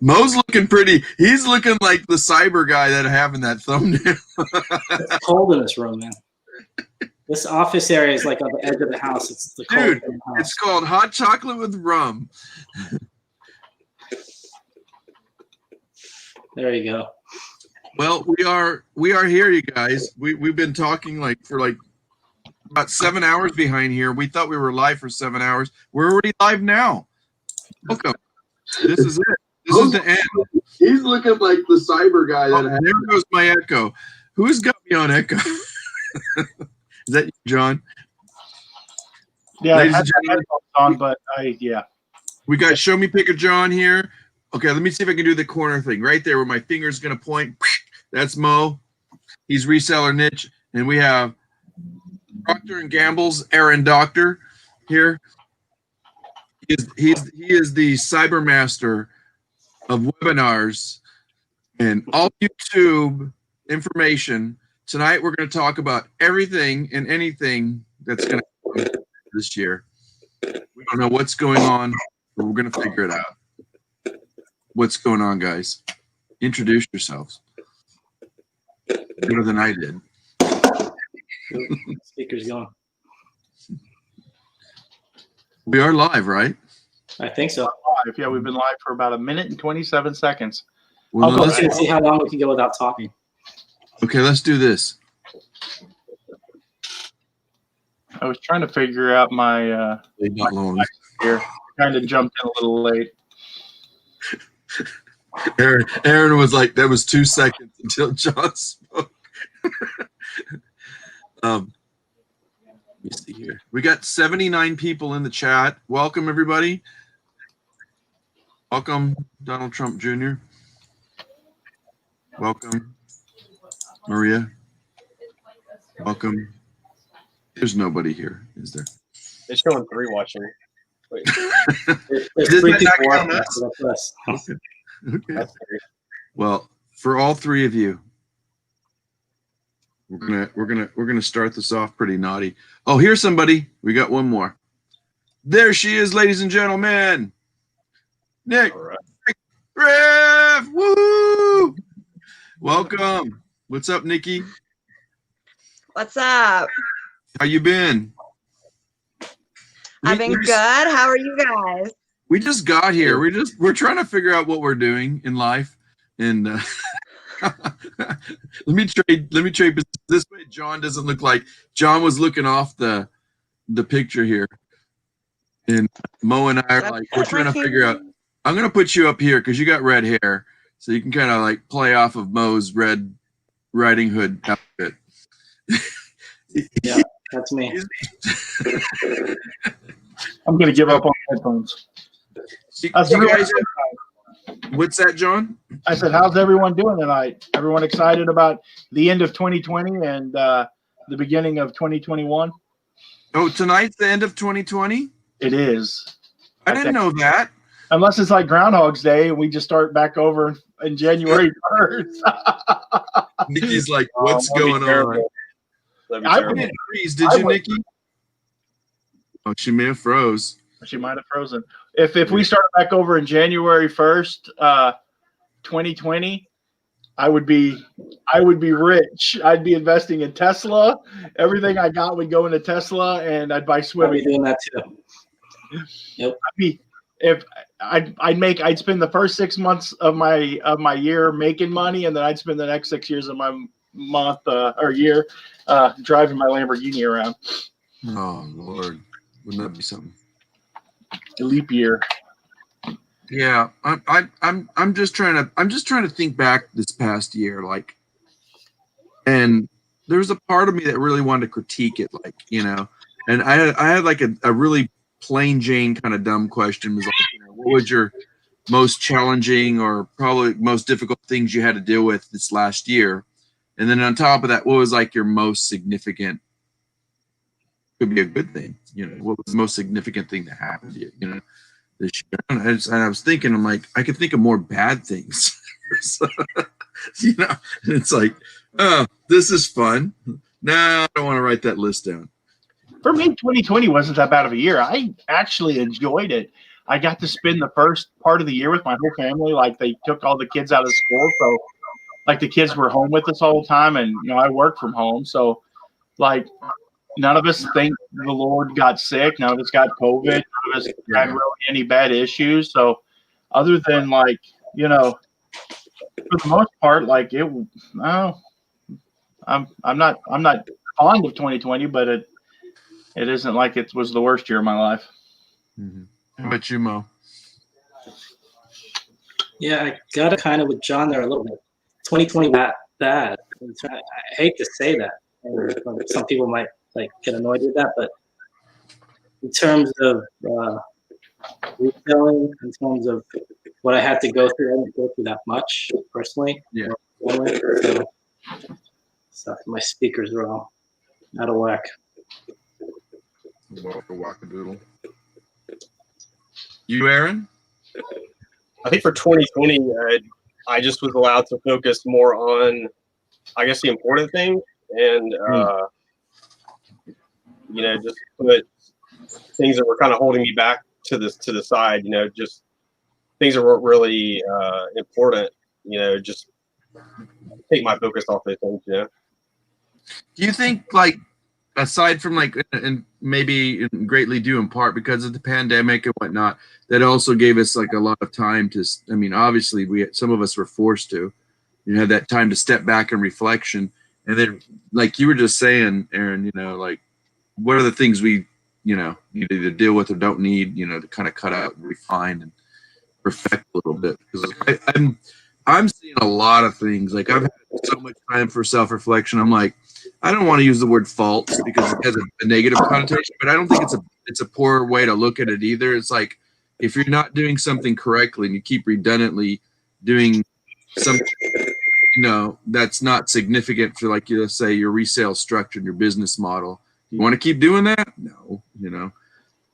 Mo's looking pretty. He's looking like the cyber guy that I have in that thumbnail. It's cold in this room, man. This office area is like on the edge of the house. It's the cold. Dude, it's called hot chocolate with rum. There you go. Well, we are here, you guys. We've been talking for about 7 hours behind here. We thought we were live for 7 hours. We're already live now. Welcome. This is it. This is the end. He's looking like the cyber guy. There goes my echo. Who's got me on echo? Is that you, John? Yeah, I had headphones on, but yeah. We got Show Me Pick a John here. Okay, let me see if I can do the corner thing right there where my finger's gonna point. That's Mo. He's reseller niche, and we have Procter and Gamble's Aaron Doctor here. He is the cyber master of webinars and all YouTube information. Tonight we're going to talk about everything and anything that's going to happen this year. We don't know what's going on, but we're going to figure it out. What's going on, guys? Introduce yourselves. Better than I did. Speaker's going. We are live, right? I think so. Live. Yeah, we've been live for about 1 minute and 27 seconds. Well, I'll go ahead and see how long we can go without talking. Okay, let's do this. I was trying to figure out my here. Kind of jumped in a little late. Aaron was like, that was 2 seconds until John spoke. Let me see here. We got 79 people in the chat. Welcome, everybody. Welcome, Donald Trump Jr. Welcome, Maria. Welcome. There's nobody here, is there? It's showing 3 watching. Wait. There's 3 people watching. Okay. Well, for all 3 of you, we're gonna start this off pretty naughty. Oh, here's somebody. We got one more. There she is, ladies and gentlemen. Nick. All right. Rev. Woo! Welcome. What's up, Nikki? What's up? How you been? I've been good. How are you guys? We just got here. We're trying to figure out what we're doing in life, and let me trade this way. John doesn't look like John was looking off the picture here, and Mo and I are like we're trying to figure out. I'm gonna put you up here because you got red hair, so you can kind of like play off of Mo's Red Riding Hood outfit. Yeah, that's me. I'm gonna give up on headphones. What's that, John? I said, how's everyone doing tonight? Everyone excited about the end of 2020 and the beginning of 2021? Oh, tonight's the end of 2020? It is. I didn't know that. Unless it's like Groundhog's Day and we just start back over in January 1st. Nikki's like, what's going on? I didn't freeze. Did you, Nikki? Oh, she may have froze. She might have frozen. If we start back over in January 1st, 2020, I would be rich. I'd be investing in Tesla. Everything I got would go into Tesla, and I'd buy swimming. I'd be doing that too. Yep. I'd spend the first 6 months of my year making money, and then I'd spend the next 6 years of my month or year driving my Lamborghini around. Oh Lord, wouldn't that be something? A leap year. Yeah, I'm just trying to think back this past year, like, and there's a part of me that really wanted to critique it, like, and I had like a really plain Jane kind of dumb question, was like, what was your most challenging or probably most difficult things you had to deal with this last year? And then on top of that, what was like your most significant, could be a good thing, what was the most significant thing that happened to you, this year? And I was thinking, I'm like, I could think of more bad things. So, and it's like, oh, this is fun. Nah, I don't want to write that list down. For me, 2020 wasn't that bad of a year. I actually enjoyed it. I got to spend the first part of the year with my whole family. Like they took all the kids out of school, so like the kids were home with us all the time, and I work from home, so like none of us think the Lord got sick. None of us got COVID. None of us had really any bad issues. So other than like for the most part, like I'm not fond of 2020, but it isn't like it was the worst year of my life. Mm-hmm. How about you, Mo? Yeah, I got it kind of with John there a little bit. 2020 not bad. I hate to say that. And some people might get annoyed with that, but in terms of retailing, in terms of what I had to go through, I didn't go through that much personally. Yeah. So my speakers are all out of whack. Wackadoodle. You, Aaron? I think for 2020, I just was allowed to focus more on, I guess, the important things, and just put things that were kind of holding me back to the side. Just things that weren't really important. Just take my focus off of things. Do you think, like, aside from and maybe greatly due in part because of the pandemic and whatnot, that also gave us like a lot of time to, I mean, obviously some of us were forced to, had that time to step back and reflection. And then like you were just saying, Aaron, like what are the things we, need to deal with or don't need, to kind of cut out and refine and perfect a little bit. Because I'm seeing a lot of things. Like I've had so much time for self-reflection. I'm like, I don't want to use the word false because it has a negative connotation, but I don't think it's a poor way to look at it either. It's like if you're not doing something correctly and you keep redundantly doing something, that's not significant for, like, say your resale structure and your business model. You want to keep doing that? No,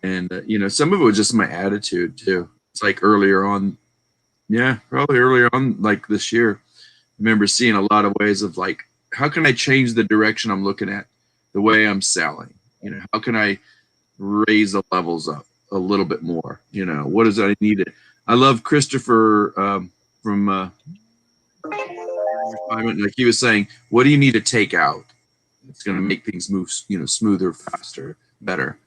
and some of it was just my attitude too. It's like probably earlier on, like this year, I remember seeing a lot of ways of like, how can I change the direction I'm looking at, the way I'm selling? How can I raise the levels up a little bit more? What is that I needed? I love Christopher from Refinement. Like he was saying, what do you need to take out? It's going to make things move, smoother, faster, better.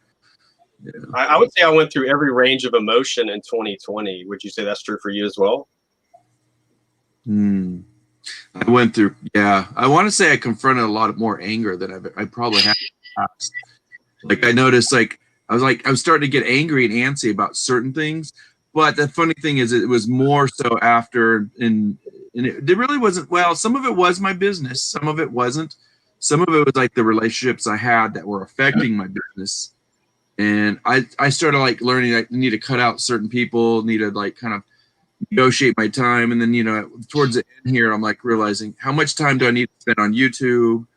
I would say I went through every range of emotion in 2020. Would you say that's true for you as well? I went through, I want to say I confronted a lot more anger than I probably had in the past. Like I noticed, like I was starting to get angry and antsy about certain things. But the funny thing is, it was more so after, and it really wasn't. Well, some of it was my business, some of it wasn't. Some of it was like the relationships I had that were affecting my business, and I started like learning I need to cut out certain people, need to like kind of negotiate my time. And then towards the end here, I'm like realizing how much time do I need to spend on YouTube.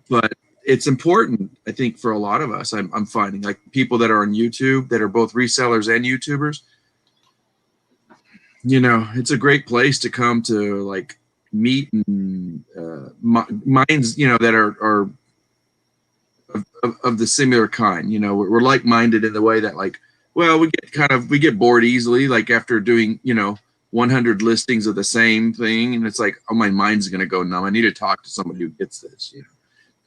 But it's important, I think, for a lot of us. I'm finding like people that are on YouTube that are both resellers and YouTubers, it's a great place to come to like meet and minds that are of the similar kind. We're like-minded in the way that, like, well, we get bored easily, like after doing 100 listings of the same thing, and it's like, oh, my mind's gonna go numb. I need to talk to somebody who gets this,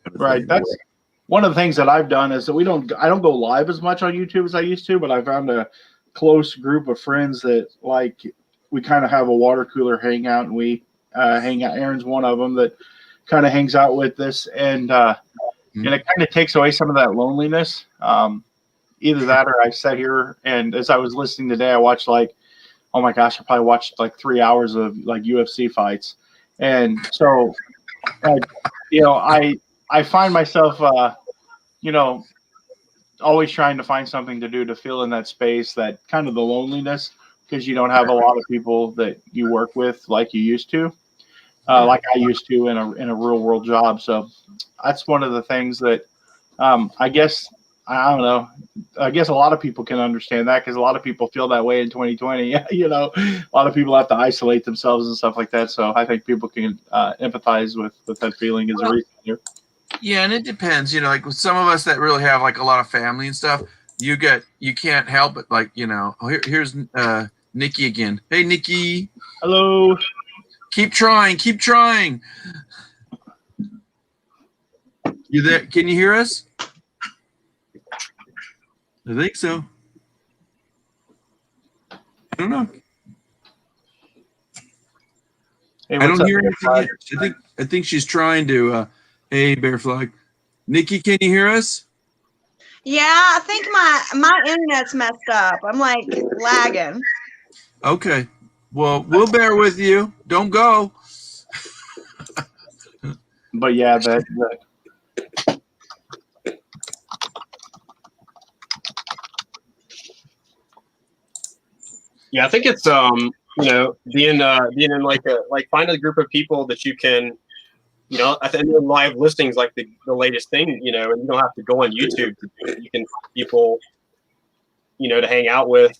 kind of right thing. That's one of the things that I've done is that I don't go live as much on YouTube as I used to, but I found a close group of friends that like we kind of have a water cooler hangout, and we hang out. Aaron's one of them that kind of hangs out with us, and it kind of takes away some of that loneliness. Either that or I sat here and as I was listening today, I watched like, oh my gosh, I probably watched like 3 hours of like UFC fights. And so, I find myself, always trying to find something to do to fill in that space, that kind of the loneliness, because you don't have a lot of people that you work with like you used to, like I used to in a real world job. So that's one of the things that I guess, I don't know, I guess a lot of people can understand that, because a lot of people feel that way in 2020. A lot of people have to isolate themselves and stuff like that. So I think people can empathize with that feeling as a reseller. Yeah, and it depends. Like with some of us that really have like a lot of family and stuff, you can't help it. Like, you know, here's Nikki again. Hey, Nikki. Hello. Keep trying. Keep trying. You there? Can you hear us? I think so. I don't know. Hey, I don't up, hear Bear anything Flag? yet. I think she's trying to. Hey, Bear Flag. Nikki, can you hear us? Yeah, I think my internet's messed up. I'm like lagging. Okay. Well, we'll bear with you. Don't go. But yeah, that Yeah, I think it's you know, being in like find a group of people that you can, you know, at the end of live listings, like the latest thing, you know, and you don't have to go on YouTube to do it. You can find people, you know, to hang out with,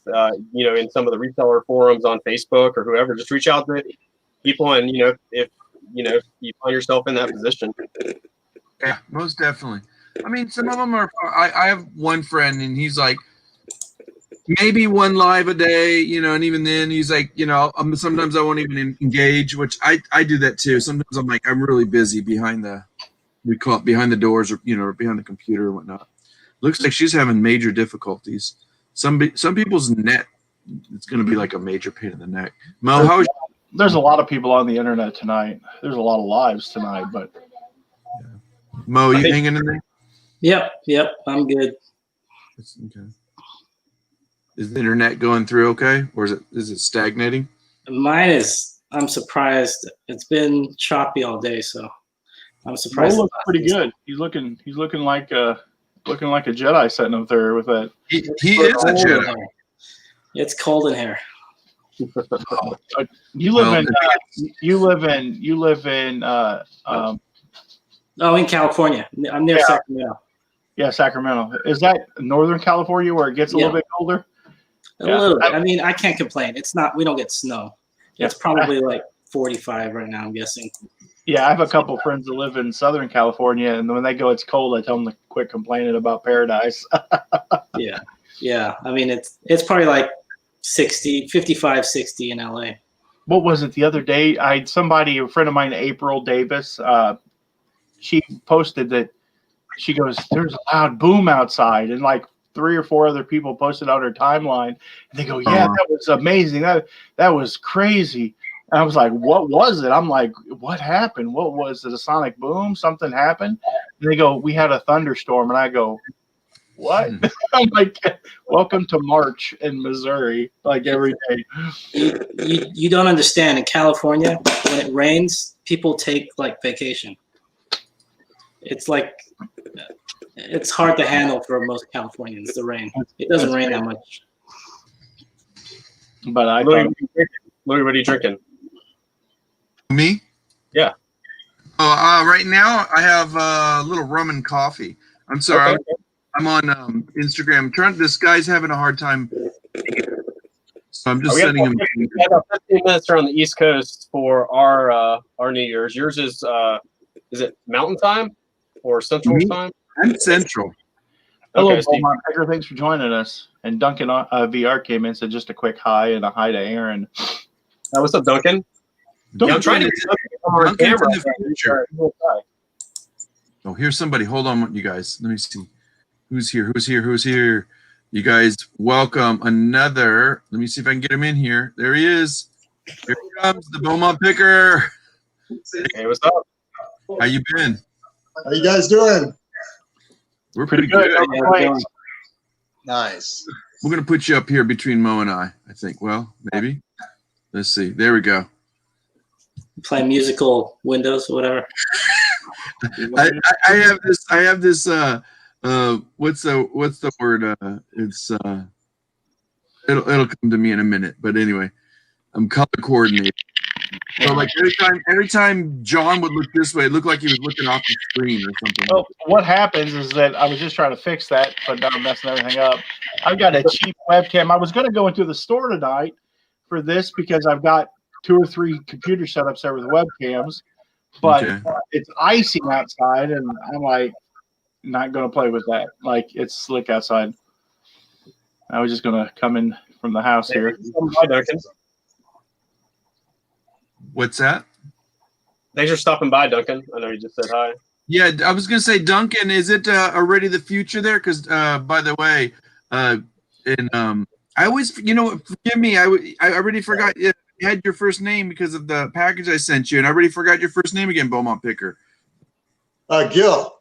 you know, in some of the reseller forums on Facebook or whoever. Just reach out to people, and you know, if you find yourself in that position. Yeah, most definitely. I mean, some of them are. I have one friend, and he's like, maybe one live a day, you know, and even then, he's like, you know, sometimes I won't even engage, which I do that too. Sometimes I'm like, I'm really busy behind the doors, or you know, or behind the computer or whatnot. Looks like she's having major difficulties. Some people's net, it's going to be like a major pain in the neck. Mo, how is there's a lot of people on the internet tonight. There's a lot of lives tonight, but Mo? You hanging in there? Yep, I'm good. Okay. Is the internet going through okay, or is it stagnating? Mine is. I'm surprised. It's been choppy all day, so I'm surprised. Mo looks pretty good. He's looking like a Jedi sitting up there with that. He is a Jedi. It's cold in here. You live in in California. I'm near Sacramento. Yeah, Sacramento. Is that Northern California where it gets a little bit colder? A little bit. I mean, I can't complain. It's not. We don't get snow. It's probably like 45 right now, I'm guessing. Yeah, I have a couple friends that live in Southern California, and when they go, it's cold. I tell them to quit complaining about paradise. Yeah. I mean, it's probably like 55, 60 in LA. What was it the other day? A friend of mine, April Davis, she posted that she goes, there's a loud boom outside, and like 3 or 4 other people posted on her timeline, and they go, yeah, that was amazing. That was crazy. And I was like, what was it? I'm like, what happened? What was it? A sonic boom? Something happened? And they go, we had a thunderstorm. And I go, what? I'm like, welcome to March in Missouri, like every day. You don't understand. In California, when it rains, people take like vacation. It's like, it's hard to handle for most Californians, the rain. It doesn't rain that much. But Louis, what are you drinking? Me? Yeah. Right now I have a little rum and coffee. I'm sorry. Okay. I'm on Instagram. This guy's having a hard time. So I'm just sending him. We have about 15 minutes around the East Coast for our New Year's. Yours is it Mountain Time or Central Time? I'm Central. Hello, Okay, Steve. Beaumont Picker. Thanks for joining us. And Duncan VR came in and said just a quick hi and a hi to Aaron. What's up, Duncan? Duncan, I'm trying to get on camera. in the future. Oh, here's somebody. Hold on, you guys. Let me see. Who's here? You guys, welcome another. Let me see if I can get him in here. There he is. Here he comes, the Beaumont Picker. Hey, what's up? How you been? How you guys doing? We're pretty good. Nice. We're going to put you up here between Mo and I think. Well, maybe. Let's see. There we go. Play musical windows or whatever. I have this what's the word? It's it'll come to me in a minute. But anyway, I'm color coordinated. So like every time John would look this way, it looked like he was looking off the screen or something. Well, what happens is that I was just trying to fix that, but now I'm messing everything up. I've got a cheap webcam. I was going to go into the store tonight for this because I've got 2 or 3 computer setups there with webcams, but it's icing outside, and I'm like, not going to play with that. Like, it's slick outside. I was just gonna come in from the house here. Hi, Duncan. What's that? Thanks for stopping by, Duncan. I know you just said hi. Yeah, I was gonna say, Duncan, is it already the future there? Because by the way, I always, forgive me, I already forgot you had your first name because of the package I sent you, and I already forgot your first name again, Beaumont Picker. Gil.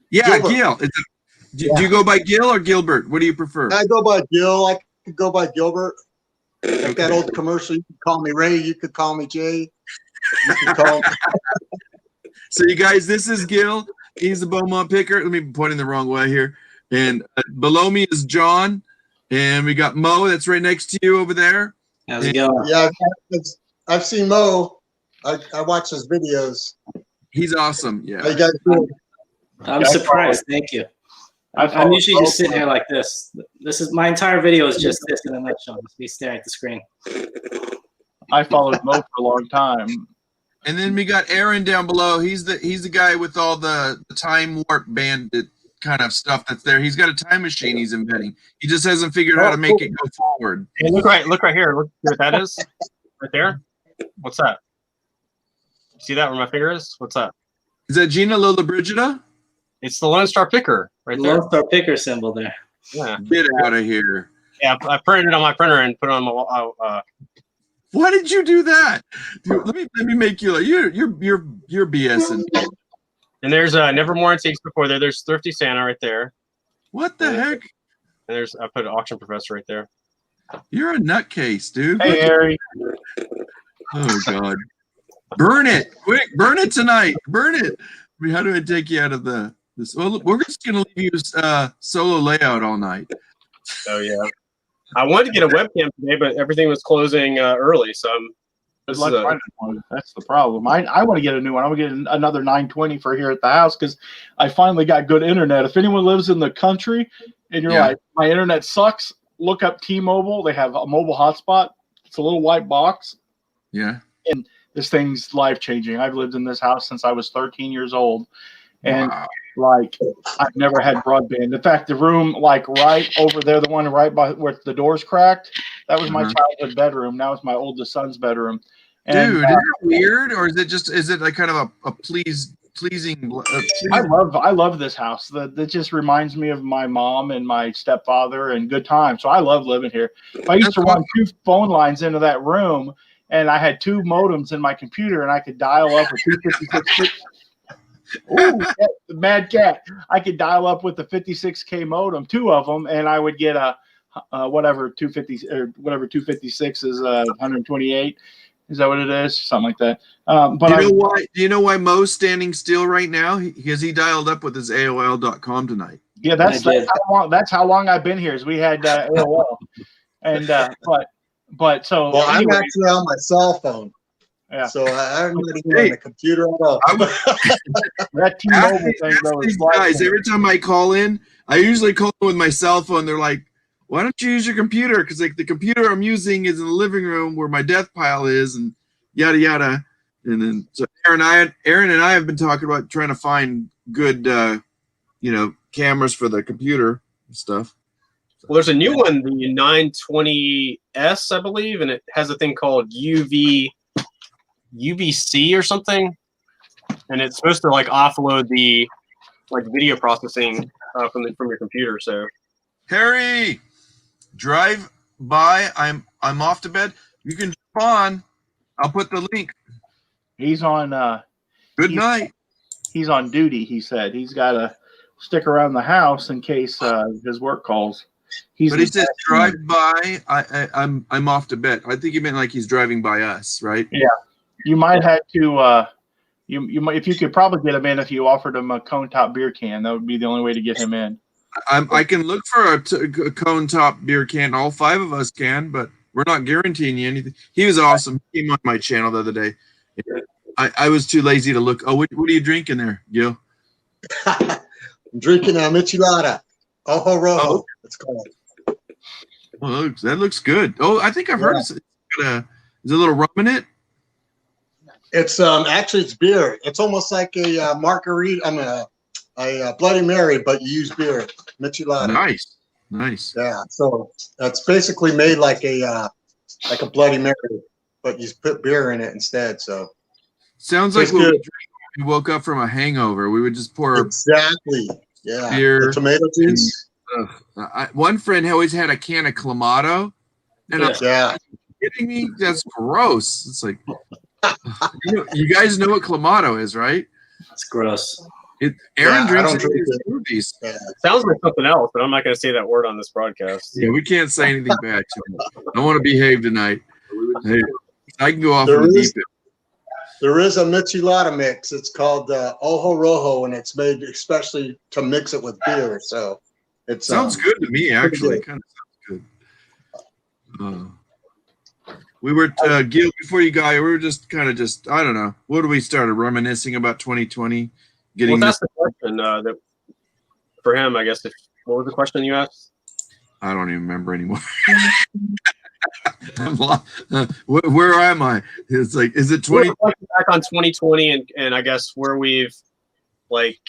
Yeah, Gilbert. Gil. Do you go by Gil or Gilbert? What do you prefer? I go by Gil. I could go by Gilbert. Like Okay. that old commercial. You could call me Ray. You could call me Jay. You could call me. So you guys, this is Gil. He's the Beaumont Picker. Let me be pointing the wrong way here. And below me is John, and we got Mo. That's right next to you over there. How's it going? Yeah, I've seen Mo. I watch his videos. He's awesome. How Yeah. you guys doing? I'm surprised. Thank you. I'm usually just sitting here like this. This is my entire video is just this in a nutshell. Just me staring at the screen. I followed Mo for a long time. And then we got Aaron down below. He's the guy with all the time warp bandit kind of stuff that's there. He's got a time machine he's inventing. He just hasn't figured out how to make it go forward. Hey, look right here. Look what that is. Right there. What's that? See that where my finger is? What's that? Is that Gina Lollobrigida? It's the Lone Star Picker right there. Lone Star Picker symbol there. Yeah. Get out of here. Yeah, I printed it on my printer and put it on my Why did you do that? Dude, let me make you like you're BSing. and there's Nevermore Antiques before there. There's Thrifty Santa right there. What the heck? And I put an Auction Professor right there. You're a nutcase, dude. Hey, Harry. Oh God. Burn it. Quick, burn it tonight. Burn it. I mean, how do I take you out of this? Well, we're just gonna leave you solo layout all night. Oh yeah. I wanted to get a webcam today, but everything was closing early, so That's the problem. I want to get a new one. I want to get another 920 for here at the house because I finally got good internet. If anyone lives in the country and you're like, my internet sucks, look up T-Mobile. They have a mobile hotspot. It's a little white box. Yeah. And this thing's life-changing. I've lived in this house since I was 13 years old. And like, I've never had broadband. In fact, the room like right over there, the one right by where the door's cracked, that was my childhood bedroom. Now it's my oldest son's bedroom. And, dude, is it weird, or is it like kind of a pleasing? I love this house. That just reminds me of my mom and my stepfather and good times. So I love living here. I used to run 2 phone lines into that room, and I had 2 modems in my computer, and I could dial up with 256. Ooh, mad cat! I could dial up with the 56K modem, 2 of them, and I would get a whatever 250 or whatever 256 is 128. Is that what it is? Something like that. But do you know why Mo's standing still right now? Because he dialed up with his AOL.com tonight. Yeah, that's how long I've been here. Is we had AOL, and but so. Well, anyway, I'm actually on my cell phone. Yeah. So I'm not even on the computer at all. That T-Mobile thing, though, is guys, every time I call in, I usually call in with my cell phone. They're like, why don't you use your computer? Because like the computer I'm using is in the living room where my death pile is, and yada yada. And then so Aaron and I have been talking about trying to find good, cameras for the computer and stuff. Well, there's a new one, the 920S, I believe, and it has a thing called UVC or something, and it's supposed to like offload the like video processing from your computer. So Harry, drive by. I'm off to bed. You can jump on. I'll put the link. He's on. Good night. He's on duty. He said he's got to stick around the house in case his work calls. But he says drive by. I'm off to bed. I think he meant like he's driving by us, right? Yeah. You might have to. You might, if you could probably get him in if you offered him a cone top beer can. That would be the only way to get him in. I can look for a cone top beer can. All 5 of us can, but we're not guaranteeing you anything. He was awesome. He came on my channel the other day. I was too lazy to look. Oh, what are you drinking there, Gil? I'm drinking a Michelada. Ojo Rojo, it's called. Oh, that looks good. Oh, I think I've heard it's got is a little rum in it. It's actually it's beer. It's almost like a margarita. A Bloody Mary, but you use beer. Michelada. Nice. Nice. Yeah, so that's basically made like a Bloody Mary, but you put beer in it instead. So Sounds like tastes when good. we woke up from a hangover, we would just pour Exactly. Yeah. beer. The tomato juice. One friend always had a can of Clamato, and I was like, Yeah. "Are you kidding me? That's gross." It's like, you guys know what Clamato is, right? It's gross. Aaron Yeah, I drinks don't it in drink his it. movies. Yeah. Sounds like something else, but I'm not going to say that word on this broadcast. Yeah, we can't say anything bad to him. I want to behave tonight. Hey, I can go off There in the is- deep end. There is a michelada mix. It's called Ojo Rojo, and it's made especially to mix it with beer. So it Sounds good to me, actually. good. Kind of sounds good. We were, Gil, before you got here, we were just I don't know. What did we start? Reminiscing about 2020? Well, that's the question that for him, I guess. What was the question you asked? I don't even remember anymore. Where am I? It's like, is it 20? Back on 2020 and I guess where we've like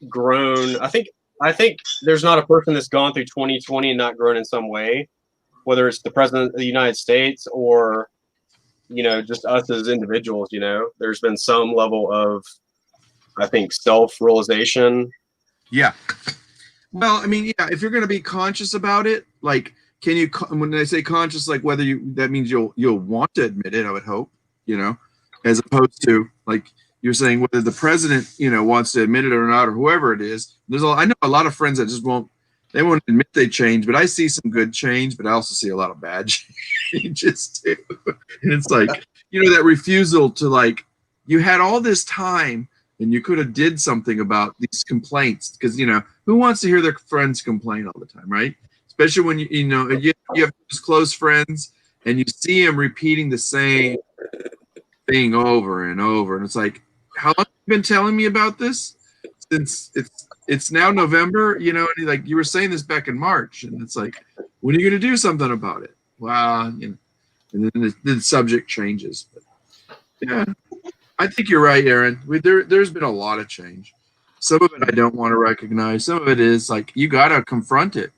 grown. I think there's not a person that's gone through 2020 and not grown in some way, whether it's the president of the United States or, just us as individuals. There's been some level of, I think, self-realization. Yeah. Well, I mean, yeah, if you're going to be conscious about it, like, can you, when I say conscious, like whether that means you'll want to admit it, I would hope, as opposed to like you're saying whether the president, wants to admit it or not, or whoever it is. I know a lot of friends that just won't admit they change, but I see some good change, but I also see a lot of bad changes too. And it's like, that refusal to like, you had all this time and you could have did something about these complaints because, who wants to hear their friends complain all the time, right? Especially when you have those close friends and you see them repeating the same thing over and over, and it's like, how long have you been telling me about this? Since it's now November, and like you were saying this back in March, and it's like, when are you going to do something about it? Wow, and then the subject changes. But yeah, I think you're right, Aaron. There's been a lot of change. Some of it I don't want to recognize. Some of it is like you got to confront it.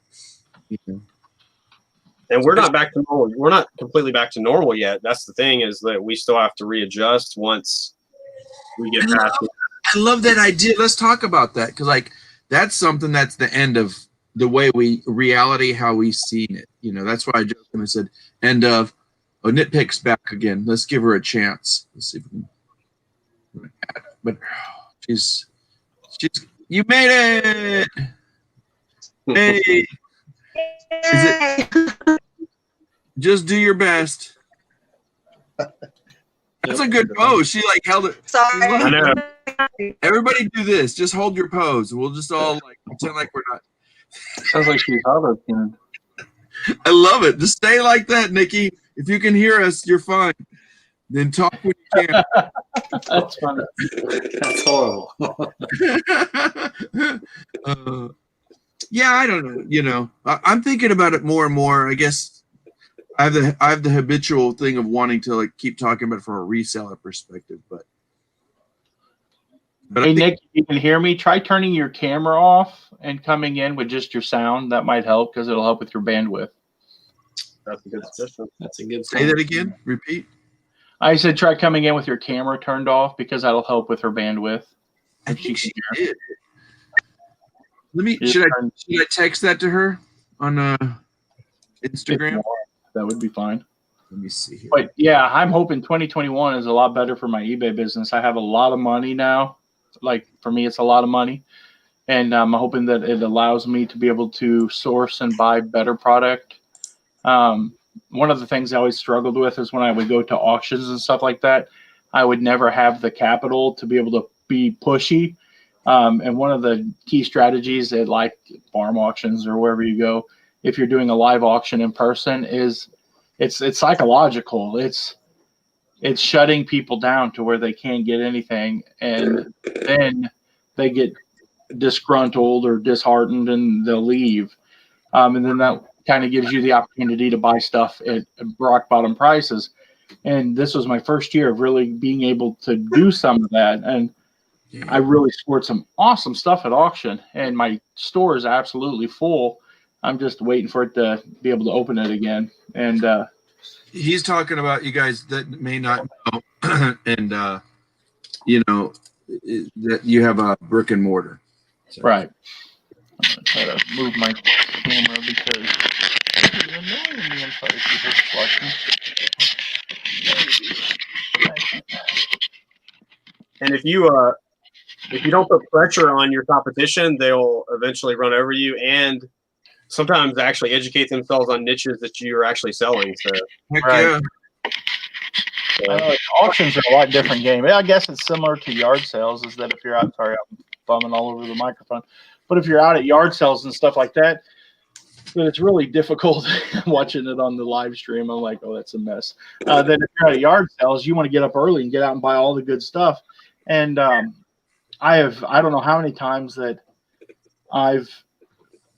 And we're not back to normal. We're not completely back to normal yet. That's the thing, is that we still have to readjust once we get past it. I love that idea. Let's talk about that, because like that's something that's the end of the way reality, how we seen it. That's why I joked and I said end of. Oh, Nitpick's back again. Let's give her a chance. Let's see if we can. But she's you made it. Hey. Just do your best. That's a good pose. She like held it. Sorry. I know. Everybody do this. Just hold your pose. We'll just all like pretend like we're not. Sounds like she's Hollywood. I love it. Just stay like that, Nikki. If you can hear us, you're fine. Then talk when you can. That's funny. That's horrible. Yeah, I don't know. I'm thinking about it more and more. I guess I have the habitual thing of wanting to like keep talking about it from a reseller perspective, but Hey, Nick, if you can hear me, try turning your camera off and coming in with just your sound. That might help because it'll help with your bandwidth. That's a good suggestion. That's a good. Say that again. Repeat. I said try coming in with your camera turned off because that'll help with her bandwidth. I If think she she can did. Let me. Just Should I text that to her on Instagram? That would be fine. Let me see here. But yeah, I'm hoping 2021 is a lot better for my eBay business. I have a lot of money now. Like for me, it's a lot of money. And I'm hoping that it allows me to be able to source and buy better product. One of the things I always struggled with is when I would go to auctions and stuff like that, I would never have the capital to be able to be pushy. And one of the key strategies at like farm auctions or wherever you go, if you're doing a live auction in person, is it's psychological. It's shutting people down to where they can't get anything, and then they get disgruntled or disheartened and they'll leave. And then that kind of gives you the opportunity to buy stuff at rock bottom prices. And this was my first year of really being able to do some of that. And I really scored some awesome stuff at auction, and my store is absolutely full. I'm just waiting for it to be able to open it again. And he's talking about you guys that may not know, and you know that you have a brick and mortar. So. right. I'm gonna try to move my camera because it's annoying me inside people's watching. And if you don't put pressure on your competition, they'll eventually run over you and sometimes actually educate themselves on niches that you're actually selling. So Heck Right. yeah. Auctions are a lot different game. I guess it's similar to yard sales. Is that if you're out? Sorry, I'm bumming all over the microphone. But if you're out at yard sales and stuff like that, but it's really difficult watching it on the live stream. I'm like, oh, that's a mess. Then if you're at yard sales, you want to get up early and get out and buy all the good stuff. And I don't know how many times that I've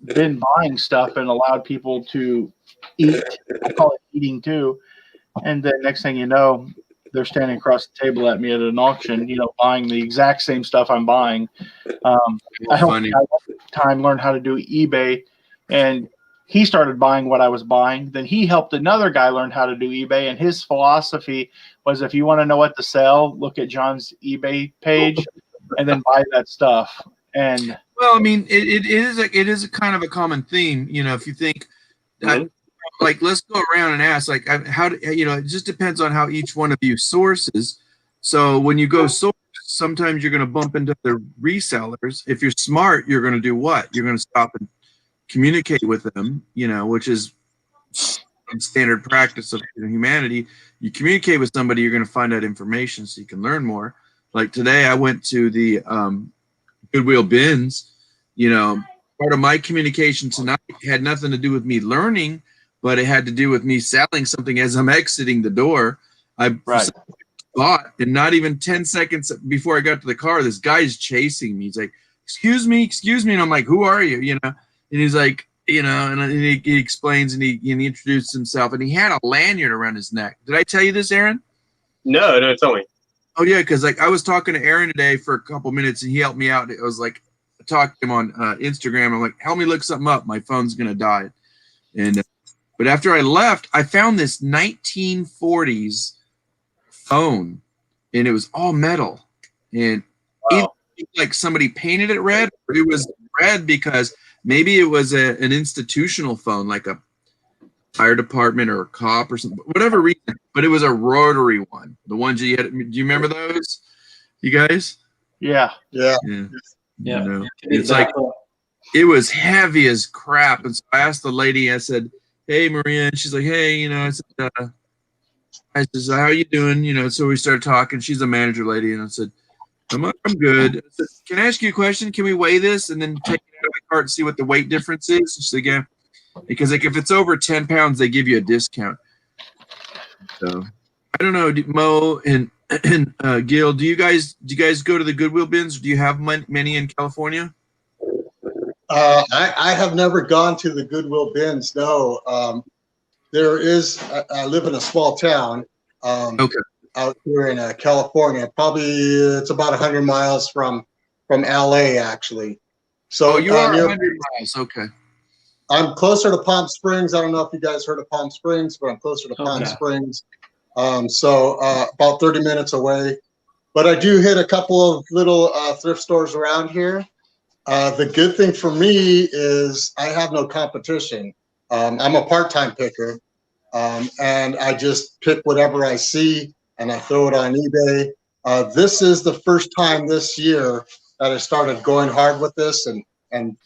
been buying stuff and allowed people to eat. I call it eating too. And then next thing you know, they're standing across the table at me at an auction, buying the exact same stuff I'm buying. I helped a guy one time learn how to do eBay, and he started buying what I was buying. Then he helped another guy learn how to do eBay, and his philosophy was, if you want to know what to sell, look at John's eBay page and then buy that stuff. And well, I mean, it is a kind of a common theme, if you think like, let's go around and ask, like, how do, it just depends on how each one of you sources. So when you go source, sometimes you're going to bump into the resellers. If you're smart, you're going to do what? You're going to stop and communicate with them, which is standard practice of humanity. You communicate with somebody, you're going to find out information so you can learn more. Like today, I went to the Goodwill bins. Part of my communication tonight had nothing to do with me learning, but it had to do with me selling something as I'm exiting the door. I bought, and not even 10 seconds before I got to the car, this guy's chasing me. He's like, excuse me. And I'm like, who are you? And he's like, and he explains, and he introduced himself, and he had a lanyard around his neck. Did I tell you this, Aaron? No, tell me. Oh yeah, because like I was talking to Aaron today for a couple minutes, and he helped me out. It was like, I talked to him on Instagram. I'm like, help me look something up. My phone's gonna die. And but after I left, I found this 1940s phone, and it was all metal, and it like somebody painted it red. Or it was red because maybe it was an institutional phone, like a fire department or a cop or something, whatever reason. But it was a rotary one. The ones you had. Do you remember those, you guys? Yeah. It's like it was heavy as crap. And so I asked the lady. I said, "Hey, Maria," and she's like, "Hey, I said, how you doing?" So we started talking. She's a manager lady, and I said, I'm good. I said, can I ask you a question? Can we weigh this and then take it out of the cart and see what the weight difference is? She's like, yeah. Because like if it's over 10 pounds, they give you a discount. So I don't know, Mo and Gil, do you guys go to the Goodwill bins? Do you have many in California? I have never gone to the Goodwill bins. No. There is. I live in a small town. Okay. Out here in California, probably it's about 100 miles from LA, actually. So you are 100 miles. Okay. I'm closer to Palm Springs. I don't know if you guys heard of Palm Springs, but I'm closer to Palm Springs. So about 30 minutes away. But I do hit a couple of little thrift stores around here. The good thing for me is I have no competition. I'm a part-time picker, and I just pick whatever I see and I throw it on eBay. This is the first time this year that I started going hard with this and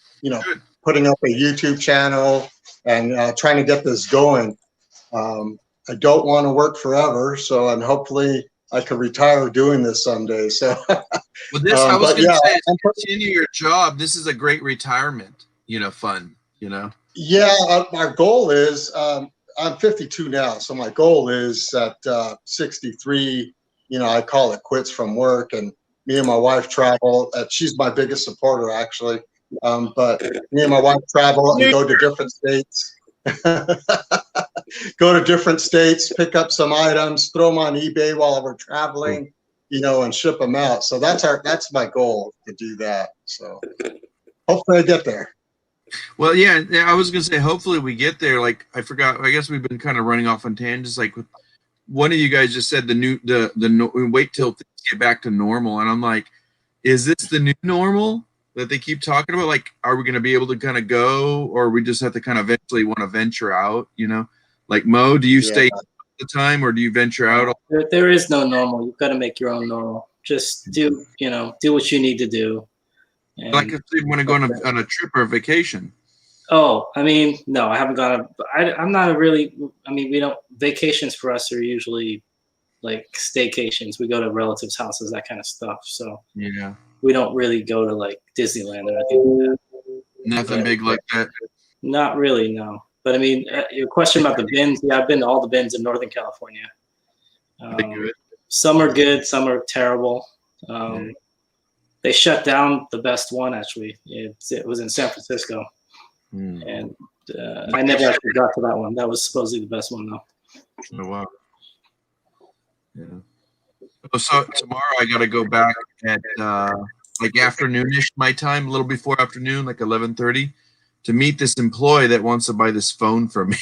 putting up a YouTube channel and trying to get this going. I don't want to work forever, and hopefully I can retire doing this someday. So, well, this I was going to say, continue your job. This is a great retirement, fund. Yeah, our goal is. I'm 52 now, so my goal is at 63. I call it quits from work, and me and my wife travel. She's my biggest supporter, actually. But me and my wife travel and go to different states. Go to different states, pick up some items, throw them on eBay while we're traveling, and ship them out. So that's my goal, to do that. So hopefully I get there. Well, yeah, I was gonna say hopefully we get there. Like I forgot. I guess we've been kind of running off on tangents. Like one of you guys just said wait till things get back to normal, and I'm like, is this the new normal that they keep talking about? Like, are we gonna be able to kind of go, or we just have to kind of eventually want to venture out? You know, like Mo, do you stay all the time, or do you venture out? There is no normal. You've got to make your own normal. Just do what you need to do. And Like if you want to go on a trip or a vacation. oh, I mean, no, I haven't gone. I'm not a really. I mean, we don't. Vacations for us are usually like staycations. We go to relatives' houses, that kind of stuff. So Yeah, we don't really go to like Disneyland or anything like that. nothing big like that. Not really, no. But I mean, your question about the bins. Yeah, I've been to all the bins in Northern California. Good. Some are good, some are terrible. They shut down the best one actually. It was in San Francisco, and I never actually got to that one. That was supposedly the best one though. Oh wow. Yeah. So tomorrow I got to go back at like afternoonish my time, a little before afternoon, like 11:30, to meet this employee that wants to buy this phone from me.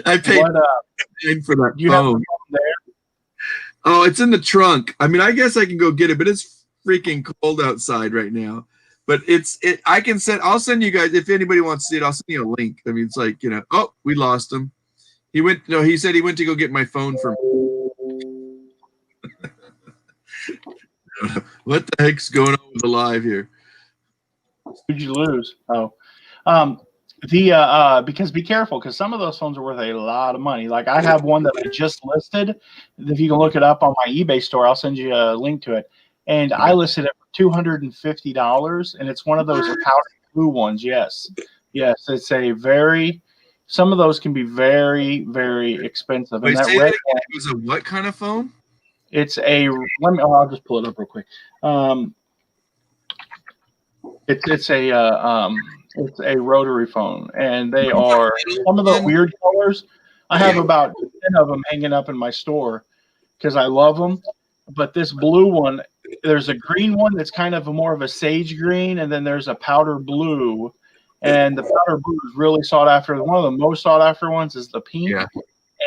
I paid for that phone. Oh, it's in the trunk. I mean, I guess I can go get it, but it's freaking cold outside right now. But I'll send you guys, if anybody wants to see it, I'll send you a link. I mean, it's like, oh, we lost him. He said he went to go get my phone from me. What the heck's going on with the live here? Who'd you lose? Oh, because be careful, because some of those phones are worth a lot of money. Like I have one that I just listed. If you can look it up on my eBay store, I'll send you a link to it. And I listed it for $250, and it's one of those powder blue ones. Yes, it's some of those can be very, very expensive. Wait, and that say red that again. It was a what kind of phone? It's I'll just pull it up real quick. It's a rotary phone, and they are some of the weird colors. I have about 10 of them hanging up in my store because I love them. But this blue one, there's a green one that's kind of more of a sage green, and then there's a powder blue. And the powder blue is really sought after. One of the most sought after ones is the pink. Yeah.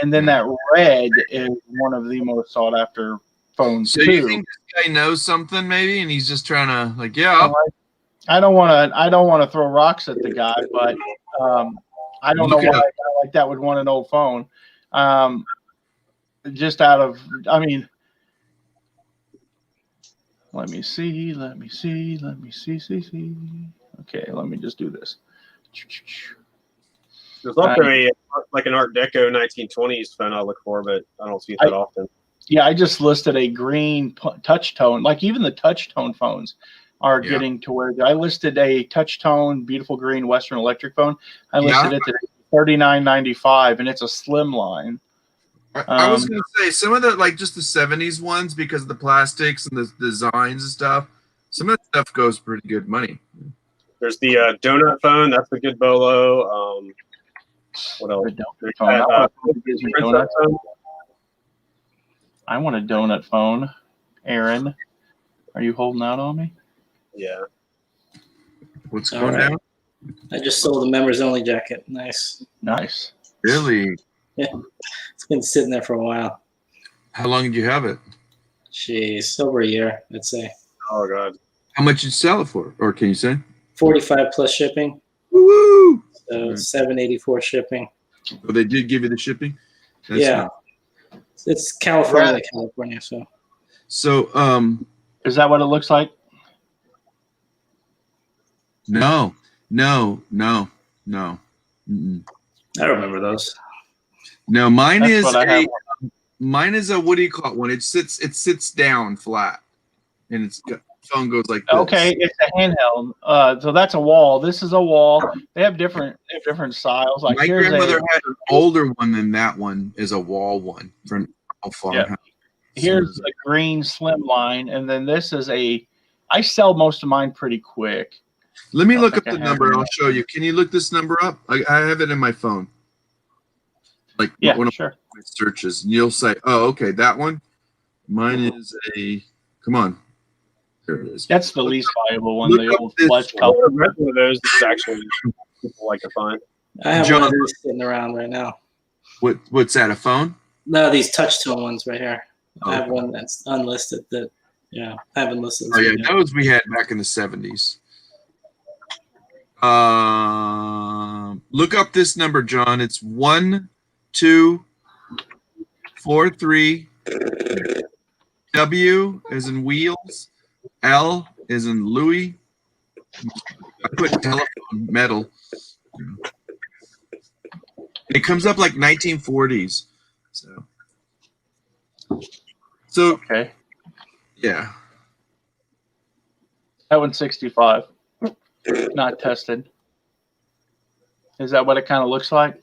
And then that red is one of the most sought after phones. So you think this guy knows something maybe, and he's just trying to I don't want to throw rocks at the guy, but I don't know why a guy like that would want an old phone. Just out of, I mean, let me see. Okay, let me just do this. There's also an Art Deco 1920s phone I look for, but I don't see it that often. Yeah, I just listed a green touch tone. Like even the touch tone phones are getting to where I listed a touch tone, beautiful green Western Electric phone. I listed it at $39.95, and it's a slim line. I was going to say some of the just the 70s ones, because of the plastics and the designs and stuff. Some of that stuff goes pretty good money. There's the donut phone. That's a good bolo. What else? I want a donut phone. Aaron, are you holding out on me? Yeah. What's going on? I just sold a members only jacket. Nice. Really? Yeah. It's been sitting there for a while. How long did you have it? Jeez, over a year, I'd say. Oh God. How much did you sell it for? Or can you say? 45 plus shipping. Woo! So $784 shipping. Oh, they did give you the shipping? That's nice. It's California, So is that what it looks like? No. Mm-mm. I remember those. No, mine is a what do you call it? When it sits down flat, and phone goes like this. Okay, it's a handheld. So that's a wall. This is a wall. They have different styles. Like my grandmother had an older one than that one is a wall one from a farmhouse. Yeah. Here's a green slim line, and then this is I sell most of mine pretty quick. Let me look up the number. I'll show you. Can you look this number up? I have it in my phone. One of my searches, and you'll say, "Oh, okay, that one." Mine is come on. There it is. That's the least valuable one. Look The up old this- flesh I cup. want to rent one of those. It's actually people like to find. I have John- one of these sitting around right now. What's that? A phone? No, these touch tone ones right here. Oh, I have one that's unlisted that, yeah, I haven't listed. Oh this yeah, one yet. those we had back in the 70s. Look up this number, John. It's 1243. W as in wheels. L as in Louis. I put telephone metal. It comes up like 1940s. So Okay. yeah. That one's 65. Not tested. Is that what it kind of looks like?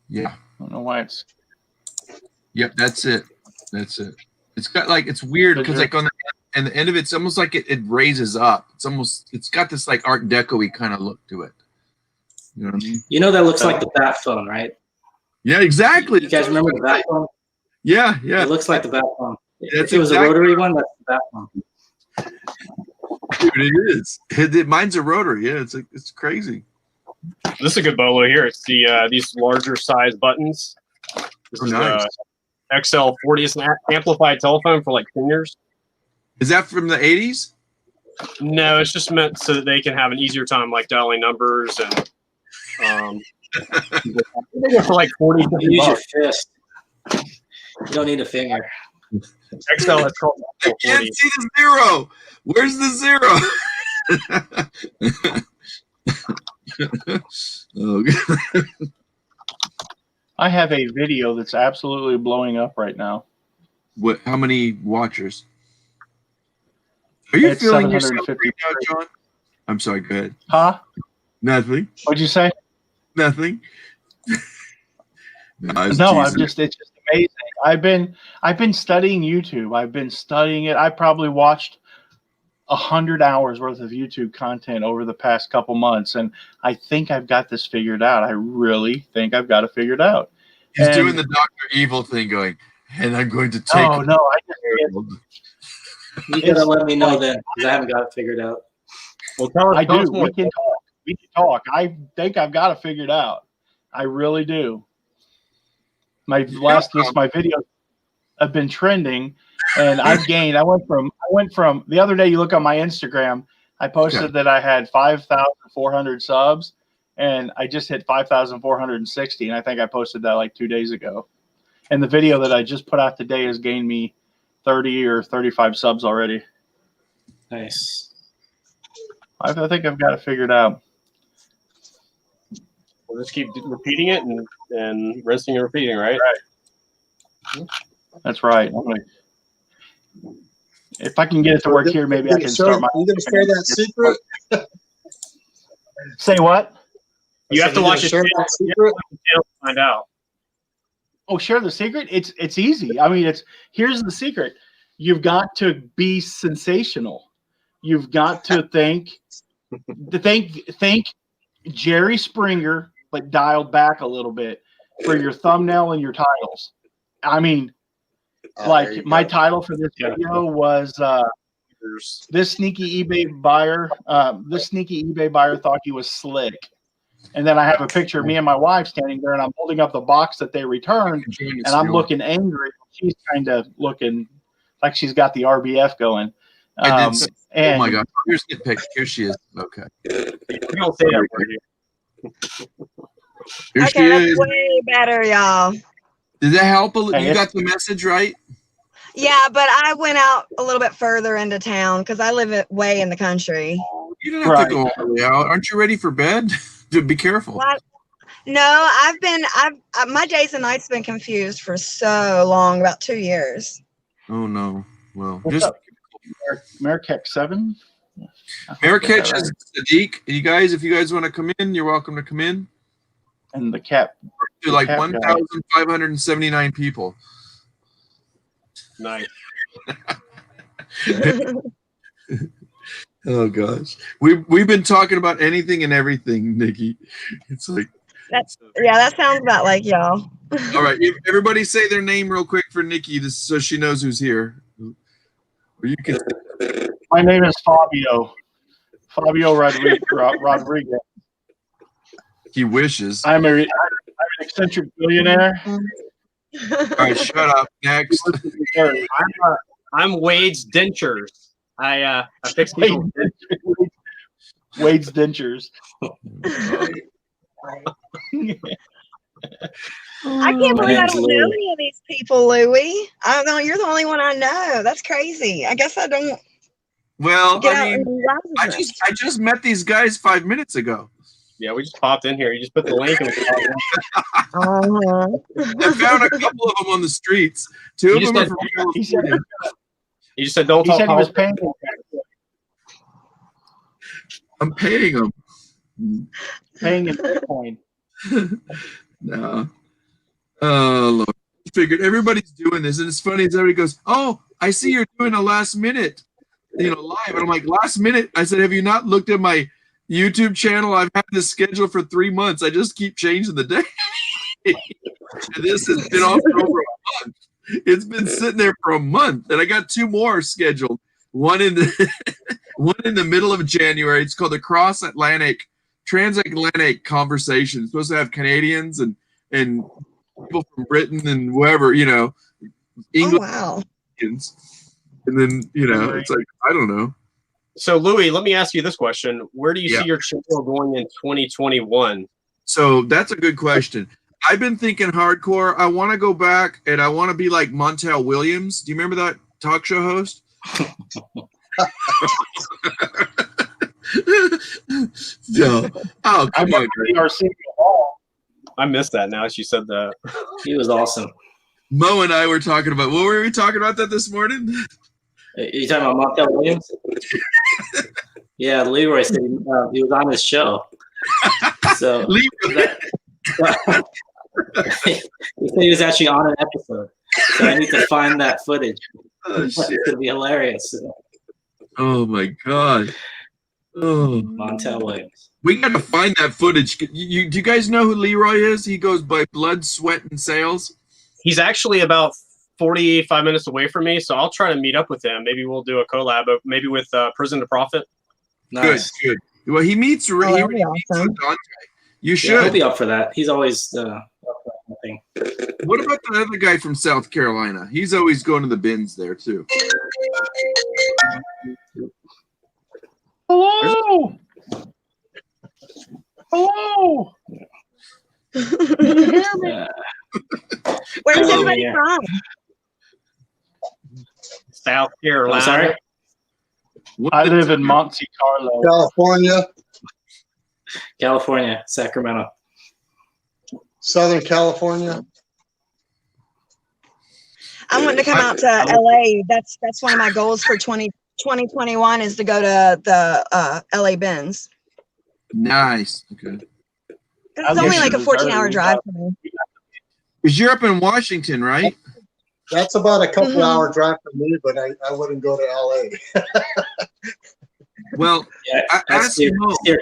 Yeah. I don't know why it's. Yep, that's it. That's it. It's got like it's weird because like on the end of it, it's almost like it raises up. It's got this like Art Deco-y kind of look to it. You know what I mean? You know that looks like the bat phone, right? Yeah, exactly. You guys remember the bat phone? Yeah, yeah. It looks like the bat phone. That's If it was exactly- a rotary one, that's the bat phone. Dude, it is. Mine's a rotary. Yeah, it's crazy. This is a good bolo here. It's the these larger size buttons. This Oh, is nice. XL40. It's an amplified telephone for like seniors. Is that from the 80s? No, it's just meant so that they can have an easier time like dialing numbers and they go for like 40 You use your bucks. fist. You don't need a finger. XL is called I can't XL40. see the zero. Where's the zero? Oh, God. I have a video that's absolutely blowing up right now. What? How many watchers? Are you It's feeling yourself right 753. now, John? I'm sorry. Go ahead. Huh? Nothing. What'd you say? Nothing. No, No, it's just amazing. I've been studying YouTube. I've been studying it. I probably watched 100 hours worth of YouTube content over the past couple months, and I think I've got this figured out. I really think I've got it figured out. He's And- doing the Dr. Evil thing, going, and I'm going to take. Oh no, I just You gotta let me know then, because I haven't got it figured out. Well, tell us, I tell do. us more. We can talk. We can talk. I think I've got it figured out. I really do. My videos have been trending, and I've gained. I went from the other day. You look on my Instagram. I posted that I had 5,400 subs, and I just hit 5,460. And I think I posted that like 2 days ago. And the video that I just put out today has gained me 30 or 35 subs already. Nice. I think I've got it figured out. We'll just keep repeating it and rinsing and repeating, right? That's right. If I can get it to work here, maybe I can start my. You gonna share that secret? Say what? You have to watch it Share that secret. to find out. Oh, share the secret. It's easy. I mean, here's the secret. You've got to be sensational. You've got to think Jerry Springer, but dialed back a little bit for your thumbnail and your titles. I mean, like my title for this video was this sneaky eBay buyer thought he was slick. And then I have a picture of me and my wife standing there, and I'm holding up the box that they returned, and I'm looking angry. She's kind of looking like she's got the RBF going. Oh my God! Here's the pic. Here she is. Okay. You don't say that word here. Here Okay, she that's is. way better, y'all. Did that help? Hey, You got the message right? Yeah, but I went out a little bit further into town because I live way in the country. You don't have to go all the way out. Aren't you ready for bed? Dude, be careful. Well, no, my days and nights been confused for so long, about 2 years. Oh no. Well, What's just up? Marrakech 7. Marrakech is Sadiq. You guys, if you guys want to come in, you're welcome to come in. And the cat. To like Cap guy. 1,579 people. Nice. Oh gosh, we've been talking about anything and everything, Nikki. It's like Yeah, that sounds about like y'all. all right. Everybody say their name real quick for Nikki, so she knows who's here. Or you can. My name is Fabio. Fabio Rodriguez. He wishes. I'm an eccentric billionaire. All right, shut up. Next. I'm Wade's Dentures. I fix people's dentures. Wade's Dentures. I can't believe I name's don't know Louie. any of these people, Louie. I don't. You're the only one I know. That's crazy. I guess I don't Well, get I out. mean, And I just met these guys 5 minutes ago. Yeah, we just popped in here. You just put the link. And I found a couple of them on the streets. Two of them are from California. you just said don't He talk. said he was paying. I'm paying them. Paying in Bitcoin. No. Oh, Lord. I figured everybody's doing this, and it's funny as everybody goes, "Oh, I see you're doing a last minute, live." And I'm like, "Last minute?" I said, "Have you not looked at my YouTube channel? I've had this schedule for 3 months. I just keep changing the day." And this has been on for over a month. It's been sitting there for a month, and I got 2 more scheduled. One in the middle of January. It's called the Transatlantic Conversation. It's supposed to have Canadians and people from Britain and wherever, oh English. wow. And then, it's like, I don't know. So, Louis, let me ask you this question: where do you see your channel going in 2021? So that's a good question. I've been thinking hardcore. I want to go back and I want to be like Montel Williams. Do you remember that talk show host? No. Oh, come on. I missed that now as you said that. He was awesome. Mo and I were talking about, what were we talking about that this morning? You talking about Montel Williams? Yeah, Leroy said he was on his show. So he said he was actually on an episode. So I need to find that footage. Oh, It's shit. gonna be hilarious. Oh my God. Oh, Montel Williams. we got to find that footage. Do you guys know who Leroy is? He goes by Blood, Sweat, and Sales. He's actually about 45 minutes away from me, so I'll try to meet up with him. Maybe we'll do a collab, maybe with Prison to Profit. Nice. Good. Well, he meets. He that'd be meets awesome. with Dante. You Yeah, should. he'll be up for that. He's always up for anything. What about the other guy from South Carolina? He's always going to the bins there too. Hello. Hello. Can you hear me? Where's Oh, everybody yeah. from? South Carolina. I'm sorry? I live in Monte Carlo. California, California, Sacramento. Southern California. I'm wanting to come out to LA. That's one of my goals for 2021 is to go to the LA bins. Nice. Okay. It's only like a 14-hour drive for me. Because you're up in Washington, right? That's about a couple hour drive for me, but I wouldn't go to LA. Well, Yeah, I steer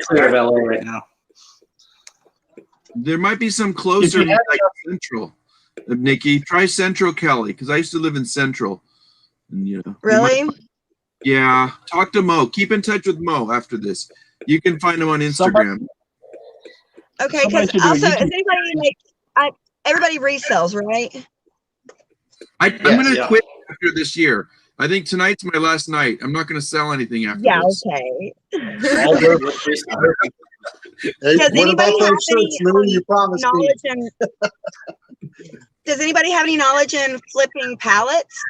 clear of LA right now. there might be some closer, like Central. Nikki, try Central Kelly, because I used to live in Central. And Really? Yeah. Talk to Mo. Keep in touch with Mo after this. You can find him on Instagram. Okay, because also, is anybody everybody resells, right? I'm going to yeah. quit after this year. I think tonight's my last night. I'm not going to sell anything after Yeah, this. okay. Hey, Does what about anybody have those shirts, Louis? You promised me. knowledge in Does anybody have any knowledge in flipping pallets?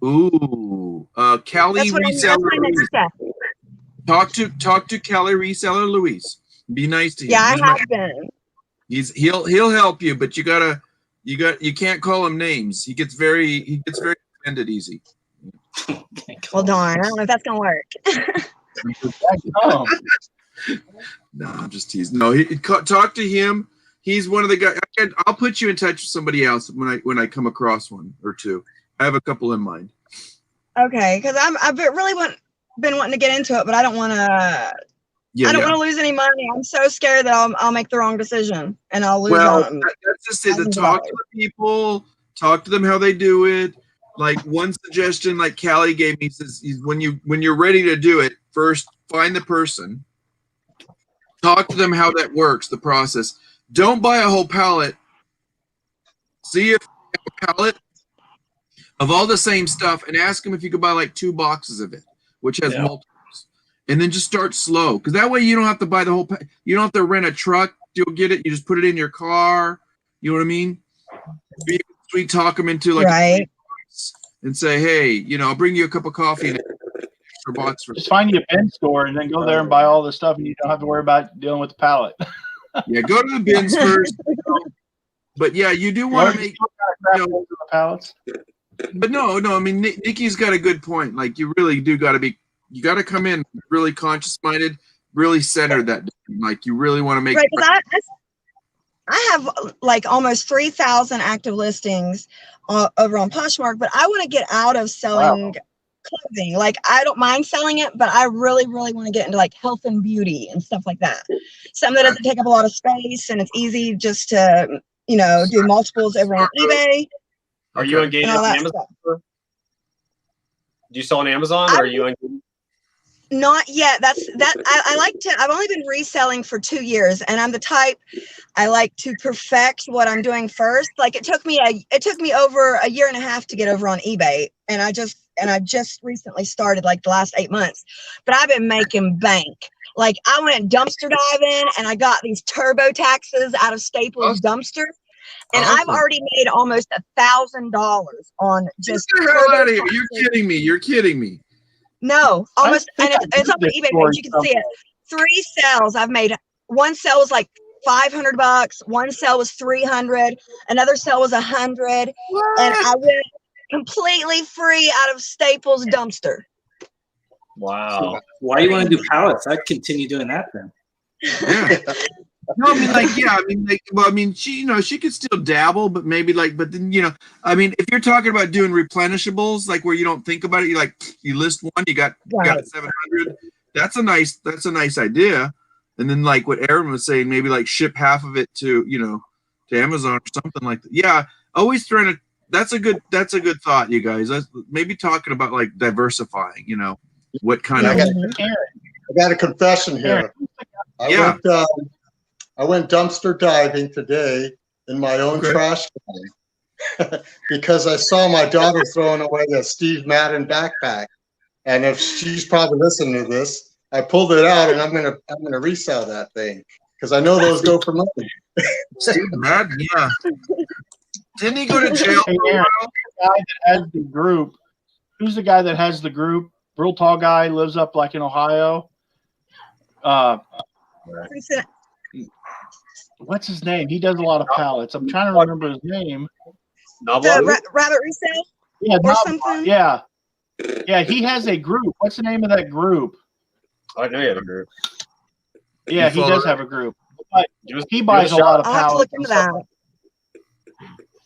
Ooh. Cali That's my Reseller. next step. Talk to Cali Reseller Luis. Be nice to him. Yeah, He's I have been. he'll help you, but you can't call him names. He gets very offended easy. Well, darn, I don't know if that's gonna work. No, I'm just teasing. No, talk to him. He's one of the guys. I'll put you in touch with somebody else when I come across one or two. I have a couple in mind. Okay, because I've been wanting to get into it, but I don't want to. Yeah, I don't want to lose any money. I'm so scared that I'll make the wrong decision and I'll lose. Well, that's just it. To talk to the people, talk to them how they do it. like one suggestion, like Callie gave me, says when you're ready to do it, first find the person, talk to them how that works, the process. Don't buy a whole pallet. See if you have a pallet of all the same stuff, and ask them if you could buy like 2 boxes of it, which has multiples. And then just start slow, because that way you don't have to buy the whole. You don't have to rent a truck. You'll get it. You just put it in your car. You know what I mean? Sweet talk them into like Right. and say, hey, you know, I'll bring you a cup of coffee and extra box for. Just find you a bin store and then go there and buy all the stuff, and you don't have to worry about dealing with the pallet. Yeah, go to the bins first. But yeah, you do want to make the pallets. But no, I mean, Nikki's got a good point. Like, you really do got to be, you got to come in really conscious-minded, really centered that day. Like, you really want to make. Right, because I have like almost 3,000 active listings over on Poshmark, but I want to get out of selling clothing. Like, I don't mind selling it, but I really, really want to get into like health and beauty and stuff like that. Something that doesn't take up a lot of space, and it's easy just to, you know, do multiples over on eBay. Are you engaged with Amazon? Do you sell on Amazon, or are you engaged? Not yet. I like to, I've only been reselling for 2 years, and I'm the type, I like to perfect what I'm doing first. Like, it took me over a year and a half to get over on eBay, and I just recently started like the last 8 months, but I've been making bank. Like, I went dumpster diving, and I got these turbo taxes out of Staples dumpster. And I've already made almost $1,000 on just. Get the hell out of here! You're kidding me. No, almost, and it's up on eBay page. You can see it. 3 sales I've made. One sale was like $500. One sale was $300. Another sale was $100. And I went completely free out of Staples dumpster. Wow. So why do you want to do pallets? I'd continue doing that then. Yeah. No, I mean, like, yeah, I mean, like, well, I mean, she, you know, she could still dabble, but maybe like, but then, you know, I mean, if you're talking about doing replenishables, like where you don't think about it, you like, you list one, you got 700. That's a nice idea. And then like what Aaron was saying, maybe like ship half of it to, you know, to Amazon or something like that. Yeah, always trying to. That's a good thought, you guys. Maybe talking about like diversifying. You know, what kind of. I got a confession here. I went dumpster diving today in my own trash can because I saw my daughter throwing away a Steve Madden backpack, and if she's probably listening to this, I pulled it out and I'm gonna resell that thing because I know those go for money. Steve Madden, yeah. Didn't he go to jail? Hey, Aaron, the guy that has the group. Who's the guy that has the group? Real tall guy, lives up like in Ohio. What's his name? He does a lot of pallets. I'm trying to remember his name. Rabbit Resell? Yeah, or something? Yeah. Yeah, he has a group. What's the name of that group? I know you have a group. Yeah, he does have a group. But he buys a lot of I'll have to pallets. look into that.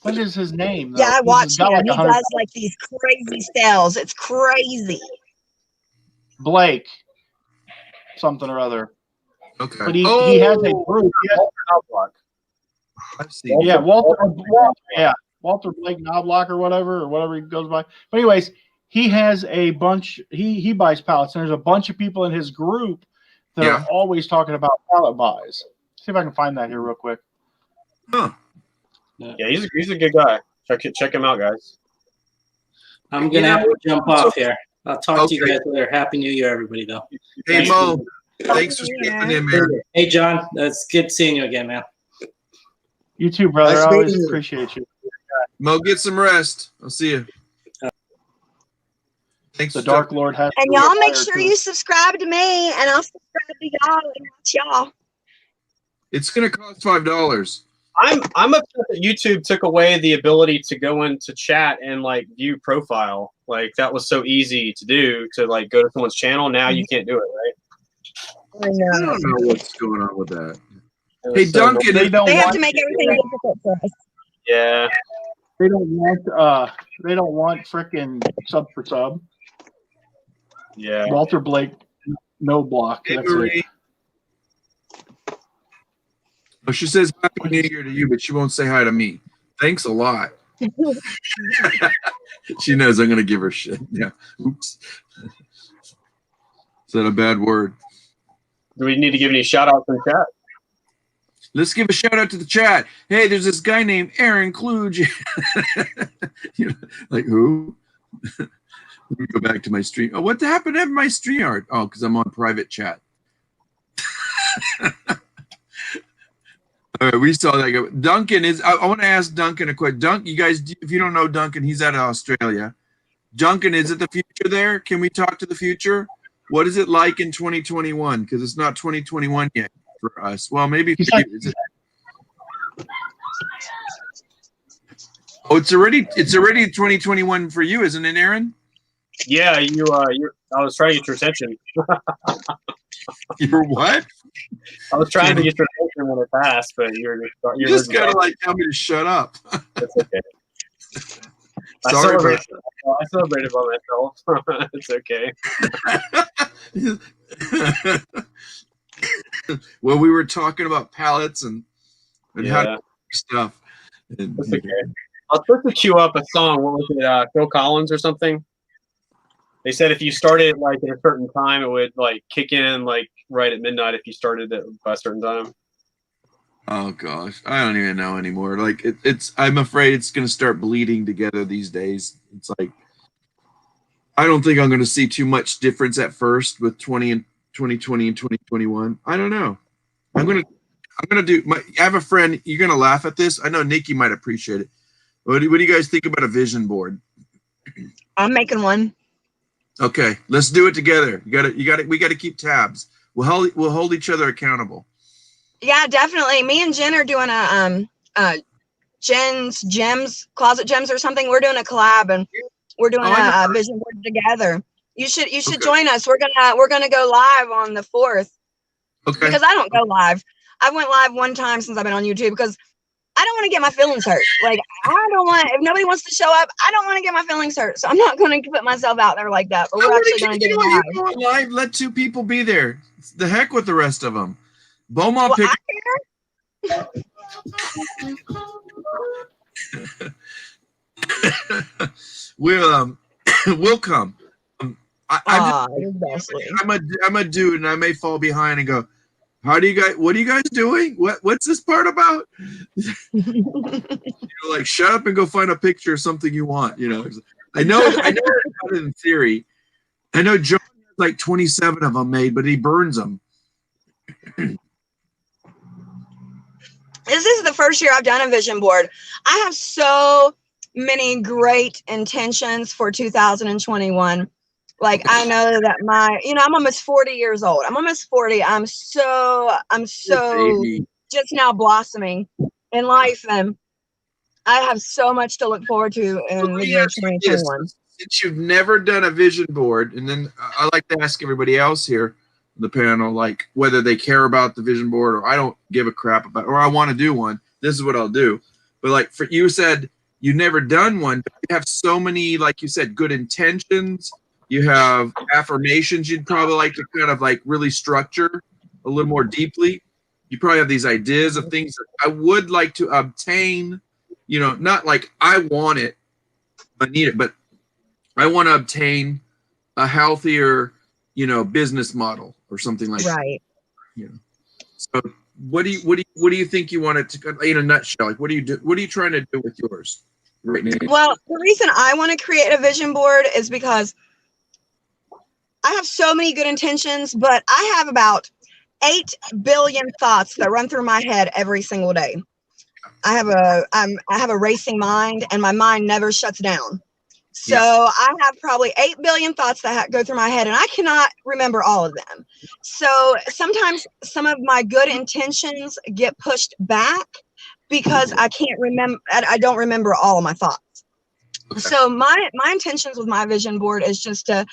What is his name? Though? Yeah, I watched him. Like he does like these crazy sales. It's crazy. Blake, something or other. Okay. But he has a group. I've seen. Yeah, Walter Blake Knobloch or whatever he goes by. But anyways, he has a bunch. He buys pallets, and there's a bunch of people in his group that are always talking about pallet buys. See if I can find that here real quick. Huh. Yeah, he's a good guy. Check him out, guys. I'm gonna have to jump off here. I'll talk to you guys later. Happy New Year, everybody, though. Hey, Mo. Thanks for stepping in, man. Hey, John. It's good seeing you again, man. You too, brother. I always appreciate you. Mo, get some rest. I'll see you. Thanks. The Dark Lord has. And y'all make sure you subscribe to me, and I'll subscribe to y'all and watch y'all. It's gonna cost $5. I'm upset that YouTube took away the ability to go into chat and like view profile. Like that was so easy to do, to like go to someone's channel. Now you can't do it, right? I I don't know what's going on with that. Hey, Duncan, they have to make everything difficult for us. Yeah. They don't want frickin' sub for sub. Yeah. Walter Blake, no block. Hey, That's Marie. it. Oh, she says Happy New Year to you, but she won't say hi to me. Thanks a lot. She knows I'm gonna give her shit. Yeah. Oops. Is that a bad word? Do we need to give any shout outs in chat? Let's give a shout out to the chat. Hey, there's this guy named Aaron Kluge. You know, like who? Let me go back to my stream. Oh, what happened to my StreamYard? Oh, because I'm on private chat. All right, we saw that go. Duncan is. I want to ask Duncan a quick. You guys, if you don't know Duncan, he's out of Australia. Duncan, is it the future there? Can we talk to the future? What is it like in 2021? Because it's not 2021 yet for us. Well, maybe. Is it? Oh, it's already 2021 for you, isn't it, Aaron? Yeah, I was trying to get your attention. You're what? I was trying to get your attention when it passed, but you're just gotta like tell me to shut up. That's okay. Sorry, I celebrated by myself. It's okay. Well, we were talking about pallets and Yeah. how to do stuff. And, That's okay. I was supposed to queue up a song. What was it? Phil Collins or something? They said if you started like at a certain time, it would like kick in like right at midnight if you started it by a certain time. oh gosh, I don't even know anymore. Like it's. I'm afraid it's going to start bleeding together these days. It's like I don't think I'm going to see too much difference at first with 2020 and 2021. I don't know. I'm gonna do. I have a friend. You're gonna laugh at this. I know Nikki might appreciate it. What do you guys think about a vision board? I'm making one. Okay, let's do it together. We got to keep tabs. We'll hold each other accountable. Yeah, definitely. Me and Jen are doing Jen's Gems, Closet Gems or something. We're doing a collab and we're doing a vision board together. You should Okay. join us. We're gonna go live on the 4th. Okay. Because I don't go live. I went live one time since I've been on YouTube because I don't want to get my feelings hurt. Like if nobody wants to show up, I don't want to get my feelings hurt. So I'm not going to put myself out there like that. But we're actually going to do it live. Go live. Let 2 people be there. The heck with the rest of them. Beaumont Well, we'll come. I'm I'm a dude, and I may fall behind and go. What are you guys doing? What's this part about? Like shut up and go find a picture of something you want. I know it in theory. I know John has like 27 of them made, but he burns them. This is the first year I've done a vision board. I have so many great intentions for 2021. Like I know that I'm almost 40 years old. I'm almost 40. I'm so just now blossoming in life, and I have so much to look forward to in the year 2021. Since you've never done a vision board, and then I like to ask everybody else here on the panel, like whether they care about the vision board or I don't give a crap about, or I want to do one. This is what I'll do. But like for you said, you've never done one, but you have so many, like you said, good intentions. You have affirmations you'd probably like to kind of like really structure a little more deeply. You probably have these ideas of things that I would like to obtain, not like I want it, I need it, but I want to obtain a healthier, business model or something like right. that. So what do you think you want it to, in a nutshell? Like, what are you trying to do with yours right now? Well, the reason I want to create a vision board is because I have so many good intentions, but I have about 8 billion thoughts that run through my head every single day. I have a racing mind, and my mind never shuts down. So I have probably 8 billion thoughts that go through my head, and I cannot remember all of them. So sometimes some of my good intentions get pushed back because I can't remember. I don't remember all of my thoughts. Okay. So my intentions with my vision board is just to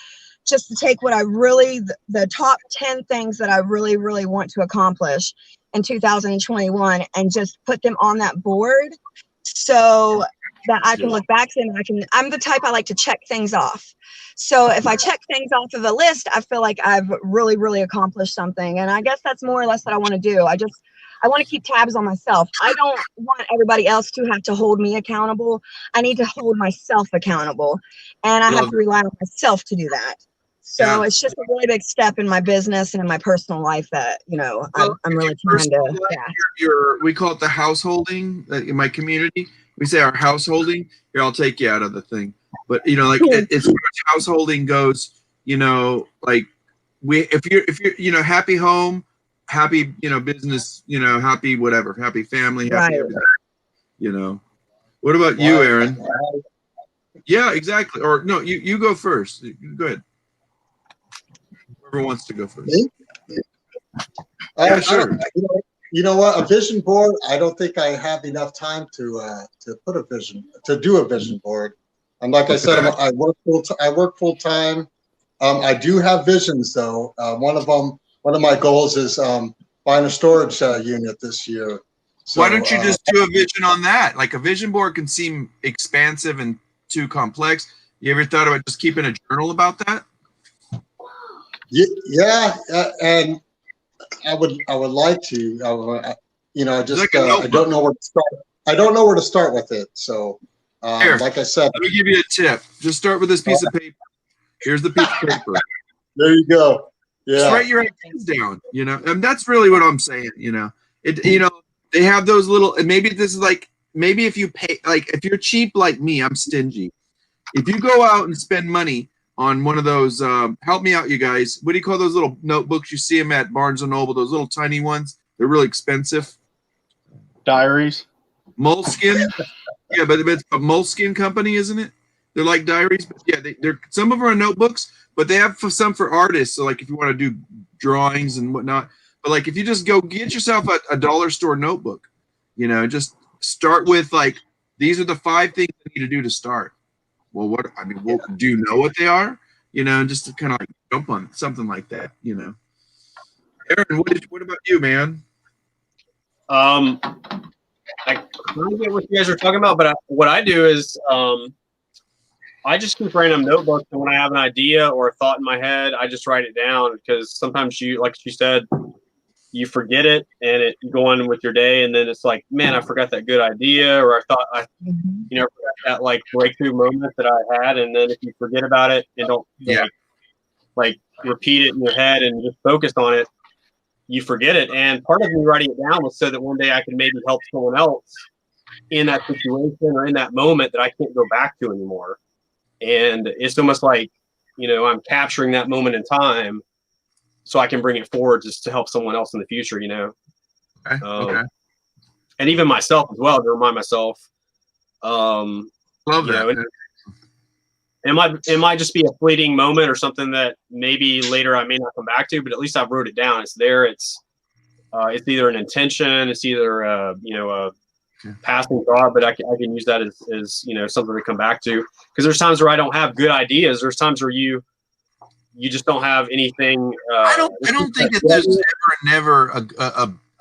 take what the top 10 things that I really, really want to accomplish in 2021 and just put them on that board so that I can look back to them. I'm the type I like to check things off. So if I check things off of a list, I feel like I've really, really accomplished something. And I guess that's more or less what I want to do. I want to keep tabs on myself. I don't want everybody else to have to hold me accountable. I need to hold myself accountable, and I have to rely on myself to do that. So it's just a really big step in my business and in my personal life that, you know, I'm really trying to, we call it the householding in my community. We say our householding. Here, I'll take you out of the thing. But, you know, like as far as householding goes, you know, like if you're, you know, happy home, happy, you know, business, you know, happy, whatever, happy family, happy everything, you know. What about you, Aaron? Yeah, exactly. Or no, you go first. Go ahead. Whoever wants to go first. Yeah, sure. You know what? A vision board. I don't think I have enough time to put a vision, to do a vision board. And like I said, I work full time. I do have visions though. One of my goals is buying a storage unit this year. So, why don't you just do a vision on that? Like a vision board can seem expansive and too complex. You ever thought about just keeping a journal about that? Yeah, and I would like to. You know, just like I don't know where to start. I don't know where to start with it. So, like I said, let me give you a tip. Just start with this piece of paper. Here's the piece of paper. There you go. Yeah. Just write your ideas down. You know, and that's really what I'm saying. You know, you know, they have those little. And maybe this is like maybe if you pay, like if you're cheap like me, I'm stingy. If you go out and spend money on one of those, help me out, you guys. What do you call those little notebooks? You see them at Barnes & Noble, those little tiny ones. They're really expensive. Diaries. Moleskin. Yeah, but it's a Moleskin company, isn't it? They're like diaries. But yeah, they're some of them are notebooks, but they have some for artists. So like if you want to do drawings and whatnot. But like if you just go get yourself a dollar store notebook, you know, just start with like, these are the 5 things you need to do to start. Well, do you know what they are? You know, just to kind of like jump on something like that, you know. Aaron, what about you, man? I kind of get what you guys are talking about, but what I do is I just keep random notebooks, and when I have an idea or a thought in my head, I just write it down, because sometimes like she said, you forget it and you go on with your day, and then it's like, man, I forgot that good idea, or I thought you know, forgot that like breakthrough moment that I had. And then if you forget about it and don't like repeat it in your head and just focus on it, you forget it. And part of me writing it down was so that one day I can maybe help someone else in that situation or in that moment that I can't go back to anymore. And it's almost like, you know, I'm capturing that moment in time so I can bring it forward just to help someone else in the future, you know. Okay. And even myself as well, to remind myself. Love that. It might just be a fleeting moment or something that maybe later I may not come back to, but at least I've wrote it down. It's there. It's either an intention, it's either you know, a passing thought, but I can use that as you know, something to come back to, because there's times where I don't have good ideas. There's times where you just don't have anything. I don't think it's just never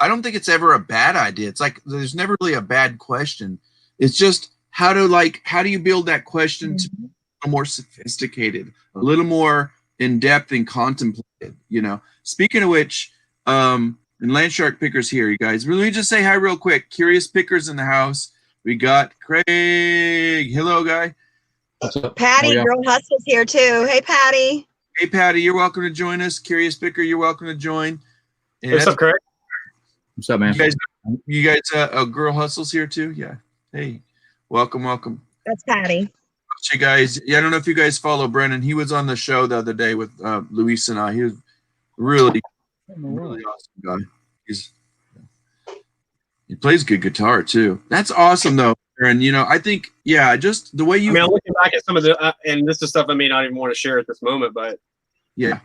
I don't think it's ever a bad idea. It's like there's never really a bad question. It's just how do you build that question to be a little more sophisticated, a little more in depth and contemplated, you know. Speaking of which, and Landshark Pickers here, you guys. Let me just say hi real quick. Curious Pickers in the house. We got Craig. Hello, guy. Patty, Girl Hustle's here too. Hey, Patty. Hey, Patty, you're welcome to join us. Curious Picker, you're welcome to join. And what's up, Craig? What's up, man? You guys, Girl Hustle's here too? Yeah. Hey, welcome. That's Patty. You guys, I don't know if you guys follow Brennan. He was on the show the other day with Luis and I. He was really awesome guy. He plays good guitar too. That's awesome though. And you know, I think, just the way you. I mean, I'm looking back at some of the, and this is stuff I may not even want to share at this moment, but yeah,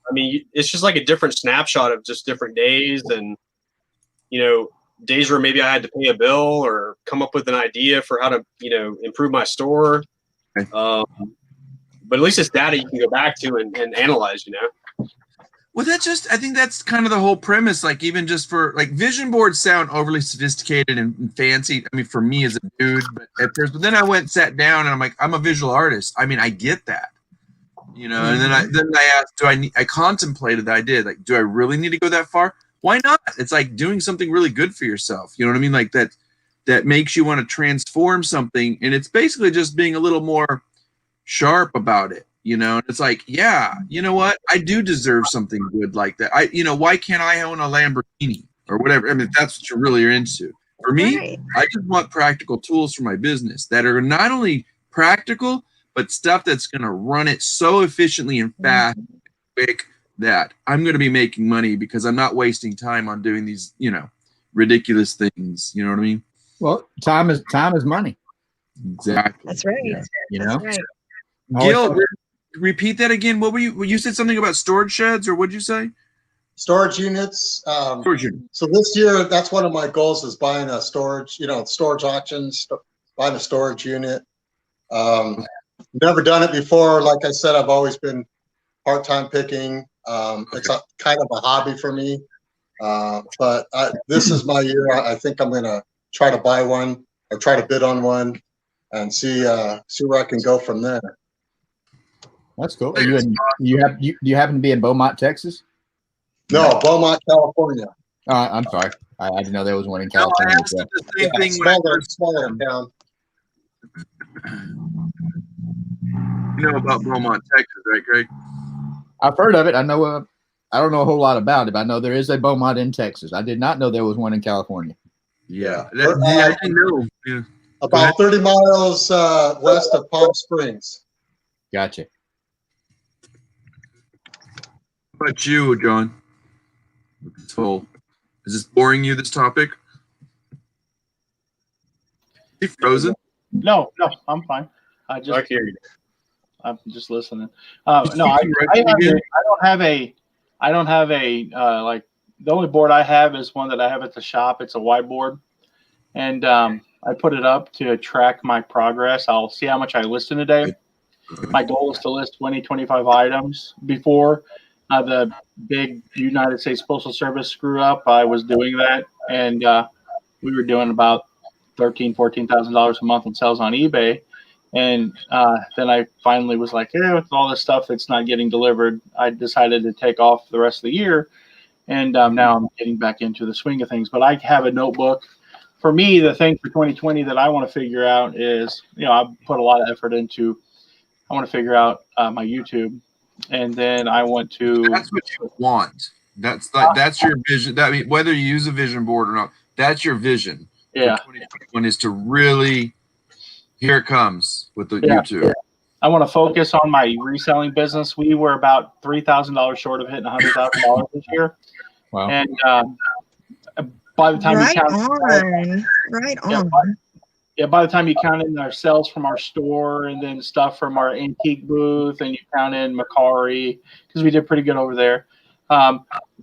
I mean, it's just like a different snapshot of just different days, and you know, days where maybe I had to pay a bill or come up with an idea for how to, you know, improve my store. Okay. But at least it's data you can go back to and analyze, you know. Well, I think that's kind of the whole premise. Like, even just for like vision boards sound overly sophisticated and fancy. I mean, for me as a dude, but at first, but then I went and sat down and I'm like, I'm a visual artist. I mean, I get that, you know. And then I asked, I contemplated that I did. Like, do I really need to go that far? why not? It's like doing something really good for yourself. You know what I mean? Like that makes you want to transform something, and it's basically just being a little more sharp about it. You know, and it's like, yeah, you know what? I do deserve something good like that. Why can't I own a Lamborghini or whatever? I mean, if that's what you really are into. For me, Right. I just want practical tools for my business that are not only practical, but stuff that's going to run it so efficiently and fast, quick, that I'm going to be making money because I'm not wasting time on doing these, ridiculous things. You know what I mean? Well, time is money. Exactly. That's right. Yeah. You That's know, right. Gil, repeat that again. What were you said something about storage sheds, or what'd you say? Storage units. Storage unit. So this year, that's one of my goals, is buying a storage, storage auctions, buying a storage unit. Never done it before. Like I said, I've always been part-time picking. It's kind of a hobby for me. But this is my year. I think I'm going to try to buy one or try to bid on one and see where I can go from there. that's cool. Are do you happen to be in Beaumont, Texas? No, Beaumont, California. I'm sorry. I didn't know there was one in California. I asked the same thing when I Smaller town. You know about Beaumont, Texas, right, Greg? I've heard of it. I know. I don't know a whole lot about it, but I know there is a Beaumont in Texas. I did not know there was one in California. Yeah. I didn't know. Yeah. About 30 miles west of Palm Springs. Gotcha. How about you, John? So, is this boring you, this topic? Are you frozen? No, I'm fine. I hear you. I'm just listening. No, I don't have a like, the only board I have is one that I have at the shop. It's a whiteboard, and I put it up to track my progress. I'll see how much I list in a day. My goal is to list 20, 25 items. Before the big United States Postal Service screw up, I was doing that, and we were doing about $13,000-$14,000 a month in sales on eBay. And then I finally was like, with all this stuff that's not getting delivered, I decided to take off the rest of the year. And now I'm getting back into the swing of things. But I have a notebook. For me, the thing for 2020 that I want to figure out is, I've put a lot of effort into, I want to figure out my YouTube. And then I want to. That's what you want. That's your vision. I mean, whether you use a vision board or not, that's your vision. Yeah. 2021 is to really. Here it comes with the YouTube. Yeah. I want to focus on my reselling business. We were about $3,000 short of hitting $100,000 this year. Wow. And by the time Right you count, by the time you count in our sales from our store and then stuff from our antique booth, and you count in Macari, because we did pretty good over there.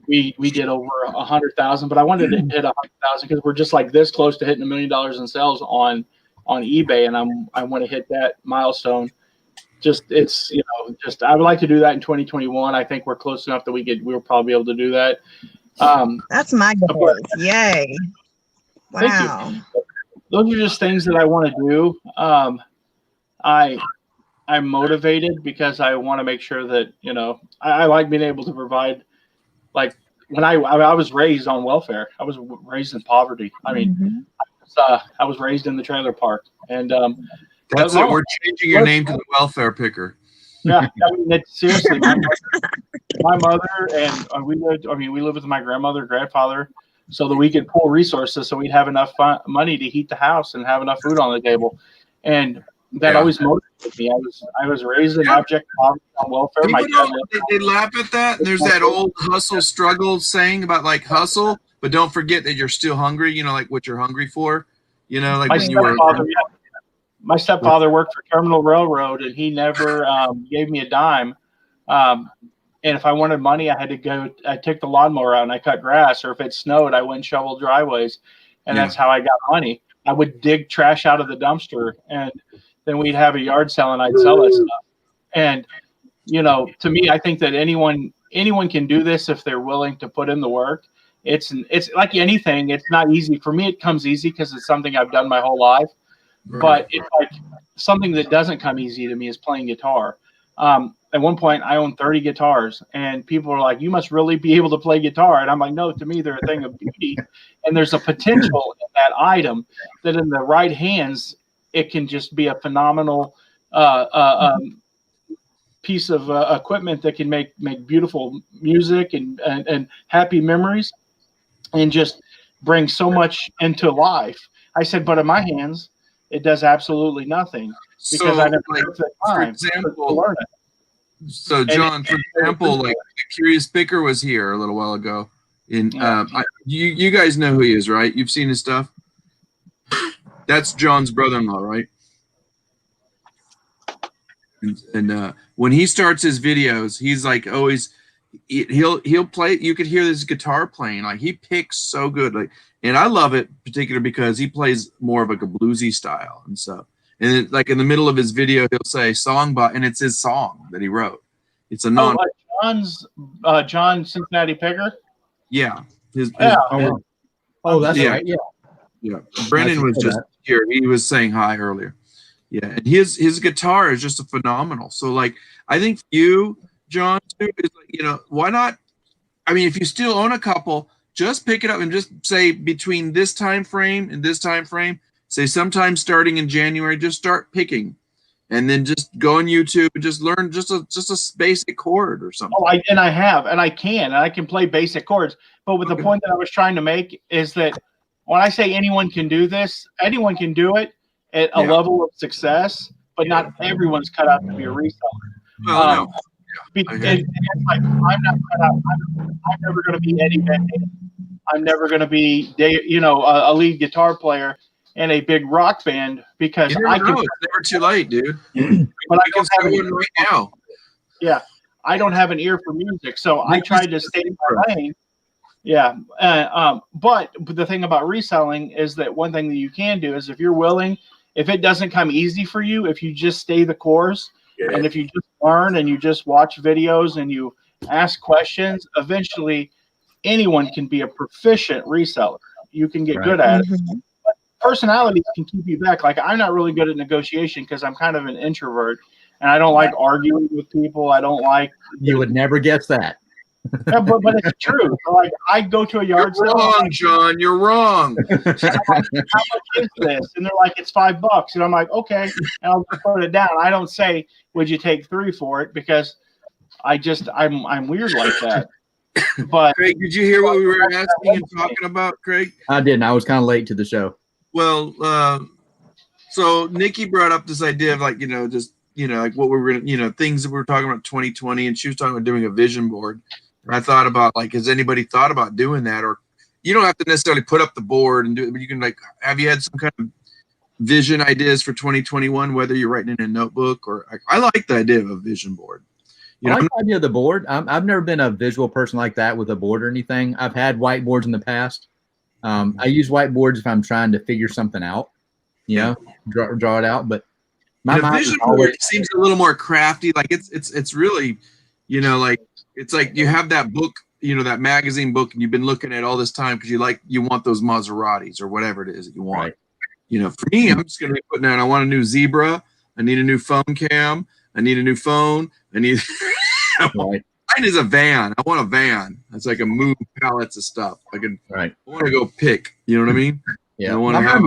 We did over 100,000, but I wanted to hit 100,000 because we're just like this close to hitting $1 million in sales on eBay, and I want to hit that milestone. I would like to do that in 2021. I think we're close enough that we'll probably be able to do that. That's my goal. Yay. Wow. Thank you. Those are just things that I want to do. I'm motivated because I want to make sure that, I like being able to provide, like when I was raised on welfare. I was raised in poverty. I mean, I was raised in the trailer park, and that's it. We're changing your name to the welfare picker. Yeah, I mean, seriously, my mother and we lived with my grandfather, so that we could pool resources so we'd have enough money to heat the house and have enough food on the table, and that always motivated me. I was raised in abject poverty on welfare. They laugh at that. And there's that old hustle struggle saying about like hustle, but don't forget that you're still hungry. Like what you're hungry for. Like when you were. My stepfather worked for Terminal Railroad, and he never gave me a dime. And if I wanted money, I had to go. I took the lawnmower out and I cut grass, or if it snowed, I went and shoveled driveways, and that's how I got money. I would dig trash out of the dumpster, and then we'd have a yard sale, and I'd sell that stuff. And to me, I think that anyone can do this if they're willing to put in the work. It's like anything. It's not easy for me. It comes easy because it's something I've done my whole life. Right. But it's like something that doesn't come easy to me is playing guitar. At one point, I owned 30 guitars, and people are like, "You must really be able to play guitar." And I'm like, "No, to me, they're a thing of beauty, and there's a potential in that item that, in the right hands, it can just be a phenomenal piece of equipment that can make beautiful music and happy memories, and just bring so much into life." I said, "But in my hands, it does absolutely nothing because I never took the time to learn it." So John, for example, like the Curious Picker was here a little while ago. You guys know who he is, right? You've seen his stuff. That's John's brother-in-law, right? And when he starts his videos, he's like always he'll play. You could hear this guitar playing. Like he picks so good. Like, and I love it particularly because he plays more of like a bluesy style and stuff. And then, like in the middle of his video, he'll say "song by," and it's his song that he wrote. It's a non. John Cincinnati Picker. Yeah. That's right. Yeah. Brendan was just here. He was saying hi earlier. Yeah, and his guitar is just a phenomenal. So like, I think for you, John, too, is like, why not? I mean, if you still own a couple, just pick it up and just say between this time frame and this time frame. Say sometime starting in January, just start picking, and then just go on YouTube and just learn just a basic chord or something. I can play basic chords. But with the point that I was trying to make is that when I say anyone can do this, anyone can do it at a level of success, but not everyone's cut out to be a reseller. Well, it's like, I'm not cut out. I'm never going to be Eddie Van Halen. I'm never going to be, a lead guitar player in a big rock band because it's never too late, dude. But I can have one right now. Yeah, I don't have an ear for music, so I tried to stay in my lane. Yeah, but the thing about reselling is that one thing that you can do is if you're willing, if it doesn't come easy for you, if you just stay the course, and if you just learn and you just watch videos and you ask questions, eventually anyone can be a proficient reseller. You can get good at it. But personalities can keep you back. Like I'm not really good at negotiation because I'm kind of an introvert and I don't like arguing with people. I don't like. You would never guess that. Yeah, but it's true. Like I go to a yard sale. You're wrong, John. You're wrong. How much is this? And they're like, it's $5. And I'm like, okay. And I'll just put it down. I don't say, would you take 3 for it? Because I'm weird like that. But Craig, did you hear what we were asking and talking about, Craig? I didn't. I was kind of late to the show. Well, so Nikki brought up this idea of like, like what we were going to, things that we were talking about 2020, and she was talking about doing a vision board. I thought about like, has anybody thought about doing that? Or you don't have to necessarily put up the board and do it, but you can like, have you had some kind of vision ideas for 2021, whether you're writing in a notebook or I like the idea of a vision board. I like the idea of the board. I've never been a visual person like that with a board or anything. I've had whiteboards in the past. I use whiteboards if I'm trying to figure something out, draw it out. But my vision board seems a little more crafty. Like it's really, like, it's like you have that book, that magazine book, and you've been looking at all this time because you want those Maseratis or whatever it is that you want. Right. For me, I'm just going to be putting down, I want a new Zebra. I need a new phone cam. I need a new phone. I need. Mine is a van. I want a van. It's like a move pallets of stuff. I want to go pick. You know what I mean? Yeah. I want to have.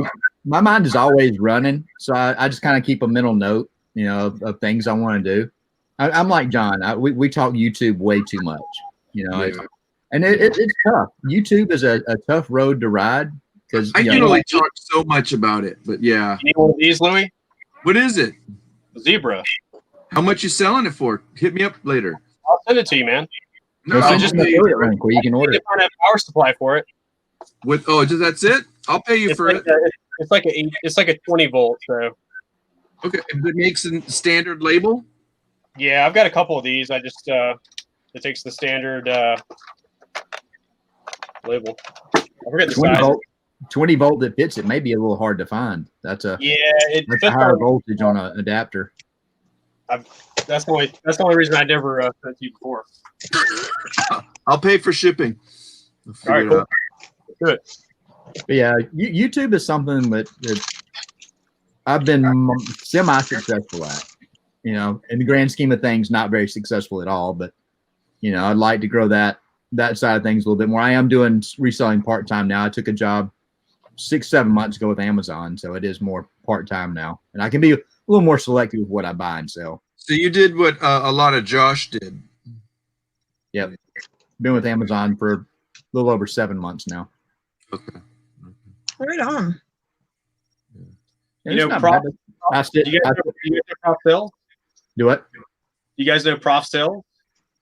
My mind is always running, so I just kind of keep a mental note, of things I want to do. I'm like John. We talk YouTube way too much, and it's tough. YouTube is a tough road to ride because I can only talk so much about it. But yeah, you need one of these, Louis? What is it? Zebra. How much you selling it for? Hit me up later. I'll send it to you, man. No, I just need link where you can order it. I don't have power supply for it. That's it? I'll pay you for it. It's like a 20 volt. So okay, it makes a standard label. Yeah, I've got a couple of these. I just it takes the standard label. I forget the 20 size. volt. 20 volt that fits it may be a little hard to find. That's a higher voltage on an adapter. That's the only reason I never sent you before. I'll pay for shipping. All right, cool. Good. But yeah, YouTube is something that I've been semi-successful at. you know, in the grand scheme of things, not very successful at all. But, you know, I'd like to grow that side of things a little bit more. I am doing reselling part-time now. I took a job 6-7 months ago with Amazon, so it is more part-time now. And I can be a little more selective with what I buy and sell. So you did what a lot of Josh did. Yep. Been with Amazon for a little over 7 months now. Okay. Right on. You know, You guys know Prof Sale? do what? You guys know Prof Sale?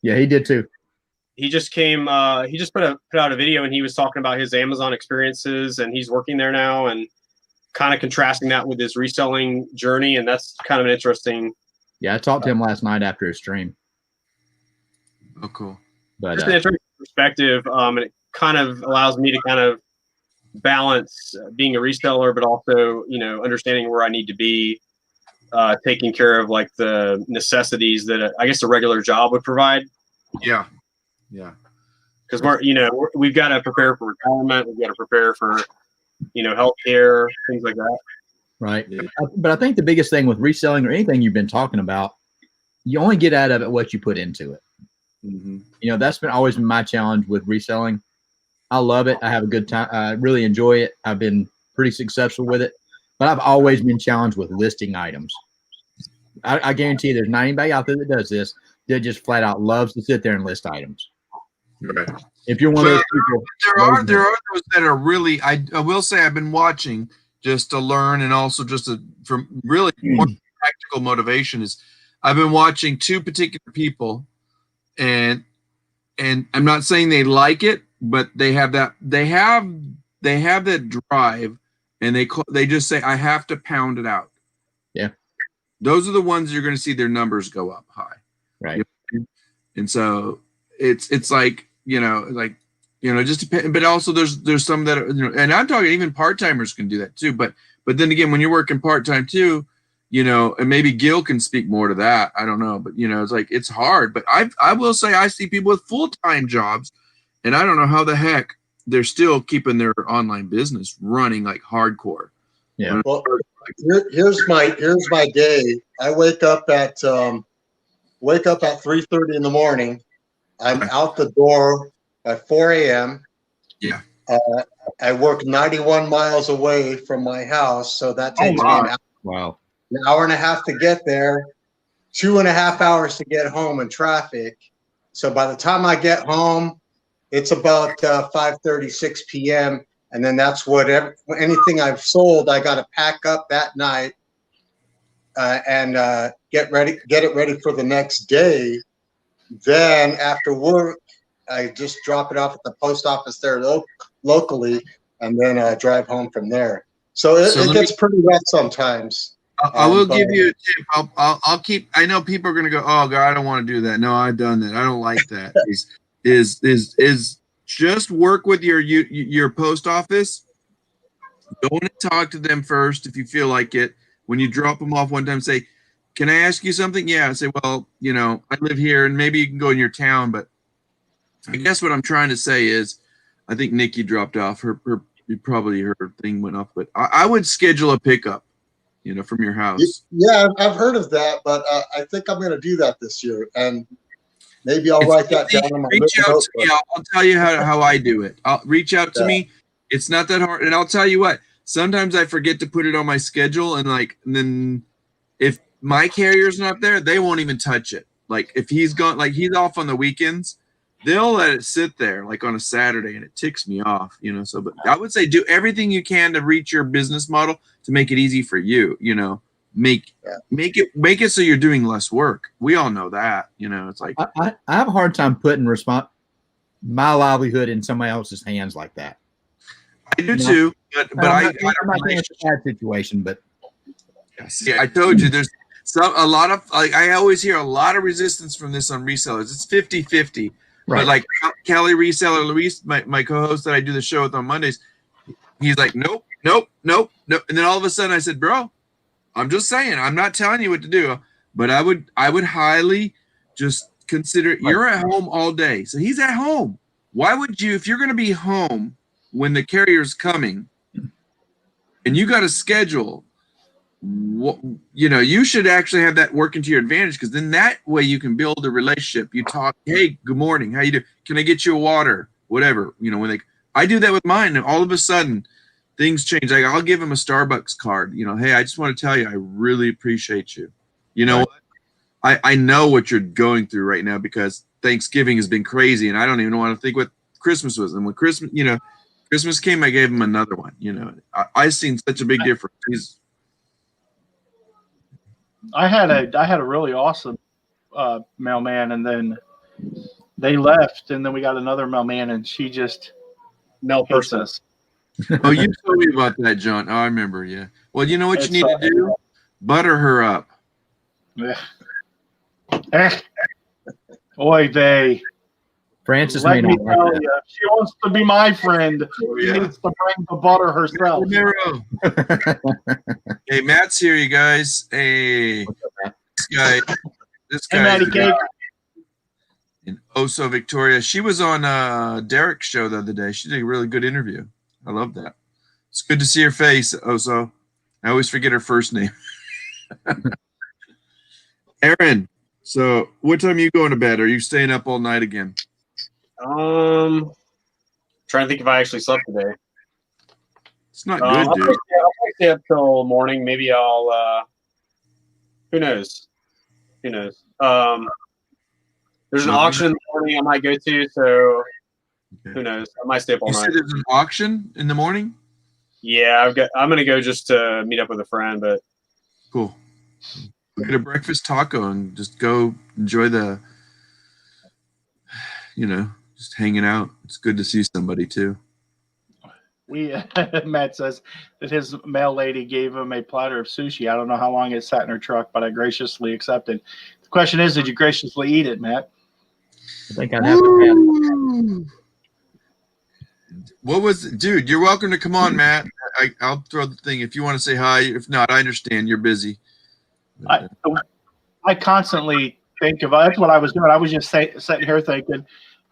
Yeah, he did too. He just came. He just put out a video, and he was talking about his Amazon experiences, and he's working there now, and kind of contrasting that with his reselling journey, and that's kind of an interesting. Yeah, I talked to him last night after his stream. Oh, cool. But Just an interesting perspective, and it kind of allows me to kind of balance being a reseller, but also, you know, understanding where I need to be, taking care of like the necessities that I guess a regular job would provide. Yeah. Because we've got to prepare for retirement, we've got to prepare for, you know, healthcare, things like that. right. Yeah. But I think the biggest thing with reselling or anything you've been talking about, you only get out of it what you put into it. Mm-hmm. You know, that's always been my challenge with reselling. I love it. I have a good time. I really enjoy it. I've been pretty successful with it, but I've always been challenged with listing items. I guarantee there's not anybody out there that does this that just flat out loves to sit there and list items. Right. If you're one of those people, there are those that are really. I will say I've been watching just to learn, and also just from really more practical motivation is I've been watching two particular people, and I'm not saying they like it, but they have that drive, and they just say I have to pound it out. Yeah, those are the ones you're going to see their numbers go up high, right? And so it's like just depend, but also there's some that are, and I'm talking even part-timers can do that too, but then again, when you're working part-time too, and maybe Gil can speak more to that, I don't know, but it's like it's hard. But I will say I see people with full-time jobs, and I don't know how the heck they're still keeping their online business running like hardcore. Yeah. Well, here's my day. I wake up at 3:30 in the morning. I'm out the door at 4 a.m. Yeah. I work 91 miles away from my house, so that takes me an hour and a half to get there, 2.5 hours to get home in traffic. So by the time I get home, it's about 5:30, 6 p.m. And then that's anything I've sold, I got to pack up that night and get it ready for the next day. Then after work, I just drop it off at the post office there locally, and then drive home from there. So it gets pretty rough sometimes. I will give you a tip. I'll keep. I know people are going to go, "Oh God, I don't want to do that." No, I've done that. I don't like that. is just work with your post office. Go in and talk to them first if you feel like it. When you drop them off one time, say, "Can I ask you something?" Yeah. Say, "Well, I live here, and maybe you can go in your town." But I guess what I'm trying to say is, I think Nikki dropped off. Her thing went off. But I would schedule a pickup, from your house. Yeah, I've heard of that, but I think I'm going to do that this year, and maybe I'll write that down in my reach out to me. I'll tell you how I do it. I'll reach out to me. It's not that hard, and I'll tell you what. Sometimes I forget to put it on my schedule, and then if my carrier's not there, they won't even touch it. Like if he's gone, like he's off on the weekends, they'll let it sit there like on a Saturday, and it ticks me off, So, but I would say do everything you can to reach your business model to make it easy for you. Make it so you're doing less work. We all know that. It's like I have a hard time putting my livelihood in somebody else's hands like that. I do too, but I'm not saying it's a bad situation, but see, I told you there's a lot of I always hear a lot of resistance from this on resellers. It's 50-50. Right. But like Kelly Reseller, Luis, my co-host that I do the show with on Mondays, he's like, nope. And then all of a sudden I said, bro, I'm just saying, I'm not telling you what to do, but I would highly just consider you're at home all day. So he's at home. Why would you, if you're going to be home when the carrier's coming and you got a schedule, what, you know, you should actually have that working to your advantage, because then that way you can build a relationship. You talk, hey, good morning, how you doing? Can I get you a water? Whatever, you know, when they, I do that with mine, and all of a sudden things change. Like I'll give them a Starbucks card, you know, hey, I just want to tell you, I really appreciate you. You know what? I know what you're going through right now, because Thanksgiving has been crazy, and I don't even want to think what Christmas was. And when Christmas, you know, Christmas came, I gave him another one. You know, I seen such a big difference. I had a really awesome mailman, and then they left, and then we got another mailman, and she just hates us. Oh, you told me about that, John. Oh, I remember. Yeah. Well, you know what you need to do? Butter her up. Oy vey. Francis Let may me not like tell that. you, she wants to be my friend. She needs to bring the butter herself. Hey, Matt's here, you guys. Hey, this guy, Matty Cake. in Oso, Victoria. She was on Derek's show the other day. She did a really good interview. I love that. It's good to see her face, Oso. I always forget her first name. Aaron, so what time are you going to bed? Are you staying up all night again? Trying to think if I actually slept today. It's not good, I'll dude. probably stay up till morning. Maybe I'll. Who knows? Who knows? There's an auction in the morning I might go to, so who knows? I might stay up all night. You said there's an auction in the morning? Yeah, I'm gonna go just to meet up with a friend, but cool. Get a breakfast taco and just go enjoy the, you know, just hanging out. It's good to see somebody too. Matt says that his mail lady gave him a platter of sushi. I don't know how long it sat in her truck, but I graciously accepted. The question is, did you graciously eat it, Matt? I think I'd have to. What was, dude? You're welcome to come on, Matt. I'll throw the thing if you want to say hi. If not, I understand. You're busy. I constantly think of, that's what I was doing. I was just sitting here thinking,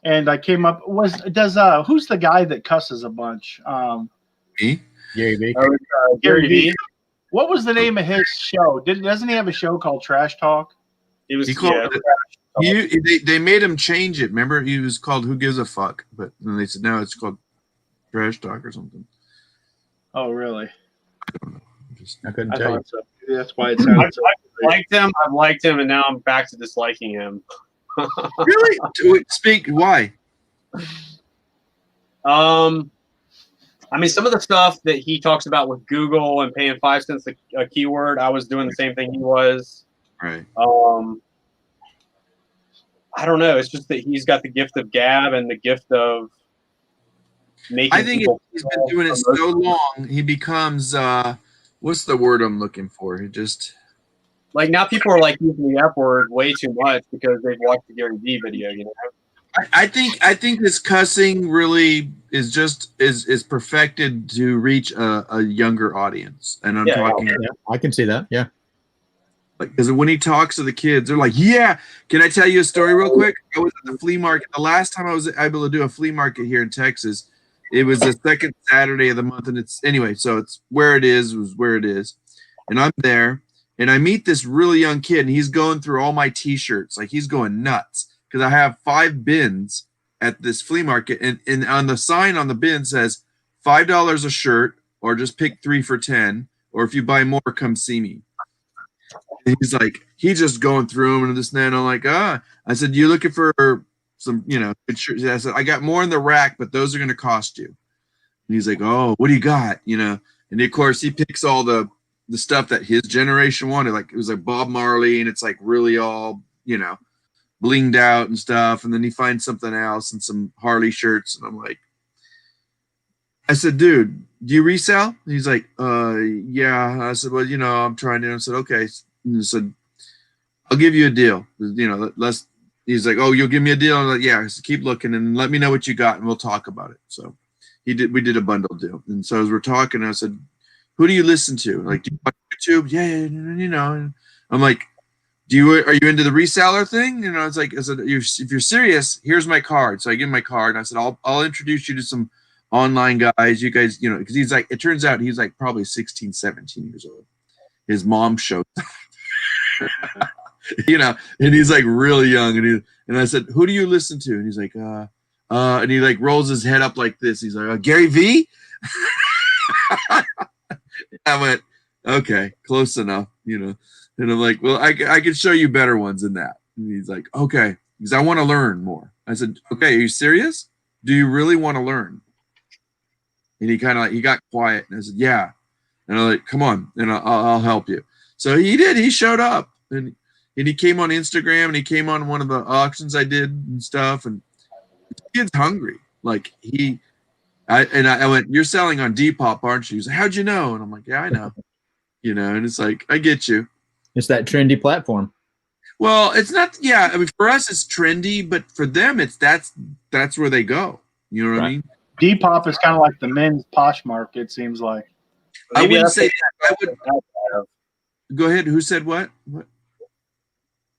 and I came up, who's the guy that cusses a bunch? Me? Gary V. Gary V. What was the name of his show? Doesn't he have a show called Trash Talk? it was. He called they made him change it. Remember, he was called Who Gives a Fuck, but then they said now it's called Trash Talk or something. Oh, really? I couldn't tell you. So. That's why it sounds. I've liked him, and now I'm back to disliking him. Really? Speak. Why? I mean, some of the stuff that he talks about with Google and paying 5 cents a keyword, I was doing the same thing he was. Right. I don't know. It's just that he's got the gift of gab and the gift of making. I think he's been doing it so long, he becomes what's the word I'm looking for? It just like now people are like using the F word way too much because they've watched the Gary Vee video. You know. I think this cussing really is just is perfected to reach a younger audience, and I'm talking. Yeah, I can see that. Yeah. Like, because when he talks to the kids, they're like, "Yeah, can I tell you a story real quick?" I was at the flea market. The last time I was able to do a flea market here in Texas, it was the second Saturday of the month, and it's anyway. So it's where it is was where it is, and I'm there, and I meet this really young kid, and he's going through all my T-shirts, like he's going nuts because I have 5 bins at this flea market, and on the sign on the bin says $5 a shirt, or just pick 3 for 10, or if you buy more, come see me. And he's like, he's just going through them and this and that. And I'm like, I said, you looking for some, you know, good shirts? I said, I got more in the rack, but those are going to cost you. And he's like, oh, what do you got? You know, and of course he picks all the stuff that his generation wanted. Like it was like Bob Marley, and it's like really all, you know, blinged out and stuff. And then he finds something else and some Harley shirts. And I'm like, I said, dude, do you resell? And he's like, yeah. I said, well, you know, I'm trying to. I said, okay. And I said, I'll give you a deal. You know, he's like, oh, you'll give me a deal? I'm like, yeah. I said, keep looking and let me know what you got and we'll talk about it. So we did a bundle deal. And so as we're talking, I said, who do you listen to? Like, do you watch YouTube? Yeah, you know. And I'm like, are you into the reseller thing? You know, it's like, I said, if you're serious, here's my card. So I give him my card and I said, I'll introduce you to some online guys. You guys, you know, because he's like, it turns out he's like probably 16, 17 years old. his mom showed up. You know, and he's like really young, and I said, who do you listen to? And he's like, and he like rolls his head up like this. He's like, Gary V. I went, okay, close enough, you know. And I'm like, well, I can show you better ones than that. And he's like, okay, because I want to learn more. I said, okay, are you serious? Do you really want to learn? And he kind of like, he got quiet, and I said, yeah. And I'm like, come on, and I'll help you. So he did. He showed up, and he came on Instagram, and he came on one of the auctions I did and stuff. And the kid's hungry. Like I went, you're selling on Depop, aren't you? He's like, how'd you know? And I'm like, yeah, I know. You know, and it's like, I get you. It's that trendy platform. Well, it's not. Yeah, I mean, for us, it's trendy, but for them, it's that's where they go. You know what I mean? Depop is kind of like the men's Poshmark. It seems like. I Maybe wouldn't that's say that. I would. Go ahead. Who said what? What?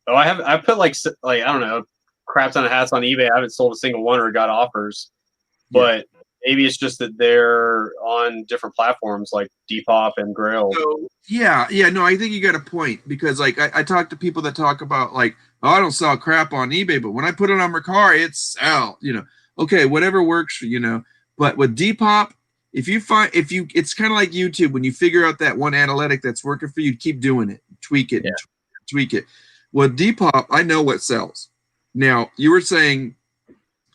Oh, I put like I don't know, crap ton of hats on eBay. I haven't sold a single one or got offers, but maybe it's just that they're on different platforms like Depop and Grail. So, yeah, no, I think you got a point, because like I talk to people that talk about like, oh, I don't sell crap on eBay, but when I put it on Mercari, it's sell. You know, okay, whatever works for you know. But with Depop, it's kind of like YouTube. When you figure out that one analytic that's working for you, keep doing it, tweak it, tweak it. With Depop, I know what sells. Now, you were saying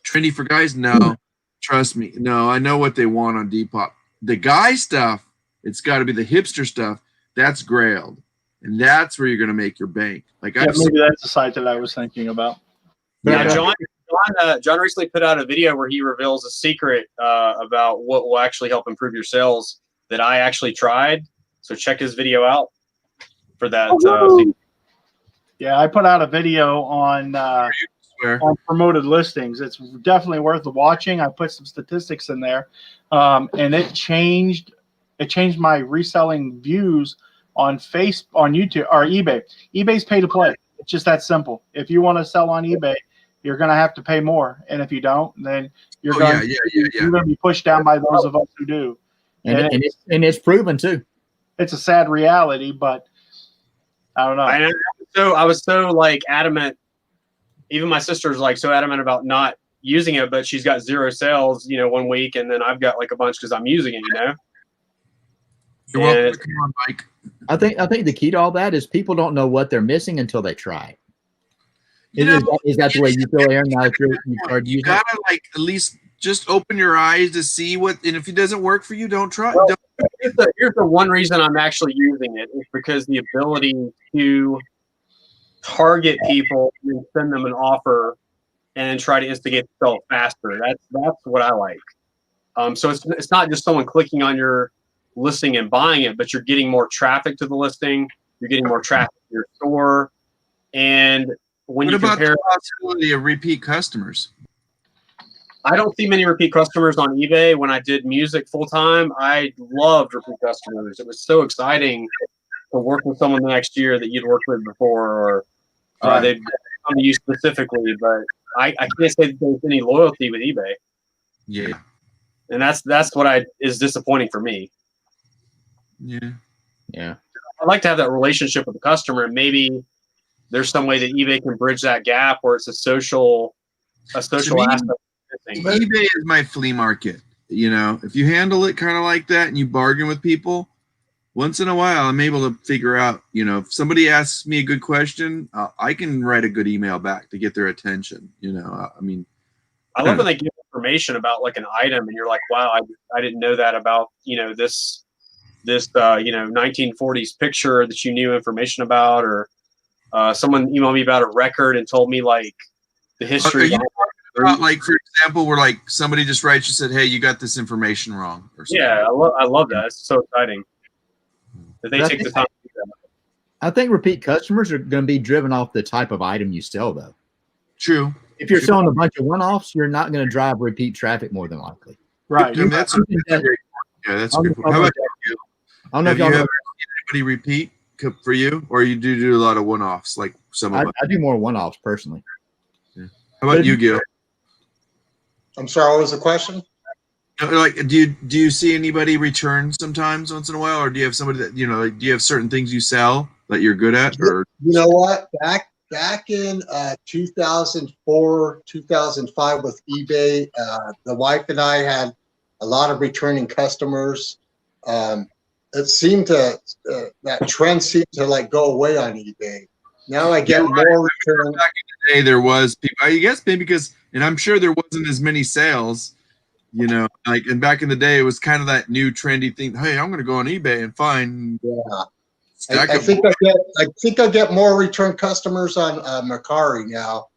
trendy for guys? No, trust me. No, I know what they want on Depop. The guy stuff, it's got to be the hipster stuff. That's Grailed, and that's where you're going to make your bank. Like, maybe that's the site that I was thinking about. Yeah, John recently put out a video where he reveals a secret about what will actually help improve your sales that I actually tried. So check his video out for that. Yeah, I put out a video on promoted listings. It's definitely worth watching. I put some statistics in there, and it changed my reselling views on YouTube or eBay. eBay's pay to play. It's just that simple. If you want to sell on eBay, you're going to have to pay more, and if you don't, then you're going to be pushed down by those of us who do. And it's proven too. It's a sad reality, but I don't know. I was so like adamant. Even my sister's like so adamant about not using it, but she's got 0 sales, you know, 1 week, and then I've got like a bunch because I'm using it, you know. You're welcome to come on, Mike. I think the key to all that is people don't know what they're missing until they try. Is that the way you feel, Aaron? Now you gotta like at least just open your eyes to see what, and if it doesn't work for you, don't try. Well, here's the one reason I'm actually using it is because the ability to target people and send them an offer and try to instigate the sell faster. That's what I like. So it's not just someone clicking on your listing and buying it, but you're getting more traffic to the listing. You're getting more traffic to your store. And when you compare the possibility of repeat customers, I don't see many repeat customers on eBay. When I did music full time, I loved repeat customers. It was so exciting to work with someone the next year that you'd worked with before, or they'd come to you specifically. But I can't say that there's any loyalty with eBay. Yeah, and that's what is disappointing for me. Yeah. I'd like to have that relationship with the customer, and maybe there's some way that eBay can bridge that gap where it's a social aspect. eBay is my flea market. You know, if you handle it kind of like that and you bargain with people, once in a while, I'm able to figure out, you know, if somebody asks me a good question, I can write a good email back to get their attention. You know, I mean, I love when they give information about like an item and you're like, wow, I didn't know that about, you know, this 1940s picture that you knew information about, or someone emailed me about a record and told me like the history. Like, for example, where like somebody just writes, you said, hey, you got this information wrong. Or something. Yeah, I love that. It's so exciting that they take the time to do that. I think repeat customers are going to be driven off the type of item you sell, though. True. If you're selling a bunch of one-offs, you're not going to drive repeat traffic more than likely. Right. Yeah, that's a good point. How about you? I don't know Have if y'all you ever seen anybody repeat for you, or you do a lot of one-offs like some of us? I do more one-offs personally. Yeah. How about you, Gil? I'm sorry, what was the question? Like, do you see anybody return sometimes once in a while, or do you have somebody that like, do you have certain things you sell that you're good at, or you know what? Back in 2004, 2005 with eBay, the wife and I had a lot of returning customers. It seemed that trend seemed to like go away on eBay. Now I get more return. back in the day there was people? I guess maybe because, and I'm sure there wasn't as many sales. Like, and back in the day, it was kind of that new trendy thing. Hey, I'm going to go on eBay and find. Yeah, I think I get more return customers on Mercari now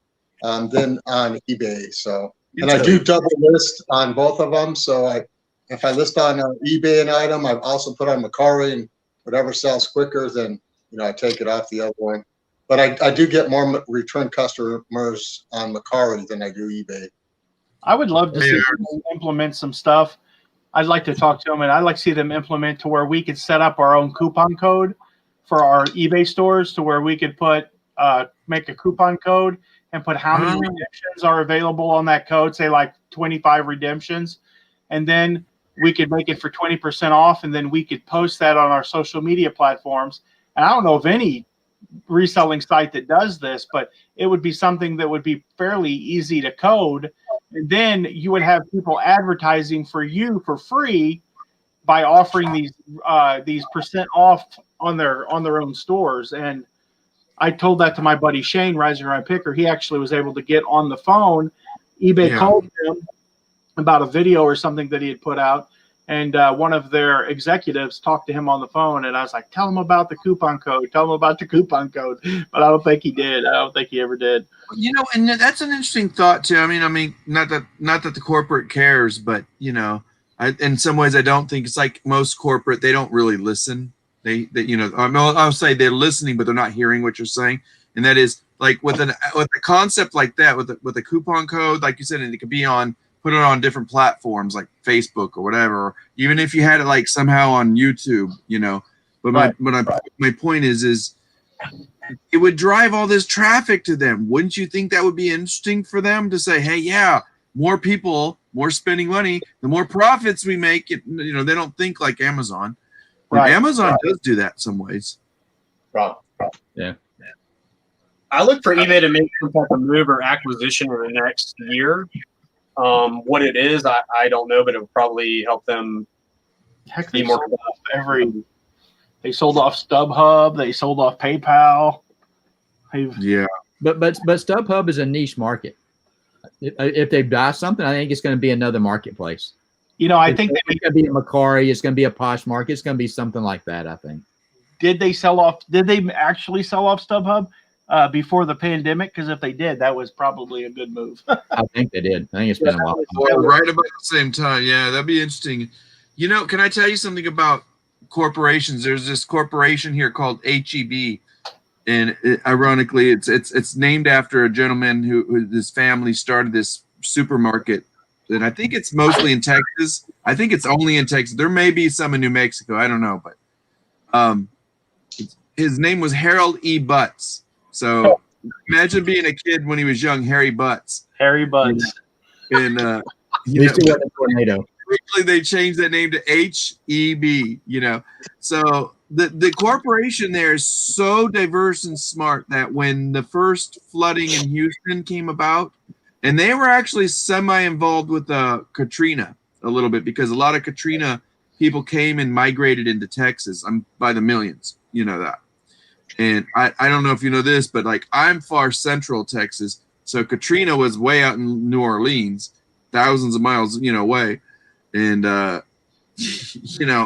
than on eBay. So, and I do double list on both of them. So if I list on eBay an item, I also put on Mercari, and whatever sells quicker, then I take it off the other one. But I do get more return customers on Mercari than I do eBay. I would love to see them implement some stuff. I'd like to talk to them, and I'd like to see them implement to where we could set up our own coupon code for our eBay stores, to where we could put make a coupon code and put how many redemptions are available on that code, say like 25 redemptions, and then we could make it for 20% off, and then we could post that on our social media platforms. And I don't know of any reselling site that does this, but it would be something that would be fairly easy to code. And then you would have people advertising for you for free by offering these percent off on their own stores. And I told that to my buddy Shane, Rising Around Picker. He actually was able to get on the phone. eBay called him about a video or something that he had put out, and one of their executives talked to him on the phone, and I was like, tell him about the coupon code. Tell him about the coupon code. But I don't think he did. I don't think he ever did. And that's an interesting thought too. I mean, not that the corporate cares, but in some ways I don't think it's like most corporate. They don't really listen. They I'll say they're listening, but they're not hearing what you're saying. And that is like with a concept like that, with a coupon code, like you said, and it could be put it on different platforms like Facebook or whatever, or even if you had it like somehow on YouTube, But my point is it would drive all this traffic to them. Wouldn't you think that would be interesting for them to say, hey, yeah, more people, more spending money, the more profits we make? They don't think like Amazon. Right. Amazon does do that some ways. Right. Yeah. I look for eBay to make some type of move or acquisition in the next year. What it is, I don't know, but it would probably help them be more. They sold off StubHub. They sold off PayPal. Yeah, but StubHub is a niche market. If they buy something, I think it's going to be another marketplace. I think it's going to be a Mercari. It's going to be a Poshmark. It's going to be something like that, I think. Did they actually sell off StubHub before the pandemic? Because if they did, that was probably a good move. I think they did. I think it's been a while. Well, right about the same time. Yeah, that'd be interesting. Can I tell you something about corporations? There's this corporation here called HEB. And ironically, it's named after a gentleman who his family started this supermarket. And I think it's mostly in Texas. I think it's only in Texas. There may be some in New Mexico. I don't know. But his name was Harold E. Butts. So imagine being a kid when he was young, Harry Butts. Harry Butts. And they changed that name to HEB, So the corporation there is so diverse and smart that when the first flooding in Houston came about, and they were actually semi-involved with Katrina a little bit, because a lot of Katrina people came and migrated into Texas by the millions, that. And I don't know if you know this, but like I'm far central Texas. So Katrina was way out in New Orleans, thousands of miles, away. And,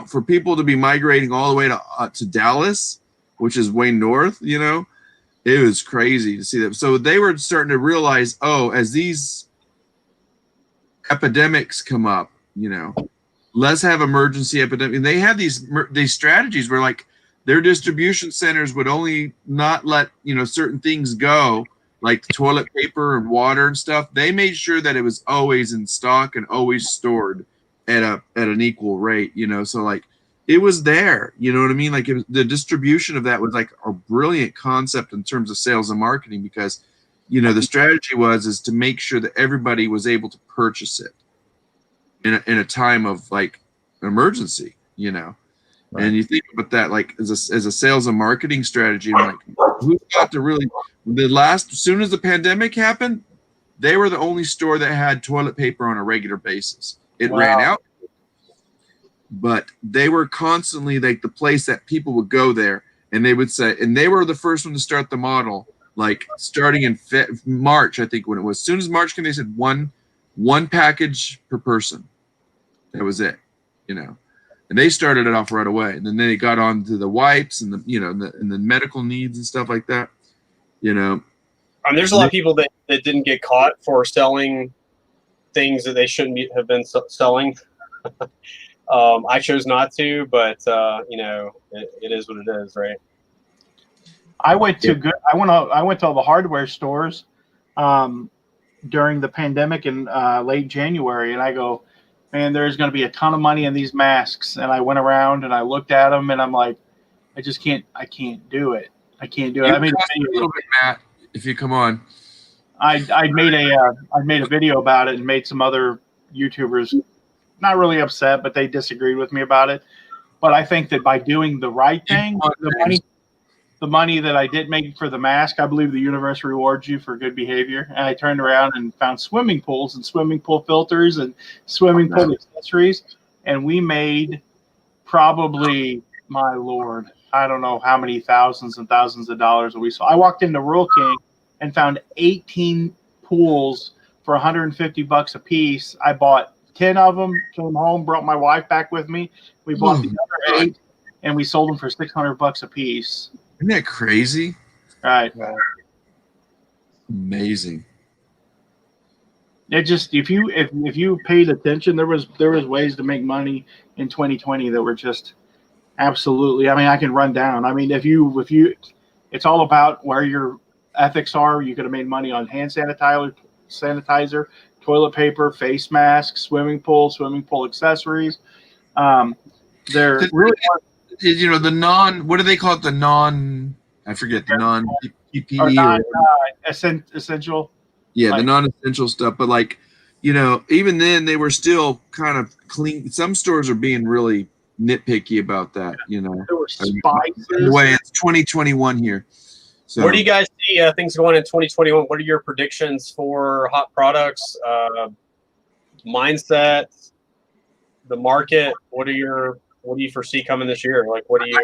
for people to be migrating all the way to Dallas, which is way north, it was crazy to see that. So they were starting to realize, as these epidemics come up, let's have emergency epidemic. And they had these strategies where like their distribution centers would only not let, certain things go, like toilet paper and water and stuff. They made sure that it was always in stock and always stored at an equal rate, so like it was there, you know what I mean? Like the distribution of that was like a brilliant concept in terms of sales and marketing, because, the strategy is to make sure that everybody was able to purchase it. in a time of like emergency, you know. Right. And you think about that like as a sales and marketing strategy. I'm like, who thought to really as soon as the pandemic happened, they were the only store that had toilet paper on a regular basis. It ran out, but they were constantly like the place that people would go there, and they would say, and they were the first one to start the model, like starting in March, I think when it was. As soon as March came, they said one package per person. That was it, you know. And they started it off right away. And then they got on to the wipes and the, you know, and the medical needs and stuff like that, you know. There's a lot of people that didn't get caught for selling things that they shouldn't have been selling. I chose not to, but you know, it is what it is, right? I went to all the hardware stores during the pandemic in late January, and I go, man, there's going to be a ton of money in these masks. And I went around and I looked at them, and I'm like, I can't do it. I can't do it. I made a little bit, Matt, if you come on. I made a video about it and made some other YouTubers not really upset, but they disagreed with me about it. But I think that by doing the right thing, the money that I did make for the mask, I believe the universe rewards you for good behavior. And I turned around and found swimming pools and swimming pool filters and swimming pool accessories. And we made probably, my Lord, I don't know how many thousands and thousands of dollars that we saw. I walked into Rural King and found 18 pools for $150 a piece. I bought 10 of them, came home, brought my wife back with me. We bought the other 8, and we sold them for $600 a piece. Isn't that crazy? Right. Amazing. It just if you paid attention, there was ways to make money in 2020 that were just absolutely. I mean, I can run down. I mean, if you, it's all about where your ethics are. You could have made money on hand sanitizer, toilet paper, face masks, swimming pool accessories. They're really, you know, the what do they call it? I forget the non-PPE or non essential. Yeah, the non-essential stuff. But like, you know, even then they were still kind of clean. Some stores are being really nitpicky about that. You know, There were spices. By the way, it's 2021 here. So where do you guys see things going in 2021? What are your predictions for hot products, mindset, the market? What do you foresee coming this year? Like, what do you?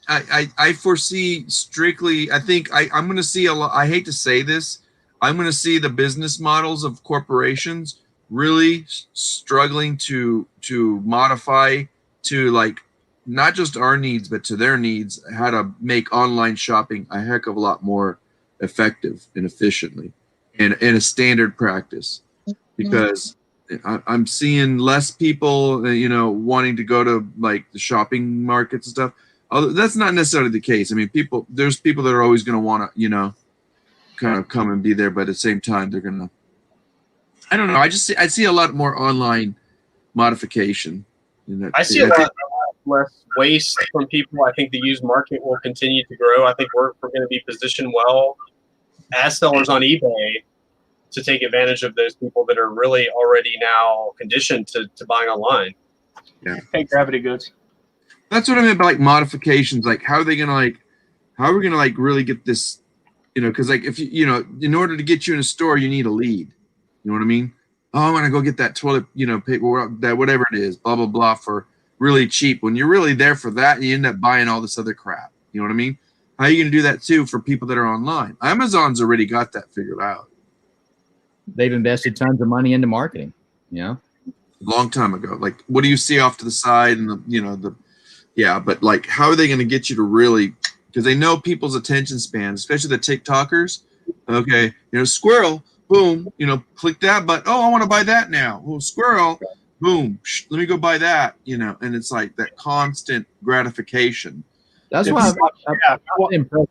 I foresee strictly. I think I'm going to see a lot. I hate to say this. I'm going to see the business models of corporations really struggling to modify to like not just our needs, but to their needs, how to make online shopping a heck of a lot more effective and efficiently and a standard practice. Because I'm seeing less people, you know, wanting to go to like the shopping markets and stuff. Although that's not necessarily the case. I mean, there's people that are always going to want to, you know, kind of come and be there, but at the same time, they're going to, I don't know. I see a lot more online modification. I see a lot less waste from people. I think the used market will continue to grow. I think we're going to be positioned well as sellers on eBay to take advantage of those people that are really already now conditioned to buying online. Yeah. Hey, Gravity Goods. That's what I meant by like modifications. Like, how are we going to like really get this, you know, because like if you know, in order to get you in a store, you need a lead. You know what I mean? Oh, I want to go get that toilet, you know, paper, that whatever it is, blah, blah, blah, for really cheap. When you're really there for that, you end up buying all this other crap. You know what I mean? How are you going to do that too for people that are online? Amazon's already got that figured out. They've invested tons of money into marketing, you know? Long time ago. Like, what do you see off to the side and but like, how are they going to get you to really, because they know people's attention span, especially the TikTokers. Okay, you know, squirrel, boom, you know, click that button. Oh, I want to buy that now. Well, squirrel, boom, let me go buy that, you know, and it's like that constant gratification. That's why I'm impressed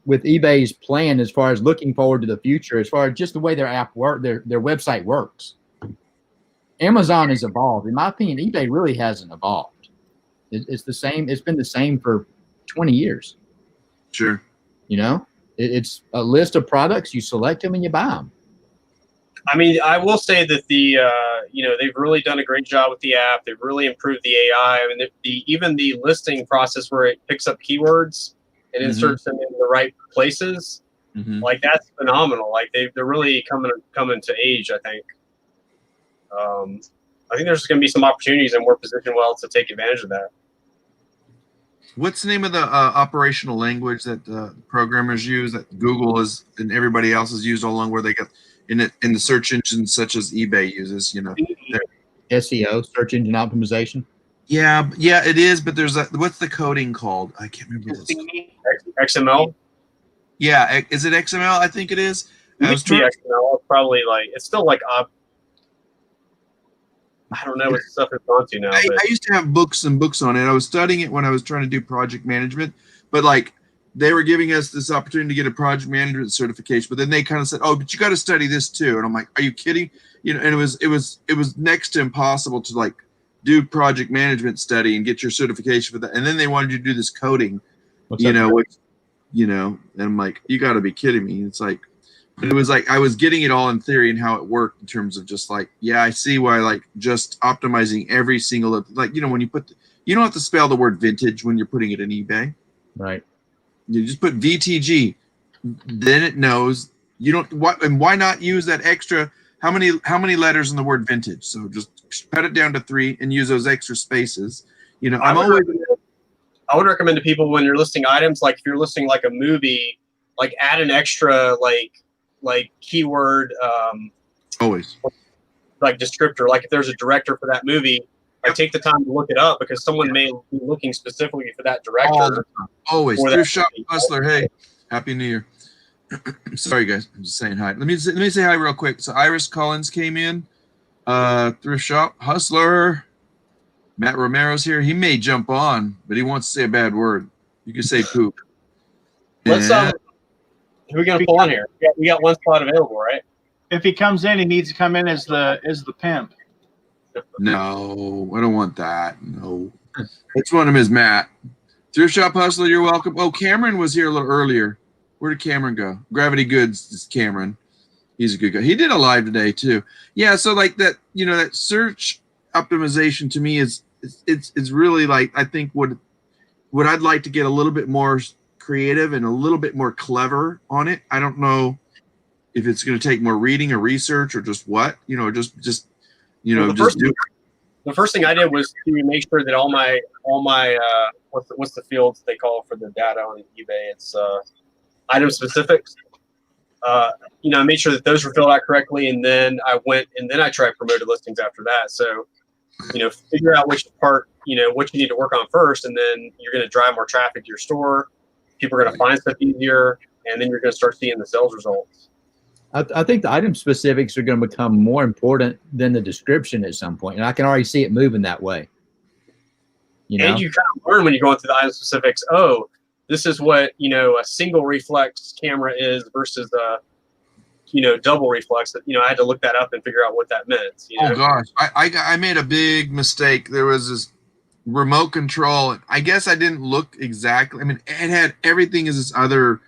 with eBay's plan as far as looking forward to the future, as far as just the way their app work, their website works. Amazon has evolved. In my opinion, eBay really hasn't evolved. It's the same. It's been the same for 20 years. Sure. You know, it's a list of products. You select them and you buy them. I mean, I will say that the they've really done a great job with the app. They've really improved the AI. I mean, even the listing process where it picks up keywords and inserts them in the right places, like that's phenomenal. Like they're really coming to age. I think. I think there's going to be some opportunities, and we're positioned well to take advantage of that. What's the name of the operational language that programmers use that Google is and everybody else has used all along, where they get in the search engines such as eBay uses? You know, SEO, search engine optimization. Yeah, it is. But there's what's the coding called? I can't remember this. XML. Yeah, is it XML? I think it is. XML. It's probably it's still like I don't know what stuff it's on to now. I used to have books and books on it. I was studying it when I was trying to do project management, but they were giving us this opportunity to get a project management certification. But then they kind of said, "Oh, but you got to study this too." And I'm like, "Are you kidding?" You know, and it was next to impossible to do project management study and get your certification for that. And then they wanted you to do this coding, and I'm like, "You got to be kidding me!" It's like. But it was I was getting it all in theory and how it worked in terms of just I see why just optimizing every single when you put you don't have to spell the word vintage when you're putting it in eBay. Right. You just put VTG, then it knows you don't why not use that extra how many letters in the word vintage? So just cut it down to 3 and use those extra spaces. You know, I would recommend to people when you're listing items, if you're listing a movie, add an extra keyword always descriptor. If there's a director for that movie, take the time to look it up because someone may be looking specifically for that director. Always. Thrift Shop Hustler. Hey, Happy New Year. Sorry guys, I'm just saying hi. Let me say hi real quick. So Iris Collins came in. Thrift Shop Hustler. Matt Romero's here. He may jump on, but he wants to say a bad word. You can say poop. Let's who are we gonna pull on here? We got one spot available, right? If he comes in, he needs to come in as the pimp. No, I don't want that. No. Let's want him as Matt. Thrift Shop Hustler, you're welcome. Oh, Cameron was here a little earlier. Where did Cameron go? Gravity Goods is Cameron. He's a good guy. He did a live today too. Yeah, so that, that search optimization to me is really I think what I'd like to get a little bit more creative and a little bit more clever on it. I don't know if it's going to take more reading or research or just what, just do it. The first thing I did was to make sure that all my what's the fields they call for the data on eBay? It's item specifics. I made sure that those were filled out correctly, and then I tried promoted listings after that. So, figure out which part, what you need to work on first, and then you're going to drive more traffic to your store. People are going to find stuff easier, and then you're going to start seeing the sales results. I think the item specifics are going to become more important than the description at some point, and I can already see it moving that way. And you kind of learn when you're going through the item specifics. Oh, this is what a single reflex camera is versus a double reflex. I had to look that up and figure out what that meant. Oh gosh, I made a big mistake. There was this remote control. I guess I didn't look exactly. I mean, it had everything as this other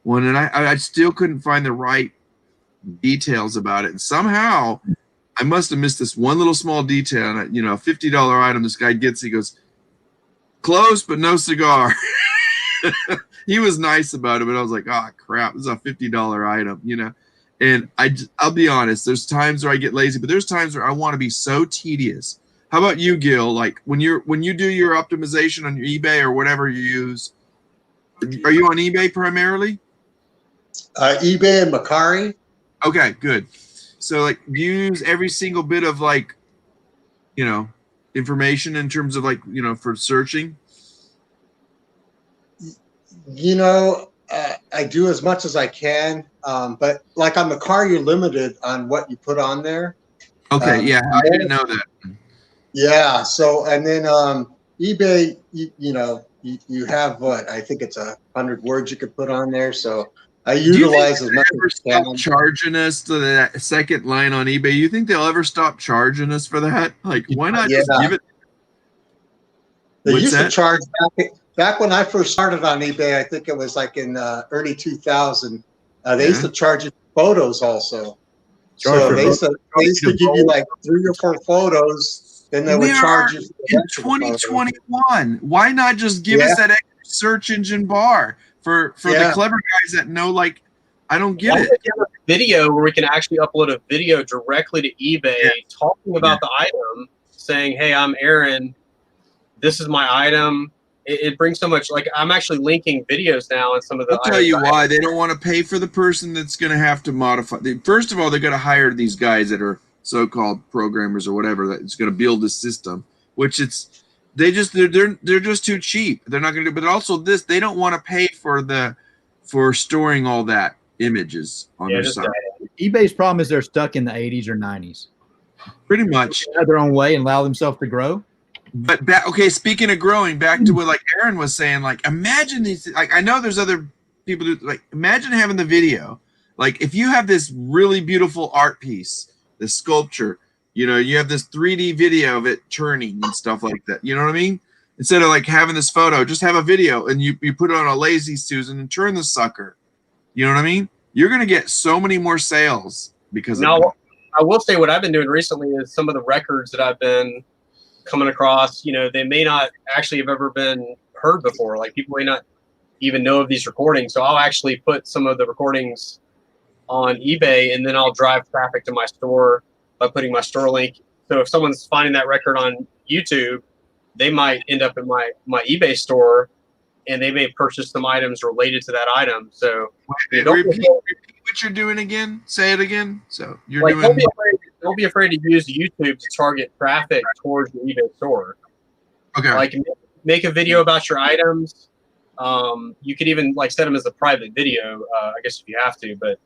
one, and I still couldn't find the right details about it. And somehow I must have missed this one little small detail. And a $50 item this guy gets, he goes, close but no cigar. He was nice about it, but I was like, oh crap, this is a $50 item, And I'll be honest, there's times where I get lazy, but there's times where I want to be so tedious. How about you, Gil? When you do your optimization on your eBay or whatever you use, are you on eBay primarily? eBay and Macari. Okay, good. So use every single bit of information in terms of for searching. I do as much as I can, but on Macari, you're limited on what you put on there. Okay, yeah, I didn't know that. Yeah. So and then eBay, you have what I think it's 100 words you could put on there. So I utilize as much as I can. Charging us to that second line on eBay. You think they'll ever stop charging us for that? Why not just give it? They used to charge back when I first started on eBay. I think it was in early 2000. They used to charge you photos also. So they said they used to give you like 3 or 4 photos, then they would charge you in 2021. Why not just give us that extra search engine bar for the clever guys that know? Like, I don't get it. Video where we can actually upload a video directly to eBay talking about the item, saying, "Hey, I'm Aaron. This is my item." It brings so much. Like, I'm actually linking videos now, and some of the. I'll tell you why they don't want to pay for the person that's going to have to modify. First of all, they're going to hire these guys that are so-called programmers or whatever that's going to build the system, which they're just too cheap. They're not going to do. But also they don't want to pay for storing all that images on their site. eBay's problem is they're stuck in the 80s or 90s. Pretty much. They have their own way and allow themselves to grow. But speaking of growing, back to what like Aaron was saying, like imagine these. Like I know there's other people who like imagine having the video. Like if you have this really beautiful art piece, this sculpture, you know, you have this 3D video of it turning and stuff like that. You know what I mean? Instead of like having this photo, just have a video and you put it on a lazy Susan and turn the sucker. You know what I mean? You're gonna get so many more sales because of that. I will say what I've been doing recently is some of the records that I've been coming across, you know, they may not actually have ever been heard before. Like people may not even know of these recordings. So I'll actually put some of the recordings on eBay and then I'll drive traffic to my store by putting my store link. So if someone's finding that record on YouTube, they might end up in my eBay store and they may purchase some items related to that item. So repeat what you're doing again. Say it again. So you're like, doing. Don't be afraid to use YouTube to target traffic towards your eBay store. Okay. Like make a video about your items. You could even like set them as a private video, I guess if you have to, but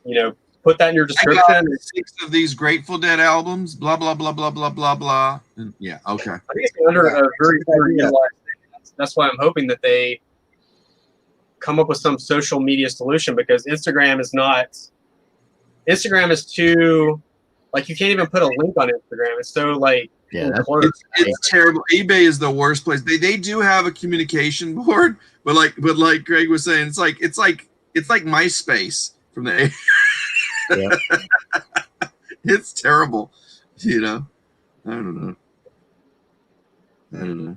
you know, put that in your description. I got 6 of these Grateful Dead albums, blah blah blah blah blah blah blah. And yeah, okay. I think it's under a very that's why I'm hoping that they come up with some social media solution because Instagram is too, like, you can't even put a link on Instagram. It's so like, it's terrible. eBay is the worst place. They do have a communication board, but like Greg was saying, it's like MySpace from the It's terrible. You know, I don't know.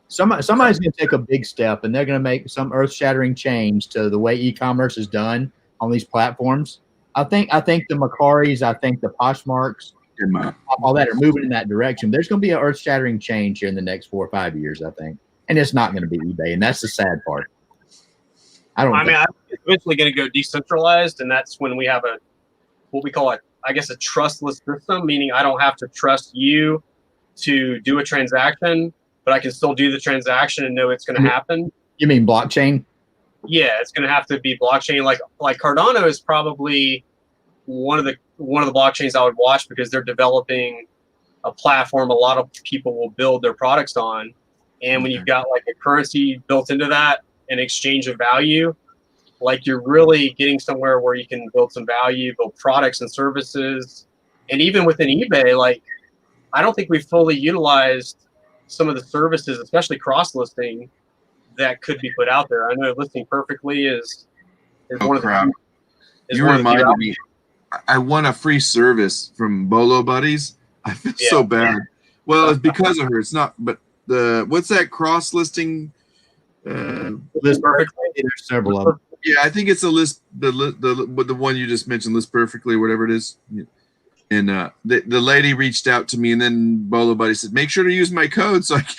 Somebody's going to take a big step, and they're going to make some earth-shattering change to the way e-commerce is done on these platforms. I think the Macaris, I think the Poshmarks, all that are moving in that direction. There's going to be an earth-shattering change here in the next 4 or 5 years, I think, and it's not going to be eBay, and that's the sad part. I think it's eventually going to go decentralized, and that's when we have what we call a trustless system, meaning I don't have to trust you to do a transaction, but I can still do the transaction and know it's going to happen. You mean blockchain? Yeah, it's going to have to be blockchain. Like Cardano is probably one of the blockchains I would watch because they're developing a platform a lot of people will build their products on. And when you've got like a currency built into that, an exchange of value, like you're really getting somewhere where you can build some value, build products and services. And even within eBay, like I don't think we've fully utilized some of the services, especially cross-listing, that could be put out there. I know listing perfectly is one of the. You reminded me. I won a free service from Bolo Buddies. I feel so bad. Well, it's because of her. It's not, but what's that cross-listing? List perfectly. There's several of them. Yeah, I think it's a list. The one you just mentioned, List Perfectly, whatever it is. And the lady reached out to me, and then Bolo Buddy said, "Make sure to use my code." So I can,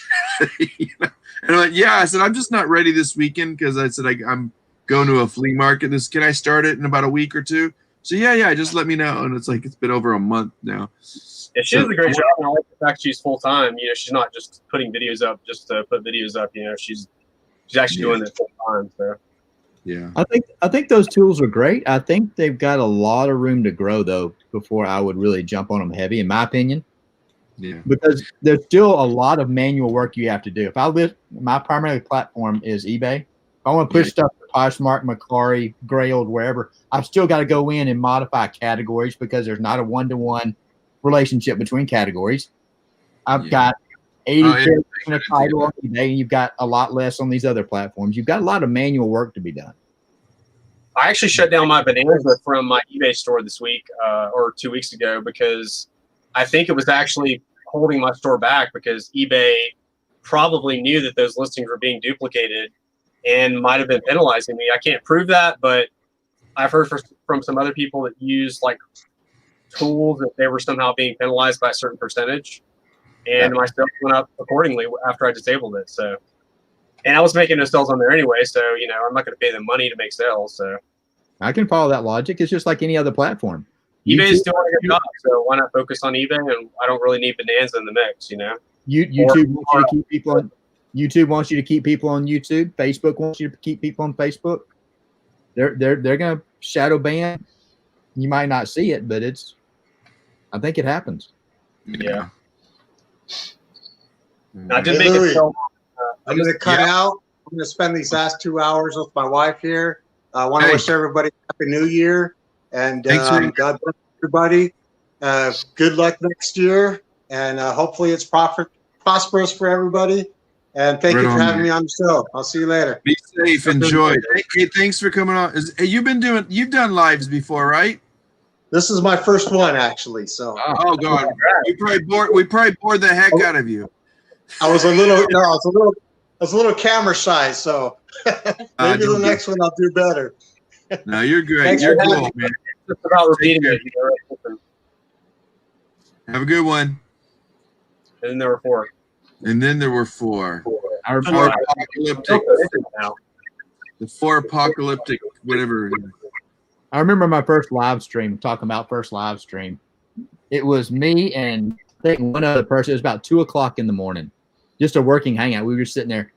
and I'm like, "Yeah." I said, "I'm just not ready this weekend because I said I'm going to a flea market. Can I start it in about a week or two?" So yeah, just let me know. And it's like it's been over a month now. Yeah, she does a great job. And I like the fact she's full time. You know, she's not just putting videos up just to put videos up. You know, she's actually doing it full time. So. Yeah, I think those tools are great. I think they've got a lot of room to grow though before I would really jump on them heavy, in my opinion. Yeah, because there's still a lot of manual work you have to do. If I live, my primary platform is eBay. If I want to push stuff to Poshmark, Macari, Grailed, wherever, I've still got to go in and modify categories because there's not a one-to-one relationship between categories. I've got 80 characters in a title on eBay, and you've got a lot less on these other platforms. You've got a lot of manual work to be done. I actually shut down my Bonanza from my eBay store this week or 2 weeks ago because I think it was actually holding my store back because eBay probably knew that those listings were being duplicated and might have been penalizing me. I can't prove that, but I've heard from some other people that use like tools that they were somehow being penalized by a certain percentage, and my sales went up accordingly after I disabled it. So, and I was making no sales on there anyway, so I'm not going to pay them money to make sales. So I can follow that logic. It's just like any other platform. eBay is doing a good job, so why not focus on eBay? And I don't really need Bonanza in the mix, YouTube wants you to keep people on. YouTube wants you to keep people on YouTube. Facebook wants you to keep people on Facebook. They're gonna shadow ban. You might not see it, but I think it happens. Yeah. I did make it. I'm going to cut out. I'm going to spend these last 2 hours with my wife here. I want to wish everybody Happy New Year, and God bless everybody. Good luck next year, and hopefully it's prosperous for everybody. And thank you for having me on the show. I'll see you later. Be safe. Enjoy. Hey, thanks for coming on. You've done lives before, right? This is my first one, actually. So. Oh God, we probably bored the heck out of you. I was a little camera shy, so maybe the next one I'll do better. No, you're great. Thanks You're for cool, having man. It's just about repeating it. Have a good one. And then there were four. Our apocalyptic. The four apocalyptic, whatever. I remember my first live stream, talking about first live stream. It was me and I think one other person. It was about 2 o'clock in the morning. Just a working hangout. We were sitting there.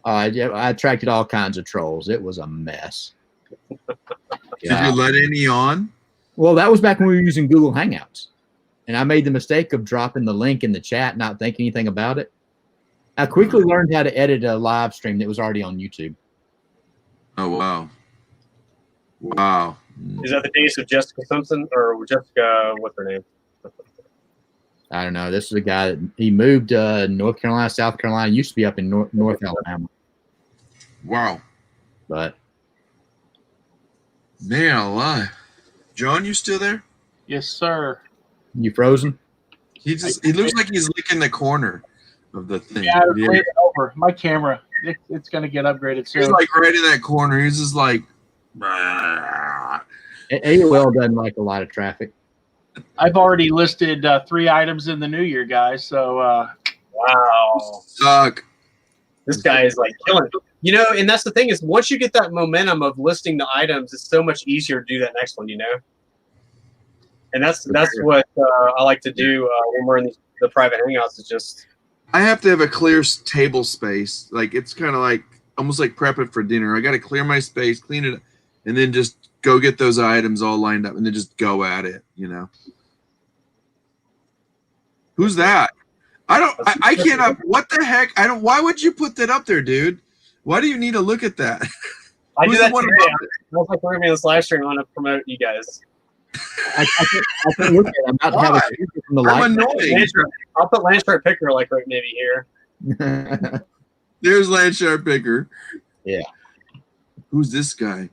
I attracted all kinds of trolls. It was a mess. Did you let any on? Well, that was back when we were using Google Hangouts. And I made the mistake of dropping the link in the chat, not thinking anything about it. I quickly learned how to edit a live stream that was already on YouTube. Oh, wow. Wow. Is that the case of Jessica Simpson or Jessica, what's her name? I don't know. This is a guy that he moved North Carolina, South Carolina. Used to be up in North Alabama. Wow. But man alive. John, you still there? Yes, sir. You frozen? He looks like he's licking the corner of the thing. Yeah, it's over. My camera, it's going to get upgraded soon. He's like right in that corner. He's just like. AOL doesn't like a lot of traffic. I've already listed 3 items in the new year, guys. So, wow. Suck. This guy is like killing it. And that's the thing is once you get that momentum of listing the items, it's so much easier to do that next one, And that's what I like to do when we're in the private hangouts. Is just I have to have a clear table space. Like it's kind of like almost like prepping for dinner. I got to clear my space, clean it, and then just go get those items all lined up, and then just go at it. Who's that? I can't. What the heck? Why would you put that up there, dude? Why do you need to look at that? I do that today. I was like, we're gonna be on this live stream. I want to promote you guys. I can look at it. I'm about to have a speaker from the light. I'm annoying. I'll put Landshark Picker like right maybe here. There's Landshark Picker. Yeah. Who's this guy?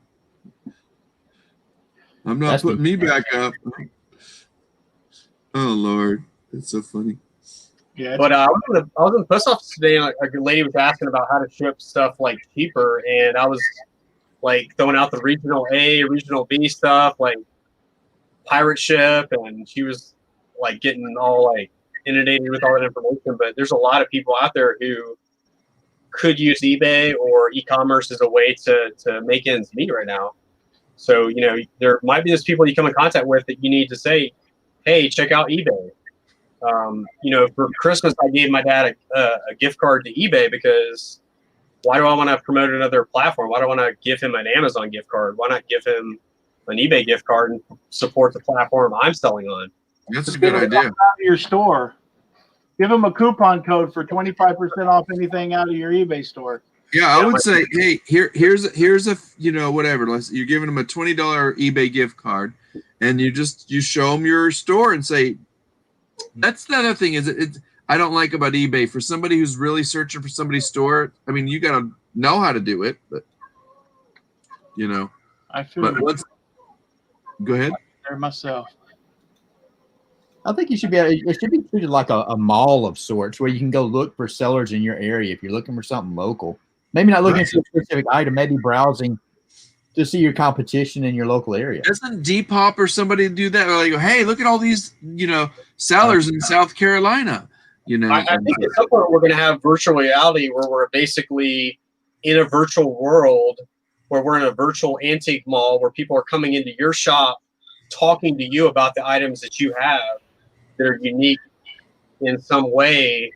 I'm not putting me back up. Oh Lord, that's so funny. Yeah. But I was in the post office today, and a lady was asking about how to ship stuff like cheaper, and I was like throwing out the regional A, regional B stuff, like pirate ship, and she was like getting all like inundated with all that information. But there's a lot of people out there who could use eBay or e-commerce as a way to make ends meet right now. So there might be those people you come in contact with that you need to say, hey, check out eBay. For Christmas, I gave my dad a gift card to eBay because why do I want to promote another platform? Why do I want to give him an Amazon gift card? Why not give him an eBay gift card and support the platform I'm selling on? That's a good idea. Out of your store. Give them a coupon code for 25% off anything out of your eBay store. Yeah, I would say, hey, here's a whatever. You're giving them a $20 eBay gift card, and you show them your store and say, that's the other thing is I don't like about eBay for somebody who's really searching for somebody's store. I mean, you got to know how to do it, but I feel But go ahead. there myself. I think you should be. It should be treated like a mall of sorts, where you can go look for sellers in your area if you're looking for something local. Maybe not looking for a specific item, maybe browsing to see your competition in your local area. Doesn't Depop or somebody do that? Or they go, hey, look at all these, sellers in South Carolina. I think at some point we're going to have virtual reality where we're basically in a virtual world, where we're in a virtual antique mall where people are coming into your shop, talking to you about the items that you have that are unique in some way.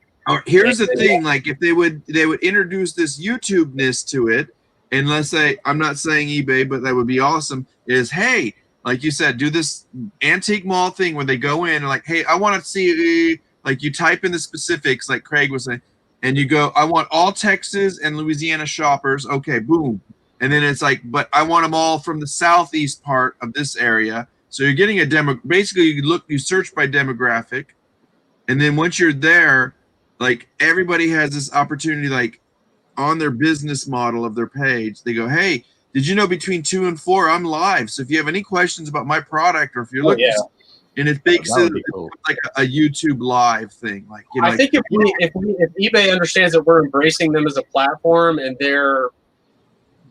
Here's the thing: like if they would introduce this YouTube-ness to it, and let's say, I'm not saying eBay, but that would be awesome. Is, hey, like you said, do this antique mall thing where they go in and like, hey, I want to see, like you type in the specifics, like Craig was saying, and you go, I want all Texas and Louisiana shoppers. Okay, boom. And then it's like, but I want them all from the southeast part of this area. So you're getting a demo. Basically, you search by demographic, and then once you're there, like everybody has this opportunity, like on their business model of their page, they go, hey, did you know between 2 and 4 I'm live? So if you have any questions about my product, or if you're looking, and it makes it cool. Like a YouTube live thing. Like, I think if eBay understands that we're embracing them as a platform and they're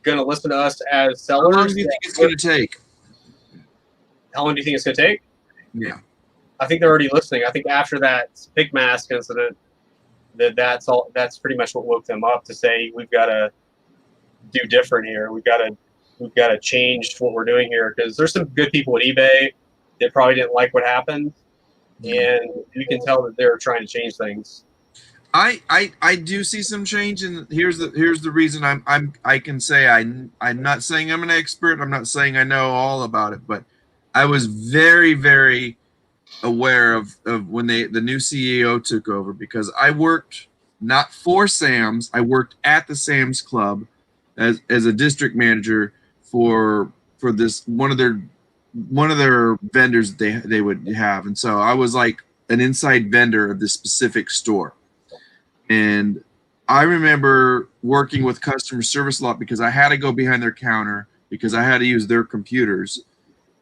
going to listen to us as sellers, how long do you think it's going to take? How long do you think it's going to take? Yeah, I think they're already listening. I think after that pig mask incident, that's pretty much what woke them up to say, we've got to do different here. We've got to change what we're doing here, because there's some good people at eBay that probably didn't like what happened, and you can tell that they're trying to change things. I do see some change, and here's the reason I can say I'm not saying I'm an expert. I'm not saying I know all about it, but I was very, very aware of when the new CEO took over, because I worked not for Sam's, I worked at the Sam's Club as a district manager for this one of their vendors that they would have, and so I was like an inside vendor of this specific store. And I remember working with customer service a lot because I had to go behind their counter because I had to use their computers.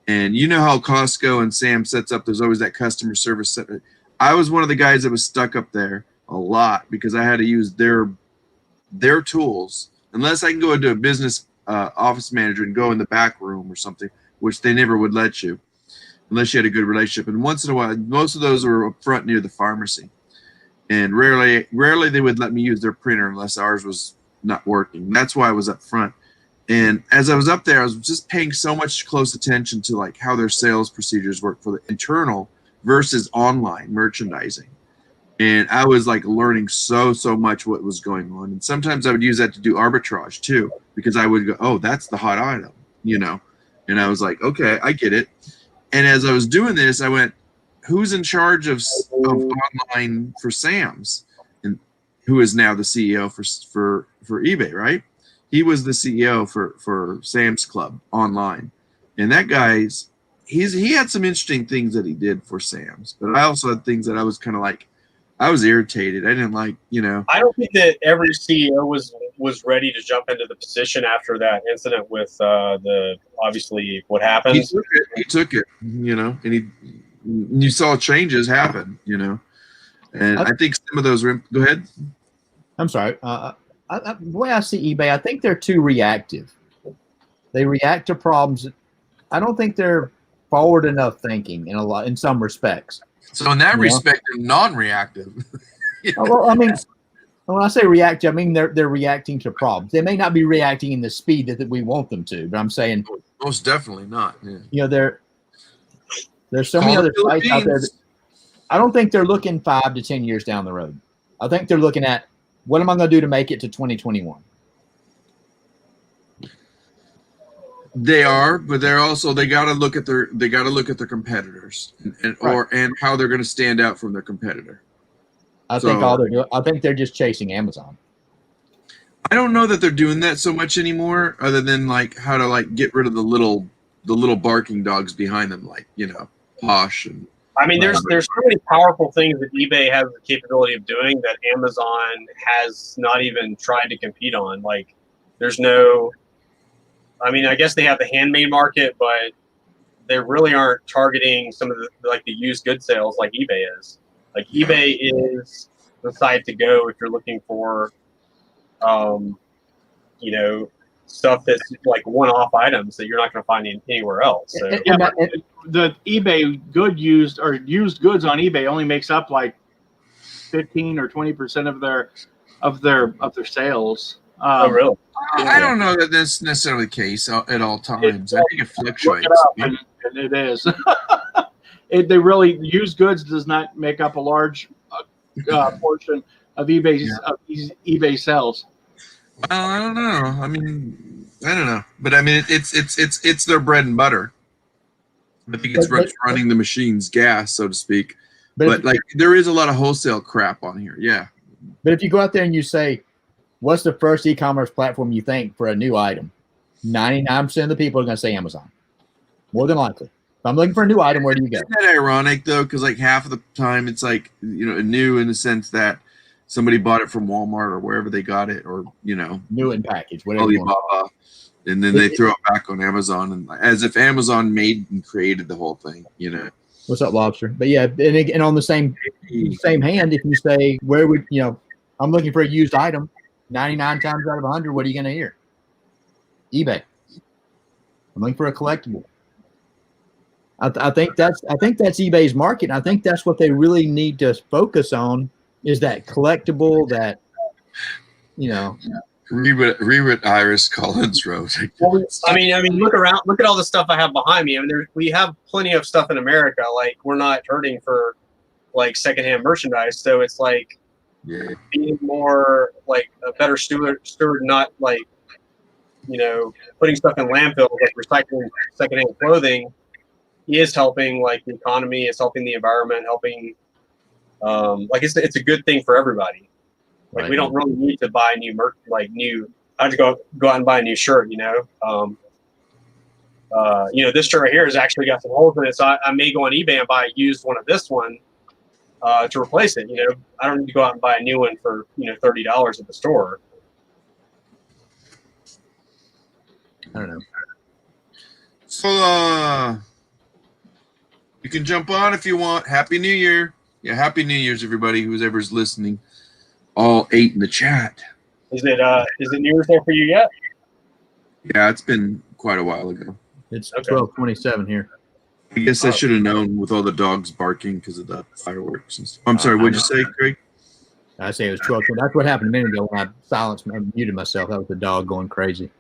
And you know how Costco and Sam sets up, there's always that customer service center. I was one of the guys that was stuck up there a lot because I had to use their tools. Unless I can go into a business office manager and go in the back room or something, which they never would let you unless you had a good relationship. And once in a while, most of those were up front near the pharmacy. And rarely they would let me use their printer unless ours was not working. That's why I was up front. And as I was up there, I was just paying so much close attention to like how their sales procedures work for the internal versus online merchandising. And I was like learning so much what was going on. And sometimes I would use that to do arbitrage too, because I would go, oh, that's the hot item, And I was like, okay, I get it. And as I was doing this, I went, who's in charge of online for Sam's, and who is now the CEO for eBay, right? He was the CEO for Sam's Club online, and that guy's he had some interesting things that he did for Sam's, but I also had things that I was kind of like, I was irritated. I didn't like, I don't think that every CEO was ready to jump into the position after that incident with obviously what happened. He took it, and you saw changes happen, and I think some of those were. Go ahead. I'm sorry. The way I see eBay, I think they're too reactive. They react to problems. I don't think they're forward enough thinking in some respects. So in that respect, they're non-reactive. Well, I mean, when I say reactive, I mean they're reacting to problems. They may not be reacting in the speed that we want them to, but I'm saying most definitely not. Yeah. There's so many other sites out there. I don't think they're looking 5 to 10 years down the road. I think they're looking at, what am I going to do to make it to 2021? They are, but they're also they got to look at their competitors and how they're going to stand out from their competitor. I think they're just chasing Amazon. I don't know that they're doing that so much anymore, other than like how to like get rid of the little barking dogs behind them, like Posh and. I mean, there's so many powerful things that eBay has the capability of doing that Amazon has not even tried to compete on. Like, there's no I mean, I guess they have the handmade market, but they really aren't targeting some of the like the used good sales like eBay is. Like eBay is the site to go if you're looking for, you know, stuff that's like one-off items that you're not going to find anywhere else. So Yeah, but the eBay used goods on eBay only makes up like 15 or 20% of their sales. oh, really? I don't know that that's necessarily the case at all times. I think it fluctuates. And it is. They really used goods does not make up a large portion of eBay sales. Well, I don't know. I mean, I don't know, but I mean, it's their bread and butter. I think it's running the machine's gas, so to speak. But like, there is a lot of wholesale crap on here. Yeah. But if you go out there and you say, what's the first e-commerce platform you think for a new item? 99% of the people are going to say Amazon. More than likely. If I'm looking for a new item, where do you go? Isn't that ironic, though? Because like half of the time it's like, new in the sense that somebody bought it from Walmart or wherever they got it, or, new in package, whatever you want. Alibaba. And then they throw it back on Amazon, and as if Amazon made and created the whole thing, What's up, Lobster? But yeah, and on the same hand, if you say, where would, I'm looking for a used item, 99 times out of 100, what are you going to hear? eBay. I'm looking for a collectible. I think that's eBay's market. And I think that's what they really need to focus on, is that collectible, that, Read what Iris Collins wrote. I mean, look around. Look at all the stuff I have behind me. I mean, we have plenty of stuff in America. Like, we're not hurting for like secondhand merchandise. So it's like being more like a better steward, not like putting stuff in landfills, like recycling secondhand clothing. Is helping like the economy. It's helping the environment. Helping, like it's a good thing for everybody. Like, right. We don't really need to buy new merch, like new. I have to go out and buy a new shirt. This shirt right here has actually got some holes in it, so I may go on eBay and buy a used one of this one to replace it. I don't need to go out and buy a new one for $30 at the store. I don't know. So you can jump on if you want. Happy New Year! Yeah, Happy New Year's, everybody who's ever's listening. All 8 in the chat. Is it New Year's there for you yet? Yeah, it's been quite a while ago. It's 12:27 here. I guess I should have known with all the dogs barking because of the fireworks and stuff. I'm sorry, what'd you say, Craig? I say it was 12. That's what happened a minute ago when I muted myself. That was the dog going crazy.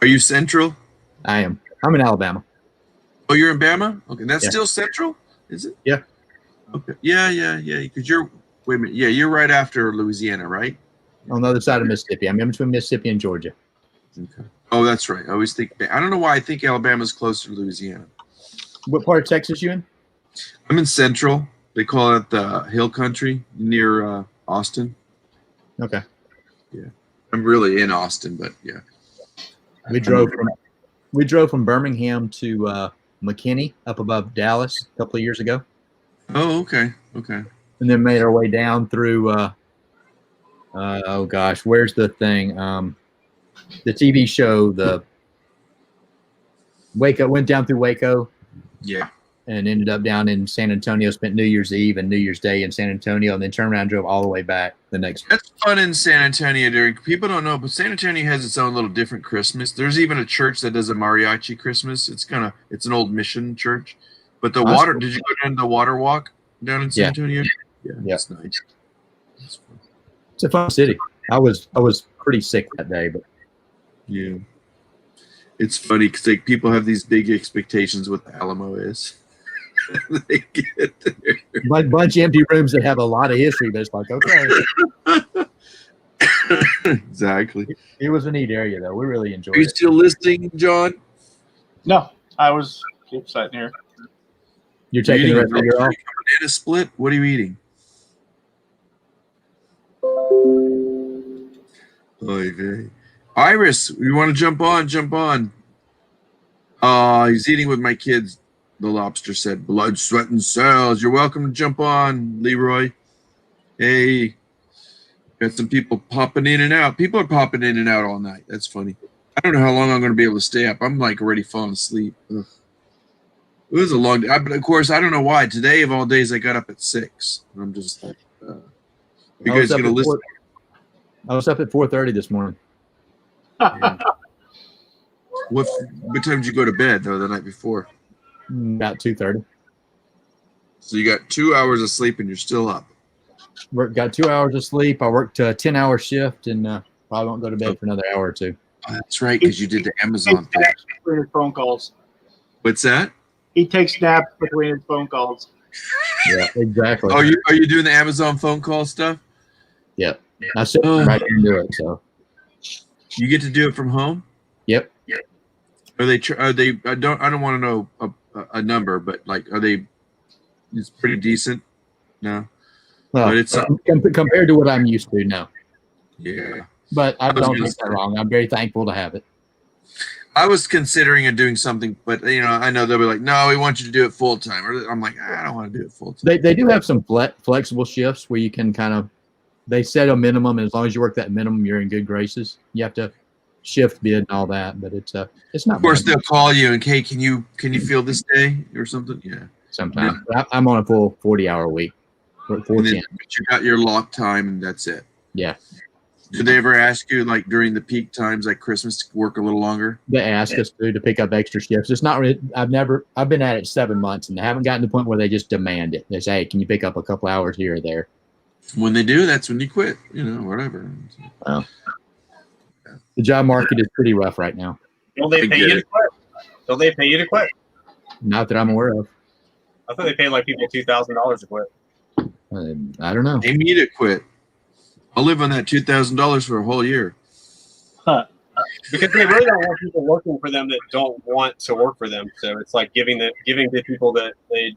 Are you Central? I am. I'm in Alabama. Oh, you're in Bama? Okay, that's still Central, is it? Yeah. Okay. Yeah. Because wait a minute. Yeah, you're right after Louisiana, right? On the other side of Mississippi. I'm in between Mississippi and Georgia. Okay. Oh, that's right. I always think. I don't know why I think Alabama's closer to Louisiana. What part of Texas you in? I'm in Central. They call it the Hill Country near Austin. Okay. Yeah, I'm really in Austin, but yeah. We drove from Birmingham to McKinney up above Dallas a couple of years ago. Oh, okay. And then made our way down through, where's the thing? The TV show, the Waco, went down through Waco. Yeah. And ended up down in San Antonio, spent New Year's Eve and New Year's Day in San Antonio, and then turned around and drove all the way back the next. That's fun in San Antonio. People don't know, but San Antonio has its own little different Christmas. There's even a church that does a mariachi Christmas. It's an old mission church. But the water, cool. Did you go down the water walk down in San Antonio? Yeah, that's nice. That's fun. It's a fun city. I was pretty sick that day, but yeah, it's funny because like people have these big expectations what the Alamo is. They get there. Like bunch of empty rooms that have a lot of history, but it's like okay. Exactly. It was a neat area though. We really enjoyed it. Are you still listening, John? No, I was sitting here. You're taking the rest of your off? Banana split? What are you eating? Okay. Iris, you want to jump on? Jump on. He's eating with my kids. The lobster said, blood, sweat, and cells. You're welcome to jump on, Leroy. Hey, got some people popping in and out. People are popping in and out all night. That's funny. I don't know how long I'm going to be able to stay up. I'm like already falling asleep. Ugh. It was a long day, but of course I don't know why. Today of all days, I got up at 6. And I'm just like, you guys gonna listen? I was up at 4:30 this morning. Yeah. What time did you go to bed though the night before? About 2:30. So you got 2 hours of sleep and you're still up. Got 2 hours of sleep. I worked a 10-hour shift and probably won't go to bed for another hour or two. Oh, that's right, because you did the Amazon thing. Between his phone calls. What's that? He takes naps between his phone calls. Yeah, exactly. Are you doing the Amazon phone call stuff? Yep. I sit right into it. So you get to do it from home. Yep. Are they? I don't want to know a number, but like, are they? It's pretty decent. No. Well, but it's compared to what I'm used to now. Yeah. But I don't think that wrong. I'm very thankful to have it. I was considering doing something, but I know they'll be like, "No, we want you to do it full time." Or I'm like, "I don't want to do it full time." They do have some flexible shifts where you can kind of. They set a minimum, and as long as you work that minimum, you're in good graces. You have to shift bid and all that, but it's not. Of course, they'll call you and, "Hey, can you feel this day or something?" Yeah. Sometimes I'm on a full 40-hour week. But you got your lock time, and that's it. Yeah. Did they ever ask you, like during the peak times, like Christmas, to work a little longer? They ask us to pick up extra shifts. It's not really. I've been at it 7 months, and they haven't gotten to the point where they just demand it. They say, "Hey, can you pick up a couple hours here or there?" When they do, that's when you quit. Whatever. Well, the job market is pretty rough right now. Don't they pay you to quit? Don't they pay you to quit? Not that I'm aware of. I thought they paid like people $2,000 to quit. I don't know. They need to quit. I'll live on that $2,000 for a whole year. Huh. Because they really don't want people working for them that don't want to work for them. So it's like giving to people that they're,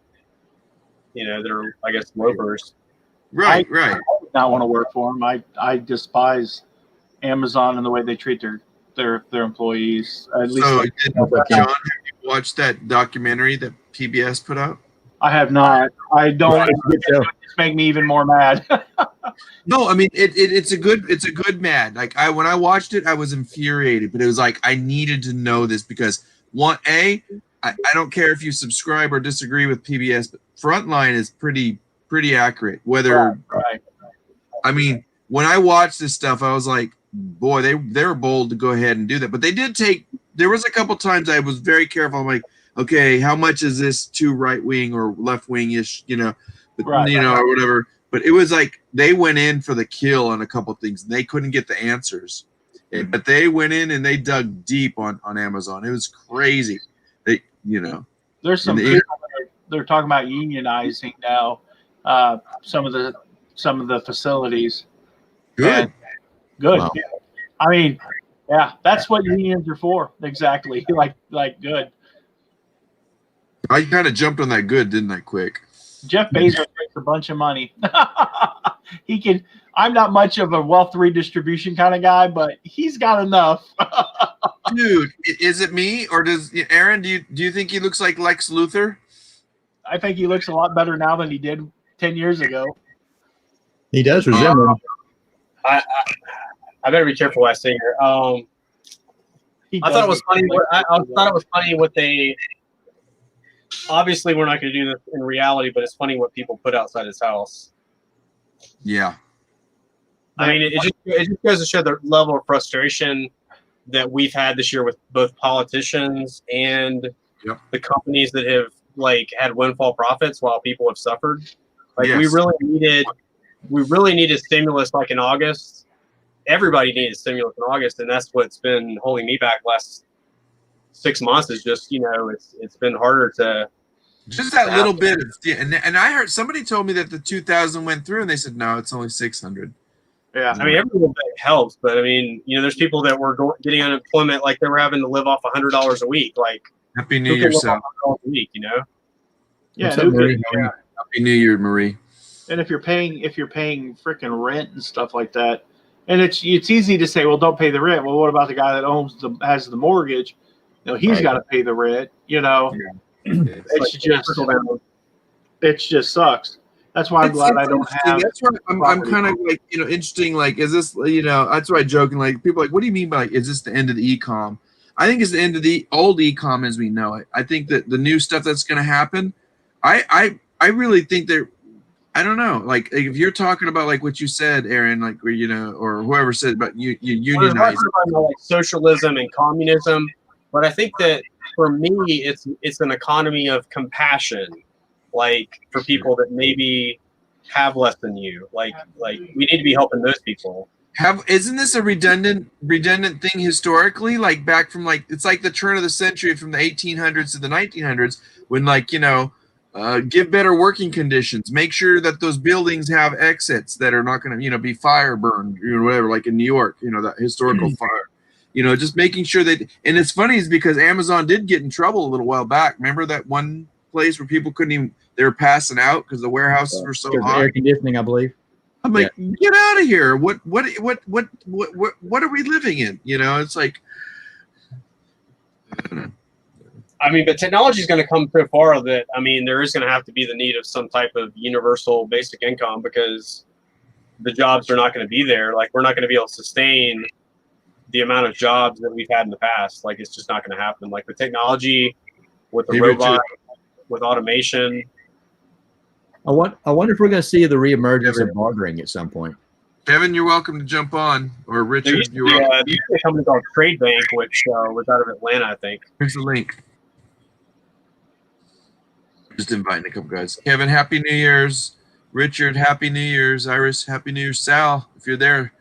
I guess, loafers. Right. I would not want to work for them. I despise Amazon and the way they treat their employees. At least So, John, have you watched that documentary that PBS put out? I have not. I don't. It just make me even more mad. No, I mean it's a good mad. Like when I watched it, I was infuriated, but it was like I needed to know this because I don't care if you subscribe or disagree with PBS, but Frontline is pretty accurate. Whether right. I mean, when I watched this stuff, I was like, boy, they were bold to go ahead and do that. But they did take. There was a couple times I was very careful. I'm like, okay, how much is this too right wing or left wing ish? But or whatever. But it was like they went in for the kill on a couple of things, and they couldn't get the answers. But they went in and they dug deep on Amazon. It was crazy. There's some people they're talking about unionizing now. Some of the facilities. Good. Good. Wow. I mean, yeah, that's what unions are for. Exactly. Like good. I kind of jumped on that good, didn't I? Quick. Jeff Bezos makes a bunch of money. He can. I'm not much of a wealth redistribution kind of guy, but he's got enough. Dude, is it me or does Aaron? Do you think he looks like Lex Luthor? I think he looks a lot better now than he did 10 years ago. He does resemble him. I better be careful what I say here. I thought it was funny. I thought it was funny what they. Obviously, we're not going to do this in reality, but it's funny what people put outside his house. Yeah. I mean, it just goes to show the level of frustration that we've had this year with both politicians and the companies that have had windfall profits while people have suffered. We really needed stimulus in August. Everybody needed stimulus in August, and that's what's been holding me back last 6 months. Is just it's been harder to just that little bit of and I heard somebody told me that the 2,000 went through, and they said no, it's only 600. Yeah, I mean every little bit helps, but I mean there's people that were getting unemployment they were having to live off $100 a week. Happy New Year, Sal. $100 a week, Yeah. Happy New Year, Marie. And if you're paying freaking rent and stuff like that, and it's easy to say, well, don't pay the rent. Well, what about the guy that has the mortgage? He's got to pay the rent. It just sucks. That's why I'm glad I don't interesting. have. That's why I'm kind of like, interesting. Like, is this, that's why I'm joking. Like, people are like, what do you mean by, like, is this the end of the e-com? I think it's the end of the old e-com as we know it. I think that the new stuff that's going to happen, I really think that, I don't know. Like, if you're talking about like what you said, Aaron, like, or whoever said about you unionize. Like socialism and communism, but I think that for me, it's an economy of compassion, like for people that maybe have less than you. Like we need to be helping those people. Isn't this a redundant thing historically? Like back from it's like the turn of the century from the 1800s to the 1900s, when give better working conditions, make sure that those buildings have exits that are not going to be fire burned, whatever, like in New York, that historical fire, just making sure that. And it's funny is because Amazon did get in trouble a little while back. Remember that one place where people couldn't even, they were passing out because the warehouses were so hot. Air conditioning, I believe. I'm like, get out of here. What are we living in? It's like, I don't know. I mean, but technology is going to come so far that, I mean, there is going to have to be the need of some type of universal basic income, because the jobs are not going to be there. Like, we're not going to be able to sustain the amount of jobs that we've had in the past. Like, it's just not going to happen. Like, with technology, with the robot, with automation. I wonder if we're going to see the reemergence of bartering at some point. Kevin, you're welcome to jump on, or Richard, you're welcome. There used to be a company called Trade Bank, which was out of Atlanta, I think. Here's the link. Just inviting a couple guys. Kevin, Happy New Year's. Richard, Happy New Year's. Iris, Happy New Year's. Sal, if you're there,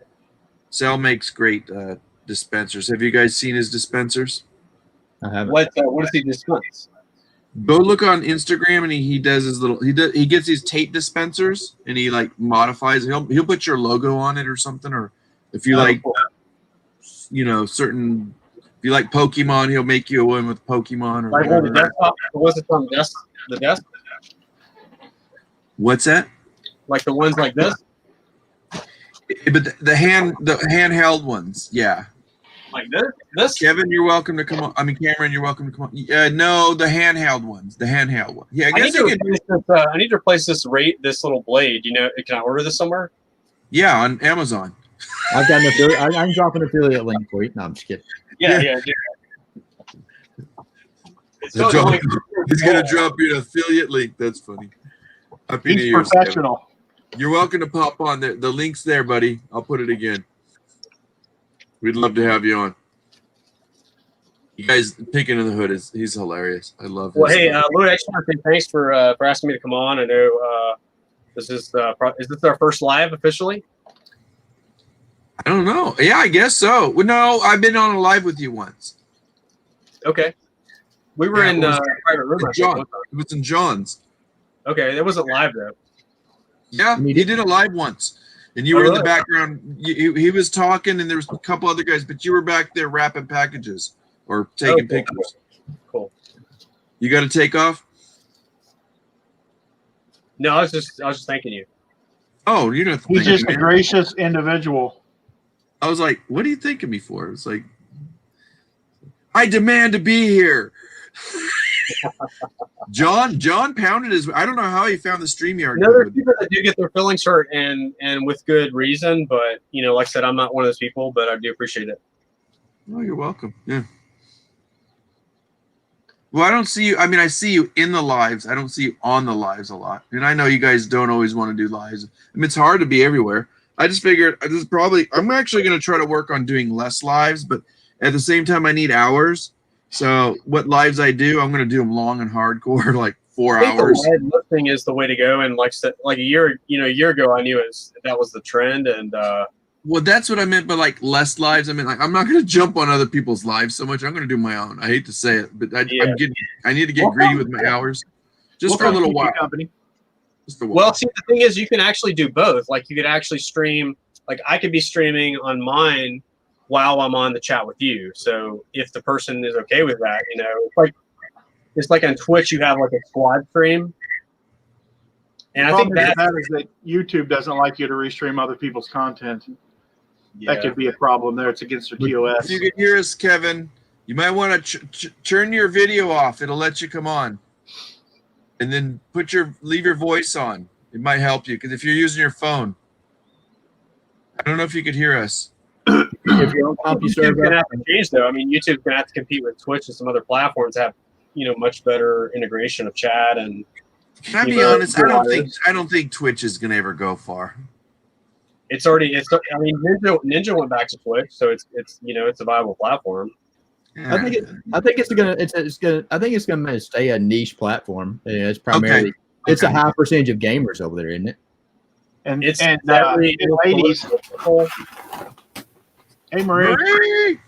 Sal makes great dispensers. Have you guys seen his dispensers? I haven't. What does he dispense? Go look on Instagram, and he does his little. He gets these tape dispensers, and he like modifies. He'll put your logo on it or something, or if you certain. If you like Pokemon, he'll make you a one with Pokemon or like whatever. The desktop, was it on the desk? What's that? Like the ones like this? But the handheld ones, yeah. Like this? Kevin, you're welcome to come on. I mean, Cameron, you're welcome to come on. No, the handheld ones. The handheld one. Yeah, I guess I need to replace this little blade. Can I order this somewhere? Yeah, on Amazon. I've got an affiliate. I'm dropping an affiliate link for you. No, I'm just kidding. Yeah. He's gonna drop you an affiliate link. That's funny. Happy New Year's, professional. Kevin. You're welcome to pop on. The link's there, buddy. I'll put it again. We'd love to have you on. You guys, Picking in the Hood he's hilarious. I love him. Well, hey, Lloyd, I just want to say thanks for asking me to come on. I know this is this our first live officially? I don't know. Yeah, I guess so. Well, no, I've been on a live with you once. Okay. We were in private room. John. It was in John's. Okay, it wasn't live though. Yeah, he did a live once, and you were in the background. He was talking, and there was a couple other guys, but you were back there wrapping packages or taking pictures. Cool. You got to take off? No, I was just thanking you. Oh, you're not. He's just a gracious individual. I was like, what do you think of me for? It's like, I demand to be here. John pounded his. I don't know how he found the StreamYard. No, there's people that do get their feelings hurt, and with good reason. But like I said, I'm not one of those people, but I do appreciate it. Oh, you're welcome. Yeah. Well, I don't see you. I mean, I see you in the lives. I don't see you on the lives a lot. And I know you guys don't always want to do lives. I mean, it's hard to be everywhere. I just figured I'm actually going to try to work on doing less lives, but at the same time, I need hours. So what lives I do, I'm going to do them long and hardcore, like 4 hours. The live listing is the way to go. And like a year ago, I knew that was the trend. And well, that's what I meant by like less lives. I mean, like I'm not going to jump on other people's lives so much. I'm going to do my own. I hate to say it, but I need to get greedy with my hours, just for a little while. Company. Well, see, the thing is, you can actually do both. Like, you could actually stream. Like, I could be streaming on mine while I'm on the chat with you. So if the person is okay with that, it's like on Twitch, you have like a squad stream. And I think that is that YouTube doesn't like you to restream other people's content. Yeah. That could be a problem there. It's against their TOS. If you can hear us, Kevin, you might want to turn your video off. It'll let you come on. And then leave your voice on. It might help you because if you're using your phone, I don't know if you could hear us. If you're on CompuServe, YouTube's gonna have to change though. I mean, YouTube's gonna have to compete with Twitch and some other platforms that have, much better integration of chat and. Can I be honest? I don't think Twitch is gonna ever go far. It's already. I mean, Ninja went back to Twitch, so it's a viable platform. Yeah. I think it's gonna stay a niche platform. It's primarily it's a high percentage of gamers over there, isn't it? And It's and ladies. Hey, Marie.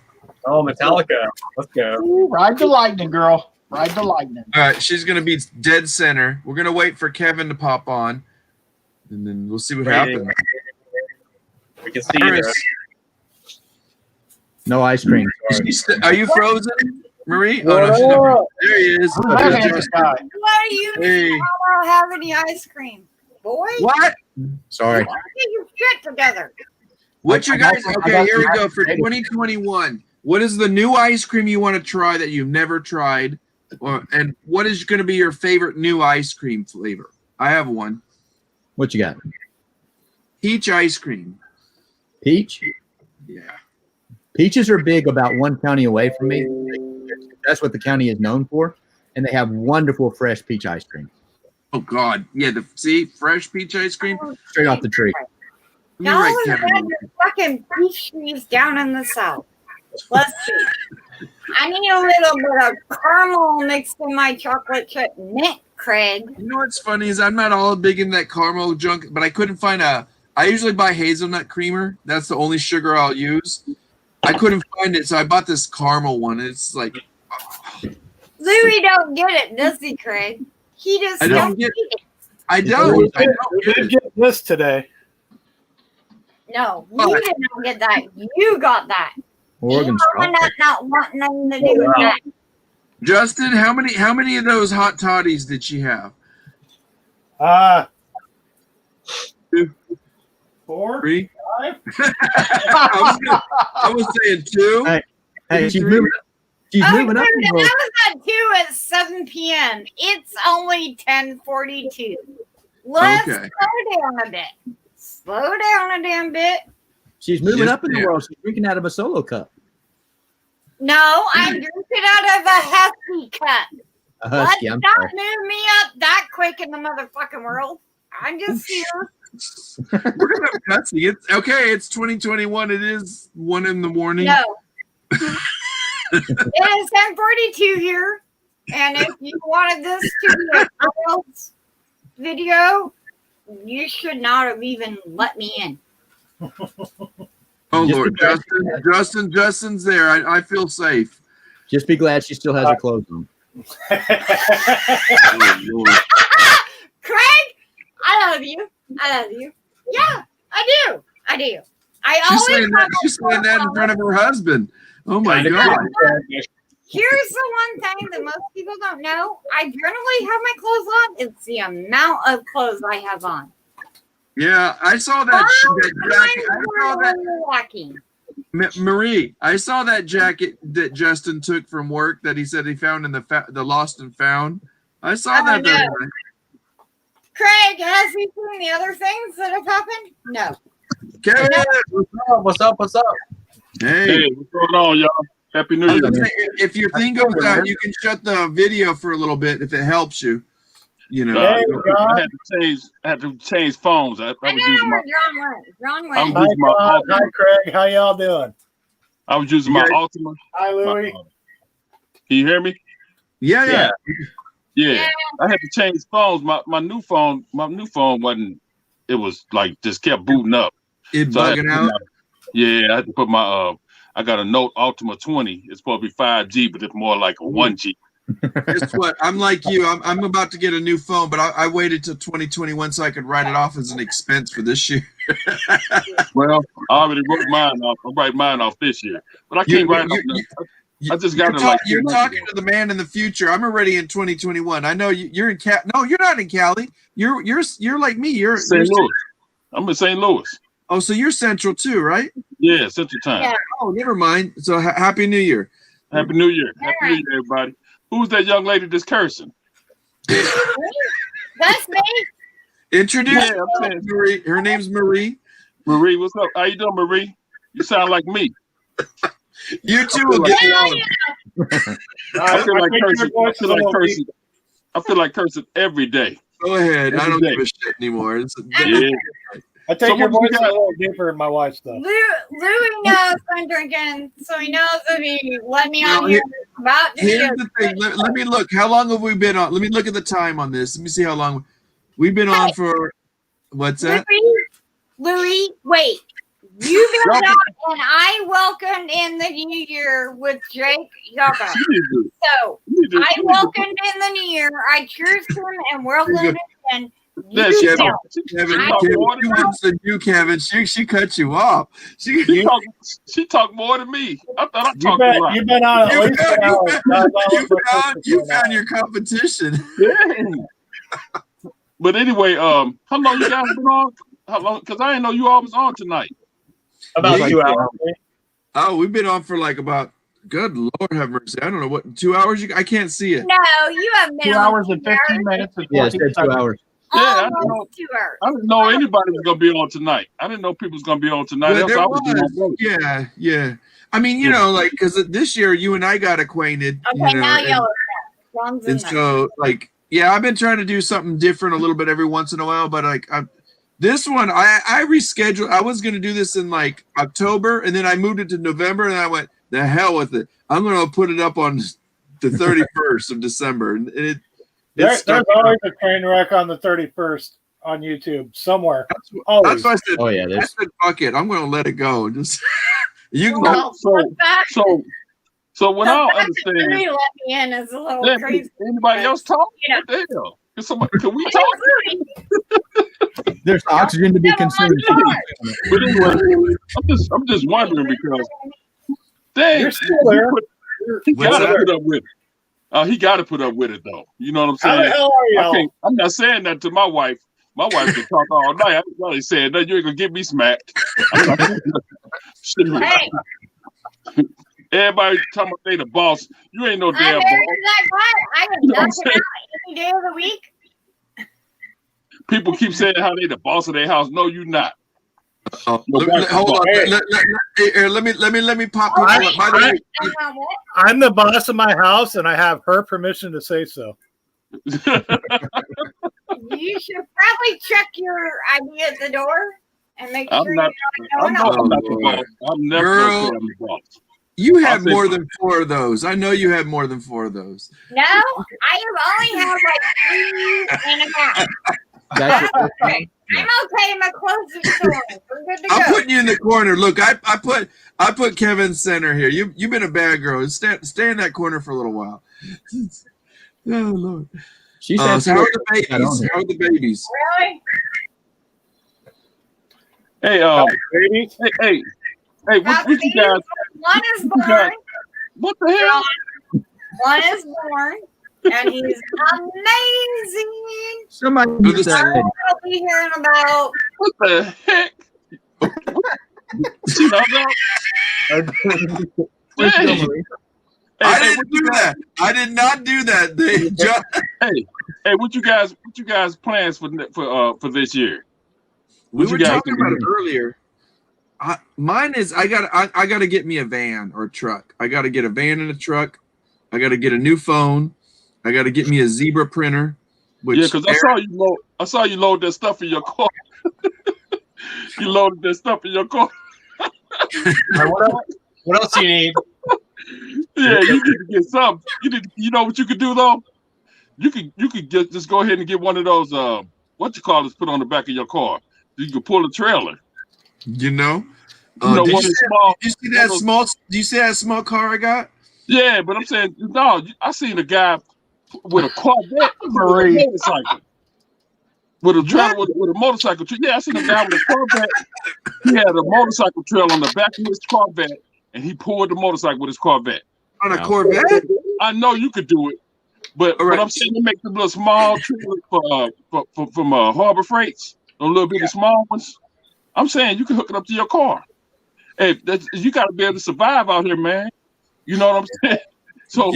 Oh, Metallica. Let's go. Ooh, ride the lightning, girl. Ride the lightning. All right, she's gonna be dead center. We're gonna wait for Kevin to pop on, and then we'll see what happens. We can see you there. No ice cream. Are you frozen, Marie? Oh no, she's not. There he is. This guy. What are you Hey. I don't have any ice cream, boy. What? Sorry. Get your shit together. What's your I got guys? some- I Okay, got here we some go for 2021. What is the new ice cream you want to try that you've never tried? And what is going to be your favorite new ice cream flavor? I have one. What you got? Peach ice cream. Peach? Yeah. Peaches are big about one county away from me. That's what the county is known for. And they have wonderful fresh peach ice cream. Oh God. Yeah. See, fresh peach ice cream. Straight off the tree. You're No, right, you Kevin. had your fucking peach trees down in the south. Let's see. I need a little bit of caramel mixed in my chocolate chip mint, Craig. You know what's funny is I'm not all big in that caramel junk, but I couldn't find I usually buy hazelnut creamer. That's the only sugar I'll use. I couldn't find it, so I bought this caramel one. It's like Louis don't get it, does he, Craig? He just I don't get it. I don't We get did it. get this today. No, you did not get that. You got that. Oregon You wound up not wanting nothing to do with that. Justin, how many of those hot toddies did she have? 2, 4, 3. 5. I was saying 2. Hey, she's moving up. She's moving up. Dude, I was at 2 at 7 p.m. It's only 10:42. Let's Okay. slow down a bit. Slow down a damn bit. She's moving Yes, up in the ma'am. world. She's drinking out of a solo cup. No, I'm drinking out of a Husky cup. A Let's husky. I'm not sorry. move me up that quick in the motherfucking world. I'm just here. We're gonna have Pepsi. It's okay. It's 2021. It is 1 in the morning. No. It is 10:42 here. And if you wanted this to be a child's video, you should not have even let me in. Oh Just Lord, because- Justin's there. I feel safe. Just be glad she still has her clothes on. Oh, Lord. Craig, I love you. I love you. Yeah, I do. I do. I She's always saying that. have She's my saying that in clothes front of her husband. Oh my Kinda God. on. Here's the one thing that most people don't know. I generally have my clothes on. It's the amount of clothes I have on. Yeah, I saw that jacket. I saw that. Lacking. Marie, I saw that jacket that Justin took from work that he said he found in the Lost and Found. I saw that. no. the other night. Craig, has he seen the other things that have happened? No. Kevin, What's up? What's up? hey. Hey, what's going on, y'all? Happy New I was Year. gonna say, if your thing goes out, you can shut the video for a little bit if it helps you. You know. Hey, I had to change phones. I I was don't know using where my John went. John I went. was using my Hi, Ultima. Craig. How y'all doing? I was using my Ultima. Hi, Louis. Can you hear me? Yeah. Yeah. I had to change phones. My new phone wasn't. It was like just kept booting up. It So I had to bugging put out. I had to put my I got a Note Ultima 20. It's supposed to be 5G, but it's more like a 1G. Guess what? I'm like you. I'm about to get a new phone, but I waited till 2021 so I could write it off as an expense for this year. Well, I already wrote mine off. I'll write mine off this year, but I can't write it off. I just got it like You're 2 months talking ago. to the man in the future. I'm already in 2021. I know you're in Cal. No, you're not in Cali. You're like me. You're St. Louis. I'm in St. Louis. Oh, so you're Central too, right? Yeah, Central Time. Yeah. Oh, never mind. So Happy New Year. Happy New Year. Happy All New right. Year, everybody. Who's that young lady that's cursing? That's me. Introduce Yeah, I'm saying, Marie. Her name's Marie. Marie, what's up? How you doing, Marie? You sound like me. You two will get along. I feel like cursing every day. Go ahead. I don't give a shit anymore. Yeah. I take your voice a little deeper in my wife's stuff. Louis knows I'm drinking, so he knows if he let me on here about to Here's the thing. Let me look. How long have we been on? Let me look at the time on this. Let me see how long we've been on for. What's that? Louis, wait. You've been on, and I welcomed in the new year with Jake Yaga. So I welcomed in the new year. I cursed him and welcomed him. Kevin, Kevin. She cut you off. She talked more than me. I thought I talked a lot. You've been on at least an hour. You found your competition. Yeah. But anyway, how long you guys been on? How long? Because I didn't know you all was on tonight. About 2 hours. Oh, we've been on for like about. Good Lord have mercy. I don't know what 2 hours. I can't see it. No, you have been 2 hours and 15 minutes. Yeah, it said 2 hours. Yeah, I didn't know anybody was gonna be on tonight. I didn't know people was gonna be on tonight. Well, yeah. I mean, you know, like because this year you and I got acquainted. Okay, you know, now yellow. And so, like, yeah, I've been trying to do something different a little bit every once in a while, but like this one, I rescheduled. I was gonna do this in like October, and then I moved it to November, and I went the hell with it. I'm gonna put it up on the 31st of December, and There's always a train wreck on the 31st on YouTube somewhere. That's why I said, I said, fuck it. I'm going to let it go. Just you can go. So when I understand, let me in is a little crazy. Anybody else talk? What the hell? Can we talk? There's oxygen to be consumed. But anyway, I'm just wondering because dang, you're still there. He got to put up with it. He got to put up with it though. You know what I'm saying? How the hell are y'all? I'm not saying that to my wife. My wife can talk all night. I'm really saying that you ain't gonna get me smacked. Hey. Everybody talking about they the boss. You ain't no damn boss. I can knock it out any day of the week. People keep saying how they the boss of their house. No, you not. Hold on. Let me pop people up. By the way, I'm the boss of my house, and I have her permission to say so. You should probably check your ID at the door and make sure I'm not the boss. I'm never gonna say I'm the boss. You have more than 4 of those. I know you have more than 4 of those. No, I only have like 3 and a half. That's okay. I'm okay. My clothes are stored. We're good to go. I'm putting you in the corner. Look, I put Kevin center here. You've been a bad girl. Stay in that corner for a little while. Oh Lord. She said, so how are the babies? How are the babies? Really? Hey, hey, what you guys? One is born. What the hell? One is born, and he's amazing. Somebody get that. I'll be here in about. What the heck? I didn't do that. I did not do that. Hey, what you guys plans for this year? We were talking about it earlier. Mine is I got to get me a van or a truck. I got to get a van and a truck. I got to get a new phone. I got to get me a Zebra printer. Yeah, because I saw you load that stuff in your car. You loaded that stuff in your car. What else do you need? Yeah, you need to get something. You know what you could do though? You could just go ahead and get one of those put on the back of your car. You can pull a trailer. You know? Do you see that small car I got? Yeah, but I'm saying no. I seen a guy with a Corvette motorcycle. With a motorcycle trail. Yeah, I seen a guy with a Corvette. He had a motorcycle trail on the back of his Corvette, and he pulled the motorcycle with his Corvette. On a Corvette? I know you could do it, but I'm saying you make the little small trailers from Harbor Freights, those little bitty small ones. I'm saying you can hook it up to your car. Hey, you got to be able to survive out here, man. You know what I'm saying? So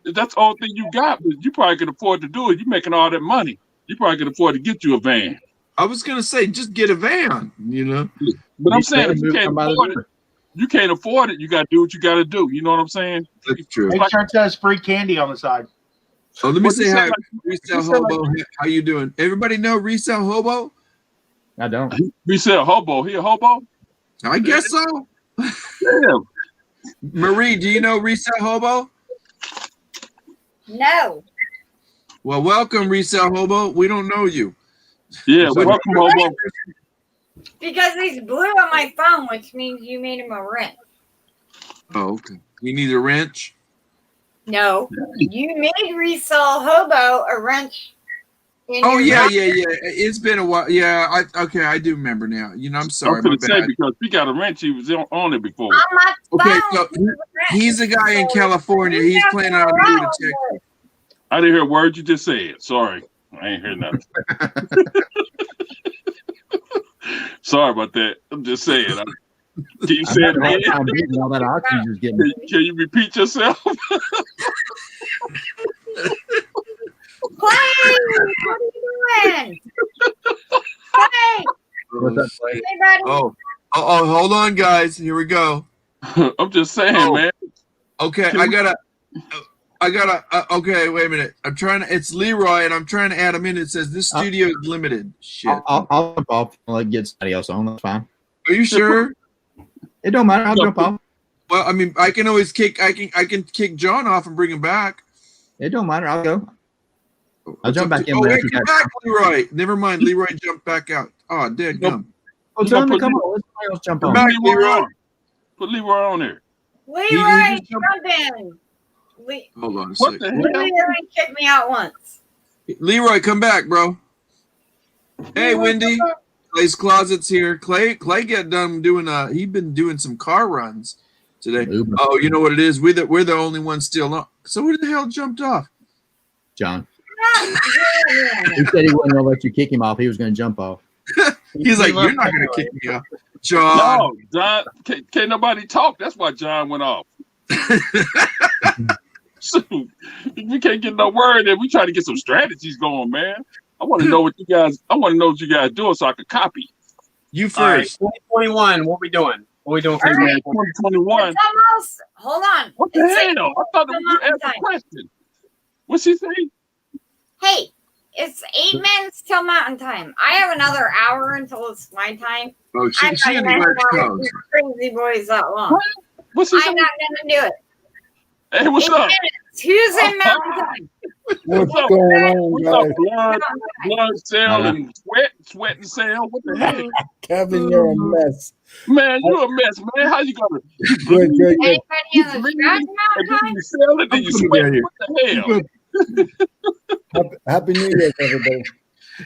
that's the only thing you got, but you probably can afford to do it. You're making all that money. You probably can afford to get you a van. I was gonna say just get a van, you know. But I'm saying if you can't afford it, you got to do what you got to do. You know what I'm saying? That's true. Make sure it says free candy on the side. So let me say hi, like, Resell Hobo. How you doing? Everybody know Resell Hobo? I don't. Resell Hobo. He a hobo? I guess so. Yeah. Marie, do you know Resell Hobo? No. Well, welcome, Resell Hobo. We don't know you. Yeah, welcome, Hobo. Because he's blue on my phone, which means you made him a wrench. Oh, okay. You need a wrench? No. You made Resell Hobo a wrench. Oh yeah. It's been a while. Yeah, okay, I do remember now. You know, I'm sorry. I'm gonna say because he got a wrench, he was on it before. Okay, so he's a guy in California. He's planning on moving to Texas. I didn't hear a word you just said. Sorry, I ain't hear nothing. Sorry about that. I'm just saying. Can you say it again? All that oxygen's getting. Can you repeat yourself? Clay, what are you doing? Clay. What's up, Clay? Hey, buddy. Oh, hold on, guys. Here we go. I'm just saying, man. Okay, I gotta. Okay, wait a minute. It's Leroy, and I'm trying to add him in. It says this studio is limited. Shit. I'll jump off and like get somebody else on. That's fine. Are you sure? It don't matter. I'll jump off. Well, I mean, I can always kick. I can kick John off and bring him back. It don't matter. I'll go. I'll jump back in. Oh, wait, come back, Leroy. Never mind. Leroy jumped back out. Oh, dead gum. Oh, tell him to come on. Let somebody else jump on. Back, Leroy. Put Leroy on there. Leroy, jump in. Hold on a What second. the hell? Leroy kicked me out once. Leroy, come back, bro. Hey, Wendy. Clay's Closet's here. Clay got done doing he's been doing some car runs today. Oh, you know what it is? We're the only ones still on. So who the hell jumped off? John. He said he wasn't gonna let you kick him off. He was gonna jump off. He's like, you're not gonna kick me off, John. No, John. Can't nobody talk. That's why John went off. So we can't get no word in. We try to get some strategies going, man. I want to know what you guys doing so I can copy. You first. Right, 2021. What we doing? What we doing for 2021? It's almost. Hold on. What the hell? I thought you asked a question. What's he saying? Hey, it's 8 minutes till mountain time. I have another hour until it's my time. Oh, she I'm not wears gonna clothes. crazy boys that long. What's he I'm saying? not gonna do it. Hey, what's 8 up? minutes. Who's in mountain time? What's up? going on, Blood cell and sweat and cell. What the heck? Kevin, you're a mess. Man, you're a mess, man. How you gonna Good. Anybody in the scratch mountain time? you sell it and you sweat? What the hell? Happy New Year, everybody.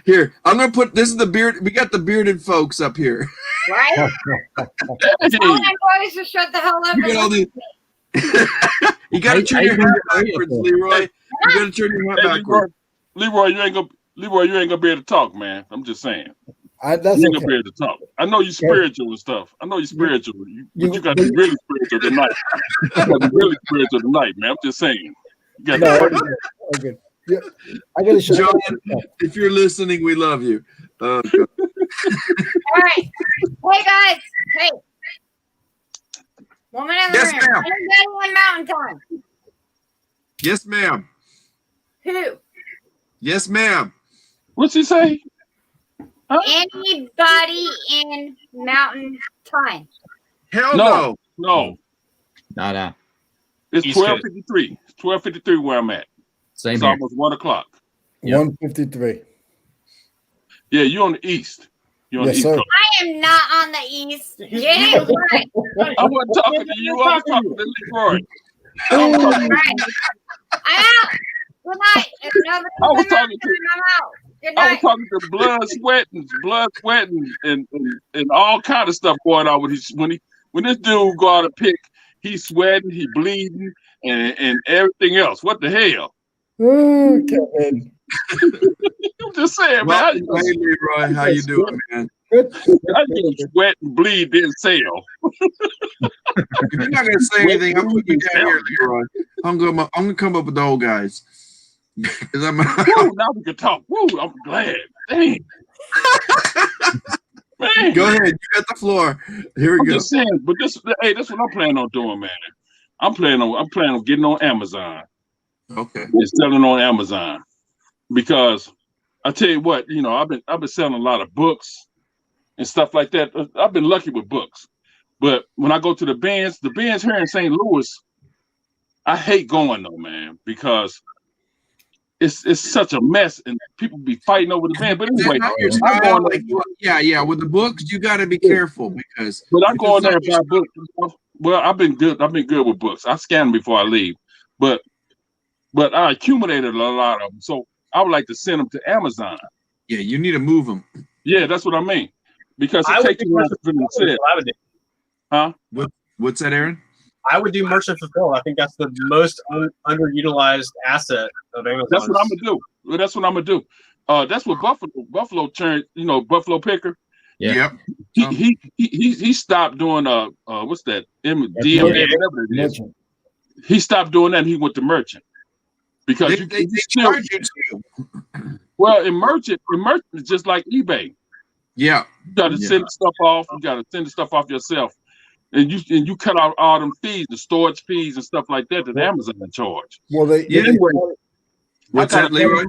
Here, I'm gonna put this is the beard. We got the bearded folks up here. Right? Tell my boys to shut the hell up. You got all the. You gotta turn your hat backwards, Leroy. You gotta turn your hat backwards. Leroy, you ain't gonna be able to talk, man. I'm just saying. That's you ain't okay. gonna be able to talk. I know you spiritual and stuff. I know you spiritual. But you got to be really spiritual tonight. You got to be really spiritual tonight, man. I'm just saying. You got to Okay. Yeah, I gotta show John, if you're listening, we love you. All right. Hey, guys. Hey. Woman in the Yes, room. ma'am. Anybody in mountain time? Yes, ma'am. Who? Yes, ma'am. What's he say? Huh? Anybody in mountain time? Hell No. No. It's 12:53. It's 12:53 where I'm at. Same It's here. almost 1 o'clock. 153. Yeah, you're on the east. You're on Yes, the east sir. coast. I am not on the east. Get it right. I wasn't talking to you. I was talking to Leroy. Right. I'm out. Good night. If nobody's I was in mountain talking to- time, I'm out. Good I was night. talking to blood sweating, and all kind of stuff going on when this dude go out and pick, he's sweating, he bleeding, and everything else. What the hell? Oh, Kevin. I'm just saying, Well, man. hey, Leroy, how you doing, man? Good. I can sweat and bleed, then sell. If you're not gonna say anything, I'm putting you down here, Leroy. I'm gonna come up with the old guys. 'Cause I'm Woo, now we can talk. Woo, I'm glad. Dang. Man, Go ahead. You got the floor. Here we I'm go. just saying, but that's what I'm planning on doing, man. I'm planning on getting on Amazon Okay. and selling on Amazon because I tell you what, I've been selling a lot of books and stuff like that. I've been lucky with books, but when I go to the bands here in St. Louis, I hate going though, man, because it's such a mess and people be fighting over the band. But anyway, yeah. With the books, you got to be careful because. But I go in there and buy books. Well, I've been good with books. I scan them before I leave, but I accumulated a lot of them, so I would like to send them to Amazon. Yeah, you need to move them. Yeah, that's what I mean. Because it takes you for themselves. Huh? What's that, Aaron? I would do merchant fulfill. I think that's the most underutilized asset of Amazon. That's what I'm gonna do. That's what I'm gonna do. That's what Buffalo turned. Buffalo Picker. Yeah. Yep. He stopped doing what's that? DMA, whatever it is. He stopped doing that. And he went to merchant because they charge you too. Well, in merchant is just like eBay. Yeah. You got to send stuff off. You got to send the stuff off yourself. And you cut out all them fees, the storage fees and stuff like that Amazon charge. Well, what's that, Leroy?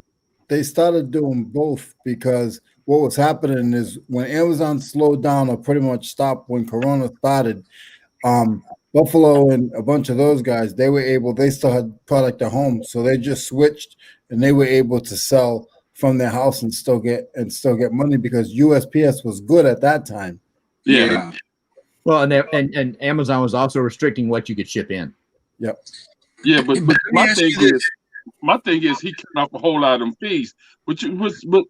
They started doing both because what was happening is when Amazon slowed down or pretty much stopped when Corona started, Buffalo and a bunch of those guys, they still had product at home, so they just switched and they were able to sell from their house and still get money because USPS was good at that time. Yeah. Well, and Amazon was also restricting what you could ship in. Yep. Yeah, but my thing is he cut off a whole lot of them fees. But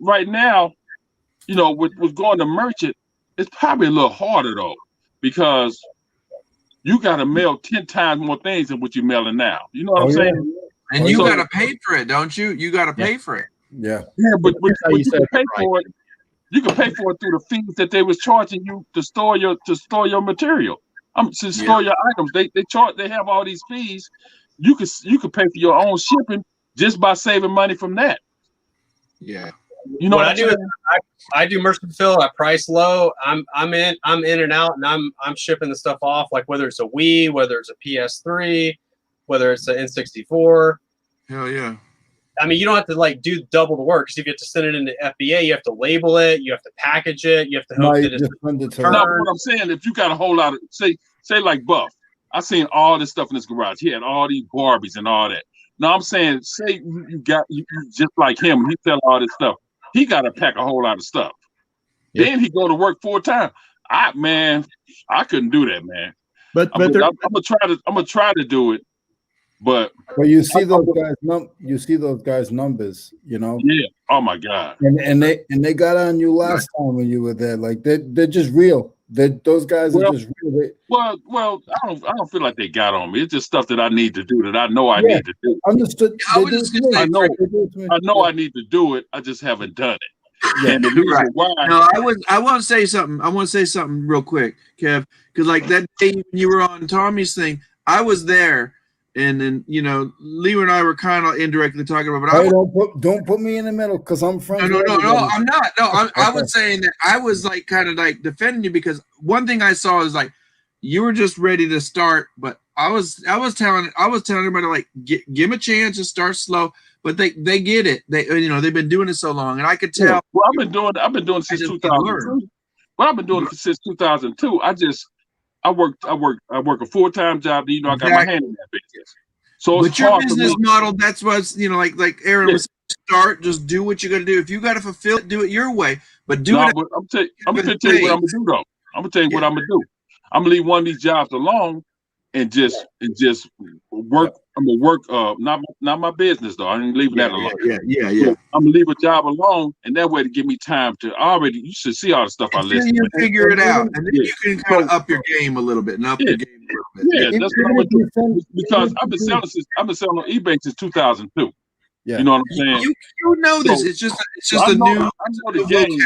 right now, with going to merchant, it's probably a little harder though, because you got to mail 10 times more things than what you're mailing now. You know what I'm saying? And you got to pay for it, don't you? You got to pay for it. Yeah. Yeah, but you can pay for it. You can pay for it through the fees that they was charging you to store your material. To store your items. They have all these fees. You could pay for your own shipping just by saving money from that. Yeah. You know what I do is I do merchant fulfill. I price low. I'm in and out, and I'm shipping the stuff off, like whether it's a Wii, whether it's a PS3, whether it's an N64. Hell yeah. I mean, you don't have to do double the work because you get to send it into FBA. You have to label it. You have to package it. You have to hope that it's returned. No, what I'm saying, if you got a whole lot of say like Buff, I seen all this stuff in his garage. He had all these Barbies and all that. Now I'm saying, say you just like him, he sell all this stuff. He got to pack a whole lot of stuff. Yeah. Then he go to work full time. I couldn't do that, man. But I'm gonna try to do it. But you see those guys. You see those guys' numbers. Yeah. Oh my God. And they got on you last time when you were there. Like they're just real. Those guys are just real. Well, I don't feel like they got on me. It's just stuff that I need to do that I know I need to do. Understood. I know I need to do it. I just haven't done it. Yeah. And the reason why. No, I want to say something. I want to say something real quick, Kev, because like that day when you were on Tommy's thing, I was there. And then Leo and I were kind of indirectly talking about. But don't put me in the middle because I'm friends. No, I'm not. No, I was saying that I was like kind of like defending you because one thing I saw is like you were just ready to start, but I was telling everybody like give them a chance to start slow, but they get it. They've been doing it so long, and I could tell. Well, I've been doing it since 2002. Well, I've been doing it since 2002. I work a full-time job. I got my hand in that business. So it's your business model, that's what's like Aaron was start. Just do what you got to do. If you got to fulfill it, do it your way. But do it. But I'm gonna tell you what I'm gonna do though. I'm gonna tell you what I'm gonna do. I'm gonna leave one of these jobs alone and just work. I'm gonna work. Not my business though. I ain't leaving that alone. Yeah. So I'm gonna leave a job alone, and that way to give me time to You should see all the stuff I listen. You figure it out, and then you can kind of up your game a little bit and up your game a little bit. Yeah, that's what I'm gonna do. Because I've been selling on eBay since 2002. Yeah. You know what I'm saying? You know this. It's just a new. I know the game.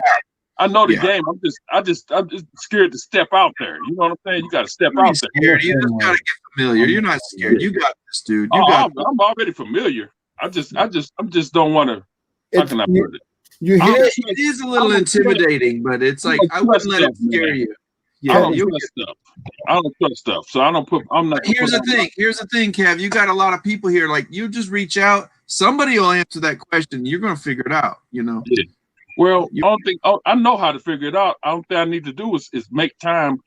I know the game. I'm just scared to step out there. You know what I'm saying? You got to step out there. You just got to get familiar. You're not scared. You got this, dude. I'm already familiar. I just don't want to. How can I put it? You hear it? It is a little intimidating, but it's like I wouldn't let it scare you. I Yeah, don't trust stuff. I don't trust stuff, so I don't put. I'm not. Here's the thing. Here's the thing, Kev. You got a lot of people here. Like you just reach out. Somebody will answer that question. You're gonna figure it out. You know. Yeah. Well, I know how to figure it out. I don't think I need to do is make time,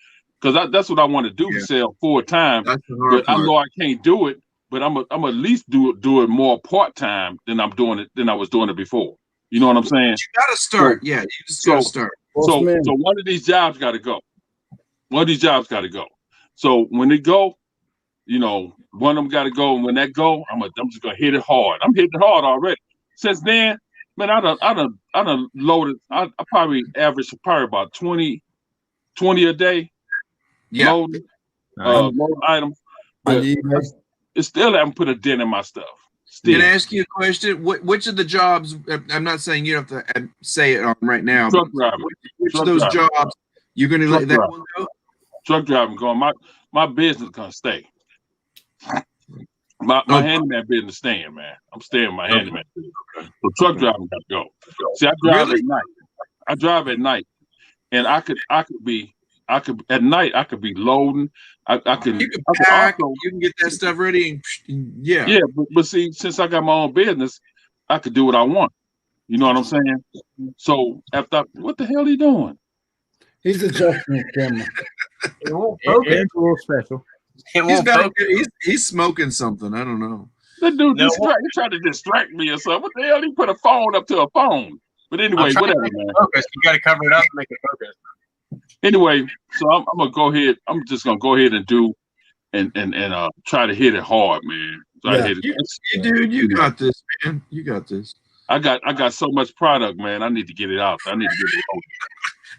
because that's what I want to do to sell full time. That's the hard But I part. know I can't do it. But I'm at least do it more part time than I was doing it before. You know what I'm saying? You gotta start. You just gotta start. So one of these jobs got to go. One of these jobs got to go. So when they go, one of them got to go. And when that go, I'm just gonna hit it hard. I'm hitting it hard already. Since then, man, I done loaded. I probably average about 20 a day. Yeah. Loading items. But it still haven't put a dent in my stuff. Can I ask you a question? Which of the jobs? I'm not saying you have to say it on right now. Truck driver. Which of those jobs you're going to let that one go? Truck driving going. My business gonna stay. My handyman business staying, man. I'm staying in my handyman business. So truck driving got to go. See, I drive at night. I drive at night, and I could be at night. I could be loading. You can pack. You can get that stuff ready. Yeah. But see, since I got my own business, I could do what I want. You know what I'm saying? So after, what the hell are you doing? He's adjusting his camera. It's a little special. He's smoking something. I don't know. That dude he tried to distract me or something. What the hell? He put a phone up to a phone. But anyway, whatever, man. Focus. You got to cover it up and make it focus. Anyway, so I'm gonna go ahead. I'm just gonna go ahead and do and try to hit it hard, man. Dude, you got this, man. You got this. I got so much product, man. I need to get it out. I need to get it out.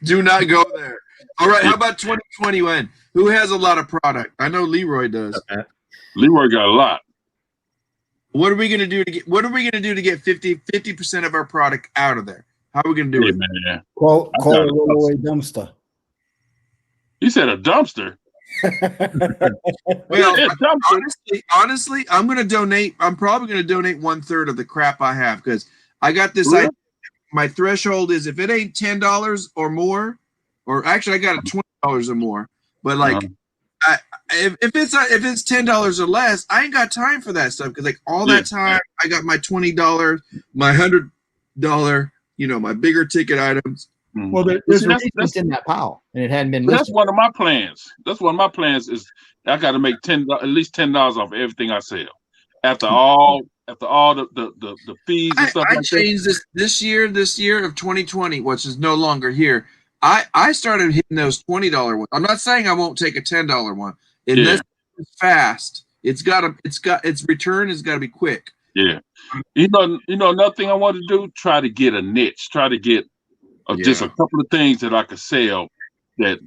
Do not go there. All right, how about 2021? Who has a lot of product? I know Leroy does. Leroy got a lot. What are we gonna do to get 50% of our product out of there? How are we gonna do it? Man. Call a rollaway dumpster. He said a dumpster. Well, honestly, I'm gonna donate. I'm probably gonna donate 1/3 of the crap I have, because I got this idea. My threshold is if it ain't $10 or more, or actually I got it $20 or more. But like, if it's $10 or less, I ain't got time for that stuff, because like all that time I got my $20, my $100, my bigger ticket items. Well, there's that's in that pile, and it hadn't been listed. That's one of my plans. That's one of my plans is I got to make at least $10 off everything I sell. After all the fees and stuff. I changed this year of 2020, which is no longer here. I started hitting those $20 ones. I'm not saying I won't take a $10 one. Unless it's fast, its return has got to be quick. Yeah. Another thing I want to do, try to get a niche, try to get just a couple of things that I could sell that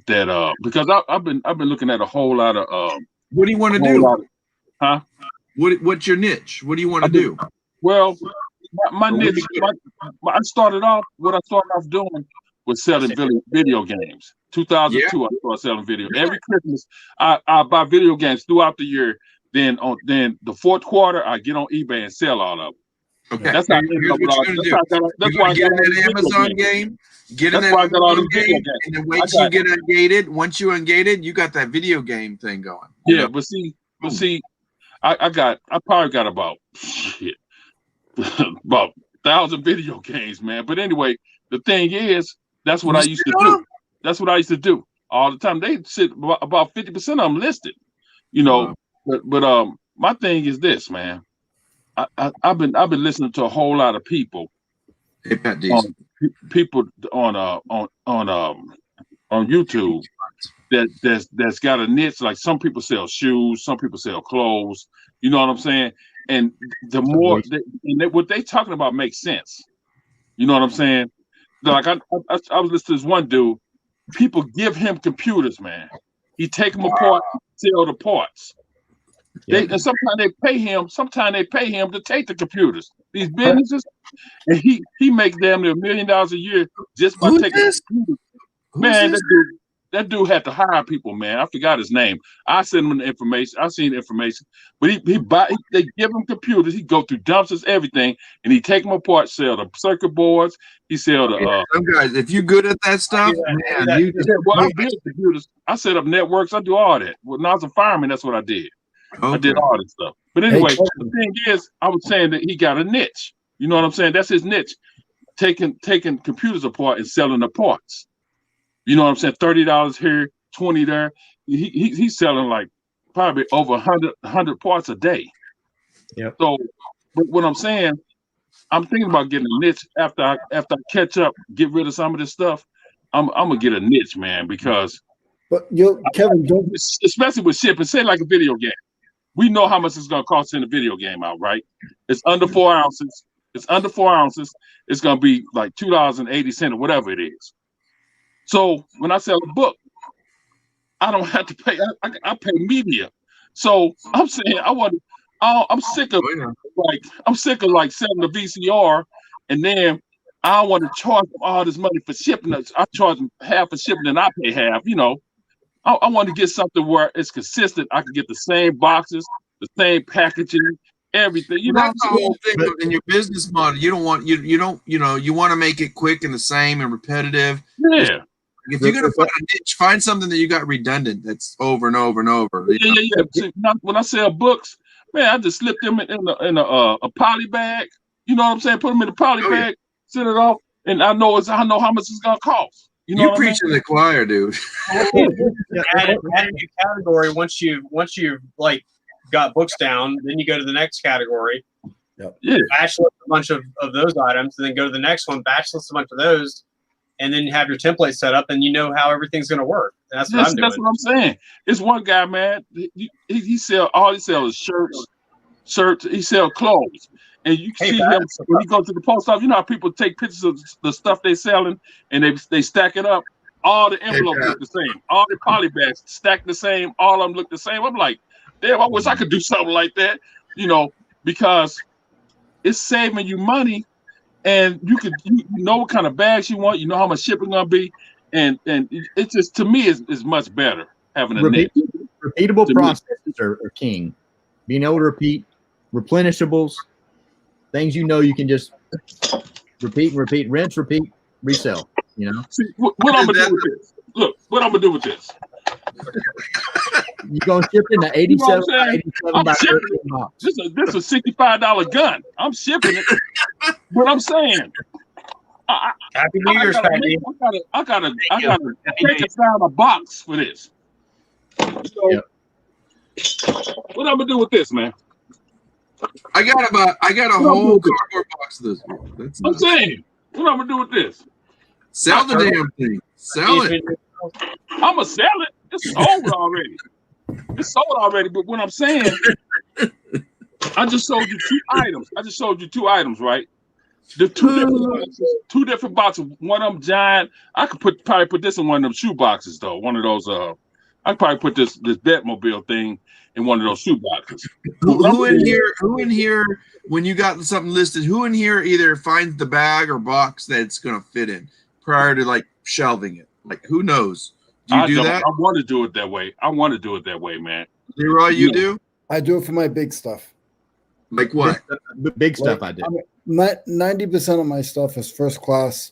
because I've been looking at a whole lot of what do you want to do? What's your niche? What do you want to do? Well, my niche, I started off doing was selling video games. 2002, I started selling video. Every Christmas, I buy video games throughout the year. Then the fourth quarter, I get on eBay and sell all of them. Okay, that's why I got an Amazon game. Get in that Amazon game, and then wait till you get ungated. Once you ungated, you got that video game thing going. Yeah, but see, I probably got about 1,000 video games, man. But anyway, the thing is, that's what I used to do. That's what I used to do all the time. They sit about 50% of them listed, But my thing is this, man. I've been listening to a whole lot of people. People on YouTube that's got a niche. Like some people sell shoes, some people sell clothes. You know what I'm saying? And the more what they talking about makes sense. You know what I'm saying? Like I was listening to this one dude. People give him computers, man. He take them apart, sell the parts. And sometimes they pay him. Sometimes they pay him to take the computers. These businesses, and he makes damn near $1 million a year just by taking the computers. Man, that dude had to hire people, man. I forgot his name. I sent him the information. I seen the information, but they give him computers. He go through dumpsters, everything, and he take them apart, sell the circuit boards. He sell the some guys. If you good at that stuff, man, I build computers. I set up networks. I do all that. When I was a fireman, that's what I did. Okay. I did all this stuff. But anyway, the thing is, I was saying that he got a niche. You know what I'm saying? That's his niche. Taking computers apart and selling the parts. You know what I'm saying? $30 here, 20 there. He's selling like probably over 100 parts a day. Yep. So, but what I'm saying, I'm thinking about getting a niche after I catch up, get rid of some of this stuff. I'm gonna get a niche, man, because. But Kevin, especially with shipping, say like a video game. We know how much it's gonna cost to send a video game out, right? It's under 4 ounces. It's under 4 ounces. It's gonna be like $2.80 or whatever it is. So when I sell a book, I don't have to pay. I pay media. So I'm saying I'm sick of like selling the VCR, and then I want to charge them all this money for shipping. I charge them half for shipping, and I pay half. You know, I want to get something where it's consistent. I can get the same boxes, the same packaging, everything. You know, that's the whole thing in your business model. You don't want you want to make it quick and the same and repetitive. Yeah. If you're gonna find a niche, find something that you got redundant that's over and over and over. Yeah. See, when I sell books, man, I just slip them in a poly bag. You know what I'm saying? Put them in a poly bag, set it off, and I know how much it's gonna cost. You know, you're preaching the choir, dude. Add a new category once you've like got books down, then you go to the next category. Yep. Yeah. Batch list a bunch of those items, and then go to the next one, batch list a bunch of those, and then you have your template set up, and you know how everything's going to work. And that's what I'm doing. That's what I'm saying. It's one guy, man. He sells is shirts. He sells clothes, and you see him when he goes to the post office. You know how people take pictures of the stuff they're selling, and they stack it up. All the envelopes look the same. All the poly bags stacked the same. All of them look the same. I'm like, damn, I wish I could do something like that. You know, because it's saving you money. And you know what kind of bags you want. You know how much shipping gonna be, and it's just, to me, is much better having a niche. Repeatable processes are king. Being able to repeat, replenishables, things you can just repeat, rinse, repeat, resell. You know. See, what I'm gonna do with this? Look, what I'm gonna do with this? You're gonna ship in the 87 by 13 box. This is a $65 gun. I'm shipping it. But I'm saying, Happy New Year's, Patty. I gotta take and find a box for this. So, what I'm gonna do with this, man? I got a whole cardboard box of this. That's I'm saying, what I'm gonna do with this? Sell the damn thing. Sell it. I'm gonna sell it. It's sold already. It's sold already. But what I'm saying, I just sold you two items. Right? The two different boxes. One of them giant. I could probably put this in one of them shoe boxes though. One of those. I could probably put this Batmobile thing in one of those shoe boxes. Who in here? When you got something listed, who in here either finds the bag or box that it's gonna fit in prior to like shelving it? Like, who knows? Do you do that? I want to do it that way. Man. Leroy, you do? I do it for my big stuff. Like what? The big stuff I do. 90% of my stuff is first class.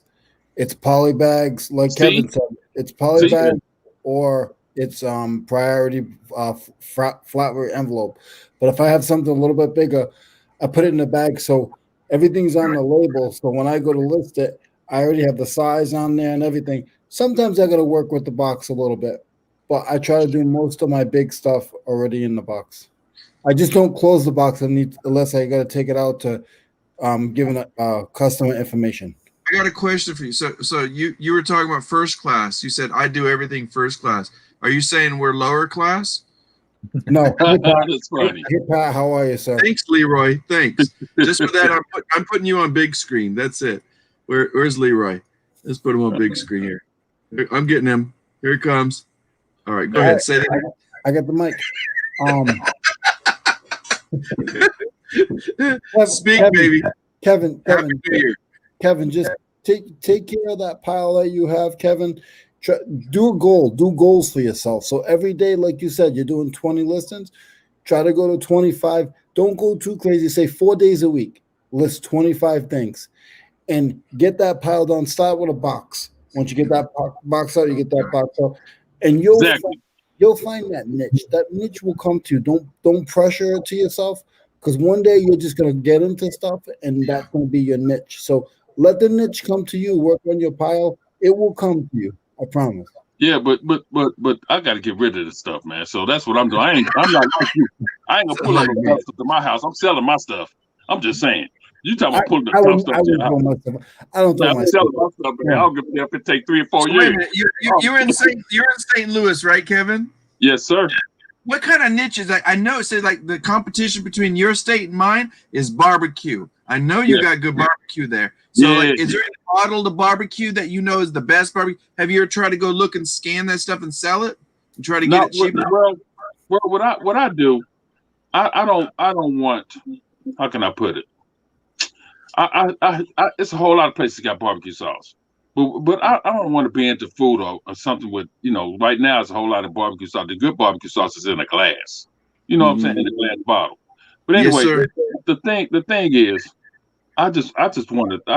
It's poly bags, like Kevin said. It's poly bag or it's priority flat rate envelope. But if I have something a little bit bigger, I put it in the bag so everything's on the label. So when I go to list it, I already have the size on there and everything. Sometimes I got to work with the box a little bit, but I try to do most of my big stuff already in the box. I just don't close the box unless I got to take it out to give customer information. I got a question for you. So you were talking about first class. You said I do everything first class. Are you saying we're lower class? No. That's funny. Hey, Pat, how are you, sir? Thanks, Leroy. Thanks. Just for that, I'm putting you on big screen. That's it. Where's Leroy? Let's put him on big screen here. I'm getting him. Here he comes. All right, go ahead. Say that. I got the mic. Speak, Kevin, baby. Kevin, just take care of that pile that you have, Kevin. Do a goal. Do goals for yourself. So every day, like you said, you're doing 20 listings. Try to go to 25. Don't go too crazy. Say 4 days a week. List 25 things and get that piled on. Start with a box. Once you get that box out, you get that box out, and you'll find that niche. That niche will come to you. Don't pressure it to yourself, because one day you're just gonna get into stuff, and that's gonna be your niche. So let the niche come to you. Work on your pile. It will come to you. I promise. Yeah, but I got to get rid of this stuff, man. So that's what I'm doing. I'm not like you. I ain't gonna pull up the stuff to my house. I'm selling my stuff. I'm just saying. You talking about pulling the stuff to your house? I don't throw I'm selling my stuff, man. I'll give it if it take 3 or 4 years. You're in St. Louis, right, Kevin? Yes, sir. What kind of niches? I know it says like the competition between your state and mine is barbecue. I know you got good barbecue there. So like, is there any model to barbecue that you know is the best barbecue? Have you ever tried to go look and scan that stuff and sell it and try to get it cheaper? Well, what I do, I don't want. How can I put it? It's a whole lot of places got barbecue sauce, but I don't want to be into food or something with, right now it's a whole lot of barbecue sauce. The good barbecue sauce is in a glass, you know what I'm saying, in a glass bottle. But anyway, the thing is, I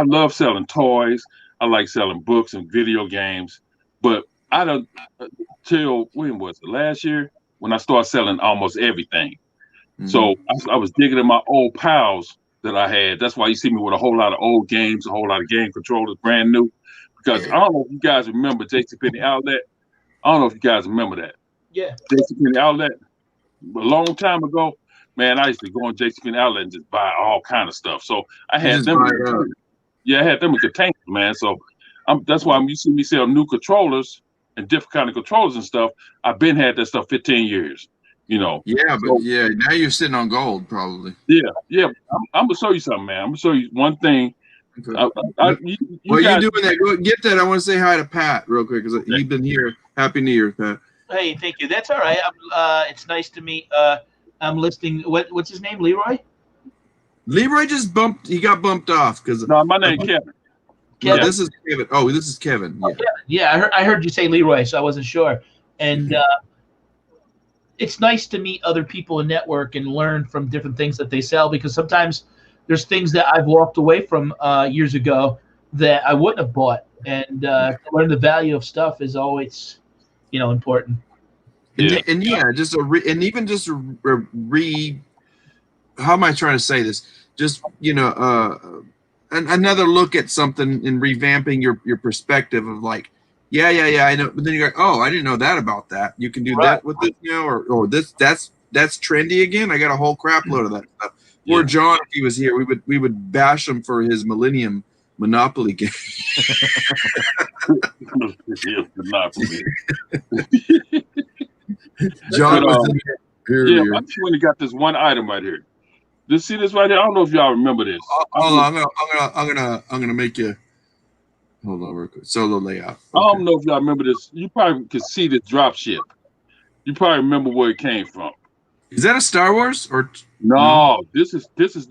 love selling toys. I like selling books and video games, but I don't till when was it, last year when I started selling almost everything. So I was digging in my old piles that I had. That's why you see me with a whole lot of old games, a whole lot of game controllers, brand new. Because I don't know if you guys remember JCPenney Outlet. I don't know if you guys remember that. Yeah. JCPenney Outlet. A long time ago, man, I used to go on JCPenney Outlet and just buy all kind of stuff. So I had them. I had them in containers, man. So that's why you see me sell new controllers and different kind of controllers and stuff. I've been had that stuff 15 years. Yeah, but now you're sitting on gold, probably. Yeah. I'm gonna show you something, man. I'm gonna show you one thing. Okay. While you're doing that, go get that. I want to say hi to Pat real quick because he's been here. Happy New Year, Pat. Hey, thank you. That's all right. It's nice to meet. I'm listing. What's his name? Leroy. Leroy just bumped. He got bumped off because. No, my name Kevin. No, this is Kevin. Oh, this is Kevin. Yeah, I heard you say Leroy, so I wasn't sure. And it's nice to meet other people and network and learn from different things that they sell, because sometimes there's things that I've walked away from years ago that I wouldn't have bought, and to learn the value of stuff is always, important. And how am I trying to say this? Just another look at something and revamping your perspective of like, I know, but then you're like, oh, I didn't know that about that. You can do that with this, or this that's trendy again. I got a whole crap load of that stuff. Or John, if he was here, we would bash him for his Millennium Monopoly game. Monopoly. John was I actually got this one item right here. See this right here? I don't know if y'all remember this. Hold on, I'm gonna make you. Hold on, real quick. Solo layout. Okay. I don't know if y'all remember this. You probably could see the drop ship. You probably remember where it came from. Is that a Star Wars or no? This is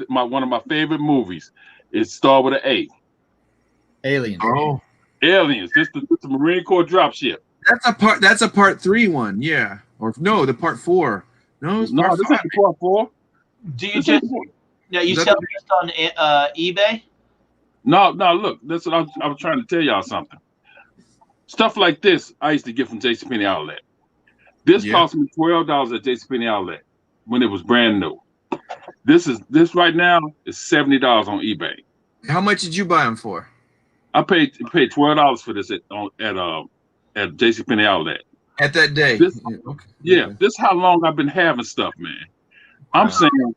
one of my favorite movies. It started with an A. Aliens. Oh, Aliens. This is the Marine Corps drop ship. That's a part 3 one. Yeah. Or no, the part 4. No, it's part 5. This is the part 4. Do you you sell just on eBay? No, look, that's what I was trying to tell y'all something. Stuff like this, I used to get from JCPenney Outlet. This cost me $12 at JCPenney Outlet when it was brand new. This right now is $70 on eBay. How much did you buy them for? I paid $12 for this at JCPenney Outlet. At that day. This is how long I've been having stuff, man. I'm saying.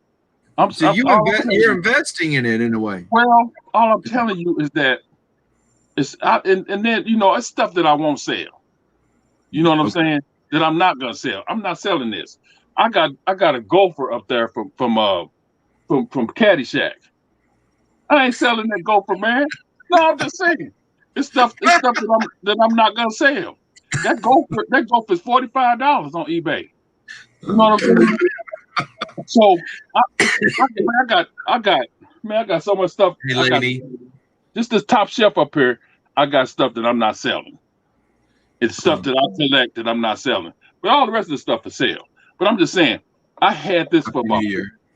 So you're investing in it in a way. Well, all I'm telling you is that and then it's stuff that I won't sell. You know what I'm saying? That I'm not gonna sell. I'm not selling this. I got a gopher up there from Caddyshack. I ain't selling that gopher, man. No, I'm just saying. It's stuff that I'm not gonna sell. That gopher is $45 on eBay. You know what I'm saying? So I got so much stuff. Hey, lady. Just this top shelf up here, I got stuff that I'm not selling. It's stuff that I select that I'm not selling. But all the rest of the stuff for sale. But I'm just saying, I had this for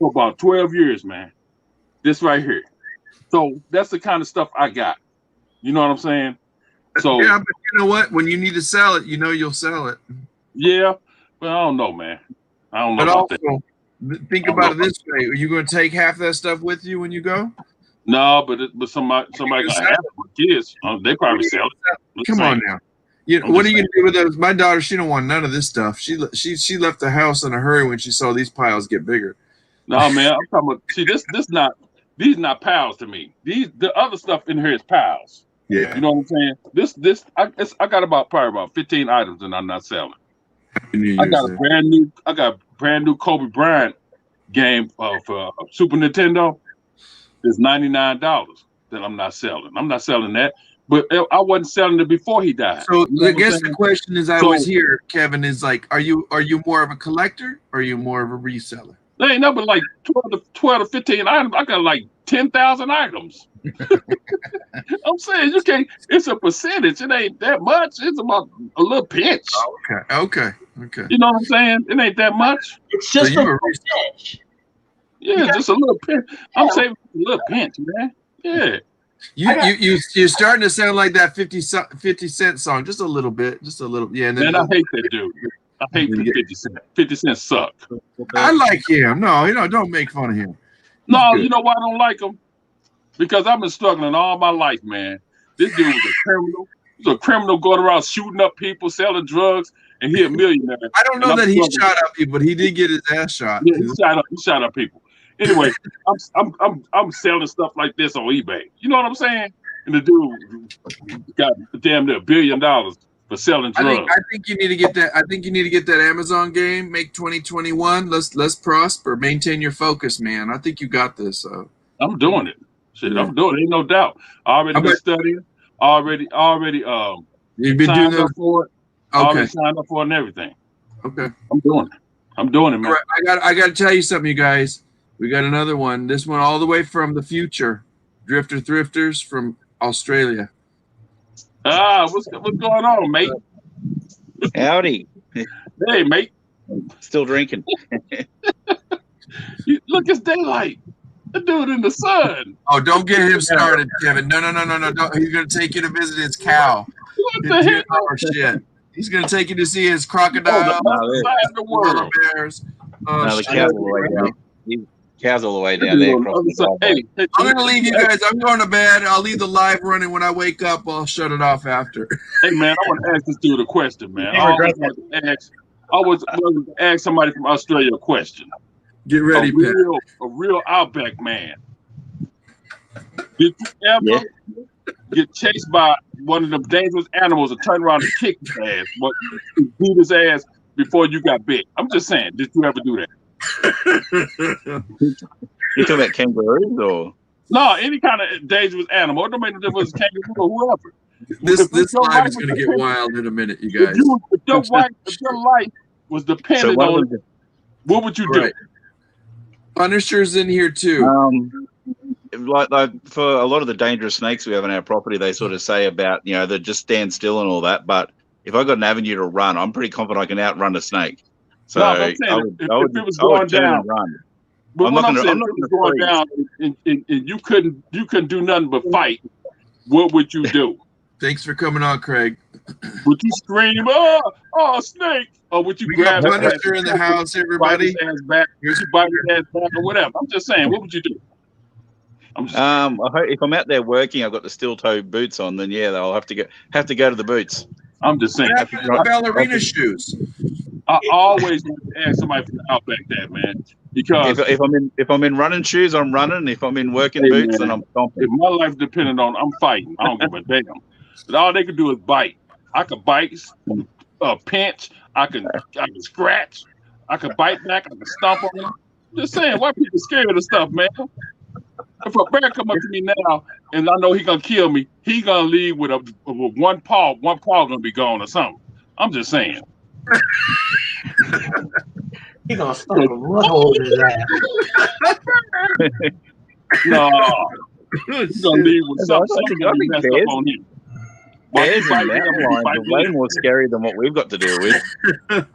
about 12 years, man. This right here. So that's the kind of stuff I got. You know what I'm saying? So yeah, but you know what? When you need to sell it, you know you'll sell it. Yeah, but I don't know, man. I don't know But about also, that. think about it this way: are you going to take half that stuff with you when you go? No, but somebody gonna have it for kids. They probably sell it. Come on now. What are you gonna do with those? My daughter, she don't want none of this stuff. She left the house in a hurry when she saw these piles get bigger. No, man, I'm talking about. See, these not piles to me. The other stuff in here is piles. Yeah, you know what I'm saying. I got probably about 15 items and I'm not selling. I got a brand new Kobe Bryant game for Super Nintendo. It's $99 that I'm not selling. I'm not selling that. But I wasn't selling it before he died. So I guess the question is, I always hear, Kevin, is like, are you more of a collector or are you more of a reseller? There ain't nothing like 12 to 15 items. I got like 10,000 items. I'm saying it's a percentage. It ain't that much. It's about a little pinch. Okay. You know what I'm saying? It ain't that much. It's just a pinch. Yeah, just a little pinch. I'm saying a little pinch, man. Yeah. You're starting to sound like that 50 Cent song, just a little bit, just a little. Yeah, man, I hate that dude. I hate 50 Cent. 50 Cent suck. I like him. No, don't make fun of him. No, you know why I don't like him? Because I've been struggling all my life, man. This dude was a criminal. He was a criminal going around shooting up people, selling drugs, and he a millionaire. I don't know that he shot up people, but he did get his ass shot. Yeah, he shot up people. Anyway, I'm selling stuff like this on eBay. You know what I'm saying? And the dude got damn near $1 billion for selling drugs. I think you need to get that. I think you need to get that Amazon game. Make 2021. Let's prosper. Maintain your focus, man. I think you got this. I'm doing it. Shit, I'm doing it. Ain't no doubt. I already been studying. Already. You've been doing up for it. Okay. Already signed up for it and everything. Okay. I'm doing it, man. All right, I got to tell you something, you guys. We got another one. This one all the way from the future. Drifter Thrifters from Australia. What's going on, mate? Howdy. Hey, mate. Still drinking. Look, it's daylight. The dude in the sun. Oh, don't get him started, Kevin. No. Don't. He's going to take you to visit his cow. What the heck? Oh, shit. He's going to take you to see his crocodile. The world. Bears. No, the cow's all the way down. Cow's all the way down there. I'm going to leave you guys. I'm going to bed. I'll leave the live running. When I wake up, I'll shut it off after. Hey, man, I want to ask this dude a question, man. I was going to ask somebody from Australia a question. Get ready, a real outback man. Did you ever get chased by one of them dangerous animals and turn around and kick his ass, beat his ass before you got bit? I'm just saying, did you ever do that? You talking about kangaroos or? No, any kind of dangerous animal. It don't make no difference, kangaroo or whoever. This live is going to get wild in a minute, you guys. If your life was dependent on it, what would you do? Punisher's in here too. Like for a lot of the dangerous snakes we have on our property, they sort of say about, they just stand still and all that. But if I got an avenue to run, I'm pretty confident I can outrun a snake. So no, I'm saying, if it was going down, but I'm not going going down and you couldn't do nothing but fight, what would you do? Thanks for coming on, Craig. Would you scream, oh, snake? Or would you grab his Punisher in the house, everybody? Bite his ass back, or whatever. I'm just saying, what would you do? If I'm out there working, I've got the steel toe boots on, then I'll have to go to the boots. I'm just saying. Ballerina shoes. I always want to ask somebody from the outback that, man. Because if I'm in running shoes, I'm running. If I'm in working boots, then I'm stomping. If my life depended on, I'm fighting. I don't give a damn. But all they can do is bite. I could bite, pinch. I can scratch. I can bite back. I can stomp on them. Just saying, why people scared of stuff, man? If a bear come up to me now and I know he gonna kill me, he gonna leave with one paw. One paw gonna be gone or something. I'm just saying. He gonna stomp a hole in his ass. No, he's gonna leave with something. Something gonna be messed up on him. Bears and mountain lions are way more scary than what we've got to deal with.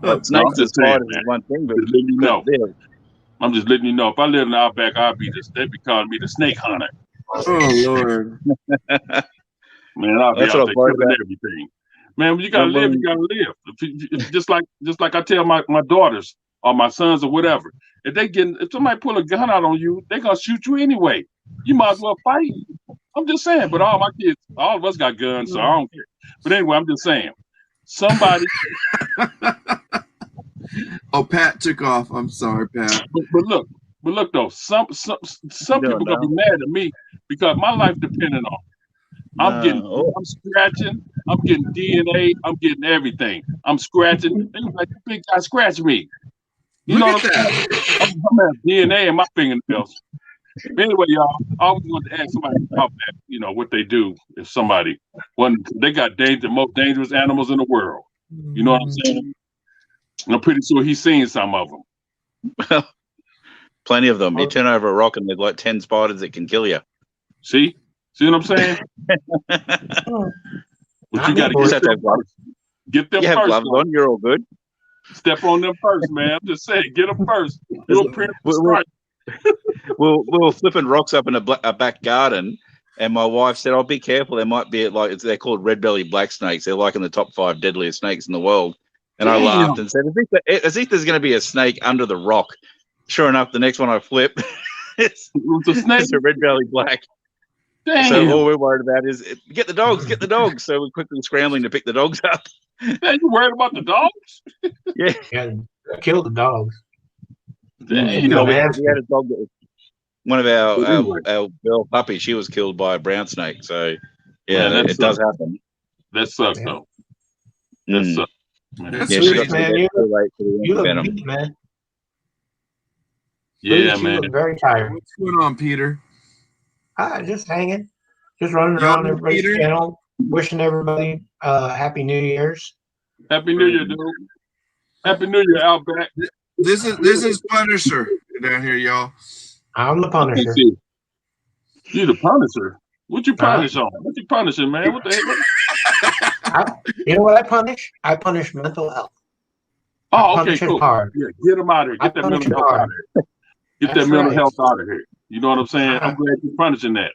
Like snakes and spiders is one thing, but I'm just letting you know. If I lived in the outback, they'd be calling me the snake hunter. Oh Lord, man, I'll be out there killing everything. Man, when you gotta live, you gotta live. Just like I tell my daughters or my sons or whatever. If somebody pull a gun out on you, they're gonna shoot you anyway. You might as well fight. I'm just saying, but all my kids, all of us got guns, so I don't care. But anyway, I'm just saying, somebody. Oh, Pat took off. I'm sorry, Pat. But look though, some people gonna be mad at me because my life depending on. I'm scratching. I'm getting DNA. I'm getting everything. I'm scratching. They like, the big guy scratch me. You know what I'm saying? I'm having DNA in my fingernails. Anyway, y'all, I always want to ask somebody about that. You know what they do if somebody they got the most dangerous animals in the world. You know what I'm saying? And I'm pretty sure he's seen some of them. Plenty of them. You turn over a rock and there's like 10 spiders that can kill you. See what I'm saying? But you got to get them you have first. Gloves on, you're all good. Step on them first, man. I'm just saying, get them first. We were flipping rocks up in a back garden, and my wife said, "Oh, be careful. There might be they're called red-bellied black snakes. They're like in the top 5 deadliest snakes in the world." And I laughed and said, "As if there's going to be a snake under the rock." Sure enough, the next one I flip, it's a red-bellied black. Damn. So all we're worried about is get the dogs. So we're quickly scrambling to pick the dogs up. Man, you worried about the dogs? Yeah, kill the dogs. Damn. We had a dog that was one of our girl puppies. She was killed by a brown snake. So yeah, man, it does happen. That sucks though. That sucks. That's sweet, man. You look beat, man. Yeah, you man. Look very tired. What's going on, Peter? Just hanging, just running around everybody's channel, wishing everybody Happy New Year's. Happy New Year, dude. Happy New Year, Outback. This is Punisher down here, y'all. I'm the Punisher. You the Punisher? What you punish on? What you punishing, man? What the heck? You know what I punish? I punish mental health. Oh, okay, cool. Hard. Yeah, get them out of here. Get that mental health out of here. Get that mental health out of here. You know what I'm saying? I'm glad you're punishing that.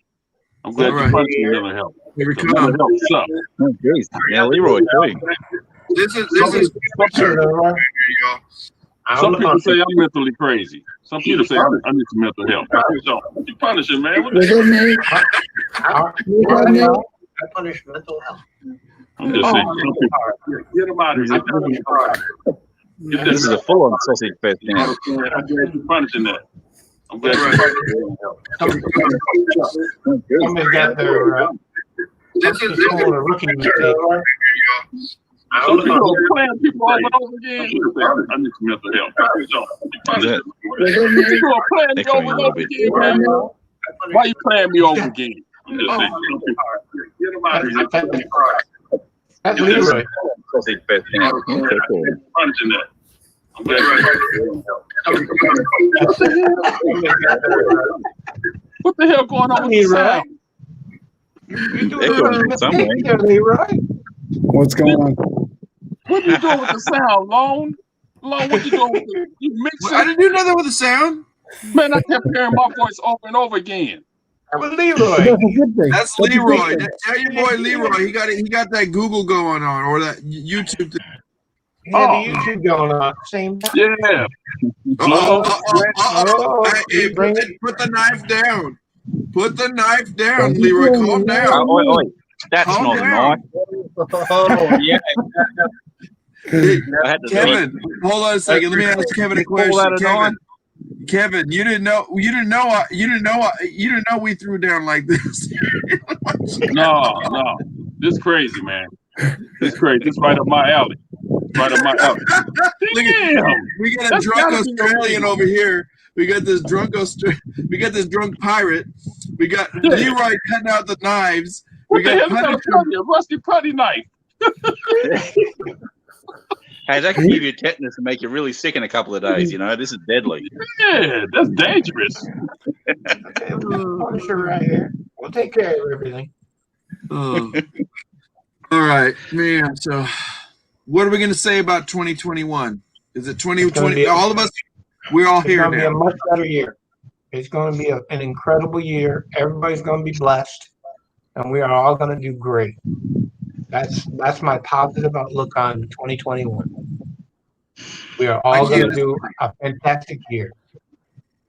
I'm glad you're punishing mental health. Here we come. Mental health sucks. Oh, geez. Yeah, Leroy, too. This is some people say I'm mentally crazy. Some people say I need some mental health. What you punishing, man? What I punish mental health. I'm just saying. Get them out of here. This is a full-on sausage fest now. I'm glad you're punishing that. I'm glad you're punishing that. Somebody's got their rookie mistake. Some people are playing people over and over again. I need some mental health. People are playing me over and over again, man. Why you playing me over again? I'm just saying. Get them out of here. That's Leroy. Sausage fest now. Punishing that. I'm glad what the hell going on with the sound? You doing Leroy? What's going on? What you doing with the sound, Lone? Lone, what you doing with it? You mixing? I didn't do nothing with the sound. Man, I kept hearing my voice over and over again. That was Leroy. That's Leroy. Tell your boy Leroy. He got that Google going on or that YouTube thing. He had the YouTube going on at the same time. Yeah. Put the knife down. Put the knife down, Leroy. Calm down. Oi. That's not a knife. Oh, yeah. Kevin, hold on a second. Let me ask Kevin a question. Kevin, you didn't know we threw down like this. No. This crazy, man. This crazy. This right up my alley. Right up my alley. Damn. We got a drunk Australian over here. We got this drunk pirate. We got Leroy cutting out the knives. What the hell is that? A rusty putty knife. Hey, that can give you tetanus and make you really sick in a couple of days. You know, this is deadly. Yeah, that's dangerous. Punisher right here. We'll take care of everything. Oh, All right, man. So, what are we going to say about 2021? Is it 2020? All of us, we're all here It's going to be a now. much better year. It's going to be an incredible year. Everybody's going to be blessed, and we are all going to do great. That's my positive outlook on 2021. We are all going to do a fantastic year.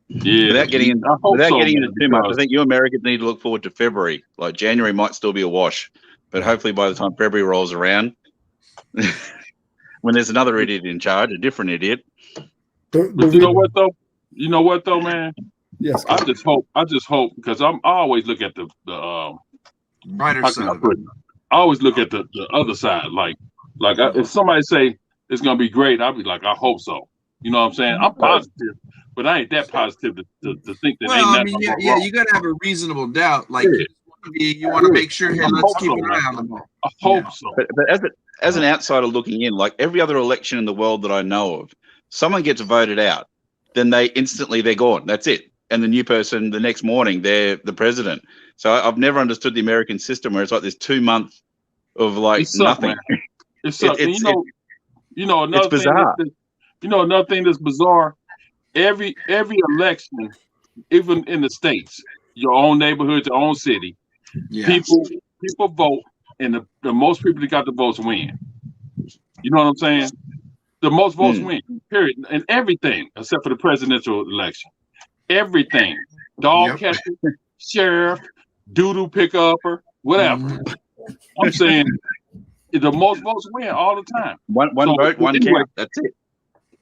Yeah, without getting into man, too much, I because- think you Americans need to look forward to February. Like January might still be a wash, but hopefully by the time February rolls around, when there's another idiot in charge, a different idiot. But you know what though? You know what though, man? Yes. I just hope because I always look at the brighter how can side I of put it? I always look at the other side. If somebody say it's gonna be great, I'll be like, I hope so. You know what I'm saying? I'm positive, but I ain't that positive to think that Well, ain't I nothing mean, yeah, wrong. you got to have a reasonable doubt. Like Yeah. you want to make sure. Hey, I let's hope keep so, an man. eye on the ball. I hope so. But as an outsider looking in, like every other election in the world that I know of, someone gets voted out, then they're gone. That's it. And the new person, the next morning, they're the president. So I've never understood the American system where it's like there's 2 months of like It's something, nothing. man. It's something. You know another it's thing. bizarre. Another thing that's bizarre. Every election, even in the states, your own neighborhood, your own city, people vote, and the most people that got the votes win. You know what I'm saying? The most votes win. Period. And everything except for the presidential election. Everything. Dog catcher, sheriff, doo-doo pick-upper, whatever. I'm saying the most votes win all the time. One vote, one count. That's it.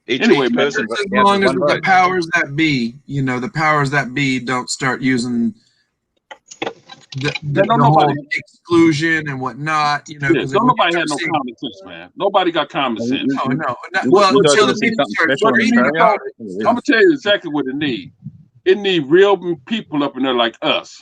Each person as long as the powers that be, the powers that be don't start using the whole exclusion and whatnot, don't nobody have no common sense, man. Nobody got common sense. No. Well, until the people start screaming about it. I'm gonna tell you exactly what it needs. It needs real people up in there like us,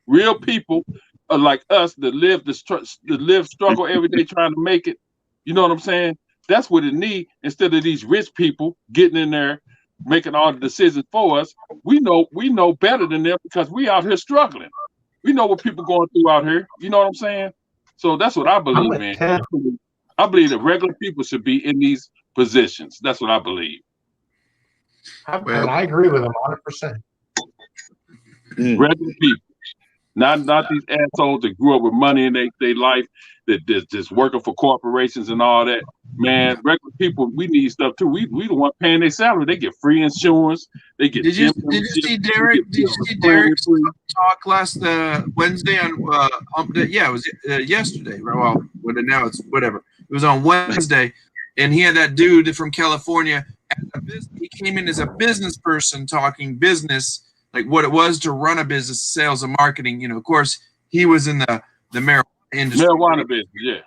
real people like us that live struggle every day trying to make it. You know what I'm saying? That's what it needs. Instead of these rich people getting in there making all the decisions for us, we know better than them because we out here struggling. We know what people going through out here. You know what I'm saying? So that's what I believe, man. I believe that regular people should be in these positions. That's what I believe. And I agree with him 100%. Regular people, not these assholes that grew up with money in their life, that just working for corporations and all that. Man, regular people, we need stuff too. We the one paying their salary. They get free insurance. They get. Did you see Derek? Did you see Derek's talk last Wednesday on? Yeah, it was yesterday. Well, now it's whatever. It was on Wednesday, and he had that dude from California. He came in as a business person talking business, like what it was to run a business, sales and marketing. Of course, he was in the marijuana industry. Marijuana business, yeah.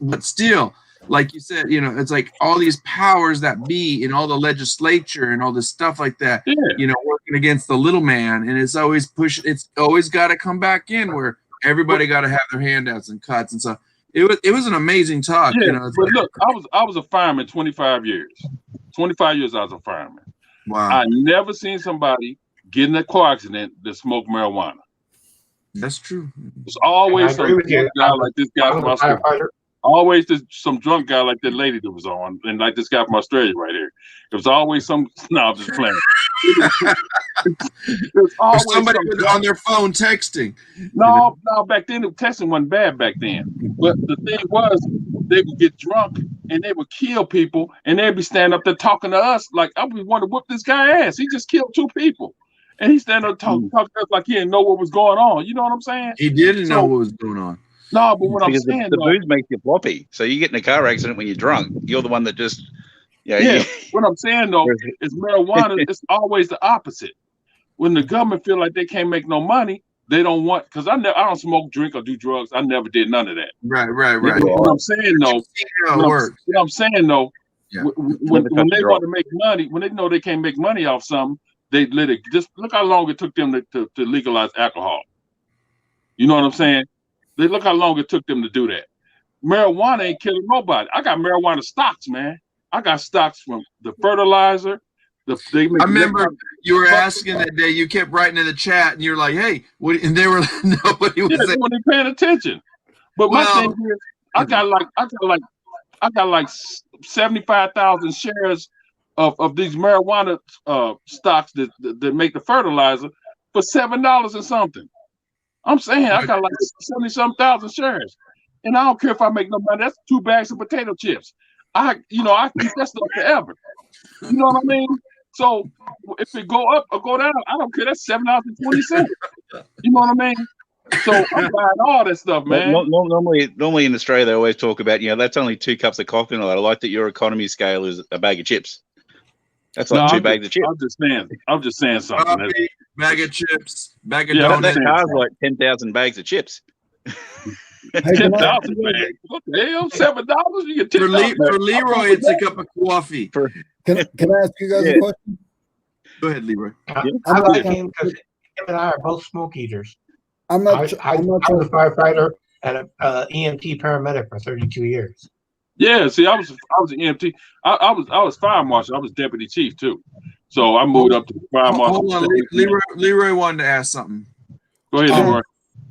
But still, like you said, it's like all these powers that be in all the legislature and all this stuff like that, working against the little man. And it's always got to come back in where everybody got to have their handouts and cuts and stuff. It was an amazing talk. Yeah, but look, I was a fireman 25 years. 25 years I was a fireman. Wow. I never seen somebody get in a car accident that smoked marijuana. That's true. It's always some drunk guy like this guy from Australia. Always some drunk guy like that lady that was on, and like this guy from Australia right here. It was always some. No, I'm just playing. Or somebody was on their phone texting. No, back then texting wasn't bad back then. But the thing was, they would get drunk and they would kill people, and they'd be standing up there talking to us like, I would want to whoop this guy ass. He just killed 2 people. And he standing up talking to us like he didn't know what was going on. You know what I'm saying? He didn't know what was going on. No, but what I'm saying, the booze makes you floppy. So you get in a car accident when you're drunk. You're the one that just, What I'm saying though is marijuana. It's always the opposite. When the government feel like they can't make no money, they don't want. Because I don't smoke, drink, or do drugs. I never did none of that. Right. What I'm saying though, when they want to make money, when they know they can't make money off something, they let it. Just look how long it took them to legalize alcohol. You know what I'm saying? They look how long it took them to do that. Marijuana ain't killing nobody. I got marijuana stocks, man. I got stocks from the fertilizer. I remember you were asking that day. You kept writing in the chat, and you're like, "Hey," what? And they were nobody was. Yeah, they weren't paying attention. But my thing is, I got like 75,000 shares of these marijuana stocks that make the fertilizer for $7 and something. I'm saying I got like 70-some thousand shares, and I don't care if I make no money. That's 2 bags of potato chips. I keep that stuff forever. You know what I mean? So if it go up or go down, I don't care. That's $7.20. You know what I mean? So I'm buying all that stuff, man. Normally in Australia they always talk about, that's only 2 cups of coffee and all that. I like that your economy scale is a bag of chips. That's like 2 bags of chips. I'm just saying something. Coffee, bag of chips, bag of That donuts. car's like 10,000 bags of chips. 10,000 bags. What the hell? $7? You get 10,000. For Leroy, it's a cup of coffee. Can I ask you guys a question? Go ahead, Leroy. I like him because him and I are both smoke eaters. I was a firefighter and an EMT paramedic for 32 years. Yeah, see, I was an EMT. I was fire marshal. I was deputy chief too. So I moved up to the fire marshal. Hold on, Leroy wanted to ask something. Go ahead, Leroy.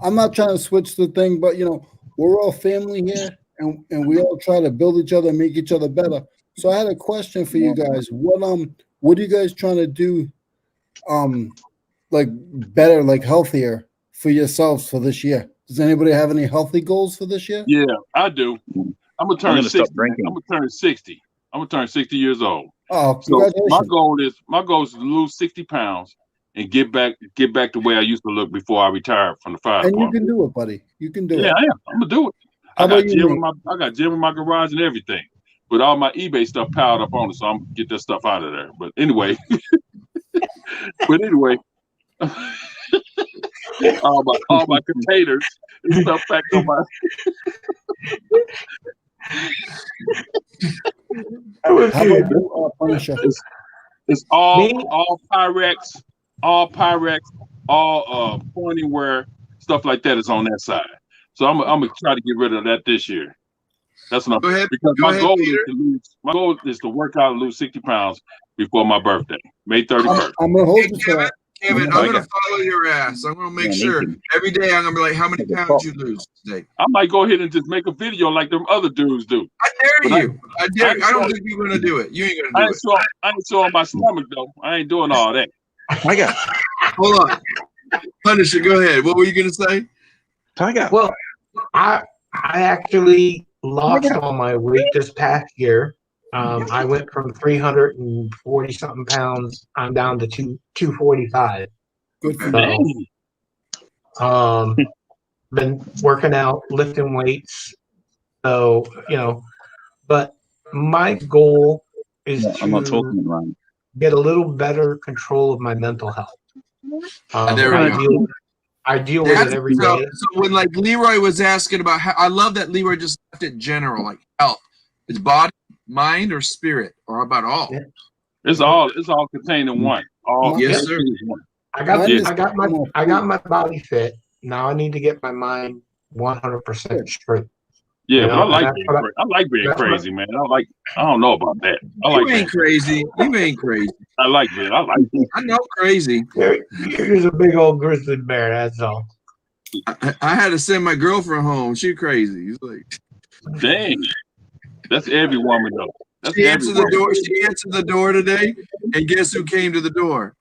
I'm not trying to switch the thing, but we're all family here, and we all try to build each other and make each other better. So I had a question for you guys. What are you guys trying to do, like better, like healthier for yourselves for this year? Does anybody have any healthy goals for this year? Yeah, I do. I'm gonna turn 60. I'm gonna turn 60. I'm gonna turn 60 years old. Oh, so my goal is to lose 60 pounds and get back the way I used to look before I retired from the fire department. And you can do it, buddy. You can do it. Yeah, I am. I'm gonna do it. I got gym in my garage and everything, but all my eBay stuff piled up on it, so I'm gonna get that stuff out of there. But anyway, all my containers and stuff back on my. It's all Pyrex, all pointing wear, stuff like that is on that side. So I'm gonna try to get rid of that this year. That's what my goal is to work out and lose 60 pounds before my birthday, May 31st. I'm gonna hold you to that. Kevin, I'm gonna follow your ass. I'm gonna make sure every day I'm gonna be like, how many pounds you lose today? I might go ahead and just make a video like them other dudes do. I dare you. I don't think you're gonna do it. You ain't gonna do it. I ain't showing my stomach though. I ain't doing all that. Hold on. Punisher, go ahead. What were you gonna say? Well, I actually lost all my weight this past year. I went from 340 something pounds. I'm down to 245. Good for you. Been working out, lifting weights. So, but my goal is to get a little better control of my mental health. I deal with it every day. So when like Leroy was asking about how, I love that Leroy just left it general, like health. It's body, mind, or spirit, or about all. Yeah. It's all contained in one. Yes, sir. I got my body fit. Now I need to get my mind 100% straight. Yeah, but I like being crazy, man. I don't know about that. You ain't crazy. I like it. I know crazy. Here's a big old grizzly bear. That's all. I had to send my girlfriend home. She crazy. He's like, dang. That's every woman though. She answered the door. She answered the door today, and guess who came to the door?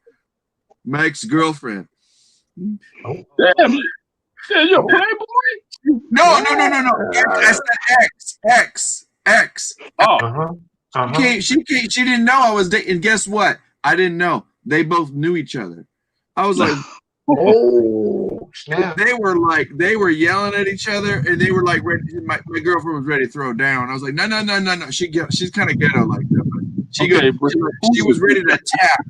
My ex-girlfriend. Oh. Damn. Yeah, you're a playboy? No. I said X. Oh. She didn't know I was dating. And guess what? I didn't know. They both knew each other. I was like, oh, snap. They were yelling at each other, and they were like ready. My girlfriend was ready to throw down. I was like, no. She's kind of ghetto like that. But she was ready to attack.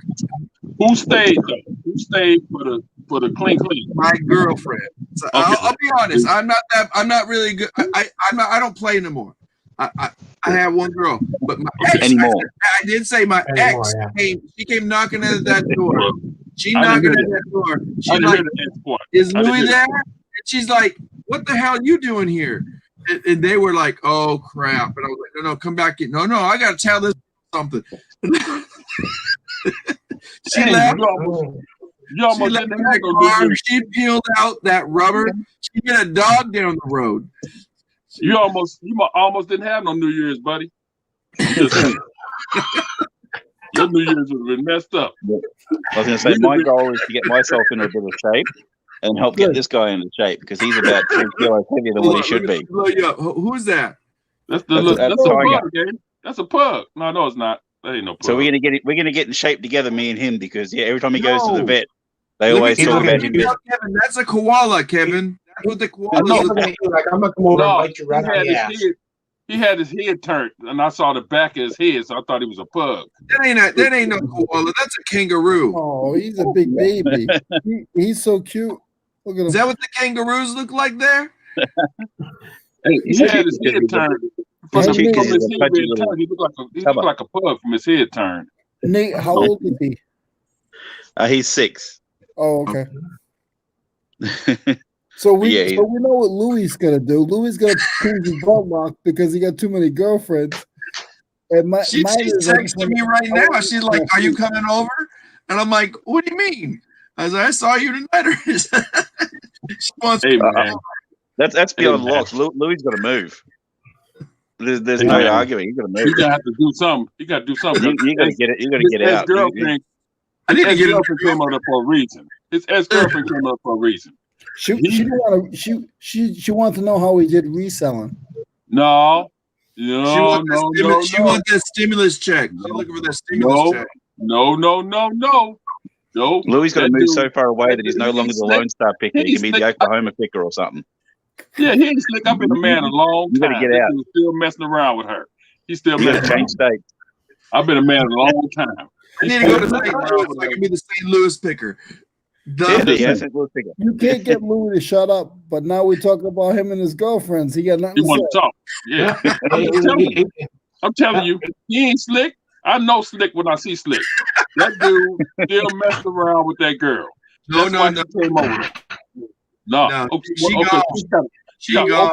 Who stayed though? Who stayed for the clean? My girlfriend. So okay. I'll be honest. I'm not really good. I don't play no more. I have one girl, but my ex anymore. I did say my ex came. She came knocking at that door. She knocking at that door. She's like, "Is Louis there?" And she's like, "What the hell are you doing here?" And they were like, "Oh crap!" And I was like, "No, come back in. No, I got to tell this something." She left. She left the car. She peeled out that rubber. She hit a dog down the road. You almost didn't have no New Year's, buddy. Just saying. Your New Year's would have been messed up. I was going to say, my goal is to get myself in a bit of shape and help get this guy into shape because he's about 3 kilos heavier than what he should be. Who's that? That's a pug, game. That's a pug. No, it's not. That ain't no pug. So we're gonna get in shape together, me and him, because every time he goes to the vet, they always talk about him. Kevin, that's a koala, Kevin. That's what the koala is. Like, I'm gonna come over and bite you right on the ass. He had his head turned, and I saw the back of his head, so I thought he was a pug. That ain't no koala. That's a kangaroo. Oh, he's a big baby. He's so cute. Look at him. Is that what the kangaroos look like there? He had his head turned. He looked like a pug from his head turned. Nate, how old is he? He's 6. Oh, okay. So we know what Louis is gonna do. Louis is gonna change his butt lock because he got too many girlfriends. And she's texting me right now. She's like, "Are you coming over?" And I'm like, "What do you mean?" I was like, "I saw you tonight." She wants That's beyond locks. Louis got to move. There's no arguing. You got to move. You have to do something. You got to do something. You got to get it. You got to get out. I need to get it. Came up for a reason. His ex-girlfriend came up for a reason. She wants to know how he did reselling. No. She wants that stimulus check. She's looking for that stimulus check. No. Louis got to move so far away that he's no longer the Lone Star picker. He can be the Oklahoma picker or something. Yeah, he ain't slick. I've been a man a long time. You got to get out. He's still messing around with her. He's still you got messing to change states. I've been a man a long time. I need to go to St. Louis so I can be the St. Louis picker. You can't get Louis to shut up, but now we're talking about him and his girlfriends. He got nothing to want to talk. Yeah. I'm telling you, he ain't slick. I know slick when I see slick. That dude still messing around with that girl. No. Came over. No. She got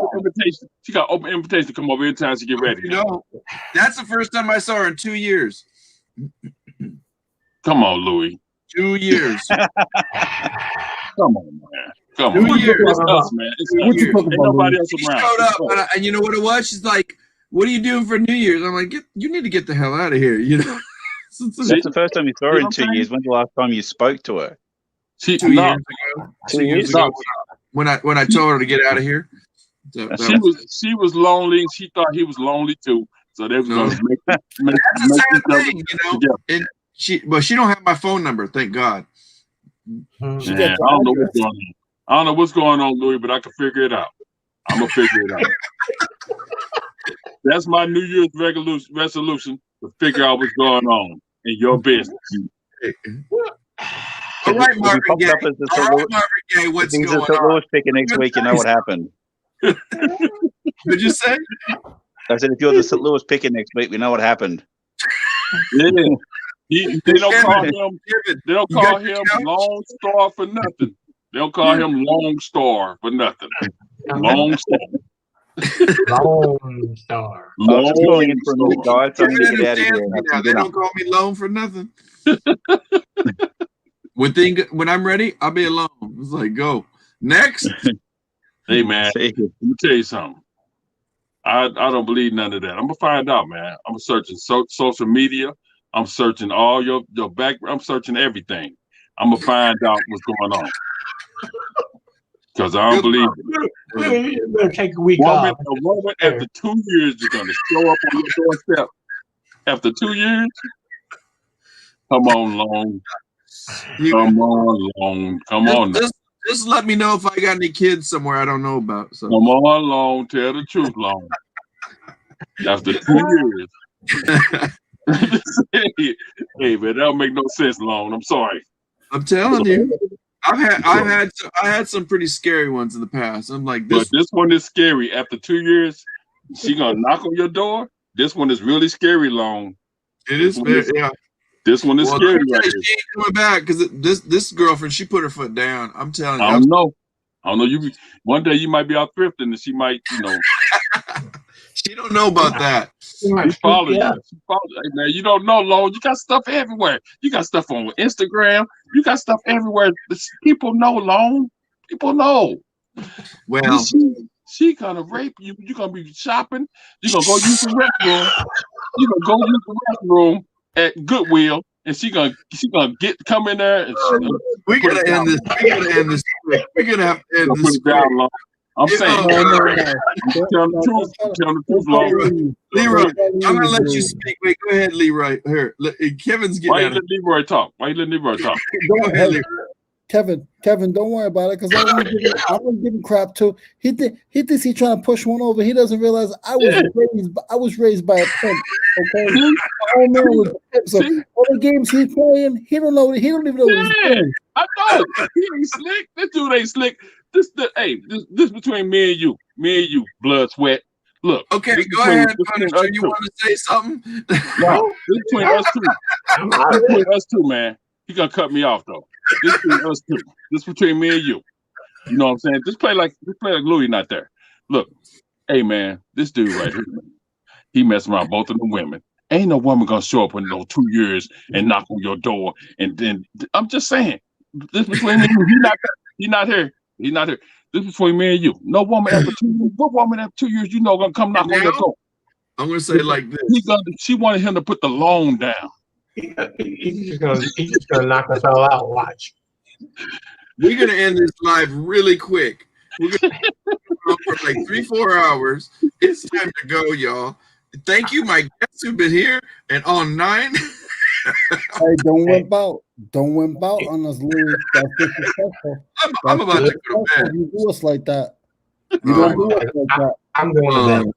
open invitation to come over anytime she get ready. That's the first time I saw her in 2 years. Come on, Louis. 2 years. Come on, man. Come on. 2 years. It's us, man. Ain't nobody else around. She showed up, and you know what it was? She's like, "What are you doing for New Year's?" I'm like, "You need to get the hell out of here." You know. That's the first time you saw her in 2 years. When's the last time you spoke to her? 2 years ago. 2 years ago. When I told her to get out of here. She was lonely, and she thought he was lonely too. So they was going to make that's the sad thing, you know. And she don't have my phone number, thank God. I don't know what's going on. I don't know what's going on, Louis, but I can figure it out. I'm gonna figure it out. That's my New Year's resolution to figure out what's going on in your business. All right, Marvin Gaye. What's going on? Louis picking next week, you know what happened. Did you say? I said, if you're the St. Louis picker next week, we know what happened. Yeah. They don't call him Lone Star for nothing. They don't call him Lone Star for nothing. Lone Star. Lone Star. I'm just calling in for a minute, guys. I'm going to get out of here. They don't call me Lone for nothing. When I'm ready, I'll be alone. It's like, go. Next. Hey, man, let me tell you something. I don't believe none of that. I'm going to find out, man. I'm searching social media. I'm searching all your background. I'm searching everything. I'm going to find out what's going on. Because I don't believe it. You better take a week off. A woman after 2 years is going to show up on your doorstep. After 2 years? Come on, Long. Come on. Just let me know if I got any kids somewhere I don't know about. So. Come on, Long. Tell the truth, Long. After 2 years. Hey, man, that don't make no sense, Long. I'm sorry. I'm telling you. I had some pretty scary ones in the past. I'm like, but this one is scary. After 2 years, she gonna knock on your door. This one is really scary, Long. It is scary, yeah. This one is scary. Right, she ain't coming back because this girlfriend, she put her foot down. I'm telling you. I don't know. You one day you might be out thrifting and she might, She don't know about that. She follows you. Hey, man, you don't know, Long. You got stuff everywhere. You got stuff on Instagram. You got stuff everywhere. People know, Long. People know. Well, She gonna rape you. You're gonna be shopping. You're gonna go use the restroom. You're gonna go use the restroom at Goodwill, and she gonna come in there. And we gotta end this. We gotta end this quick. We're gonna have to end this quick. I'm saying, tell the truth, Leroy. Leroy, I'm gonna let you speak. Wait, go ahead, Leroy. Here, Kevin's getting. Why you let Leroy talk? Go ahead, Leroy. Kevin, don't worry about it, because I'm gonna give him crap too. He thinks he's trying to push one over. He doesn't realize I was raised by a pimp. Okay, oh man, was a pimp. So all the games he's playing, he don't know. He don't even know what he's playing. I know he ain't slick. This dude ain't slick. This between me and you, blood, sweat. Look. Okay, go ahead, Punisher. You want to say something? No, this between us two. This between us two, man. He gonna cut me off though. This between us two. This between me and you. You know what I'm saying? Just play like Louis not there. Look, hey man, this dude right here, he messed around both of them women. Ain't no woman gonna show up in those 2 years and knock on your door. And then I'm just saying, this between me and you. He not here. He's not here. This is between me and you. No woman after 2 years. What woman after 2 years you know gonna come knock on your door? I'm gonna say like this. She wanted him to put the loan down. He's just gonna knock us all out. Watch. We're gonna end this live really quick. We're gonna go for like 3-4 hours. It's time to go, y'all. Thank you, my guests who've been here and on 9. Hey, don't wimp out. Don't wimp out on us, Louis. That's disrespectful. I'm about to go to bed. You do us like that. You don't do us like that. I'm going to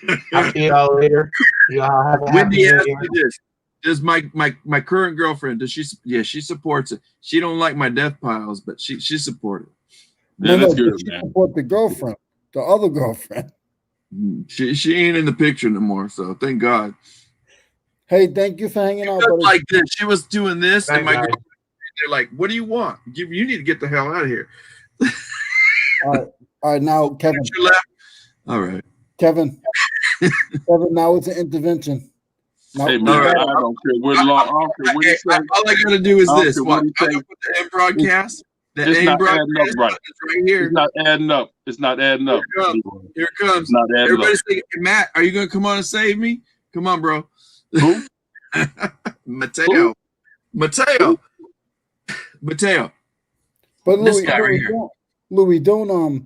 bed. I'll see y'all later. Y'all have a Wendy happy asked New me Year. this. Does my current girlfriend, does she? Yeah, she supports it. She don't like my death piles, but she supported it. Yeah, no, she support the girlfriend, the other girlfriend. She ain't in the picture no more, so thank God. Hey, thank you for hanging out. Buddy. Like this, she was doing this, and my guys. girlfriend, they're like, "What do you want? You need to get the hell out of here." All right, now Kevin. You left? All right, Kevin. Now it's an intervention. Now, hey man, I don't care what long. All I gotta do is this. What? I'm gonna put the end broadcast. The It's end not broadcast adding up right. is right here. It's not adding up. It's not adding up. Here it comes. It's not adding Everybody up. say, hey, Matt, are you gonna come on and save me? Come on, bro. Who? Mateo. Mateo. But This Louis, guy right here. Louis, don't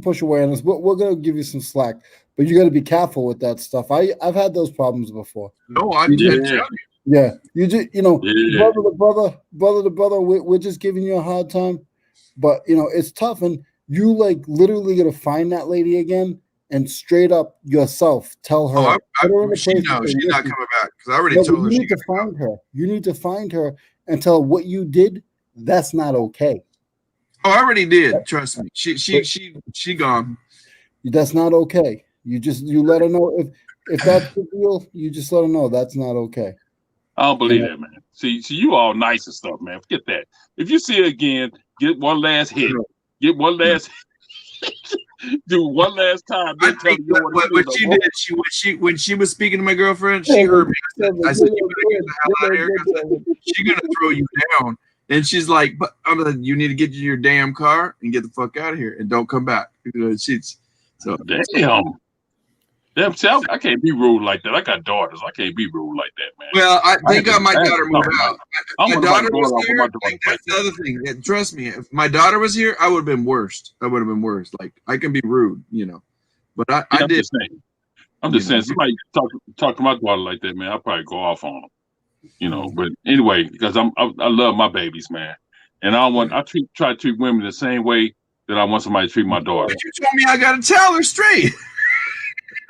push away on us. We're gonna give you some slack, but you got to be careful with that stuff. I've had those problems before. No, I did. Yeah, you just Yeah. brother to brother. We're just giving you a hard time, but it's tough, and you like literally gonna find that lady again and straight up yourself tell her. She knows she's not coming back because I already No, told her. you need to find her. You need to find her and tell her what you did. That's not okay. Oh, I already did. Trust me. She gone. That's not okay. You let her know if that's the deal. You just let her know that's not okay. I don't believe that, man. See, you all nice and stuff, man. Forget that. If you see her again, get one last hit. Get one last do one last time. I think what she did, when she was speaking to my girlfriend, she heard me. I said, "You better get the hell out of here because she's gonna throw you down." And she's like, "But I'm like, you need to get to your damn car and get the fuck out of here and don't come back." So Damn, see, I can't be rude like that. I got daughters. I can't be rude like that, man. Well, thank God my daughter moved out. I'm My daughter going was off here. my daughters That's the other thing. And trust me, if my daughter was here, I would have been worse. Like I can be rude, but I I'm did. just saying. I'm just saying. Somebody talk to my daughter like that, man. I'll probably go off on them. But anyway, because I love my babies, man, and I try to treat women the same way that I want somebody to treat my daughter. But you told me I got to tell her straight.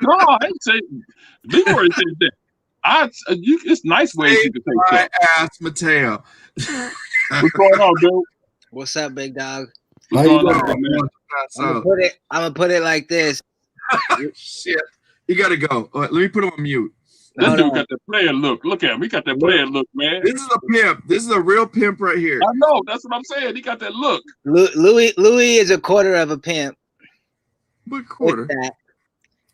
No, I ain't say. Leroy said that. It's nice ways you can say I stuff. asked Mateo. What's going on, dude? What's up, big dog? What's going on, man? I'm gonna put it like this. Shit, you gotta go. Let me put him on mute. This dude got the player look. Look at him. He got that player look, man. This is a pimp. This is a real pimp right here. I know. That's what I'm saying. He got that look. Louis is a quarter of a pimp. What quarter?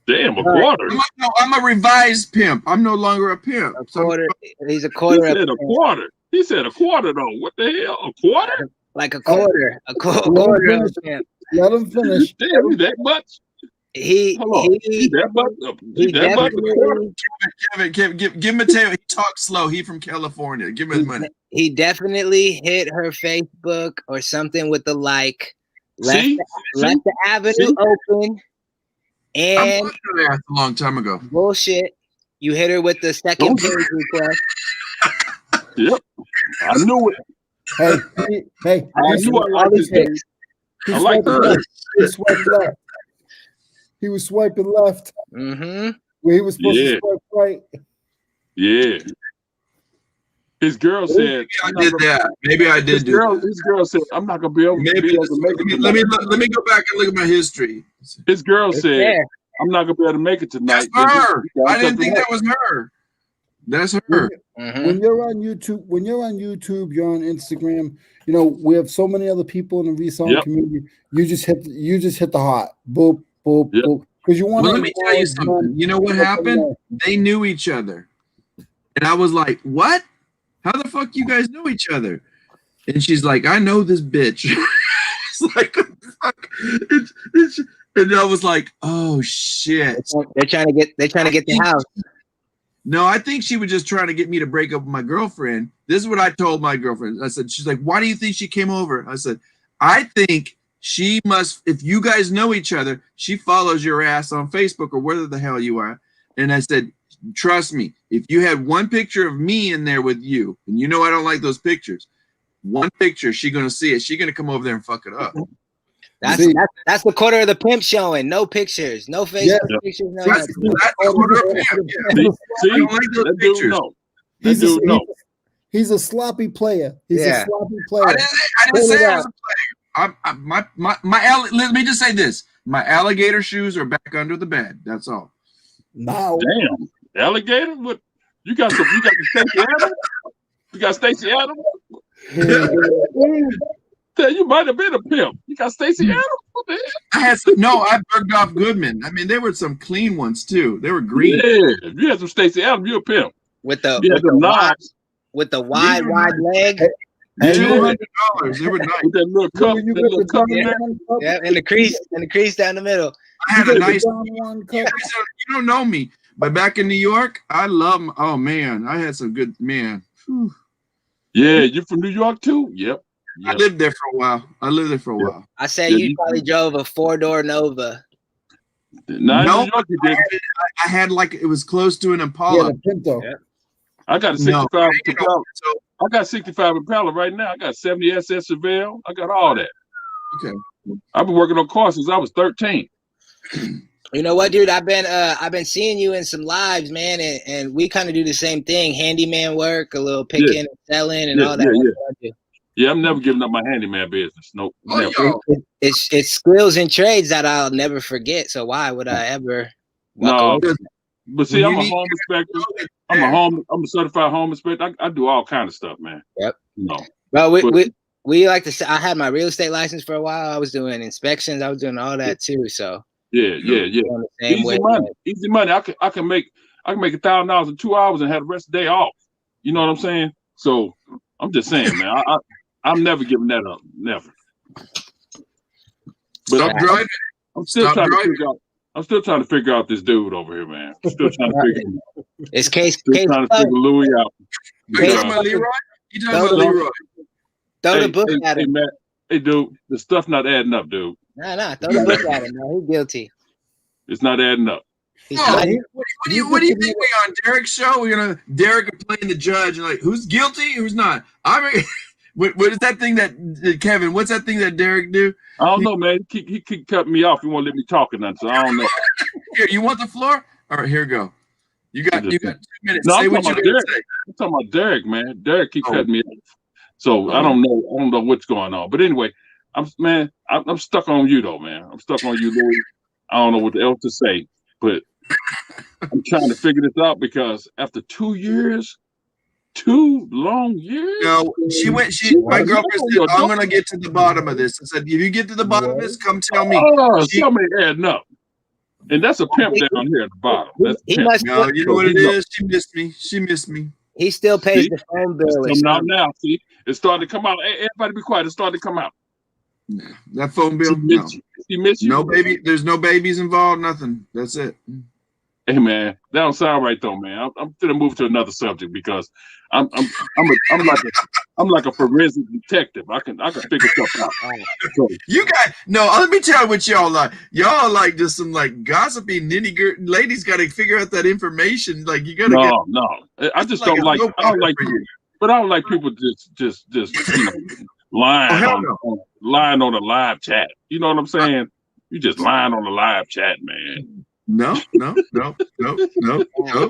Damn, a quarter. I'm a revised pimp. I'm no longer a pimp. A quarter. He's a quarter. He said a quarter. He said a quarter though. What the hell? A quarter? Like a quarter. A quarter of a pimp. Let him finish. Damn, that much? He that much? That much? Kevin, give him a tail. He talks slow. He from California. Give him his money. He definitely hit her Facebook or something with the like. Left the avenue open. And I a long time ago. Bullshit. You hit her with the second page request. Yep. I knew it. Hey. I knew I liked this dude. I like this. He swiped left. He was swiping left. Mm-hmm. Where he was supposed to swipe right. Yeah. His girl said, I did that. Maybe I did do that. His girl said, I'm not going to be able to make it. Let me go back and look at my history. His girl said, I'm not going to be able to make it tonight. That's her. I didn't think that was her. That's her. When you're on YouTube, you're on Instagram, you know, we have so many other people in the reselling community. You just hit the heart. Boop, boop, boop. Because you want let me tell you something. You know what happened? They knew each other. And I was like, what? How the fuck you guys know each other? And she's like, I know this bitch. It's like, fuck. And I was like, oh shit. They're trying to get the house. No, I think she was just trying to get me to break up with my girlfriend. This is what I told my girlfriend. I said, she's like, why do you think she came over? I said, I think she must, if you guys know each other, she follows your ass on Facebook or wherever the hell you are. And I said, trust me, if you had one picture of me in there with you, and you know I don't like those pictures, one picture, she's going to see it. She's going to come over there and fuck it up. That's the quarter of the pimp showing. No pictures, no Facebook pictures. No that's the quarter of pimp. Yeah. See, I don't like those pictures. He's a sloppy player. He's a sloppy player. I didn't say I was a player. Let me just say this. My alligator shoes are back under the bed. That's all. Now. Damn. Alligator? What? You got Stacey Adams? You got Stacey Adams? You might have been a pimp. You got Stacey Adams? I had some. No, I burnt off Goodman. I mean, there were some clean ones too. They were green. Yeah, you had some Stacey Adams. You're a pimp. With the wide leg. $200. They were nice. With that little cup. Yeah, and the crease down the middle. I had a nice. You don't know me, but back in New York, I love. Oh man, I had some good man. Whew. Yeah, you from New York too? Yep. I lived there for a while. I say you probably drove a 4-door Nova. No, I had like it was close to an Impala. Yeah, I got a 65 Impala. I got 65 Impala right now. I got 70 SS Chevelle. I got all that. Okay. I've been working on cars since I was 13. You know what, dude? I've been seeing you in some lives, man, and we kind of do the same thing: handyman work, a little picking and selling, and all that. Yeah, I'm never giving up my handyman business. Nope. Never. It's skills and trades that I'll never forget. So why would I ever? No, but see, I'm a home inspector. I'm a certified home inspector. I do all kind of stuff, man. Yep. No. Well, we like to say I had my real estate license for a while. I was doing inspections. I was doing all that too. So. Yeah. Easy money. I can make $1,000 in 2 hours and have the rest of the day off. You know what I'm saying? So I'm just saying, man. I'm never giving that up. Never. But Stop driving. I'm still trying to figure out this dude over here, man. I'm still trying to figure him out. It's trying to figure Louis out. You talking about Leroy? Throw the book at him. Hey, man. Hey, dude, the stuff not adding up, dude. Nah, throw the book at him, man. He's guilty. It's not adding up. What do you think we on Derek's show? We're gonna Derek playing the judge and like who's guilty, who's not. I mean, what is that thing that Kevin? What's that thing that Derek do? I don't know, man. He keep cutting me off. He won't let me talk or nothing. So I don't know. Here, you want the floor? All right, here we go. You got 2 minutes. No, say what you Derek. I'm talking about Derek, man. Derek keep cutting me off. So I don't know what's going on. But anyway, I'm stuck on you though, man. I'm stuck on you, Louis. I don't know what else to say, but I'm trying to figure this out because after 2 years, 2 long years. No, my girlfriend said, I'm gonna get to the bottom of this. I said, if you get to the bottom of this, come tell me. Oh, somebody adding up. And that's a pimp down here at the bottom. That's a pimp. No, you know what it is? She missed me. He still pays the phone bill. It's coming out now. See, it's starting to come out. Hey, everybody be quiet. It's starting to come out. Nah. That phone bill, no. He miss you. No baby. There's no babies involved. Nothing. That's it. Hey man, that don't sound right though, man. I'm gonna move to another subject because I'm like a forensic detective. I can figure stuff out. So, You got no. Let me tell you what y'all like. Y'all like just some like gossipy nitty gritty. Ladies got to figure out that information. Like you got to no. I just don't like. I don't like people, but I don't like people just lying lying on a live chat. You know what I'm saying? You just lying on the live chat, man. No.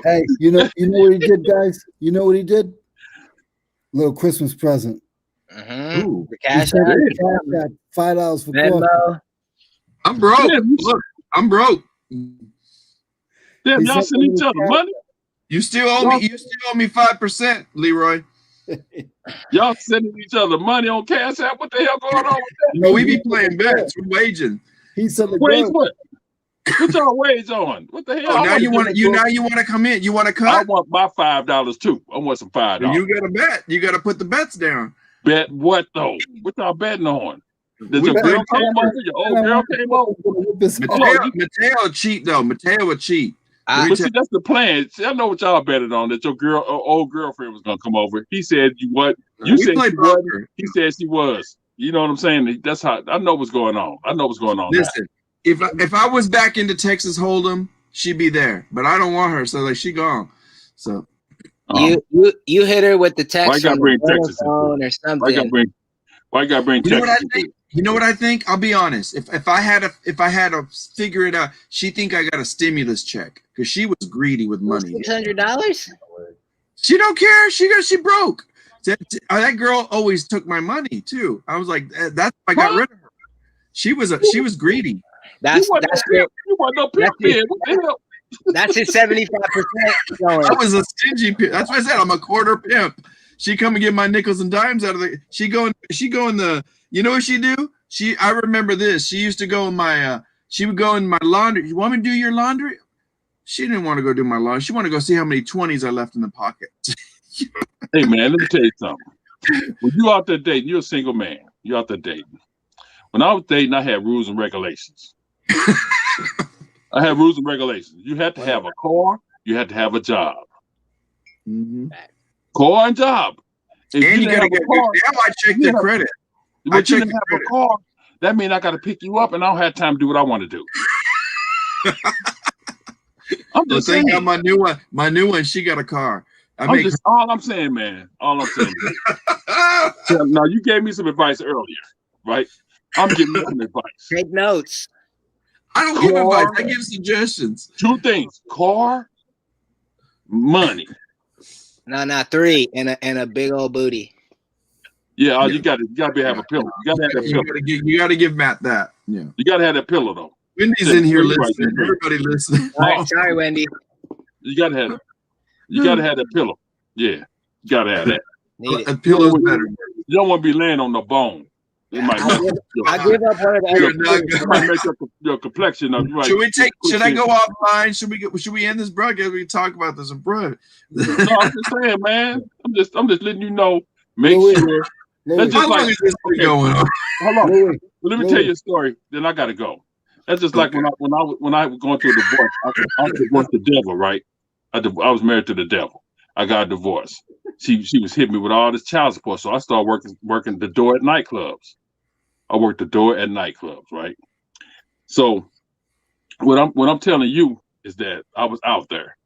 Hey, you know what he did, guys? You know what he did? Little Christmas present. The He cash sent app. me cash app, $5 for coffee. Venmo. I'm broke. Look, I'm broke. Damn, He y'all sent send me each other cash money. You still owe me. You still owe me 5%, Leroy. Y'all sending each other money on Cash App. What the hell going on with that? No, we be playing bets. We're waging. He said the Wage girl. what? What y'all wage on? What the hell? Oh, now you want to come in. You want to cut? I want my $5 too. I want some $5. You got to bet. You got to put the bets down. Bet what though? What y'all betting on? Did We your bet girl came over? Your old girl came over? Mateo cheat though. Mateo would cheat. But see, that's the plan. See, I know what y'all betted on, that your old girlfriend was gonna come over. He said you what? You said she wasn't. He said she was. You know what I'm saying? That's how I know what's going on. I know what's going on. Listen, if I was back into Texas Hold'em, she'd be there. But I don't want her, so like she gone. So you hit her with the text Why on the phone or something. Why you gotta bring you know Texas? what I think? You know what I think? I'll be honest. If I had to figure it out, she think I got a stimulus check because she was greedy with money. $600? She don't care. She broke. That girl always took my money too. I was like, that's why I got rid of her. She was greedy. That's you want no pimp man. What the hell? That's his 75%. I was a stingy pimp. That's what I said. I'm a quarter pimp. She come and get my nickels and dimes out of the. She go in the. You know what she do? I remember this. She used to go in my. She would go in my laundry. You want me to do your laundry? She didn't want to go do my laundry. She wanted to go see how many 20s I left in the pocket. Hey man, let me tell you something. When you out there dating, you're a single man. You out there dating. When I was dating, I had rules and regulations. I had rules and regulations. You had to have a car. You had to have a job. Mm-hmm. Car and job. If and you gotta get a car, I check the credit. But you didn't have a car. That means I got to pick you up, and I don't have time to do what I want to do. I'm just saying. Got my new one. She got a car. All I'm saying, man. All I'm saying. Now you gave me some advice earlier, right? I'm giving you some advice. Take notes. I don't give advice. I give suggestions. 2 things: car, money. No, 3 and a big old booty. Yeah, you got to have a pillow. You got to have that pillow. You got to give Matt that. Yeah, you got to have that pillow though. Wendy's in here listening. Everybody listening. All right, sorry, Wendy. You got to have it. You got to have that pillow. Yeah, you got to have that. A pillow's better. You don't want to be laying on the bone. It might I give up one of the it might make your complexion up. Right. Should I go offline? Should we end this broadcast? We can talk about this in private. No, I'm just saying, man. I'm just letting you know. Make sure. That's just How long is this going on? Hold on. Let me tell you a story. Then I gotta go. That's just like when I was going through a divorce. I divorced the devil, right? I was married to the devil. I got a divorce. She was hitting me with all this child support, so I started working the door at nightclubs. I worked the door at nightclubs, right? So what I'm telling you is that I was out there.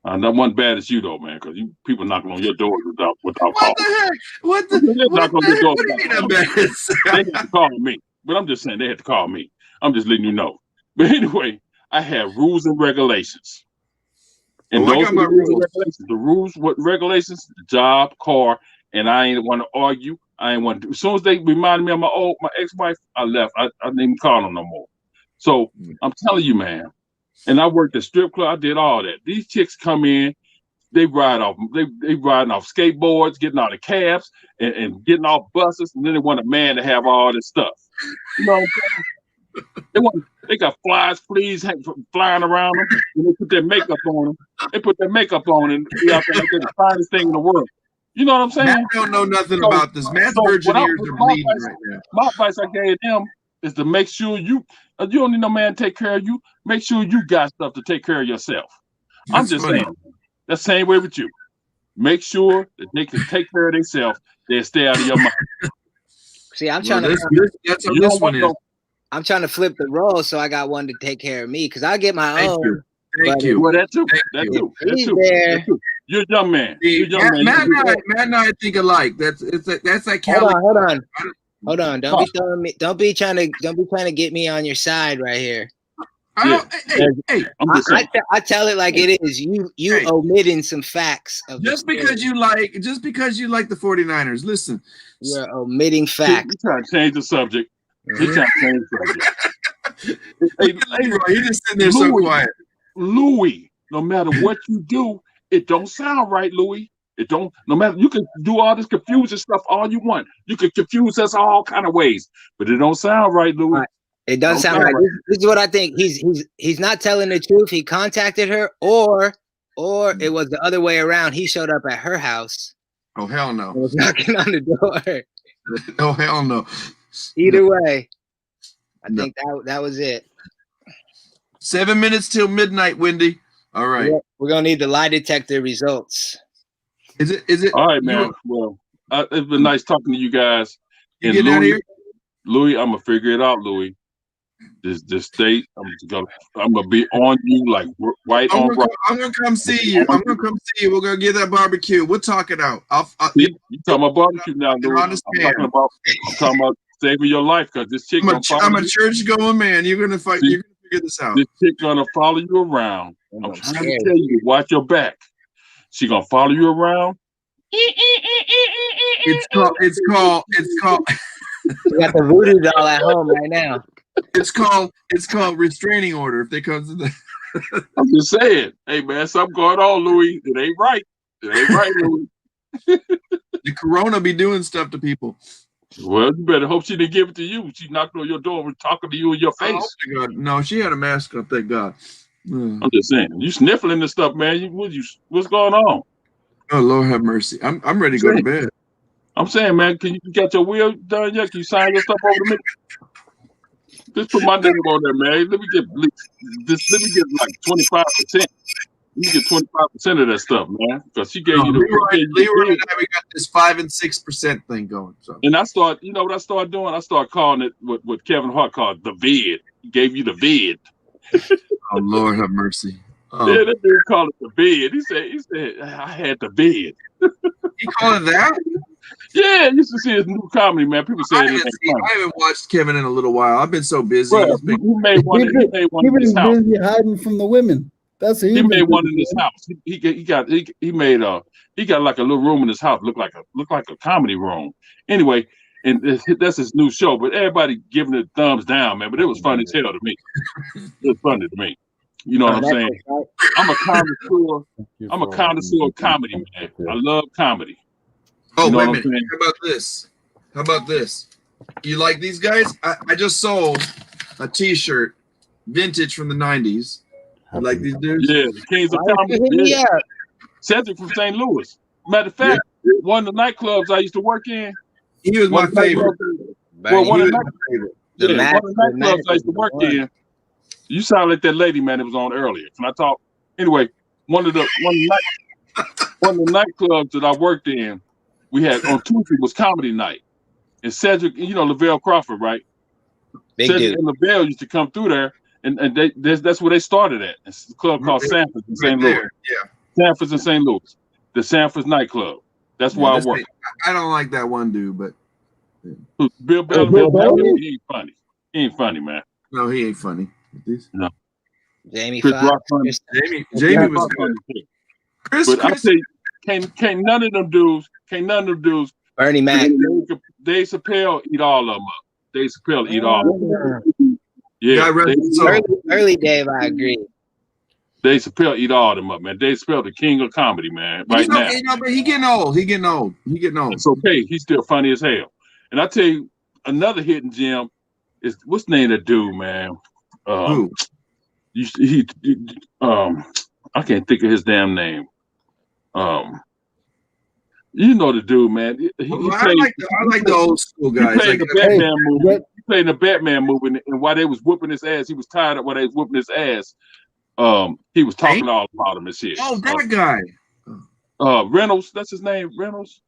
Not one bad as you though, man, because people knocking on your door without What calling. the heck? What do you mean I'm bad? They had to call me, but I'm just saying they had to call me. I'm just letting you know. But anyway, I have rules and regulations. And those are the rules and regulations. The rules, what regulations, the job, car, and I ain't want to argue. I ain't want to. As soon as they reminded me of my ex-wife, I left. I didn't even call them no more. So I'm telling you, man. And I worked at strip club. I did all that. These chicks come in, they riding off skateboards, getting out of cabs, and getting off buses, and then they want a man to have all this stuff. You know what I'm saying? They got fleas flying around them, and they put their makeup on them. They put their makeup on and be out there like they're the finest thing in the world. You know what I'm saying? Matt don't know nothing about this. Matt's virgin ears are bleeding right now. My advice I gave them is to make sure you don't need no man to take care of you. Make sure you got stuff to take care of yourself. I'm just saying. The same way with you. Make sure that they can take care of themselves. They'll stay out of your mouth. See, I'm trying to. That's how this one is. I'm trying to flip the role, so I got one to take care of me because I get my own. Thank you. Well, that too. That too. You're a young man. You're a young man. Matt and I think alike. That's like Cali. Hold on. Don't be throwing me. Don't be trying to get me on your side right here. Hey, I tell it like it is. You omitting some facts of just because you like the 49ers. Listen, you're omitting facts. You're trying to change the subject. You're trying to change the subject. He just sitting there so quiet. Louis, no matter what you do, it don't sound right, Louis. It don't. No matter, you can do all this confusing stuff all you want. You can confuse us all kind of ways, but it don't sound right, Louis. Right. It doesn't sound right. This is what I think. He's not telling the truth. He contacted her, or it was the other way around. He showed up at her house. Oh hell no! And was knocking on the door. Oh hell no! Either way, I think that was it. 7 minutes till midnight, Wendy. All right. We're gonna need the lie detector results. Is it? All right, man. Well, it's been nice talking to you guys. You get out here, Louis. I'm gonna figure it out, Louis. This state, I'm gonna be on you like right on. I'm gonna come see you. We're gonna get that barbecue. We'll talk it out. You talking about barbecue now, Louis? I'm talking about saving your life because this chick. I'm a church going man. You're gonna fight. You're gonna figure this out. This chick gonna follow you around. I'm trying to tell you, watch your back. She gonna follow you around. It's called. We got the voodoo doll at home right now. It's called restraining order. If they come to the. I'm just saying, hey man, something going on, Louis. It ain't right. It ain't right, Louis. The corona be doing stuff to people. Well, you better hope she didn't give it to you. She knocked on your door and talking to you in your face. Oh, God. No, she had a mask on. Thank God. I'm just saying, you sniffling this stuff, man. What's going on? Oh Lord have mercy. I'm ready to go to bed. I'm saying, man, can you get your will done yet? Can you sign your stuff over to me? Just put my name on there, man. Let me get like 25%. Let me get 25% of that stuff, man. Because she gave you the Leroy and I, we got this 5 and 6% thing going. So. And you know what I started doing? I started calling it what Kevin Hart called the vid. He gave you the vid. Oh Lord have mercy. Oh. Yeah, that dude called it the bid. He said, I had the bid. He called it that? Yeah, you used to see his new comedy, man. People say I haven't watched Kevin in a little while. I've been so busy. Well, he made one in his house. Busy hiding from the women. That's he made one in his house. He got like a little room in his house, looked like a comedy room. Anyway, and that's his new show. But everybody giving it thumbs down, man. But it was funny as hell to me. It was funny to me. You know what I'm saying? I'm a connoisseur. I'm a connoisseur of comedy, man. I love comedy. Oh, you know wait a minute. How about this? You like these guys? I just sold a t-shirt, vintage from the 90s. You like these dudes? Yeah, the Kings of Comedy. Yeah. Cedric from St. Louis. Matter of fact, one of the nightclubs I used to work in. He was my favorite. One of the nightclubs I used to work in. You sound like that lady, man, that was on earlier. Can I talk? Anyway, one of the nightclubs that I worked in, we had on Tuesday was comedy night. And Cedric, you know Lavelle Crawford, right? Cedric and Lavelle used to come through there, and that's where they started at. It's a club called Sanford's in St. Louis. Yeah. Sanford's in St. Louis. The Sanford's nightclub. That's where I work. I don't like that one dude, but Bill Bellamy, he ain't funny. He ain't funny, man. No, he ain't funny. No. Jamie Chris Foxx. Jamie was good. But I say, can't none of them dudes. Bernie Mac. Dave Chappelle eat all of them up. Dave Chappelle eat all of them. Yeah. Early Dave, I agree. Dave Chappelle eat all of them up, man. Dave Chappelle, the king of comedy, man. Right now. You know, but he getting old. It's okay. He's still funny as hell. And I tell you, another hidden gem is what's the name of that dude, man? Who? I can't think of his damn name. You know the dude, man. He I like the old school guys. He played Like, the Batman movie. He played in the Batman movie, and while they was whooping his ass, he was tired of while they was whooping his ass. He was talking all about him and shit. Oh, that guy. Reynolds, that's his name, Reynolds.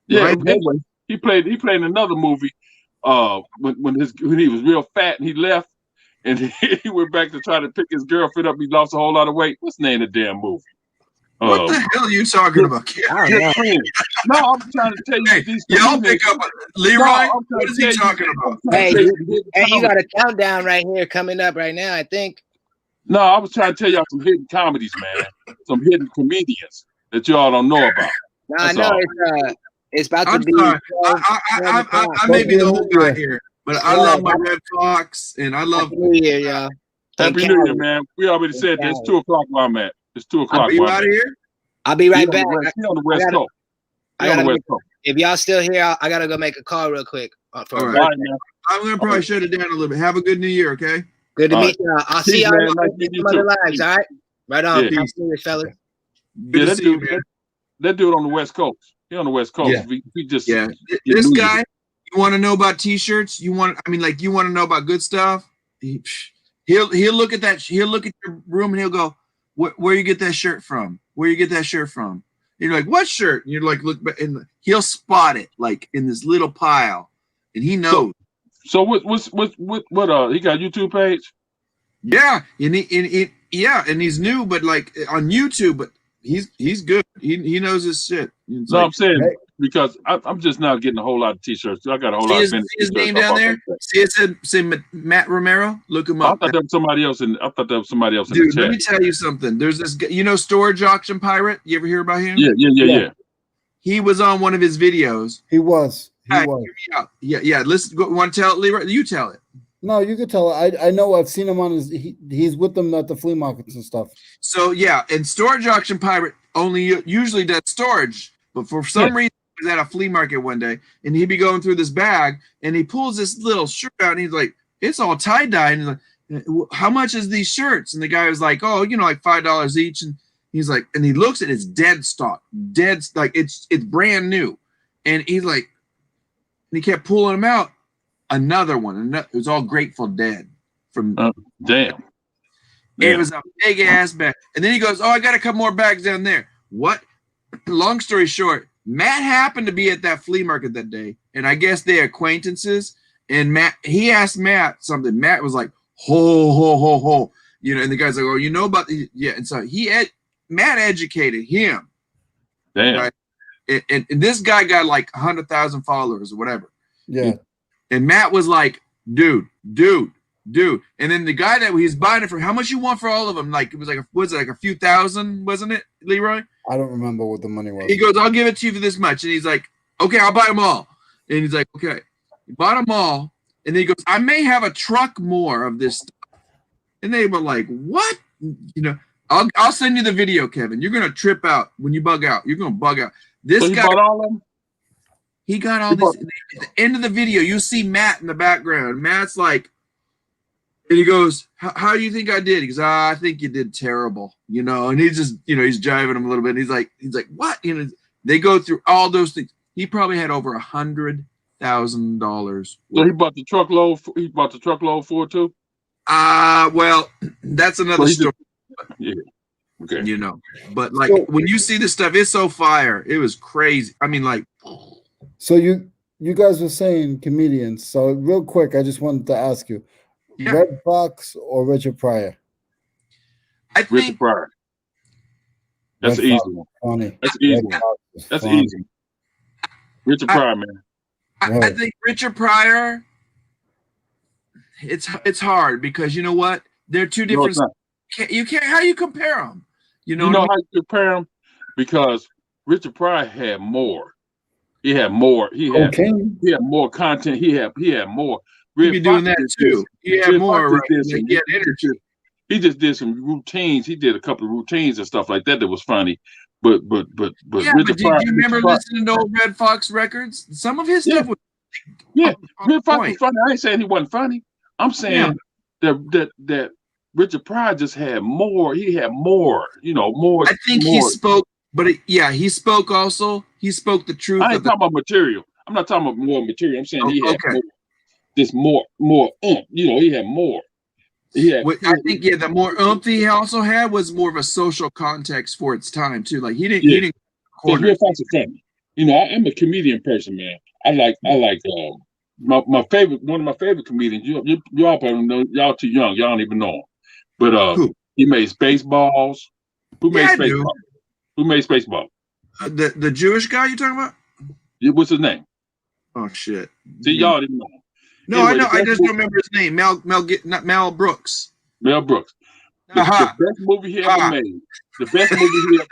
Yeah, Right. anyway, he played in another movie. When he was real fat and he left, and he went back to try to pick his girlfriend up. He lost a whole lot of weight. What's the name of the damn movie? What the hell are you talking about, kid? No, I'm trying to tell you. These y'all pick up Leroy. What is he talking about? Hey, you got a countdown right here coming up right now, I think. No, I was trying to tell y'all some hidden comedies, man. Some hidden comedians that y'all don't know about. No, I know it's about to be. Sorry. I may be the old guy here, but I love my Red Fox, and I love. Happy New Year, y'all. Happy New Year, man. We already said that. It's 2:00 where I'm at. It's 2:00. Are you out of here? I'll be right back. He's on the West Coast. If y'all still here, I gotta go make a call real quick. All right, man. I'm gonna probably shut it down a little bit. Have a good New Year, okay? Good to meet y'all. I'll see y'all in some other lives. All right, right on. Yeah. Happy New Year, fellas. Yeah, that dude on the West Coast. He on the West Coast. Yeah. We just This guy. You want to know about T-shirts? You want to know about good stuff? He'll look at that. He'll look at your room and he'll go, "Where you get that shirt from? Where you get that shirt from?" And you're like, "What shirt?" And you're like, "Look," and he'll spot it like in this little pile, and he knows. So what? He got a YouTube page? Yeah, and he's new, but like on YouTube, but he's good. He knows his shit. It's I'm saying because I'm just now getting a whole lot of T-shirts. I got a whole lot of see his name down there. See it said Matt Romero. Look him up. I thought that was somebody else in Dude, the chat. let me tell you something. There's this guy, Storage Auction Pirate. You ever hear about him? Yeah. He was on one of his videos. He was. Yeah. Listen, want to tell it, Leroy? You tell it. No, you could tell. I know. I've seen him on his. He's with them at the flea markets and stuff. So yeah, and Storage Auction Pirate only usually does storage, but for some reason he was at a flea market one day, and he'd be going through this bag, and he pulls this little shirt out, and he's like, "It's all tie dye," and he's like, "How much is these shirts?" And the guy was like, "Oh, like $5 each," and he's like, and he looks at it's dead stock, like it's brand new, and he's like, and he kept pulling them out. Another one. It was all Grateful Dead from. Damn. It was a big ass bag, and then he goes, "Oh, I got a couple more bags down there." What? Long story short, Matt happened to be at that flea market that day, and I guess they're acquaintances. And he asked Matt something. Matt was like, "Ho." And the guy's like, "Oh, you know about the And so Matt educated him. Damn. Right? And this guy got like 100,000 followers or whatever. Yeah. And Matt was like, dude. And then the guy that he's buying it for, how much you want for all of them? Like, it was like, a few thousand, wasn't it, Leroy? I don't remember what the money was. He goes, "I'll give it to you for this much." And he's like, "Okay, I'll buy them all." And he's like, "Okay." He bought them all. And then he goes, "I may have a truck more of this stuff." And they were like, "What?" I'll send you the video, Kevin. You're going to trip out when you bug out. You're going to bug out. This guy bought all of them? He got all this. At the end of the video, you see Matt in the background. Matt's like, and he goes, "How do you think I did?" He goes, "I think you did terrible." And he's just, he's jiving him a little bit. And he's like, "What?" They go through all those things. He probably had over $100,000. So he bought the truckload. He bought the truckload for it too. Well, that's another story. Yeah. Okay. But like when you see this stuff, it's so fire. It was crazy. I mean, like. So you guys were saying comedians. So real quick, I just wanted to ask you, Red Fox or Richard Pryor? I think Richard Pryor. That's an easy one. Funny. That's an easy one. That's easy. Richard Pryor, man. I think Richard Pryor. It's hard because you know what? They're two different. You can't. How you compare them? You know how you compare them? Because Richard Pryor had more. He had more. He had more content. He had more. He'd be doing that too. He had more. Right? He had energy. He just did some routines. He did a couple of routines and stuff like that was funny. But Richard Pryor. Do you remember listening to old Red Fox records? Some of his stuff was. Red Fox was funny. I ain't saying he wasn't funny. I'm saying that Richard Pryor just had more. He had more. More. I think he spoke But yeah, he spoke also. He spoke the truth. I ain't talking about material. I'm not talking about more material. I'm saying he had more oomph. You know, he had more. Yeah, I think the more oomph he also had was more of a social context for its time too. Like he didn't. It's real funny. You know, I'm a comedian person, man. I like my favorite, one of my favorite comedians. Y'all probably know. Y'all too young. Y'all don't even know him. But he made Spaceballs. Who made Spaceballs? Who made Spaceballs? The Jewish guy you talking about? What's his name? Oh shit! See, y'all didn't know him. No, anyway, I know. I just don't remember his name. Mel Brooks. Mel Brooks. The best movie he ever made. The best movie he ever.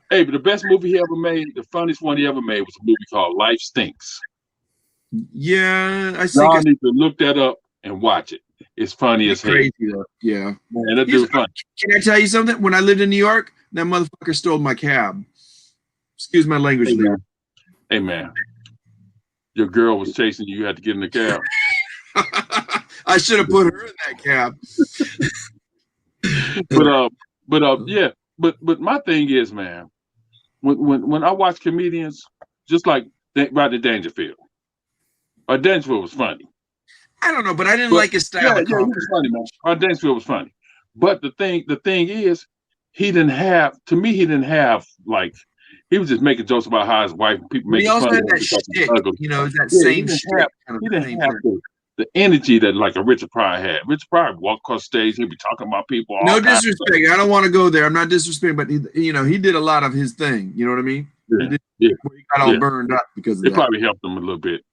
Hey, but the best movie he ever made, the funniest one he ever made, was a movie called Life Stinks. Yeah, I see. Y'all need to look that up and watch it. It's funny as hell. Crazy though. Yeah, man, that dude's funny. Can I tell you something? When I lived in New York, that motherfucker stole my cab. Excuse my language, there. Hey man, your girl was chasing you. You had to get in the cab. I should have put her in that cab. But my thing is, man, when I watch comedians, just like Rodney Dangerfield, Dangerfield was funny. I don't know, but I didn't like his style. Yeah, he was funny, man. Dangerfield was funny. But the thing is, he didn't have like, he was just making jokes about how his wife and people making fun of him. He also had that shtick, you know, that same shtick. He didn't have the energy that like a Richard Pryor had. Richard Pryor walk across stage, he'd be talking about people. No disrespect. I don't want to go there. I'm not disrespecting, but he did a lot of his thing. You know what I mean? Yeah. He got all burned up because of it. That. Probably helped him a little bit.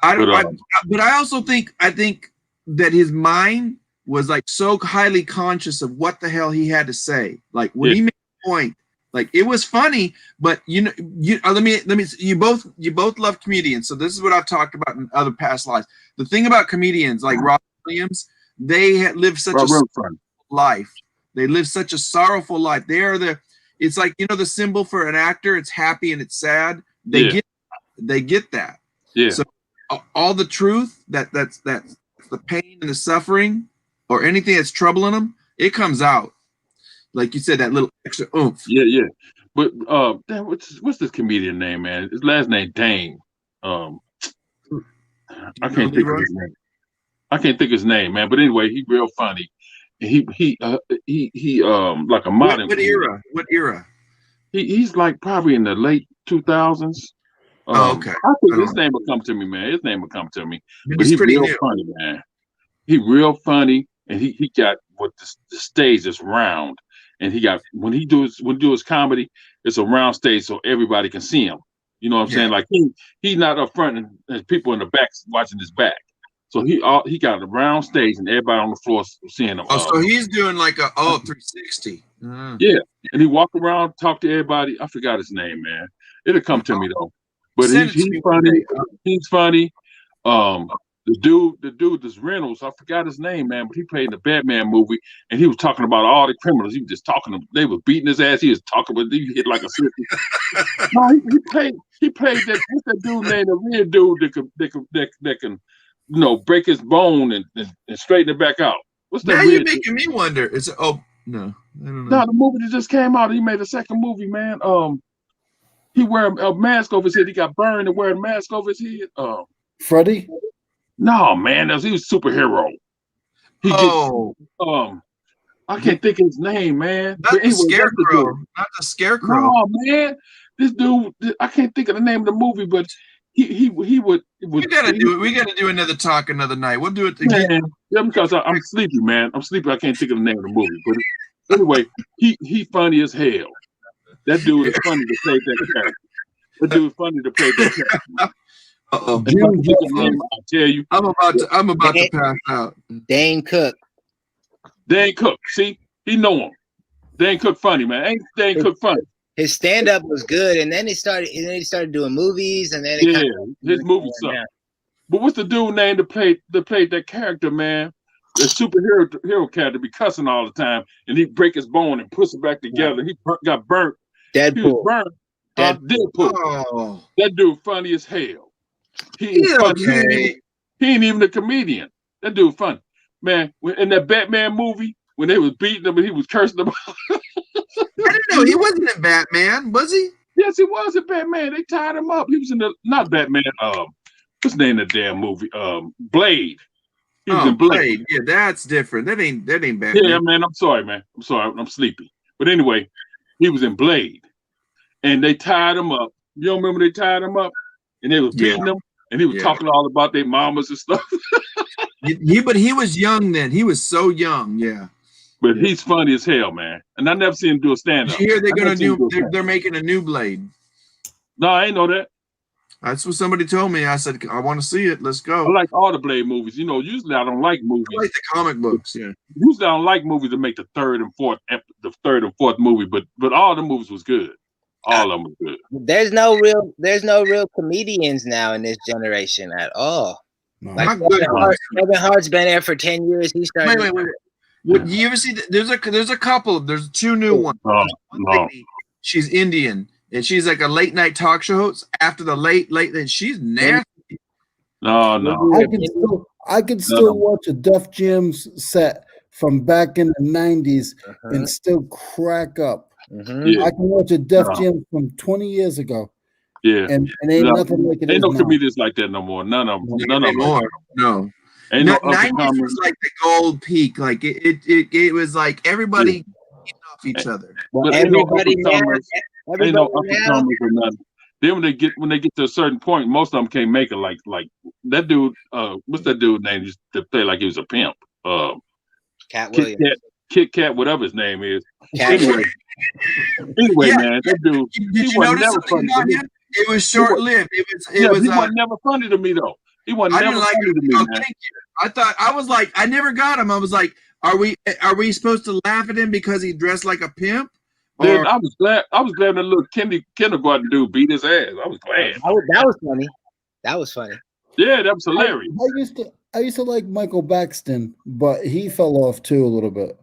But I also think that his mind was like so highly conscious of what the hell he had to say. Like when he made a point, like it was funny, but let me you both love comedians, so this is what I've talked about in other past lives. The thing about comedians like Rob Williams, they live such a sorrowful life. They live such a sorrowful life. It's like, the symbol for an actor, it's happy and it's sad. They get that. Yeah. So all the truth that's the pain and the suffering or anything that's troubling them, it comes out. Like you said, that little extra oomph. Yeah. But what's this comedian name, man? His last name Dane. I can't think of his name. I can't think of his name, man. But anyway, he's real funny. He like a modern. What era? He's like probably in the late 2000s. Okay. I think his name will come to me, man. His name will come to me. But he's pretty real new. funny, man. He real funny, and he got what the stage is round, and he got when he do his comedy, it's a round stage so everybody can see him. You know what I'm saying? Like he's not up front and there's people in the back watching his back. So he got a round stage and everybody on the floor seeing him. Oh, so he's doing like a 360. Yeah, and he walk around, talk to everybody. I forgot his name, man. It'll come to me though. But he's funny. He's funny. The dude, this Reynolds, I forgot his name, man, but he played in the Batman movie, and he was talking about all the criminals. He was just talking to them. They were beating his ass. He was talking, but he hit like a 50. No, he played that. What's that dude named? The real dude that can break his bone and straighten it back out. What's that? Now you're making me wonder. No, I don't know. No, the movie that just came out. He made a second movie, man. He wear a mask over his head. He got burned and wearing a mask over his head. Freddie? No, man, he was a superhero. I can't think of his name, man. Not the Scarecrow. Not the Scarecrow. No, man. This dude, I can't think of the name of the movie, but he would. We gotta do it. We gotta do another talk another night. We'll do it again. Yeah, because I'm sleepy, man. I'm sleepy. I can't think of the name of the movie. But anyway, he funny as hell. That dude is funny to play that character. That dude is funny to play that character. Uh-oh. I tell you, I'm about to pass out. Dane Cook. See, he know him. Dane Cook funny, man. Ain't Dane Cook funny? His stand up was good, and then he started doing movies, and then his movies suck. But what's the dude name that played that character, man? The superhero character be cussing all the time, and he break his bone and push it back together. He got burnt. Deadpool. He was burnt. Deadpool. Oh. That dude funny as hell. He ain't even a comedian. That dude funny. Man, in that Batman movie, when they was beating him and he was cursing them. didn't know he wasn't in Batman, was he? Yes, he was in Batman. They tied him up. He was in the not Batman. What's the name of the damn movie? Blade. He was in Blade. Yeah, that's different. That ain't Batman. Yeah, man. I'm sorry, man. I'm sorry. I'm sleepy. But anyway, he was in Blade, and they tied him up. You don't remember they tied him up, and they was beating him, and he was talking all about their mamas and stuff. But he was young then. He was so young. Yeah. But he's funny as hell, man. And I never seen him do a stand up. Did you hear they're making a new Blade? No, I ain't know that. That's what somebody told me. I said, I want to see it. Let's go. I like all the Blade movies. You know, usually I don't like movies. I like the comic books. Yeah. Usually I don't like movies that make the third and fourth movie, but all the movies was good. All of them was good. There's no real comedians now in this generation at all. No. Like Kevin Hart's been there for 10 years. He started. Wait. Would you ever see? There's a couple. There's two new ones. One lady, she's Indian, and she's like a late night talk show host. After the late, and she's nasty. No. I can still watch a Def Jams set from back in the 90s and still crack up. Yeah. I can watch a Def Jam from 20 years ago. Yeah, and ain't nothing like it. Ain't no comedians like that no more. None of them. None of them. No. Ain't no 90s was like the gold peak. Like it was like everybody eating off each other. But Everybody ain't no up-and-comers or nothing. Then when they get to a certain point, most of them can't make it. Like that dude. What's that dude name? Used to play like he was a pimp. Cat Williams. Kit Kat, whatever his name is. Anyway, man, that dude. Did you notice something about him? It was short-lived. It was. He wasn't never funny to me though. He wasn't never funny to me, man. Thank you. I was like, I never got him. I was like, are we supposed to laugh at him because he dressed like a pimp? Dude, I was glad that little kindergarten dude beat his ass. I was glad. That was funny. That was funny. Yeah, that was hilarious. I used to like Michael Baxton, but he fell off too a little bit.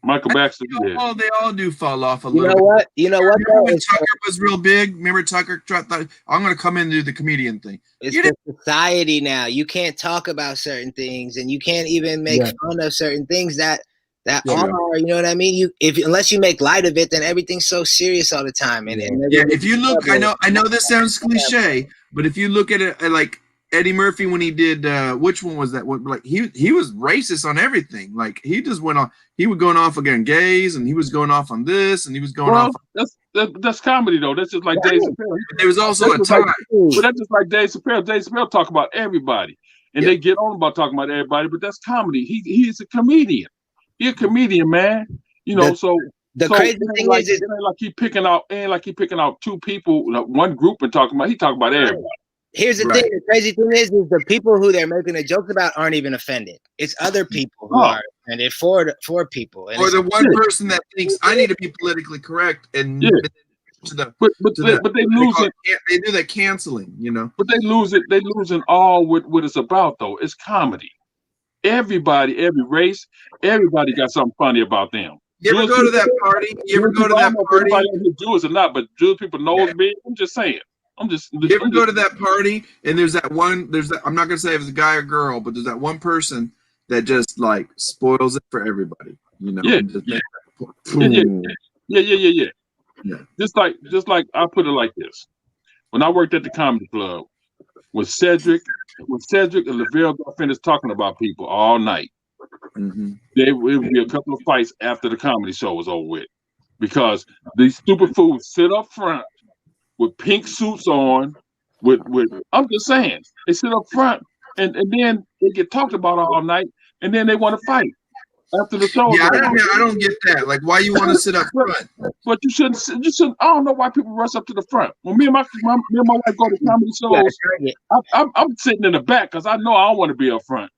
Michael Baxter. They all do fall off a little. You know what? Remember when Tucker was real big. Remember Tucker thought, I'm going to come in and do the comedian thing. It's the society now. You can't talk about certain things, and you can't even make fun of certain things that are. You know what I mean? Unless you make light of it, then everything's so serious all the time. And if you look, I know this sounds cliche, but if you look at it like Eddie Murphy when he did which one was that? Like he was racist on everything. Like he just went on. He was going off against gays, and he was going off on this, and he was going off. That's comedy though. That's just like Dave Chappelle. There was also a time. But that's just like Dave Chappelle. Dave Chappelle talk about everybody, and they get on about talking about everybody. But that's comedy. He's a comedian. He's a comedian, man. You know. The crazy thing is, it ain't like he picking out two people, one group, and talking about. He talking about everybody. Here's the thing. The crazy thing is the people who they're making the jokes about aren't even offended. It's other people who are offended for people. And or the one person that thinks I need to be politically correct and but they lose it. They do that canceling, you know. But they lose it. They losing all what it's about though. It's comedy. Everybody, every race, everybody got something funny about them. You ever go to that party? You ever go to that party? Everybody Jewish or not, but Jewish people know me. I'm just saying. You ever go to that party and there's that one, I'm not gonna say if it's a guy or girl, but there's that one person that just like spoils it for everybody, you know. Yeah. Just like I put it like this. When I worked at the comedy club, when Cedric and Lavelle got finished talking about people all night, there would be a couple of fights after the comedy show was over with. Because these stupid fools sit up front with pink suits on, with I'm just saying, they sit up front and then they get talked about all night, and then they want to fight after the show. Yeah, I don't get that. Like, why you want to sit up front? But you shouldn't. I don't know why people rush up to the front. When me and my wife go to comedy shows, I'm sitting in the back because I know I don't want to be up front.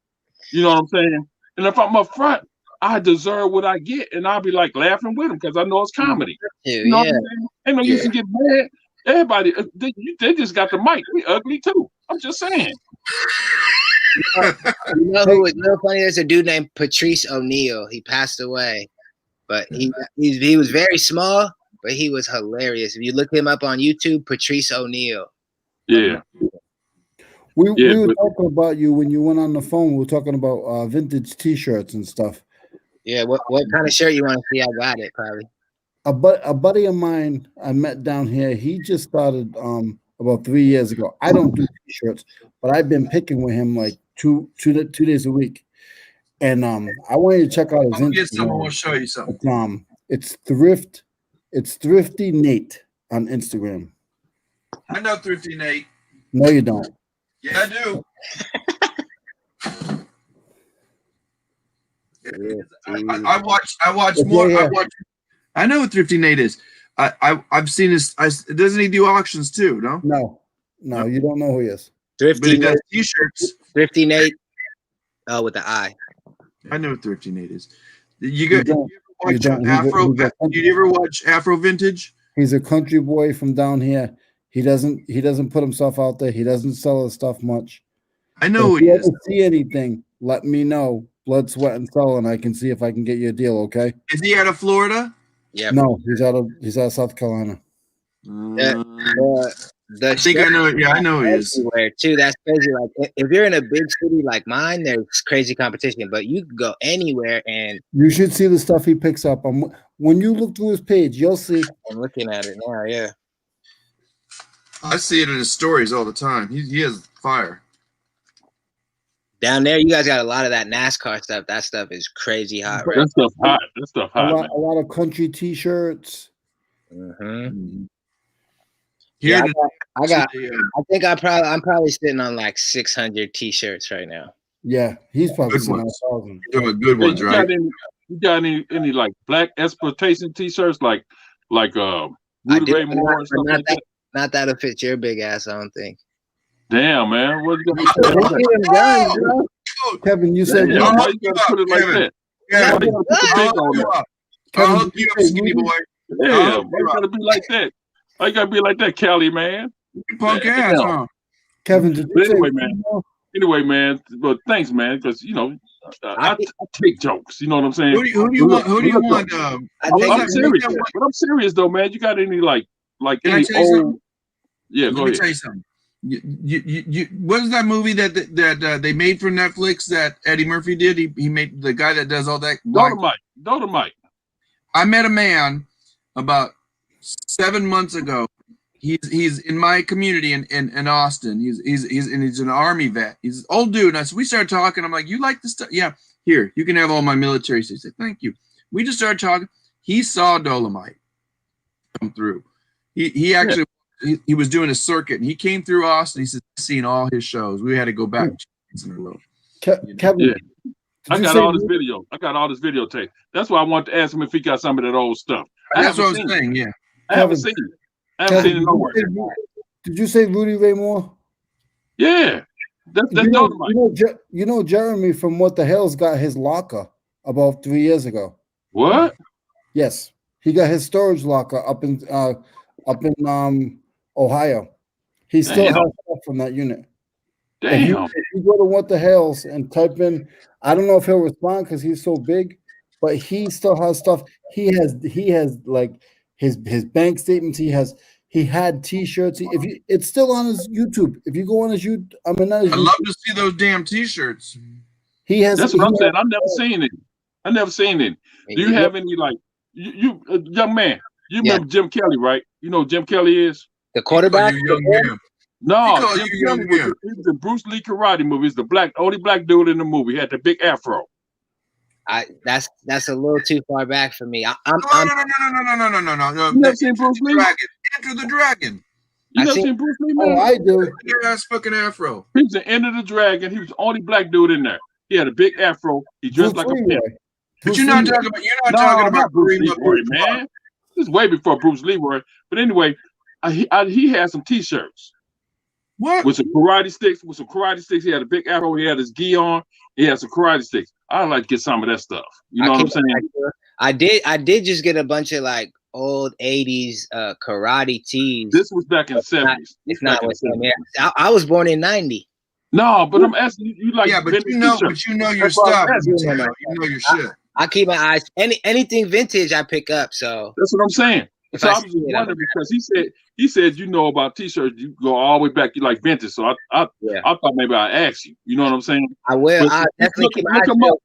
You know what I'm saying? And if I'm up front, I deserve what I get, and I'll be like laughing with them because I know it's comedy. You know what I'm saying? Ain't no use to get mad. Everybody, they just got the mic. We ugly too. I'm just saying. You know who was real funny? There's a dude named Patrice O'Neal. He passed away, but he was very small, but he was hilarious. If you look him up on YouTube, Patrice O'Neal. Yeah. We were talking about you when you went on the phone. We were talking about vintage T-shirts and stuff. Yeah, what kind of shirt you want to see? I got it probably. a buddy of mine I met down here. He just started about 3 years ago. I don't do t-shirts, but I've been picking with him like two days a week. And I want you to check out his I'll get some. Instagram. We'll show you something. It's Thrifty Nate on Instagram. I know Thrifty Nate. No, you don't. Yeah, I do. I watch more. Yeah. I know what Thrifty Nate is. I've seen his. Doesn't he do auctions too? No, you don't know who he is. But he does t-shirts. Thrifty Nate. Oh, with the I. I know what Thrifty Nate is. You ever watch Afro? Did you ever watch Afro Vintage? He's a country boy from down here. He doesn't put himself out there. He doesn't sell his stuff much. I know if you ever see anything, let me know. Blood, sweat, and soul, and I can see if I can get you a deal. Okay? Is he out of Florida? Yeah. No, he's out of South Carolina. I think I know. Yeah, I know he is. Everywhere too. That's crazy. Like if you're in a big city like mine, there's crazy competition. But you can go anywhere, and you should see the stuff he picks up. When you look through his page, you'll see. I'm looking at it now. Yeah. I see it in his stories all the time. He has fire. Down there, you guys got a lot of that NASCAR stuff. That stuff is crazy hot. Right? That stuff hot. That stuff hot. A lot of country t-shirts. Mm-hmm. Yeah, I'm probably sitting on like 600 t-shirts right now. Yeah, he's probably good ones. 1,000. You're doing good ones, right? You got any like black exploitation t-shirts like Rudy Ray Moore and stuff like that? Not that'll fit your big ass, I don't think. Damn, man. What you got? Kevin, you said you gotta put it like that. I'll hook you up, skinny boy. Yeah, you gotta be like that. I gotta be like that, Cali, man. Punk ass, huh? Kevin, did you anyway, man. But thanks, man, because I take jokes. You know what I'm saying? Who do you want? I'm serious, but I'm serious though, man. You got any like Can any old? Yeah, go Let me ahead. tell you something. What is that movie that they made for Netflix that Eddie Murphy did? He made the guy that does all that. Dolomite. I met a man about 7 months ago. He's in my community in Austin. He's an Army vet. He's an old dude. And we started talking. I'm like, you like this stuff? Yeah. Here, you can have all my military stuff. He said, thank you. We just started talking. He saw Dolomite come through. He actually he was doing a circuit and he came through Austin. He said, seen all his shows. We had to go back. Kevin, yeah. I got all this video. I got all this videotape. That's why I wanted to ask him if he got some of that old stuff. That's what I was saying. Yeah. I haven't seen it. I haven't seen it nowhere. Did you say Rudy Ray Moore? Yeah. That's you know Jeremy from What the Hell's got his locker about 3 years ago. What? Yes. He got his storage locker up in Ohio. He still has stuff from that unit. Damn. If you go to What the Hell's and type in, I don't know if he'll respond because he's so big, but he still has stuff. He has like his bank statements. He had t-shirts. It's still on his YouTube. If you go on his YouTube, I'd love to see those damn t-shirts. He has. That's what I'm saying. I've never seen it. Do you have any like you young man? You remember Jim Kelly, right? You know who Jim Kelly is? The quarterback? No, Jim Kelly was the Bruce Lee karate movie. He's the only black dude in the movie. He had the big afro. That's a little too far back for me. No. You never seen Bruce Lee? Enter the Dragon. You never seen Bruce Lee, man? Oh, I do. Ass fucking afro. He was the Enter the Dragon. He was the only black dude in there. He had a big afro. He dressed like a pimp. But you're not talking about Bruce Leroy, man. This is way before Bruce Leroy. But anyway, he had some t-shirts. What? With some karate sticks. He had a big afro. He had his gi on. He had some karate sticks. I'd like to get some of that stuff. You know what I'm saying? I did just get a bunch of like old 80s karate tees. This was back in the 70s. It's not what's in there. I was born in 90. No, but I'm asking you like but you know your stuff. You know your shit. I keep my eyes anything vintage I pick up. So that's what I'm saying. So I was just wondering because he said you know about t-shirts, you go all the way back, you like vintage. So I thought maybe I'd ask you. You know what I'm saying? I will. I definitely keep my eyes peeled.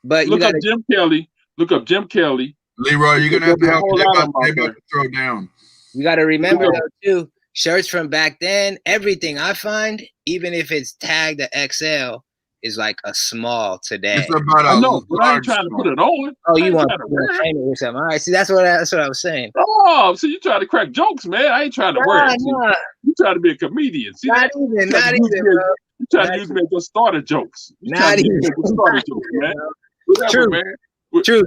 But look up Jim Kelly. Look up Jim Kelly Leroy, you're gonna have to There's a help whole me. lot They're of them out about there. to throw down. You got to remember though too, shirts from back then, everything I find, even if it's tagged a XL, is like a small today. It's about I a know, but I ain't large trying to small. put it on. Oh, I you ain't want trying to to wear it. train it or something? All right, see, that's what I was saying. Oh, so you trying to crack jokes, man? I ain't trying to wear it. See, Nah, you trying to be a comedian? See not that? even, You trying not to use even, me as- bro. You trying Not to use me as just starter jokes? You Not trying to use even, me as just starter not jokes, even, man? bro. Whatever, True, man. true.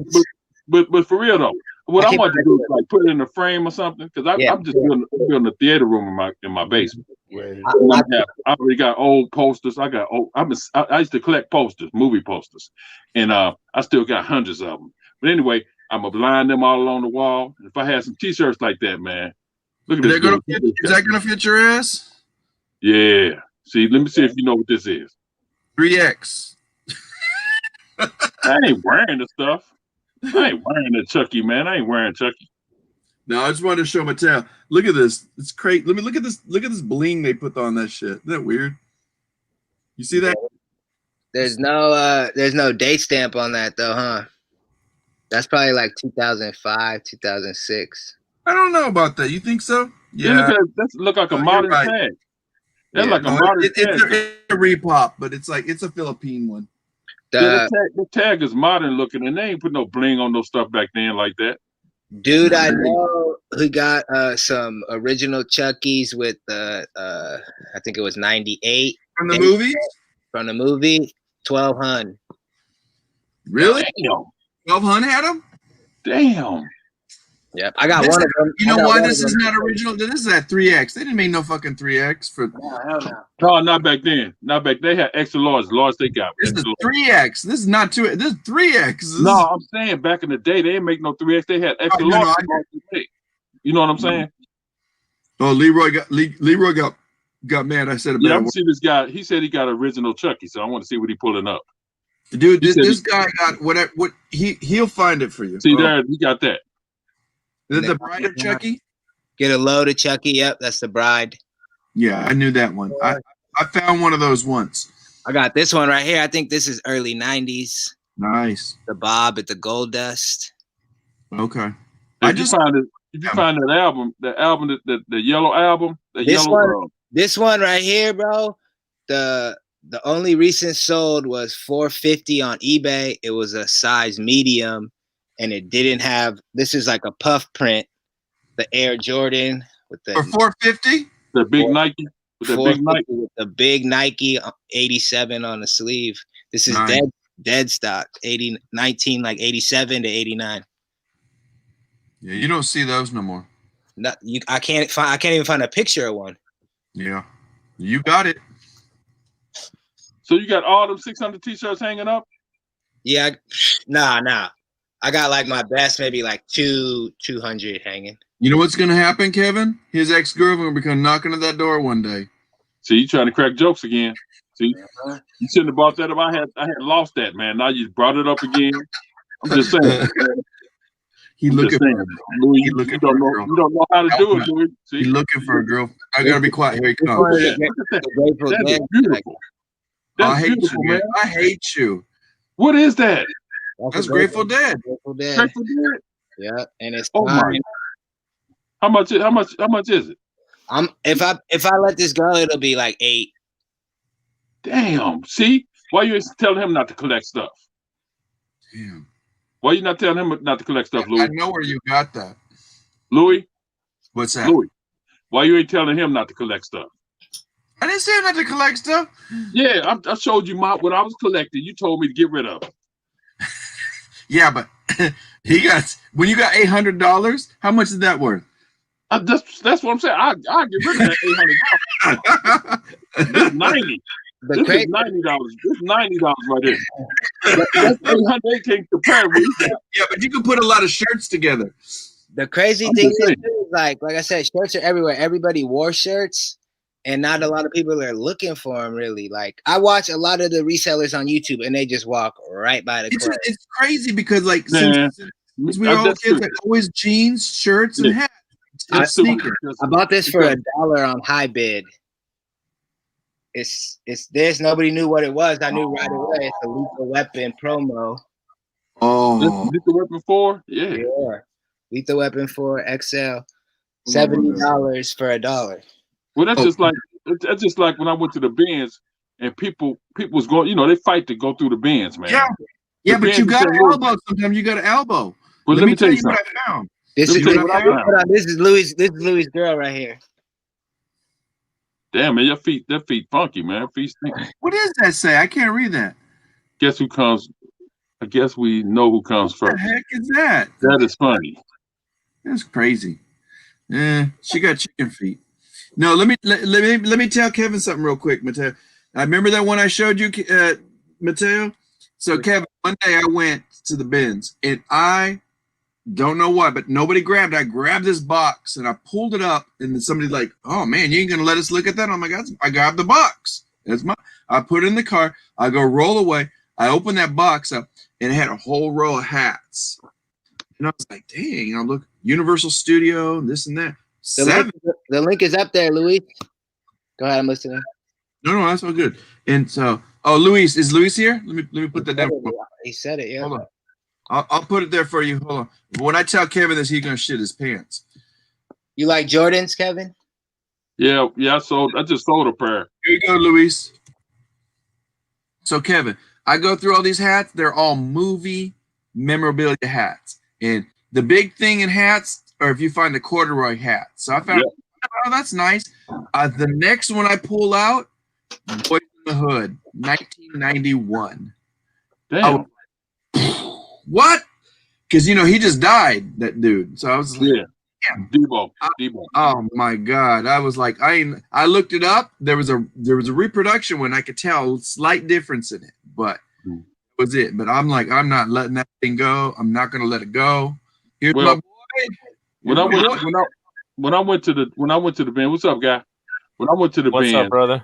But for real though, what I I keep want to do is like put it in a frame or something because yeah, I'm just building a theater room in my basement. I, And I already got old posters. I used to collect posters, movie posters, and I still got hundreds of them. But anyway, I'm gonna line them all along the wall. And if I had some T-shirts like that, man, look at this dude. Is that gonna fit your ass? Yeah. See, let me see if you know what this is. 3X. I ain't wearing the stuff. I ain't wearing the Chucky, man. I ain't wearing Chucky. No, I just wanted to show my tail. Look at this. It's crazy. Let me look at this. Look at this bling they put on that shit. Isn't that weird? You see that? there's no date stamp on that though, huh? That's probably like 2005, 2006. I don't know about that. You think so? Yeah. That look like a modern tag. That's like a modern tag. It's a repop, but it's a Philippine one. The tag is modern looking, and they ain't put no bling on no stuff back then like that. Dude, I know who got some original Chuckies with I think it was 98. From the movies? From the movie, 1200. Really? Damn. 1200 had them? Damn. Yep, I got one of them. You know why this is not original? This is at 3X. They didn't make no fucking 3X for. No, not back then. Not back. They had extra large. Large they got. This is 3X. This is not 2X. This is 3X. No, I'm saying back in the day they didn't make no 3X. They had extra large. You know what I'm saying? Oh, Leroy got mad. I said, yeah, I see this guy. He said he got original Chucky, so I want to see what he pulling up. Dude, this guy got what he'll find it for you. See there, he got that. Is it the Bride of Chucky? Get a load of Chucky. Yep, that's the Bride. Yeah, I knew that one. I found one of those once. I got this one right here. I think this is early 90s. Nice. The Bob at the Gold Dust. Okay. Did you find that album, the yellow album, this one right here, bro. The only recent sold was $450 on eBay. It was a size medium, and it didn't have. This is like a puff print, the Air Jordan with the for $450. The big Nike. With the big Nike. With the big Nike 87 on the sleeve. This is nice. dead stock. 19 like 87 to 89. Yeah, you don't see those no more. I can't even find a picture of one. Yeah, you got it. So you got all them 600 T-shirts hanging up? Yeah, nah. I got like my best, maybe like 200 hanging. You know what's gonna happen, Kevin? His ex-girlfriend will come knocking at that door one day. See, you trying to crack jokes again. See, you shouldn't have brought that up. I had lost that, man. Now you brought it up again. I'm just saying. You don't know how to do it, Louis. See? He's looking for a girl. I gotta be quiet. Here he comes. That is beautiful. I hate you, man. I hate you. What is that? That's Grateful Dead. Grateful Dead. Grateful Dead. Yeah, and it's my. How much is it? If I let this go, it'll be like 8. Damn. See? Why you telling him not to collect stuff? Damn. Why you not telling him not to collect stuff, Louis? I know where you got that. Louis? What's that? Louis, why you ain't telling him not to collect stuff? I didn't say not to collect stuff. Yeah, I showed you what I was collecting. You told me to get rid of it. Yeah, but when you got $800, how much is that worth? That's what I'm saying. I'll get rid of that $800. This 90. This is $90. This is $90 right there. That's $800 can't compare with. Yeah, but you can put a lot of shirts together. The crazy thing is, like I said, shirts are everywhere. Everybody wore shirts, and not a lot of people are looking for them. Really, like I watch a lot of the resellers on YouTube, and they just walk right by the. It's crazy because like since we were all kids, like always jeans, shirts, and hats. I bought this for $1 on high bid. It's this. Nobody knew what it was. I knew right away. It's a Lethal Weapon promo. Oh, Oh, Lethal Weapon 4? Yeah. Yeah. Lethal Weapon 4 XL. Oh, $70 for $1. Well, that's just like when I went to the bins and people was going, they fight to go through the bins, man. Yeah, The but you bins got in to St. Louis. elbow. Sometimes you got to elbow. Well, Let me tell you what I found. This Let is me tell you what I found. hold on, this is Louis' girl right here. Damn, man, that feet funky, man. Feet stink. What does that say? I can't read that. Guess who comes? I guess we know who comes What first. the heck is that? That is funny. That's crazy. She got chicken feet. No, let me tell Kevin something real quick, Mateo. I remember that one I showed you, Mateo. So Kevin, one day I went to the bins and I don't know why, but nobody grabbed. I grabbed this box and I pulled it up, and then somebody's like, "Oh man, you ain't gonna let us look at that?" Oh my God, I grabbed the box. I put it in the car. I go roll away. I opened that box up and it had a whole row of hats. And I was like, dang, look, Universal Studio, this and that. The link is up there, Louis. Go ahead, I'm listening. No, that's all good. And so, Luis, is Luis here? Let me put that down. He said it, yeah. Hold on. I'll put it there for you. Hold on. When I tell Kevin this, he's gonna shit his pants. You like Jordans, Kevin? Yeah. I just sold a pair. Here you go, Luis. So Kevin, I go through all these hats. They're all movie memorabilia hats. And the big thing in hats, or if you find the corduroy hat. So I found, oh, that's nice. The next one I pull out, Boys in the Hood, 1991. Damn. What? Because he just died, that dude. So I was like, Debo. Oh my God! I was like, I looked it up. There was a reproduction when I could tell a slight difference in it, but that was it. But I'm like, I'm not letting that thing go. I'm not gonna let it go. Here's my boy. When I went to the band, what's up, guy? When I went to the band, what's up, brother?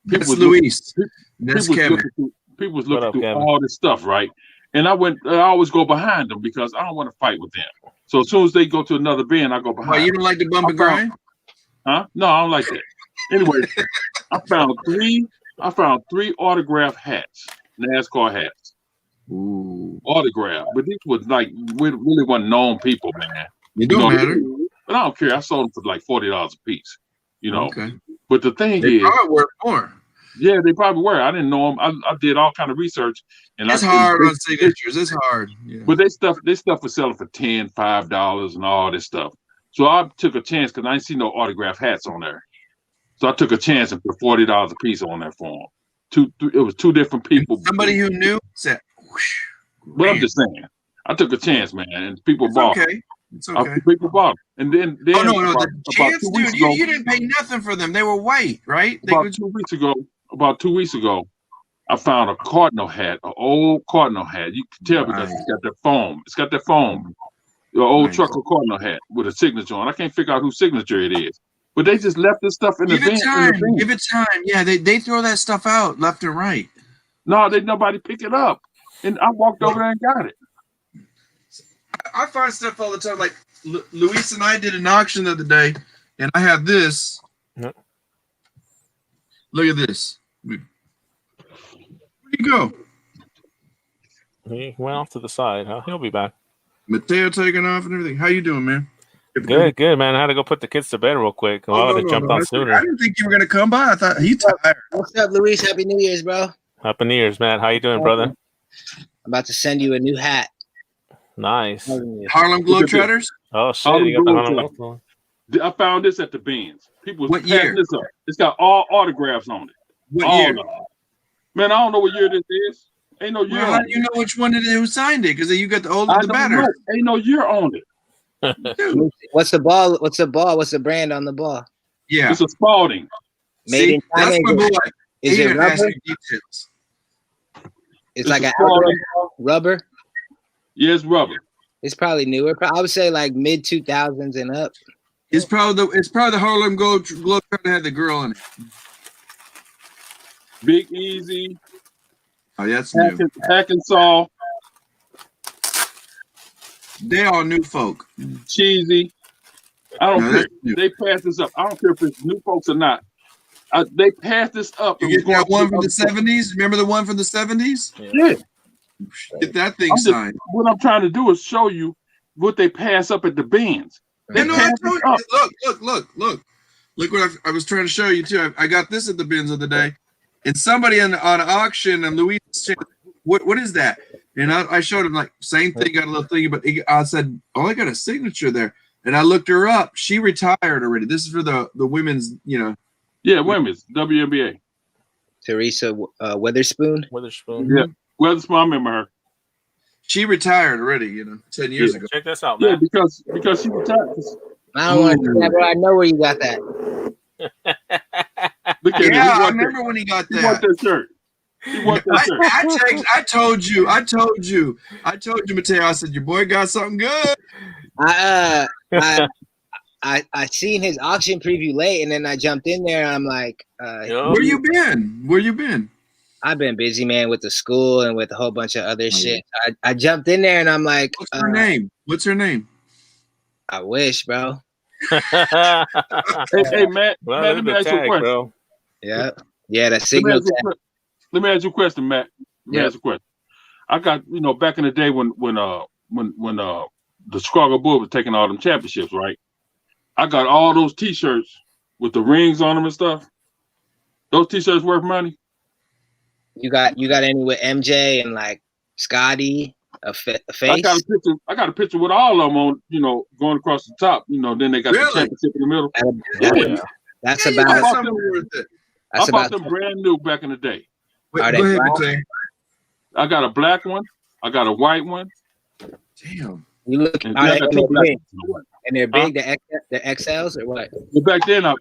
That's Luis. That's Kevin. People was looking through all this stuff, right? And I always go behind them because I don't want to fight with them. So as soon as they go to another band, I go behind. Why, you don't like the bump and grind? Huh? No, I don't like that. Anyway, I found three autographed hats, NASCAR hats. Ooh. Autographed. But these was like really wasn't known people, man. It don't matter. But I don't care. I sold them for like $40 a piece. Okay. But the thing They is, probably worth more. Yeah, they probably were. I didn't know them. I did all kind of research, and it's hard on signatures. It's hard. Yeah. But they stuff was selling for $10, $5, and all this stuff. So I took a chance because I didn't see no autographed hats on there. So I took a chance and put $40 a piece on there for them. It was two different people. And somebody who knew said, whoosh, but I'm just saying, I took a chance, man, and people bought. Okay. It's okay. People bought them. And then the chance, dude, you didn't pay nothing for them. They were white, right? About 2 weeks ago, I found a cardinal hat, an old cardinal hat. You can tell because it's got that foam. It's got that foam. The old trucker cardinal hat with a signature on. I can't figure out whose signature it is. But they just left this stuff in the van. Give it time. Yeah, they throw that stuff out left and right. No, nobody pick it up. And I walked over there and got it. I find stuff all the time. Like Luis and I did an auction the other day, and I have this. Yep. Look at this. Where'd you go? He went off to the side. Huh? He'll be back. Mateo taking off and everything. How you doing, man? Good, man. I had to go put the kids to bed real quick. I would have jumped on sooner. I didn't think you were gonna come by. I thought he's tired. What's up, Luis? Happy New Year's, bro. Happy New Year's, man. How you doing, brother? I'm about to send you a new hat. Nice. Harlem Globetrotters? Oh shit! You got the Harlem Globetrotters. I found this at the bins. People what passing year? This up. It's got all autographs on it. What all year? of them. Man, I don't know what year this is. Ain't no year. Well, how do you know which one who signed it? Because you got the older, the better. Know. Ain't no year on it. What's the ball? What's the brand on the ball? Yeah, it's a Spalding. Made in China. That's my boy. Is it rubber? Details. It's like an rubber. Yeah, it's rubber. It's probably newer. I would say like mid 2000s and up. It's probably the Harlem Globetrotter that had the girl in it. Big Easy. Oh, that's new. Hackensaw. They all new folk. Cheesy. I don't care. They passed this up. I don't care if it's new folks or not. They passed this up. You get that one from the 70s? Remember the one from the 70s? Yeah. Get that thing signed. What I'm trying to do is show you what they pass up at the bins. I told you. Look what I was trying to show you too. I got this at the bins of the day, and somebody on auction and Louise said, what is that? And I showed him like same thing, got a little thing, but I said, oh, I got a signature there, and I looked her up. She retired already. This is for the women's, Yeah, women's WNBA. Teresa Witherspoon. Yeah, Witherspoon. I remember her. She retired already, 10 years ago. Check this out, Yeah, man. because she retired. I don't want to do that, bro. I know where you got that. Look at Yeah, I him. remember when he got that. He want that shirt. He want that shirt. I told you, Mateo. I said your boy got something good. I seen his auction preview late, and then I jumped in there. And I'm like, where you been? I've been busy, man, with the school and with a whole bunch of other shit. I jumped in there, and I'm like, what's her name? What's her name? I wish, bro. Hey, Matt. Well, Matt, let me ask you a question. bro. Yeah, that signal. Let me ask you a question, Matt. Let me ask you a question. I got, back in the day when the Chicago Bulls was taking all them championships, right? I got all those T-shirts with the rings on them and stuff. Those T-shirts worth money. You got any with MJ and like Scotty, a face? I got a picture with all of them on, going across the top. Then they got the championship in the middle. That's I about. bought them brand new back in the day. Are they black? I got a black one. I got a white one. Damn. You look. And Are I they got two black big? ones. And they're big. The XLs or what? But back then I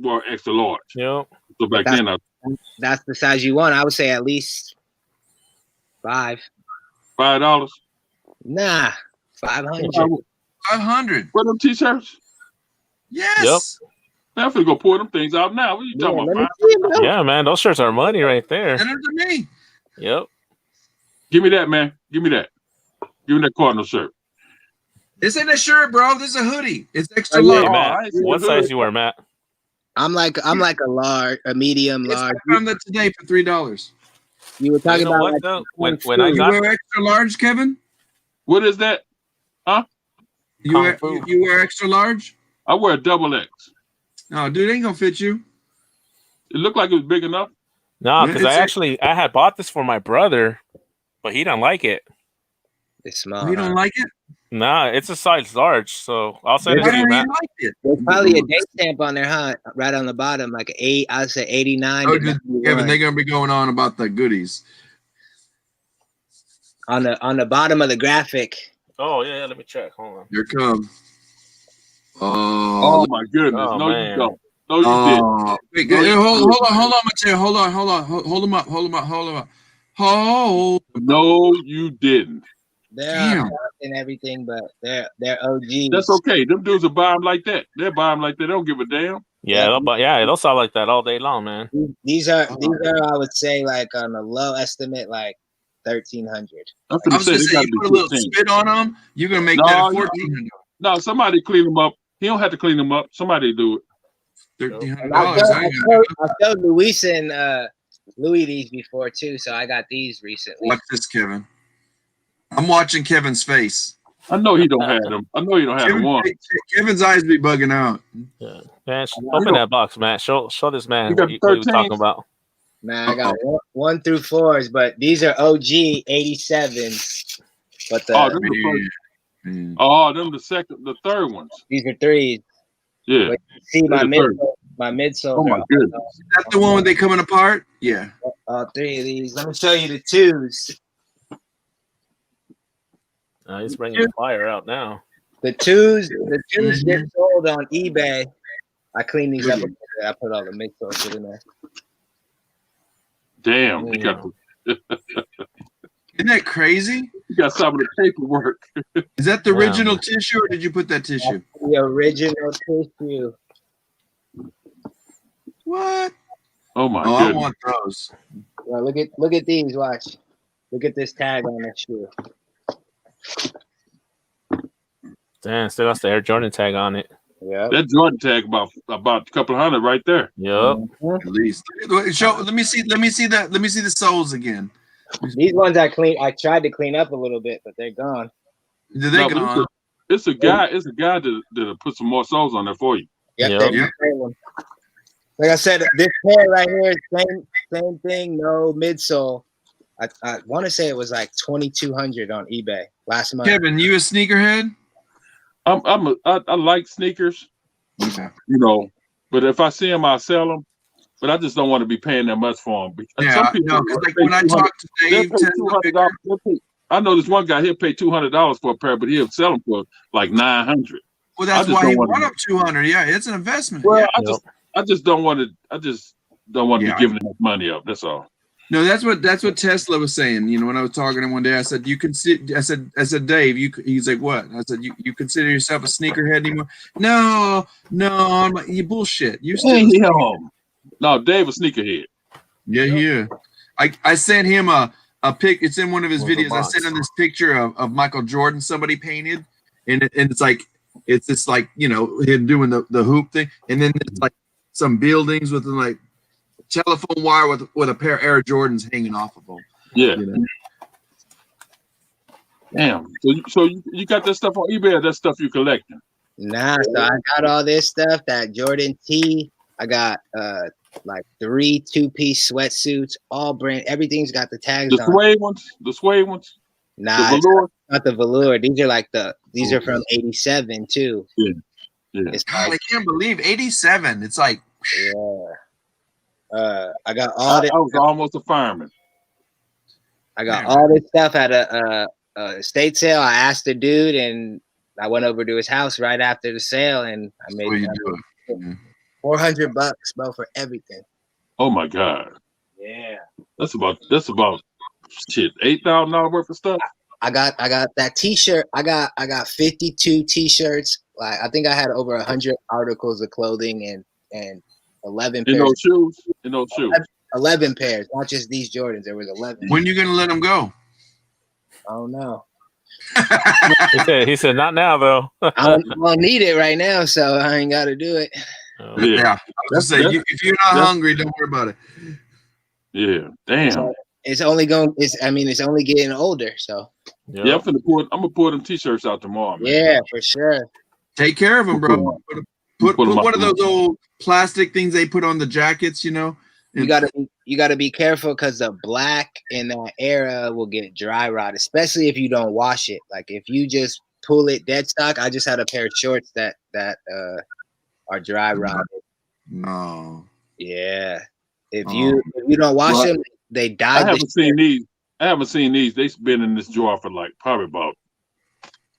wore extra large. Yep. So back That's- then That's the size you want. I would say at least $5. $5. Nah, 500. 500. For them T-shirts? Yes. Man, I'm finna go pour them things out now. What are you talking about? Yeah, man. Those shirts are money right there. Send them to me. Yep. Give me that, man. Give me that. Give me that Cardinal shirt. This ain't a shirt, bro. This is a hoodie. It's extra Hey, large. Matt, what size you wear, Matt? I'm like a large, a medium large. I found that today for $3. You were talking You know about what, like, though? When I You got wear extra large, Kevin? What is that? Huh? You wear extra large? I wear a double X. No, dude, it ain't gonna fit you. It looked like it was big enough. no, because I had bought this for my brother, but he didn't like it. it's small. You don't like it? Nah, it's a size large, so I'll send it Why to you, don't you Matt. like it? There's probably a date stamp on there, huh? Right on the bottom, like 8. I'd say 89. Oh, Kevin, they're gonna be going on about the goodies. On the bottom of the graphic. Oh yeah, let me check. Hold on. Here come. Oh my goodness! Oh, No, man. you don't. No, you didn't. Wait, No, hold on, Mateo. Hold on. Hold them up. Hold. No, you didn't. They're and everything, but they're OGs. That's okay. Them dudes will buy them like that. They'll buy them like that. They don't give a damn. Yeah, they'll sell like that all day long, man. These are I would say like on a low estimate like 1,300. I I was gonna say, you put a little spit on them, you're gonna make that 1,400. No, somebody clean them up. He don't have to clean them up. Somebody do it. $1,300. I showed Luis and Louis these before too, so I got these recently. Watch this, Kevin. I'm watching Kevin's face. I know he don't have them. I know he don't have the one. Kevin's eyes be bugging out. Yeah. Man, open that box, Matt. Show this man You got what he was 13? talking about. Man, I got 1 through 4s, but these are OG 87s. But them the third ones. These are 3s. Yeah. But you see my midsole. Oh my goodness. Is that the one when they coming apart? Yeah. All 3 of these. Let me show you the 2s. He's bringing the fire out now. The 2s get sold on eBay. I clean these up. I put all the midsole shit in there. Damn, you got Isn't that crazy? You got some of the paperwork. Is that the original tissue, or did you put that tissue? That's the original tissue. What? Oh my I goodness. want those. Well, look at these. Watch. Look at this tag on this shoe. Damn, still got the Air Jordan tag on it. Yeah. That Jordan tag about a couple hundred right there. Yep. At least. Let me see the soles again. These ones I tried to clean up a little bit, but they're gone. It's a guy that put some more soles on there for you. Yep. Like I said, this pair right here, same thing, no midsole. I want to say it was like $2,200 on eBay last month. Kevin, you a sneakerhead? I like sneakers, okay. You know, but if I see them, I'll sell them. But I just don't want to be paying that much for them. Yeah, some people, like when I talk to Dave, I know this one guy, he'll pay $200 for a pair, but he'll sell them for like $900. Well, that's why he brought up 200. Yeah, it's an investment. Well, yeah. I just don't want to. I just don't want to be giving that money up. That's all. No, that's what Tesla was saying. You know, when I was talking to him one day, I said, "You consider." I said, Dave, he's like, "What?" I said, "You consider yourself a sneakerhead anymore?" No. I'm like, you bullshit. You still. No, Dave a sneakerhead. Yeah. I sent him a pic. It's in one of his videos. I sent him this picture of Michael Jordan somebody painted, and it's like you know, him doing the hoop thing, and then it's like some buildings with like telephone wire with a pair of Air Jordans hanging off of them. Yeah. You know? Damn. So you got that stuff on eBay, or that stuff you collecting? Nah, so I got all this stuff, that Jordan tee. I got like 3 2-piece sweatsuits, all brand. Everything's got the tags on. The suede ones. Nah, the velour? not the velour. These are like these are from '87 too. Yeah. God, I can't believe 87. It's like I got all this. I was almost a fireman. I got all this stuff at a estate sale. I asked the dude, and I went over to his house right after the sale, and I made $400, bro, for everything. Oh my God. Yeah. That's about shit, $8,000 worth of stuff. I got that T-shirt. I got 52 T-shirts. Like I think I had over 100 articles of clothing and 11 pairs. In those shoes. 11 pairs, not just these Jordans. There was 11. When you gonna let them go? I don't know. he said not now though. I don't need it right now, so I ain't got to do it. Yeah. I was gonna say, if you're not hungry, don't worry about it. Yeah. Damn. So it's only getting older. So yeah, I'm gonna pull them T-shirts out tomorrow, man. Yeah, for sure. Take care of them, bro. Put one of those old plastic things they put on the jackets, you know. You gotta be careful because the black in that era will get dry rot, especially if you don't wash it. Like if you just pull it dead stock. I just had a pair of shorts that are dry rotted. No. Yeah. If you don't wash them, they die. I haven't seen these. They've been in this drawer for like probably about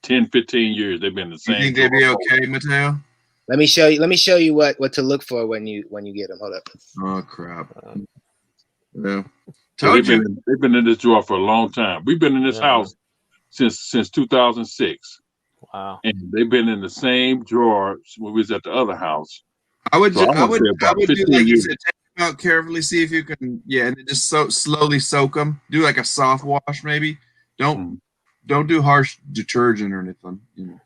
10, 15 years. They've been the same. You think they'd be okay, Mateo? Let me show you what to look for when you get them. Hold up. Oh crap. Yeah. So they've been in this drawer for a long time. We've been in this house since 2006. Wow. And they've been in the same drawer when we was at the other house. I would do like you said, take them out carefully, see if you can, and then just slowly soak them. Do like a soft wash, maybe. Don't do harsh detergent or anything. You know.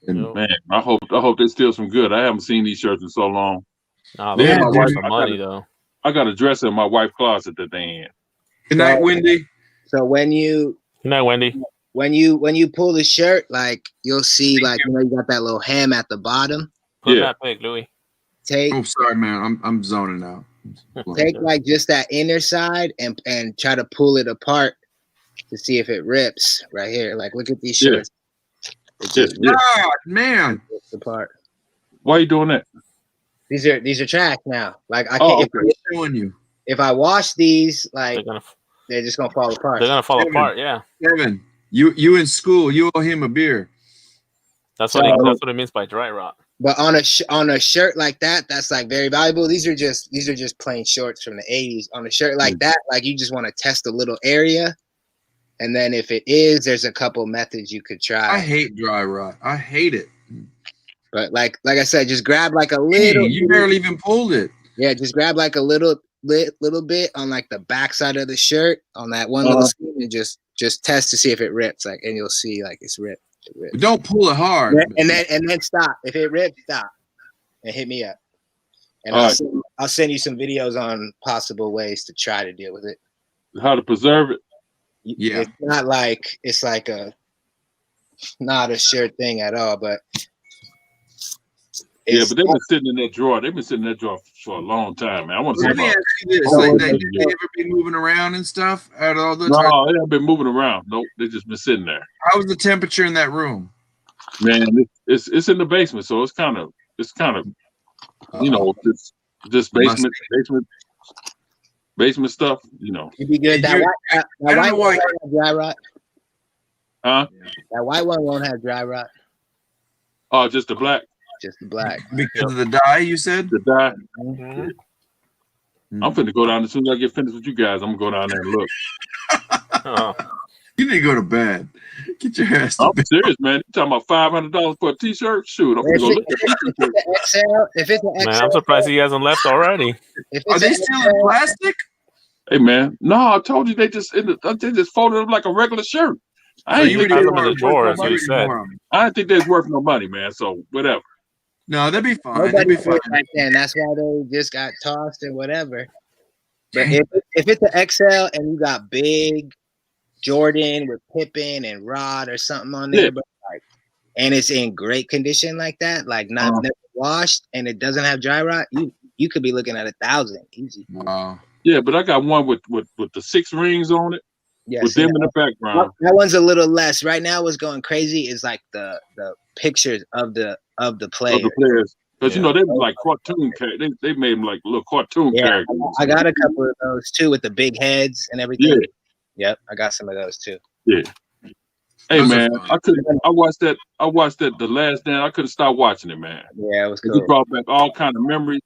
And man, I hope they steal some good. I haven't seen these shirts in so long. Nah, they have my money though. I got a dresser in my wife's closet that they in. Good night, Wendy. So Good night, Wendy. When you pull the shirt, like you'll see, like you got that little hem at the bottom. Put that pic, Louis. Oh, sorry, man. I'm zoning out. Take like just that inner side and try to pull it apart to see if it rips right here. Like look at these shirts. God, man. Rips apart. Why are you doing that? These are trash now. Like I can't showing you. If I wash these, like they're just gonna fall apart. They're gonna fall apart, yeah. Kevin, you in school, you owe him a beer. That's what it means by dry rot. But on a shirt like that, that's like very valuable. These are just plain shorts from the 80s. On a shirt like that, like you just want to test a little area. And then if it is, there's a couple methods you could try. I hate dry rot. I hate it. But like I said, just grab like a little. You barely even pulled it. Yeah, just grab like a little bit on like the back side of the shirt on that one little seam and just test to see if it rips. Like, and you'll see like it's ripped. But don't pull it hard. And then stop. If it rips, stop and hit me up. And I'll send you some videos on possible ways to try to deal with it. how to preserve it. Yeah. It's not like it's like not a sure thing at all, but yeah, but they've been sitting in that drawer. They've been sitting in that drawer for a long time, man. I want to see Let me about. ask you this: like, they ever been moving around and stuff out of all the? No, they haven't been moving around. Nope, they just been sitting there. How was the temperature in that room? Man, it's in the basement, so it's kind of you know, just basement stuff. You know, you'd be good. That white one won't have dry rot. Huh? That white one won't have dry rot. Oh, just the black. Just the black. Because of the dye, you said? The dye. Mm-hmm. I'm finna go down as soon as I get finished with you guys. I'm gonna go down there and look. You need to go to bed. Get your ass to I'm bed. serious, man. You talking about $500 for a t-shirt? Shoot, I'm gonna go look at XL, if it's an XL, Man, I'm surprised he hasn't left already. Are they still in plastic? Hey man, no, I told you they just folded up like a regular shirt. I ain't think they were worth no money. I didn't think they was worth no money, man. So whatever. No, that'd be fine. That'd be fine. Back then. That's why they just got tossed and whatever. But if it's an XL and you got big Jordan with Pippen and Rod or something on there, but like, and it's in great condition like that, like not never washed, and it doesn't have dry rot, you could be looking at 1,000 easy. Wow. Yeah, but I got one with the 6 rings on it. Yeah, with them in the background. That one's a little less. Right now, what's going crazy is like the pictures of the players. Because you know they were like cartoon characters. They made them like little cartoon characters. I got a couple of those too with the big heads and everything. Yeah. Yep, I got some of those too. Yeah. Hey man, I watched that The Last Dance. I couldn't stop watching it, man. Yeah, it was cool. It brought back all kind of memories.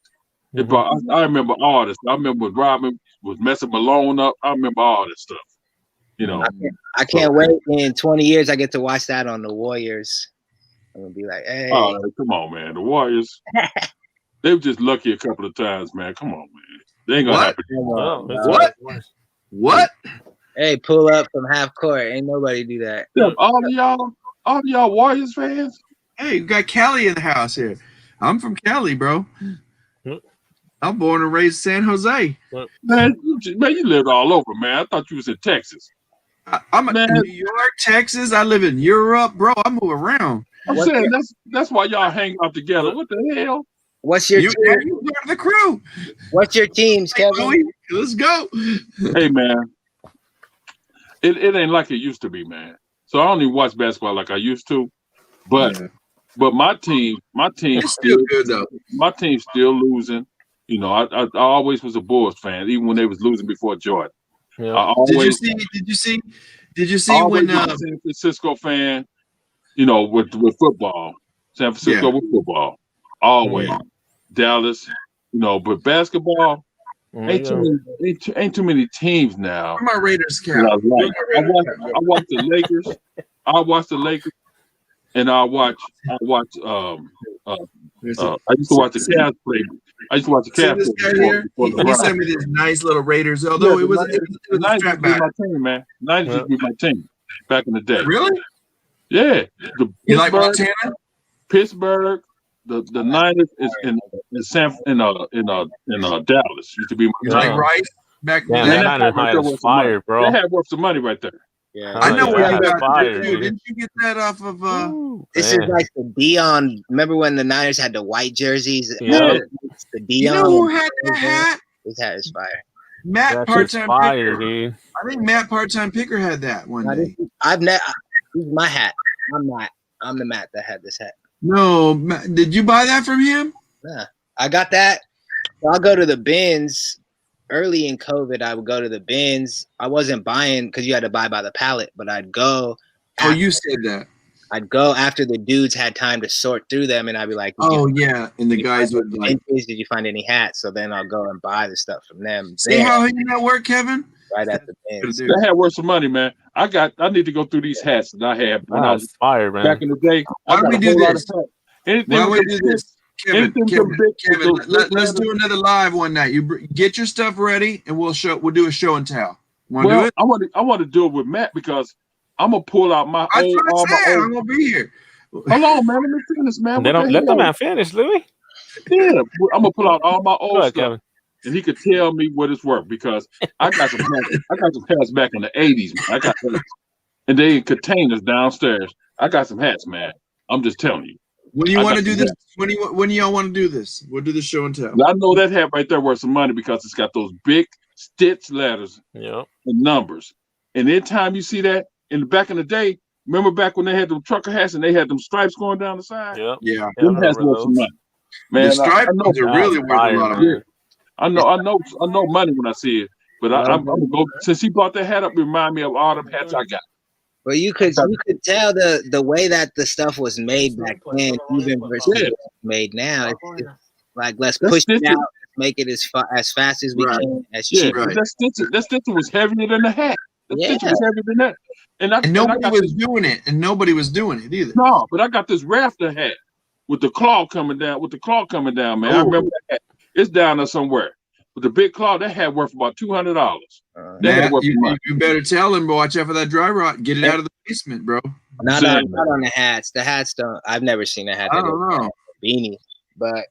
It brought. I remember all this. I remember when Robin was messing Malone up. I remember all this stuff. You know. I can't wait. In 20 years, I get to watch that on the Warriors. I'm gonna be like, hey. Oh, come on, man. The Warriors. They were just lucky a couple of times, man. Come on, man. They ain't gonna happen. What? Hey, pull up from half court. Ain't nobody do that. Yeah, all of y'all Warriors fans. Hey, you got Cali in the house here. I'm from Cali, bro. I'm born and raised in San Jose. Man, you lived all over, man. I thought you was in Texas. I'm in New York, Texas. I live in Europe, bro. I move around. I'm saying that's why y'all hang out together. What the hell? What's your team? You part of the crew. What's your teams, Kevin? Let's go. Hey man, it ain't like it used to be, man. So I don't even watch basketball like I used to. But my team it's still good though. My team's still losing. You know, I always was a Bulls fan, even when they was losing before Jordan. Yeah. Did you see when San Francisco fan? You know, with football, San Francisco with football, always Dallas. You know, but basketball ain't too many teams now. Where my Raiders cap? I watch the Lakers. I watch the Lakers, and I used to watch the Cavs play. I used to watch the Cavs. This guy here, he sent me this nice little Raiders. Although it was nice to be my team, man. Nice to be my team back in the day. Really? Yeah. You like Montana? Pittsburgh. The Niners is in Dallas. Used to be my team. Like Rice back then. Yeah, that Niners was fire, bro. They had worth some money right there. Yeah, I know where you got fire. Didn't you get that off of? This is like the Dion. Remember when the Niners had the white jerseys? Yeah. The Dion. You know who had that hat? His hat is fire. Matt Part-Time Picker. Dude. I think Matt Part-Time Picker had that one day. This is my hat. I'm the Matt that had this hat. No, did you buy that from him? Nah, I got that. So I'll go to the bins. Early in COVID, I would go to the bins. I wasn't buying because you had to buy by the pallet, but I'd go. You said that. I'd go after the dudes had time to sort through them, and I'd be like, "Oh yeah," and the guys would like, "Did you find any hats?" So then I'll go and buy the stuff from them. See how he that work, Kevin? Right at the bins. That had worth some money, man. I need to go through these hats that I had when I was fire, man. back in the day. Why don't we do this? Why we do this? Kevin, let's do another live one night. You get your stuff ready, and we'll do a show and tell. Want to do it? I want to do it with Matt because I'm gonna pull out my old. I'm gonna be here. Hold on, man. Let me finish, man. They don't let the man finish, Louis. Yeah, I'm gonna pull out all my old stuff. Kevin. and he could tell me what it's worth because I got some hats back in the 80s, man. I got hats, and they in containers downstairs. I got some hats, man. I'm just telling you. When you want to do this? When y'all want to do this? We'll do the show and tell. I know that hat right there worth some money because it's got those big stitch letters and numbers. And anytime you see that in the back in the day, remember back when they had them trucker hats and they had them stripes going down the side? Yeah. Them hats worth some money. Man, the stripes are really worth a lot of money. I know money when I see it. But I'm gonna go since he brought that hat up. Remind me of all them hats I got. Well, you could tell the way that the stuff was made back then, even versus made now. It's like let's push it out, make it as fast as we can, as cheap. That stitching was heavier than the hat. The stitching was heavier than that. And nobody was doing it, and nobody was doing it either. No, but I got this rafter hat with the claw coming down. Man. I remember that hat. It's down there somewhere. With the big claw, that hat worth about $200. You better tell him, watch out for that dry rot. Get it out of the basement, bro. Not on the hats. The hats don't. I've never seen a hat. I don't know. Beanie. But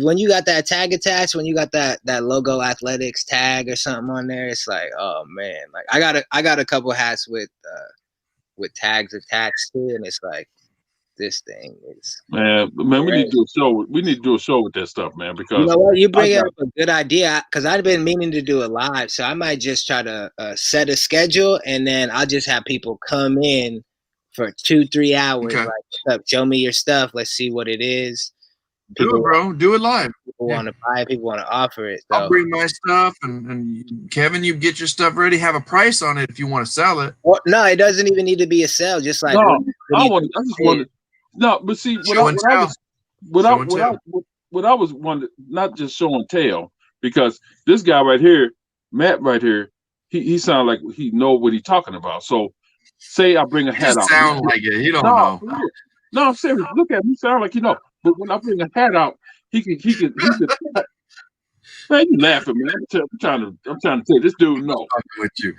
when you got that tag attached, when you got that logo athletics tag or something on there, it's like, oh man, like I got a couple hats with tags attached to it, and it's like this thing is man, we need to do a show. We need to do a show with that stuff, man. Because you know what, you bring up a good idea because I've been meaning to do a live, so I might just try to set a schedule, and then I'll just have people come in for 2-3 hours. Okay. Like, what's up? Show me your stuff. Let's see what it is. Do it, bro. Do it live. People want to buy it. People want to offer it. So. I'll bring my stuff, and Kevin, you get your stuff ready. Have a price on it if you want to sell it. Well, no, it doesn't even need to be a sale. Just like I just wanted. No, but see, what I was wanting, not just show and tell, because this guy right here, Matt right here, he sounds like he know what he's talking about. So, say I bring a hat out. Sound like it. He don't know. No, I'm serious. Look at him. He sound like he know. But when I bring a hat out, he could. Man, you laughing, man? I'm trying to say this dude know. With you.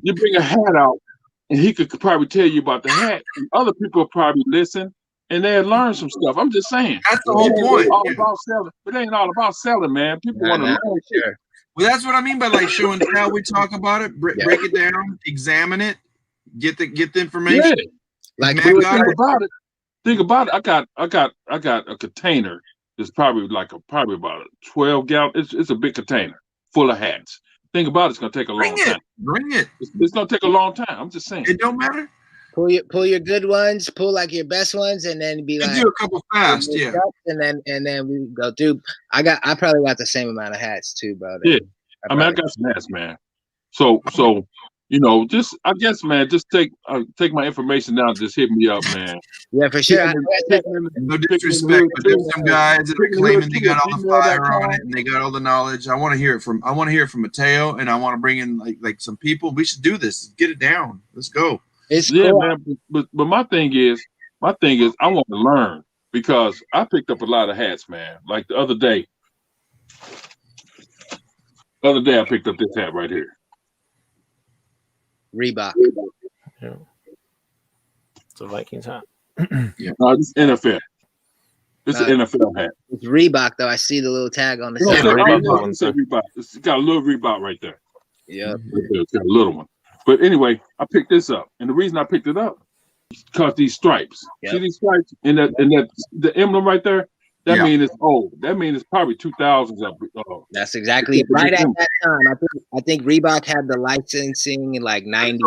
You bring a hat out, and he could probably tell you about the hat. And other people probably listen, and they'll learn some stuff. I'm just saying. That's the whole point. All about selling. It ain't all about selling, man. People want to learn shit. Well, that's what I mean by like show and tell. We talk about it, break it down, examine it, get the information. Yeah. Like Think about it. I got a container. It's probably about a 12 gallon. It's a big container full of hats. Think about it. It's gonna take a long time. Bring it. It's gonna take a long time. I'm just saying. It don't matter. Pull your good ones. Pull like your best ones, and then be like do a couple fast, yeah. And then we go through. I probably got the same amount of hats too, brother. Yeah. I got some hats, man. So. Just I guess, man, just take my information down. Just hit me up, man. Yeah, for sure. No disrespect, but there's some guys that are claiming they got all the fire on it and they got all the knowledge. I want to hear it from Mateo, and I want to bring in like some people. We should do this. Get it down. Let's go. It's cool. Man. But my thing is I want to learn because I picked up a lot of hats, man. Like the other day I picked up this hat right here. Reebok. Yeah. It's a Vikings hat. Yeah. It's NFL. It's an NFL hat. It's Reebok though. I see the little tag on the side. Reebok. It's got a little Reebok right there. Yeah. It's got a little one. But anyway, I picked this up. And the reason I picked it up is because these stripes. Yep. See these stripes? And the emblem right there? That means it's old. That means it's probably 2000s. That's exactly right at that time. I think Reebok had the licensing in like 90.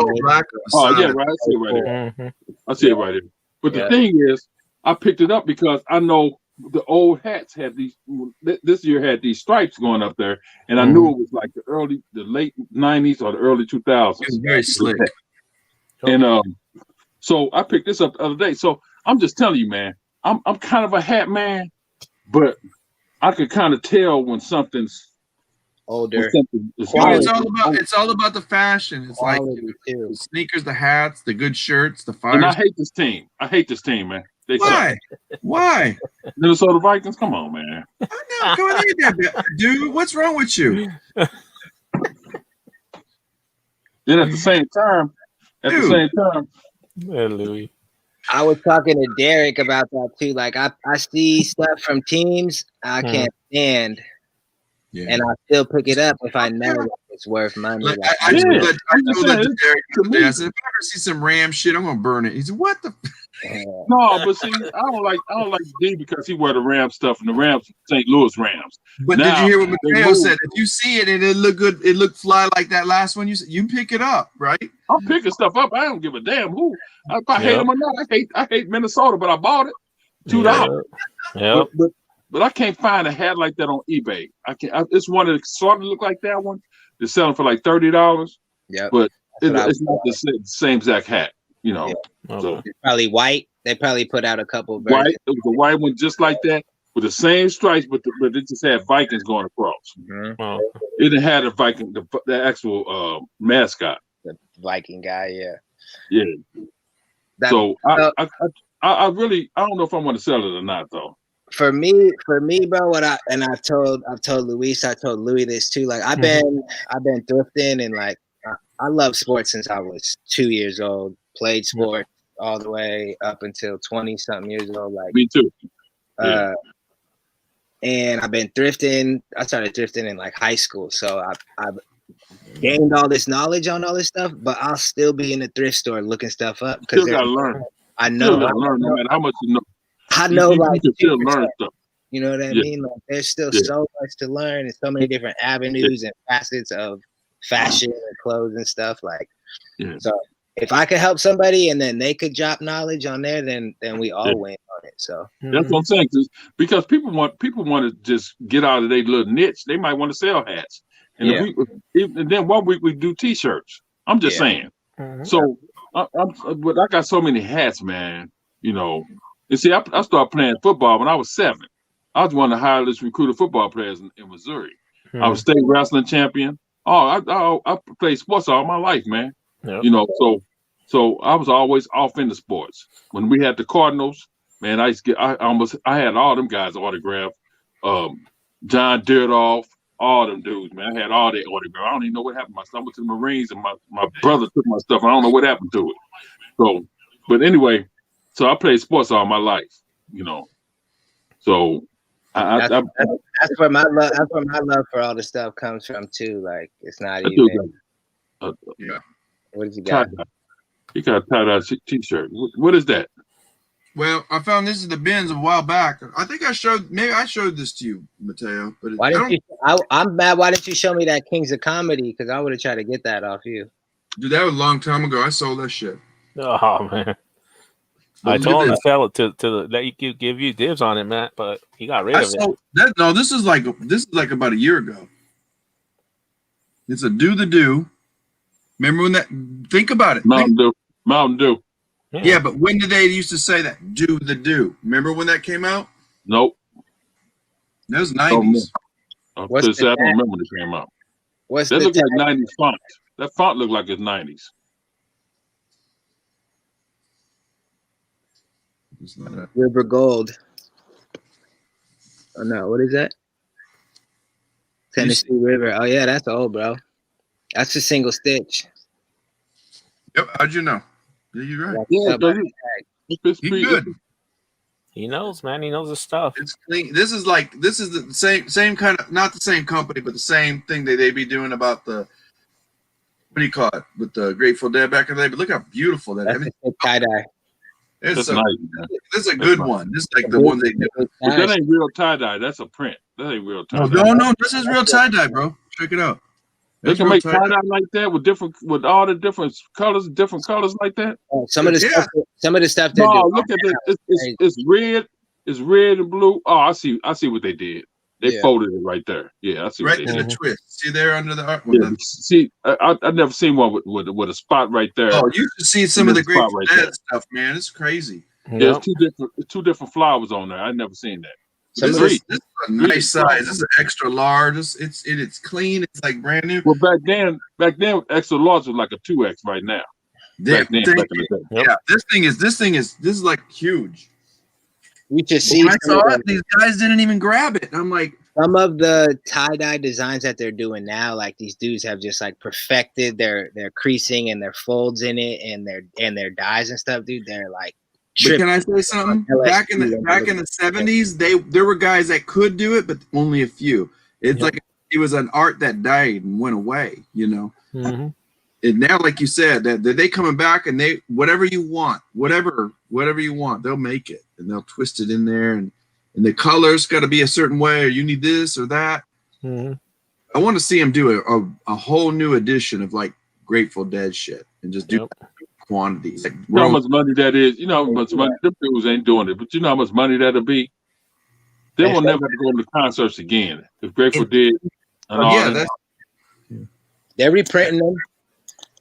Oh yeah, right. I see it right here. Mm-hmm. I see it right here. But the thing is, I picked it up because I know the old hats had these. This year had these stripes going up there, and I knew it was like the late 90s or the early 2000s. It was very slick. And so I picked this up the other day. So I'm just telling you, man, I'm kind of a hat man. But I could kind of tell when something's older. It's all about the fashion. It's quality, like the sneakers, the hats, the good shirts, the fire. And I hate this team. Man. Why? Why? Minnesota Vikings. Come on, man. No, come on, dude. What's wrong with you? Then at the same time, yeah, Louis. I was talking to Derek about that too. Like I see stuff from teams I can't stand. and I'll still pick it up if I know that it's worth money. Like, Like, I told that to Derek the other day. I said, if I ever see some Ram shit, I'm gonna burn it. He said, what the? No, but see, I don't like D because he wear the Rams stuff and the Rams, St. Louis Rams. But now, did you hear what Mateo said? If you see it and it look good, it look fly like that last one, you pick it up, right? I'm picking stuff up. I don't give a damn who. If I hate him or not, I hate Minnesota, but I bought it $2. Yeah. But I can't find a hat like that on eBay. It's one that sort of look like that one. They're selling for like $30. Yeah, but it's not the same exact hat. You know, so it's probably white. They probably put out a couple of white. It was a white one just like that with the same stripes, but it just had Vikings going across. Mm-hmm. It didn't have the Viking, the actual mascot, the Viking guy. Yeah. So I really don't know if I want to sell it or not though. For me, bro, I've told Luis, I told Louis this too. Like I've been thrifting and like I love sports since I was 2 years old. Played sports all the way up until 20-something years old. Like me too. And I've been thrifting. I started thrifting in like high school, so I've gained all this knowledge on all this stuff. But I'll still be in the thrift store looking stuff up because gotta learn. I know. Gotta learn no matter how much you know. I know, like you can still learn stuff. You know what I mean? Like, there's still so much to learn and so many different avenues and facets of fashion and clothes and stuff. Like, so if I could help somebody and then they could drop knowledge on there, then we all win on it. So that's what I'm saying. Because people want to just get out of their little niche. They might want to sell hats, and and then 1 week we do T-shirts. I'm just saying. So but I got so many hats, man. You know. You see, I started playing football when I was 7. I was one of the highest recruited football players in Missouri. I was state wrestling champion. I played sports all my life, man. You know, so I was always off into sports. When we had the Cardinals, man, I had all them guys autographed. John Dirdolph, all them dudes, man. I had all their autograph. I don't even know what happened to my stuff. I went to the Marines and my brother took my stuff. I don't know what happened to it. So, but anyway. So I played sports all my life, you know. So that's where my love. That's where my love for all the stuff comes from too. Like it's not even. What did you got? You got a tie-dye T-shirt. What is that? Well, I found this is the bins a while back. I think I showed this to you, Mateo. But why didn't you? I'm mad. Why didn't you show me that Kings of Comedy? Because I would have tried to get that off you. Dude, that was a long time ago. I sold that shit. Oh man. I told him to sell it to let you give you dibs on it, Matt, but he got rid of it. This is like about a year ago. It's a do the do. Remember when that? Think about it. Mountain Dew. Yeah, but when did they used to say that? Do the do. Remember when that came out? Nope. That was 90s. I don't remember when it came out. That looked like 90s font. That font looked like it's 90s. River Gold. Oh no, what is that? Tennessee River. Oh yeah, that's old, bro. That's a single stitch. Yep. How'd you know? Yeah, you're right. He's good. He knows, man. He knows his stuff. It's clean. This is the same kind of, not the same company, but the same thing that they be doing about the, what do you call it, with the Grateful Dead back in the day. But look how beautiful that is. Tie-dye. This is a good one. This is like the one they do. But that ain't real tie-dye. That's a print. That ain't real tie-dye. No. This is real tie-dye, bro. Check it out. They can make tie-dye like that with all the different colors like that. Some of the stuff they do. Look at this. It's red. It's red and blue. Oh, I see what they did. They folded it right there. Yeah, I see. Right in the twist. See there under the art. Yeah, see, I've never seen one with a spot right there. Oh, you should see some of the Grateful Dead stuff, man. It's crazy. Yeah, it's two different flowers on there. I've never seen that. This is a nice size. This is an extra large. It's clean. It's like brand new. Well, back then, extra large was like a 2X right now. Yeah, this is like huge. We just see. When I saw it, these guys didn't even grab it. I'm like, some of the tie-dye designs that they're doing now, like these dudes have just like perfected their creasing and their folds in it and their dyes and stuff, dude. They're like. But can I say something? Back in the 70s, there were guys that could do it, but only a few. It's like it was an art that died and went away, you know. Mm-hmm. And now, like you said, that they coming back and they whatever you want, whatever you want, they'll make it and they'll twist it in there, and the colors got to be a certain way, or you need this or that. Mm-hmm. I want to see them do a whole new edition of like Grateful Dead shit and just do quantities. Like, you know how much money that is. You know how much money. Them dudes ain't doing it, but you know how much money that'll be. They will never have to go to concerts again if Grateful Dead and all that. They're reprinting them,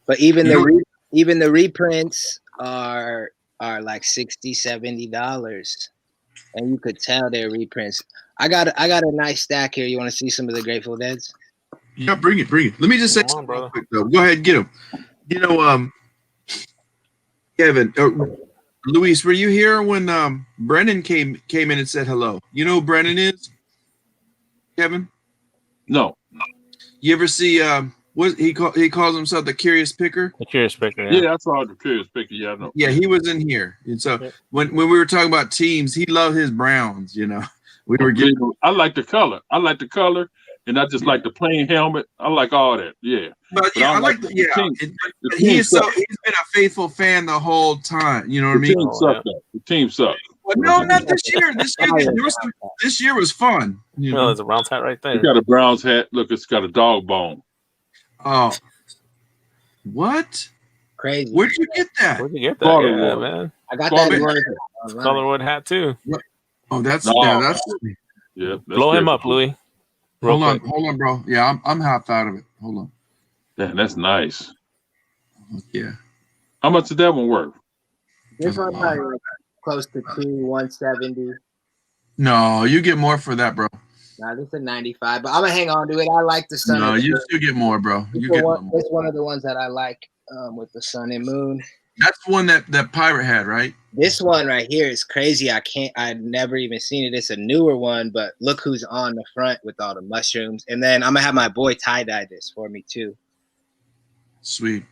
but even the reprints are like $60-$70, and you could tell they're reprints. I got a nice stack here. You want to see some of the Grateful Deads? Yeah, bring it. Let me just say something real quick, though. Go ahead, get them. You know, Kevin, Luis, were you here when Brennan came in and said hello? You know who Brennan is, Kevin? No. You ever see what he calls himself the Curious Picker? The Curious Picker. Yeah, I saw the Curious Picker. Yeah, I know. Yeah, he was in here, and so when we were talking about teams, he loved his Browns. You know, we were getting. I like the color. And I just like the plain helmet. I like all that. Yeah. But yeah, I like the team. But he's been a faithful fan the whole time. You know what I mean? The team sucked. Well, no, not this year. This year was fun. You know, there's a Browns hat right there. You got a Browns hat. Look, it's got a dog bone. Oh, what? Crazy. Where'd you get that? Yeah, man. I got that. Colorwood hat too. Oh, that's. Yeah. Blow him up, Louis. Hold on, bro. Yeah, I'm half out of it. Hold on. Yeah, that's nice. Yeah. How much did that one worth? This one probably like close to $170. No, you get more for that, bro. Nah, this is a 95, but I'm gonna hang on to it. I like the sun. No, you still get more, bro. It's one of the ones that I like with the sun and moon. That's one that pirate had, right? This one right here is crazy. I've never even seen it. It's a newer one, but look who's on the front with all the mushrooms. And then I'm gonna have my boy tie-dye this for me too. Sweet.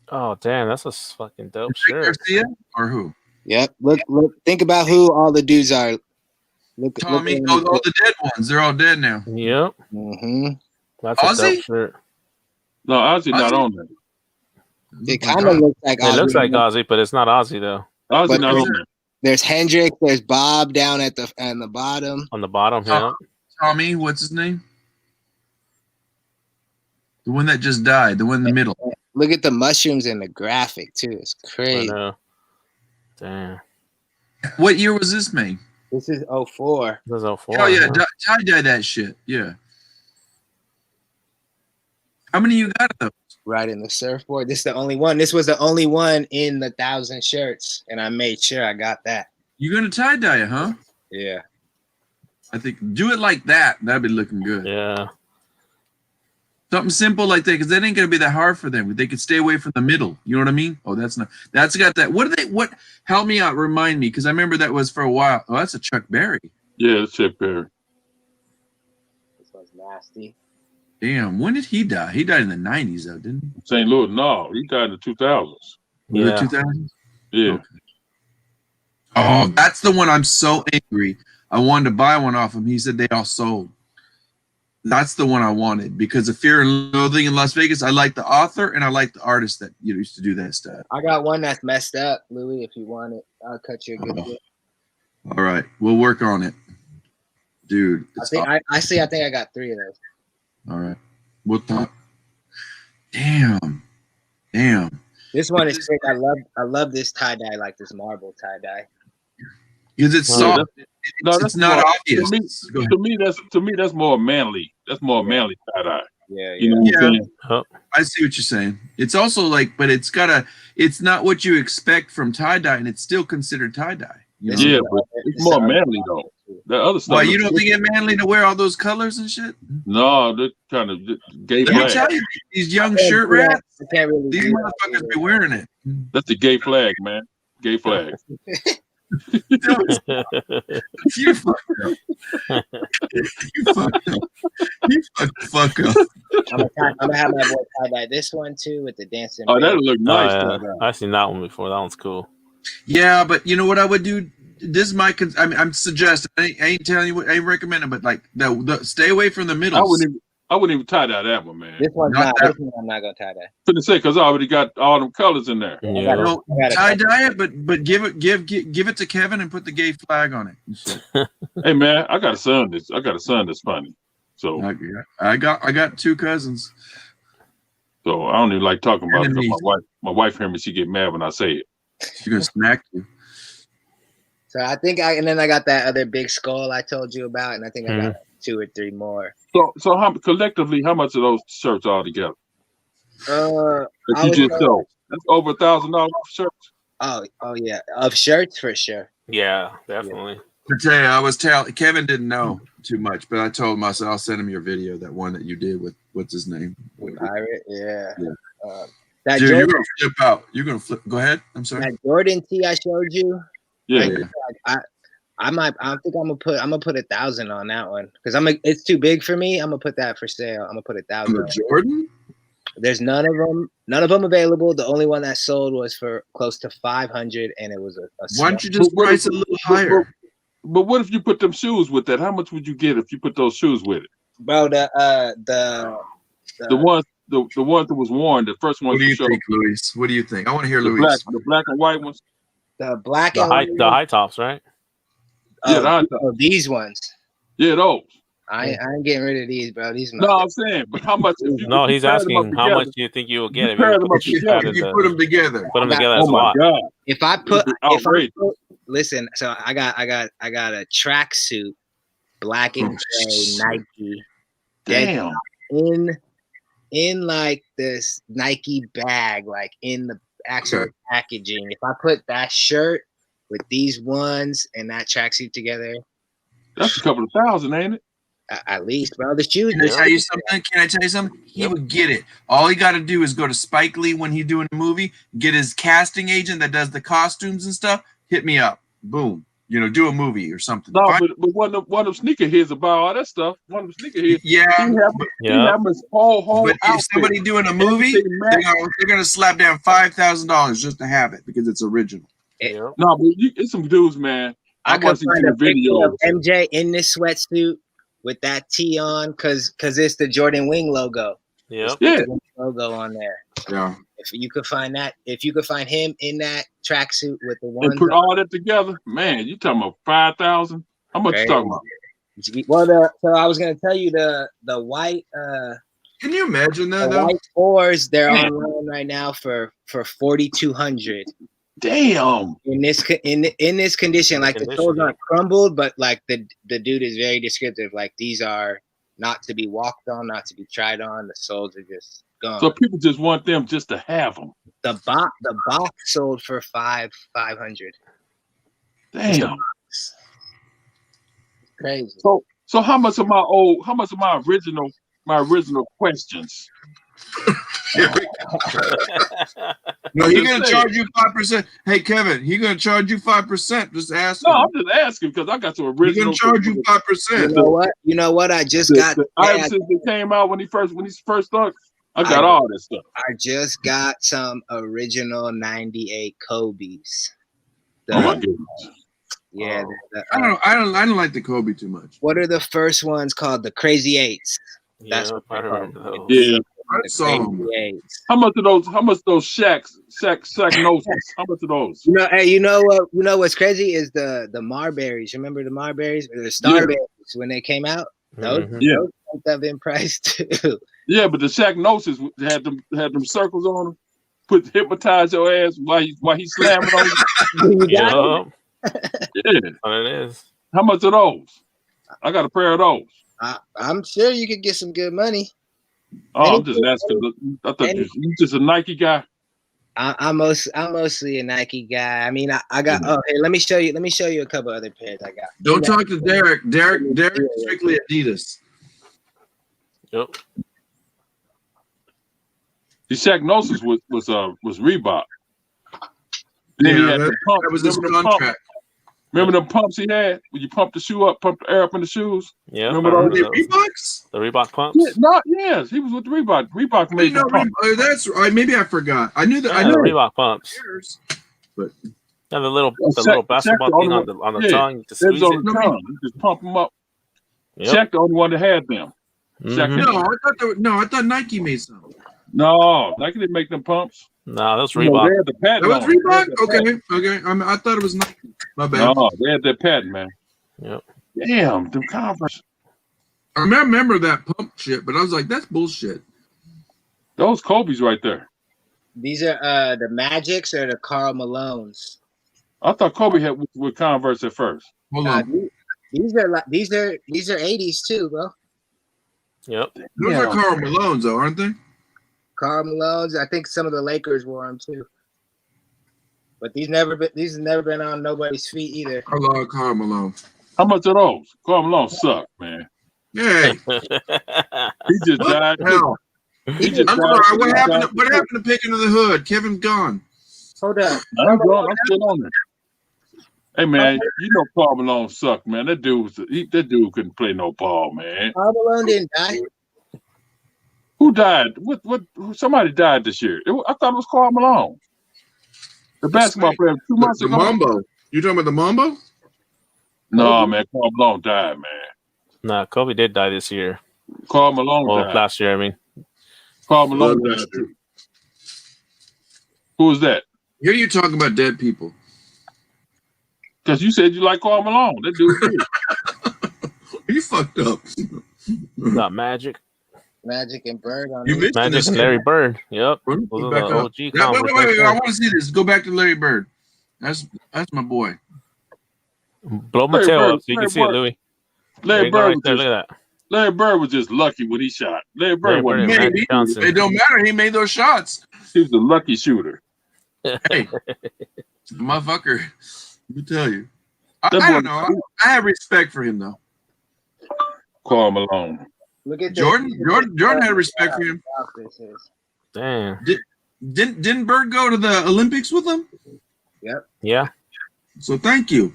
Oh damn, that's a fucking dope shirt. Garcia or who? Yep. Look. Think about who all the dudes are. Tommy. All the dead ones. They're all dead now. Yep. Mm-hmm. That's a dope shirt. No, Ozzy not on there. It kind of looks like Ozzy. It looks like Ozzy, but it's not Ozzy though. Ozzy not on there. There's Hendrick. There's Bob down at the bottom. On the bottom, yeah. Tommy, what's his name? The one that just died. The one in the middle. Look at the mushrooms in the graphic too. It's crazy. I know. Damn. What year was this made? This is 04. This is 04. Oh yeah, tie-dye that shit. Yeah. How many you got of those? Right in the surfboard. This is the only one. This was the only one in the 1,000 shirts, and I made sure I got that. You're gonna tie-dye it, huh? Yeah. I think do it like that. That'd be looking good. Yeah. Something simple like that, because that ain't gonna be that hard for them. They could stay away from the middle. You know what I mean? Oh, that's got that. What help me out, remind me, because I remember that was for a while. Oh, that's a Chuck Berry. Yeah, it's Chuck Berry. This one's nasty. Damn, when did he die? He died in the 90s, though, didn't he? St. Louis, no, he died in the 2000s. Yeah. The 2000s? Yeah. Okay. Oh, that's the one I'm so angry. I wanted to buy one off him. He said they all sold. That's the one I wanted because of Fear and Loathing in Las Vegas. I like the author and I like the artist that used to do that stuff. I got one that's messed up, Louis. If you want it, I'll cut you a good bit. All right, we'll work on it, dude. I think I got 3 of those. All right, we'll talk. Damn. This one is sick. I love this tie dye, like this marble tie dye. Because it's soft. It's not obvious. To me, that's more manly. That's more manly tie dye. Yeah. You know what I'm saying? I see what you're saying. It's also like, but it's not what you expect from tie dye, and it's still considered tie dye. Yeah, but it's more manly though. The other stuff. Why you don't think it's manly to wear all those colors and shit? No, they're kind of gay flag. Let me tell you, these young shirt rats, these motherfuckers be wearing it. That's the gay flag, man. Gay flag. You fucked up. You fucked up. You fuck up. I'm gonna have my boy tie dye this one too with the dancing. Oh, that'll look nice. I've seen that one before. That one's cool. Yeah, but you know what I would do? This is I'm suggesting. I ain't telling you what I ain't recommending, but like the stay away from the middle. I wouldn't even tie dye that one, man. This one's not. This one I'm not gonna tie dye. Couldn't say because I already got all them colors in there. Yeah. No, tie dye it, but give it to Kevin and put the gay flag on it. Hey man, I got a son that's funny. So I got 2 cousins. So I don't even like talking about it because my wife hear me, she get mad when I say it. She's gonna smack you. So I think and then I got that other big skull I told you about, and I think I got 2 or 3 more. So how collectively, how much of those shirts all together? That you just sold. That's over $1,000 for shirts. Oh yeah, of shirts for sure. Yeah, definitely. I tell you, Kevin didn't know too much, but I told him, I said, I'll send him your video, that one that you did with what's his name? Pirate, yeah. That Dude, you're gonna flip out. You're gonna flip. Go ahead. I'm sorry. That Jordan tee I showed you. Yeah. I think I'm gonna put 1,000 on that one because it's too big for me. I'm gonna put that for sale. I'm gonna put 1,000. On Jordan? There's none of them available. The only one that sold was for close to 500, and it was a Why don't you just price it a little higher? But what if you put them shoes with that? How much would you get if you put those shoes with it? Bro, the ones that was worn, the first one. What do you think, Luis? What do you think? I want to hear Luis. The black and white ones. The black the high tops, right? Yeah, the high tops. These ones. Yeah, those. I ain't getting rid of these, bro. These. No, I'm saying, but how much? No, he's asking how much do you think you will get if you put them together? Put them together as a lot. God. If I put, listen. So I got a tracksuit, black and gray Nike. Damn. In like this Nike bag, like in the actual packaging. If I put that shirt with these ones and that tracksuit together, that's a couple of thousand, ain't it? At least, bro. The shoes. Can I tell you something? He would get it. All he got to do is go to Spike Lee when he's doing a movie, get his casting agent that does the costumes and stuff. Hit me up. Boom. Do a movie or something. No, but one of sneakerheads about all that stuff. One of the sneakerheads. Yeah. He have his whole but if somebody doing a movie, they're gonna slap down $5,000 just to have it because it's original. No, but it's some dudes, man. I can find a video of MJ in this sweatsuit with that tee on, cause it's the Jordan Wing logo. Yeah. Logo on there. Yeah. If you could find him in that tracksuit with the one and put all that together, man, you talking about 5,000? How much you talking about? Well, so I was gonna tell you the white. Can you imagine that? The white fours, they're online right now for 4,200. Damn. In this condition, like the soles aren't crumbled, but like the dude is very descriptive. Like these are not to be walked on, not to be tried on. The soles are just gone. So people just want them just to have them. The box sold for 500. Damn. Crazy. So how much of my original questions? No, he's gonna charge you 5%. Hey Kevin, he's gonna charge you 5%. Just ask him. No, I'm just asking because I got some original. He's gonna charge you 5%. You know what? I just got since it came out when he first started. I got all this stuff. I just got some original 98 Kobe's. Oh my goodness. Yeah. I don't like the Kobe too much. What are the first ones called? The Crazy Eights. That's what I remember those. Yeah. How much of those Shaq noses? How much of those? You know what's crazy is the Marberries. Remember the Marberries or the Starberries when they came out? Those went up in price too. Yeah, but the Shaq noses had them circles on them. Hypnotize your ass while he slamming on you. Yeah. Yeah. What it is. How much of those? I got a pair of those. I'm sure you could get some good money. Oh, I'm just asking. I thought you just a Nike guy. I'm mostly a Nike guy. I mean, I got. Oh, hey, let me show you a couple other pairs I got. Don't talk to Derek. Derek strictly Adidas. Yep. The Shaq Gnosis was Reebok. Then he had the pump. That was his contract. Remember the pumps he had when you pump the shoe up, pump the air up in the shoes? Yeah. Remember those? Reeboks? The Reebok pumps? Yes, he was with the Reebok. Reebok made the pump. That's right. Maybe I forgot. I knew that. I know the Reebok pumps. But the little basketball thing on the tongue. It was on the tongue. You just pump them up. Yep. Shaq the only one that had them. Second. No, I thought Nike made some. No, Nike didn't make them pumps. No, that's No, Reebok. they had the patent. That was on it. They had Reebok. the patent. Okay. I thought it was Nike. My bad. No, they had that patent, man. Yep. Damn, them Converse. I remember that pump shit, but I was like, that's bullshit. Those Kobe's right there. These are the Magics or the Karl Malones. I thought Kobe had with Converse at first. Hold on. These are 80s too, bro. Yep. Those are Karl Malones, though, aren't they? Karl Malones. I think some of the Lakers wore them too. But these have never been on nobody's feet either. I love Karl Malone. How much are those? Karl Malone suck, man. Hey. He just died. Hell. He just I'm died. sorry. What happened to Picking of the Hood? Kevin gone. Hold up. I'm gone. I'm still on there. Hey man, you know Karl Malone sucked, man. That dude couldn't play no ball, man. Karl Malone didn't die. Who died? What? Somebody died this year. I thought it was Karl Malone. The basketball player 2 months ago. The Mambo. You talking about the Mambo? No, man. Karl Malone died, man. Nah, Kobe did die this year. Karl Malone died. Last year, I mean. Karl Malone died too. Who was that? Here you talking about dead people. Because you said you like Karl Malone. That dude did. You fucked up. Got Magic. Magic and Bird on You it. missed Magic this and Larry Bird. Yep. Those are Back the up. OG Wait. Converse. I want to see this. Go back to Larry Bird. That's my boy. Blow my Larry tail Bird, up so you Larry can see it, Bird. Louis. Larry There Bird you was go, right there. just, Look at that. Larry Bird was just lucky when he shot. Larry Bird Larry wasn't Bird and lucky. Magic Johnson. It don't matter. He made those shots. He was a lucky shooter. Hey, motherfucker. Let me tell you. I That don't boy- know. I have respect for him though. Karl Malone. Look at Jordan had respect for him. Damn. Didn't Bird go to the Olympics with him? Yep. Yeah. So thank you.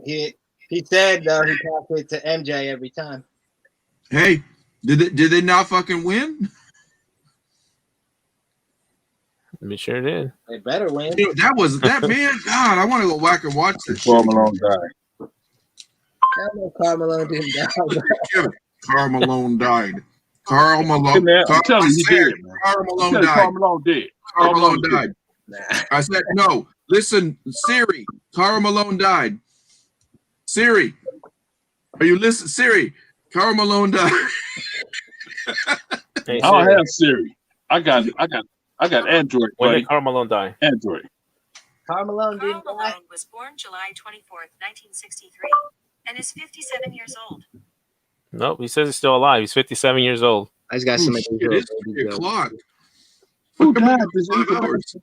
He said though he passed it to MJ every time. Hey, did they not fucking win? We sure did. They better win. You know, that man. God, I want to go back and watch this. Karl Malone died. I know Karl Malone didn't die. Karl Malone died. Karl Malone. Hey, man, I'm telling you, he I said did, man. Karl Malone I'm telling you, died. Karl Malone did. Karl Malone did. died. I said no. Listen, Siri. Karl Malone died. Siri, are you listening? Siri, Karl Malone died. Hey, I don't Siri, have Siri. I got Android, when buddy. did Karl Malone die? Android. Karl Malone didn't Karl die. Malone was born July 24th, 1963, and is 57 years old. Nope, he says he's still alive. He's 57 years old. I just got some of these It little is baby 3 jokes. o'clock. Who Fucking died? 5 hours.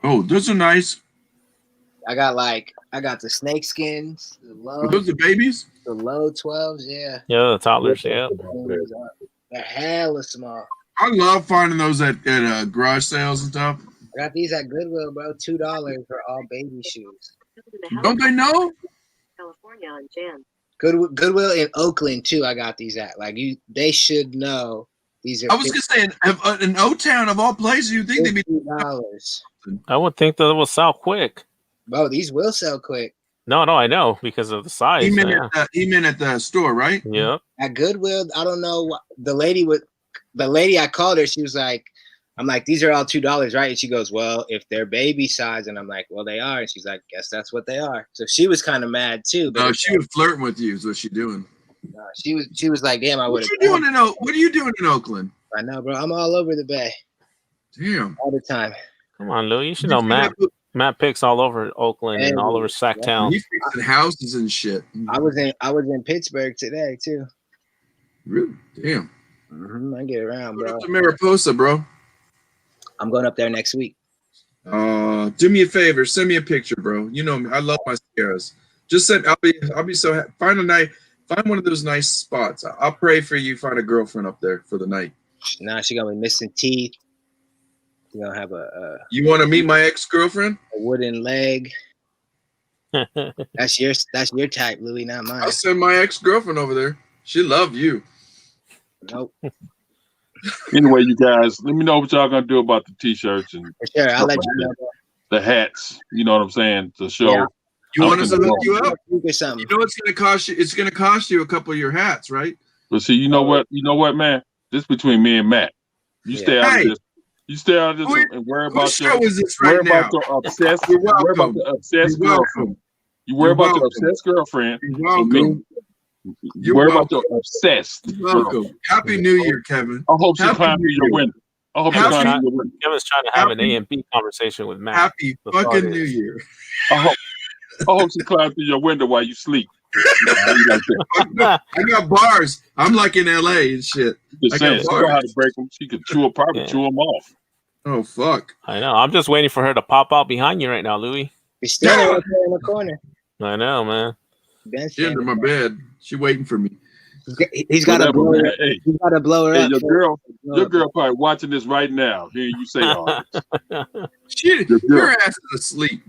Oh, those are nice. I got the snake skins, the low, Are those the babies? the low 12s, yeah. Yeah, the toddlers. Yeah. They're hella small. I love finding those at garage sales and stuff. I got these at Goodwill, bro. $2 for all baby shoes. Don't they know? California on Jan. Goodwill in Oakland too. I got these at. They should know these are. I was gonna say in O-Town of all places, you think they'd be $50. I would think that it will sell quick. Bro, these will sell quick. No, I know because of the size. He meant Yeah. at the store, right? Yep. At Goodwill, I don't know what the lady I called her, she was like, I'm like, these are all $2, right? And she goes, well, if they're baby size, and I'm like, well, they are. And she's like, guess that's what they are. So she was kind of mad too. But She was flirting with you. Is what she doing? she was like, damn, I would have. What are you doing in Oakland? I know, bro. I'm all over the Bay. Damn. All the time. Come on, Lou. You should know Matt. Matt picks all over Oakland and all over Sacktown. He's fixing houses and shit. I was in Pittsburgh today too. Really? Damn. I get around, bro. Up to Mariposa, bro. I'm going up there next week. Do me a favor, send me a picture, bro. You know me, I love my Sierras. Just send. I'll be so happy. Find one of those nice spots. I'll pray for you. Find a girlfriend up there for the night. Nah, she gonna be missing teeth. You gonna have a. You want to meet my ex-girlfriend? A wooden leg. That's your type, Louis, not mine. I'll send my ex-girlfriend over there. She love you. Nope. Anyway, you guys, let me know what y'all gonna do about the t-shirts and For sure, I'll let you know. the hats. You know what I'm saying? The show. Yeah. You want us to hook you up? Or something. You know it's going to cost you. It's going to cost you a couple of your hats, right? But see, you know what? You know what, man? This between me and Matt. You stay out of this. You stay out of this and worry about your. Worry about your obsessed. Worry about the obsessed girlfriend. You worry about your obsessed girlfriend. You're welcome. You worry about your obsessed. You're welcome. Happy New Year, Kevin. I hope she climbs through your window. I hope she climbs through your window. Kevin's trying to have an A and B conversation with Matt. Happy fucking New Year. I hope she climbs through your window while you sleep. I got bars. I'm like in LA and shit. Just saying, she know how to break them. She could chew apart and chew them off. Oh fuck! I know. I'm just waiting for her to pop out behind you right now, Louis. He's standing right there in the corner. I know, man. She's under my bed. She waiting for me. He's got to blow her. Hey, he's got to blow her up. Your girl probably watching this right now. Hearing you say all this. Your ass is asleep.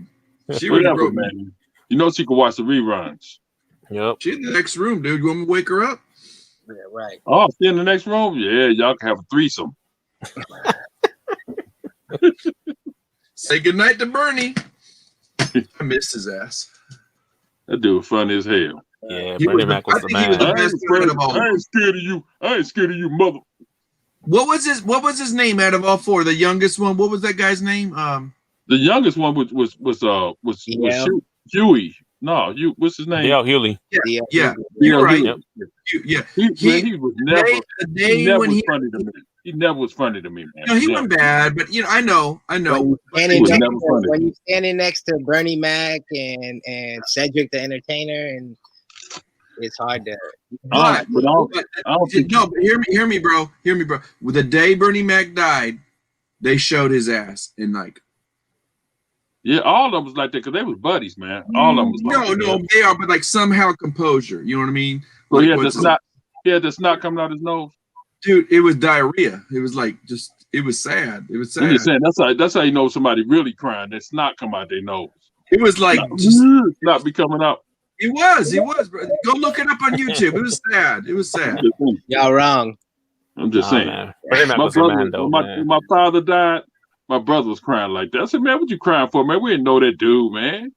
She would Whatever, man. You know she can watch the reruns. Yep. She's in the next room, dude. You want me to wake her up? Yeah, right. Oh, she in the next room? Yeah, y'all can have a threesome. Say goodnight to Bernie. I miss his ass. That dude funny as hell. Yeah, Bernie Mac was the man. I ain't scared of you. I ain't scared of you, mother. What was his name out of all four? The youngest one. What was that guy's name? The youngest one was Huey. No, what's his name? Yeah, Hewley. Yeah. You're right. Yep. Yeah. He was never. He never was funny to me. He never was funny to me, man. No, he wasn't bad, but I know. When you're standing next to Bernie Mac and Cedric the Entertainer, and it's hard to. But hear me, bro. Hear me, bro. The day Bernie Mac died, they showed his ass in like. Yeah, all of them was like that because they was buddies, man. All of them was like that. No, they are, but like somehow composure. You know what I mean? So like, he had the snot coming out his nose. Dude, it was diarrhea. It was like it was sad. It was sad. I'm just saying that's how you know somebody really crying. That snot come out their nose. It was like snot be coming out. It was, bro. Go look it up on YouTube. It was sad. It was sad. Y'all wrong. I'm just saying. When my father died, my brother was crying like that. I said, man, what you crying for, man? We didn't know that dude, man.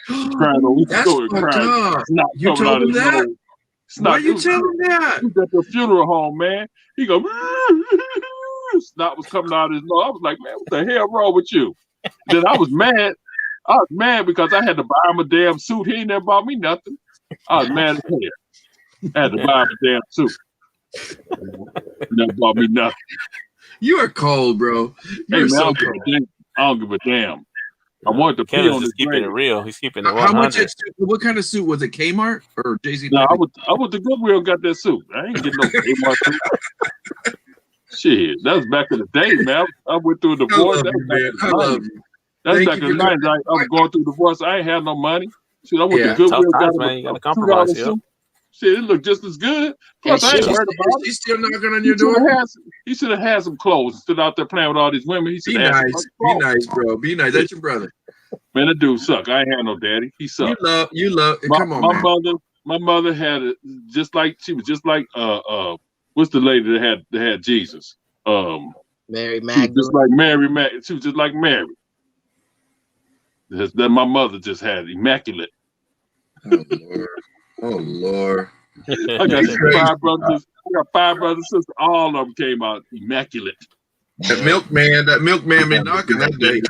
Crying over crying. You told him that? Why you tell him that? He was at the funeral home, man. He go, snot was coming out of his nose. I was like, man, what the hell wrong with you? Then I was mad. I was mad because I had to buy him a damn suit. He ain't never bought me nothing. I was mad as hell. I had to buy him a damn suit. He never bought me nothing. You are cold, bro. You're so cold. I don't give a damn. I wanted to Kevin's just keeping it real. He's keeping it 100. How much? What kind of suit was it? Kmart or Jay-Z? No, I went to Goodwill and got that suit. I ain't getting no Kmart suit. Shit, that was back in the day, man. I went through a divorce. I love you. That's back in the 90s. I was going through a divorce. I ain't had no money. Shit, I went to Goodwill. Got a $2 suit. Shit, it looked just as good. Plus, I ain't worried about it. He's still knocking on your door. He should have had some clothes. Stood out there playing with all these women. He should have had some Be nice, bro. Be nice. That's your brother. Man, that dude suck. I ain't had no daddy. He sucked. You love. Come on, my mother had it just like she was just like what's the lady that had Jesus? Mary Magdalene. Just like Mary She was just like Mary. That my mother just had immaculate. Oh Lord. I got 5 brothers. I got 5 brothers and sisters. All of them came out immaculate. That milkman been knocking that day.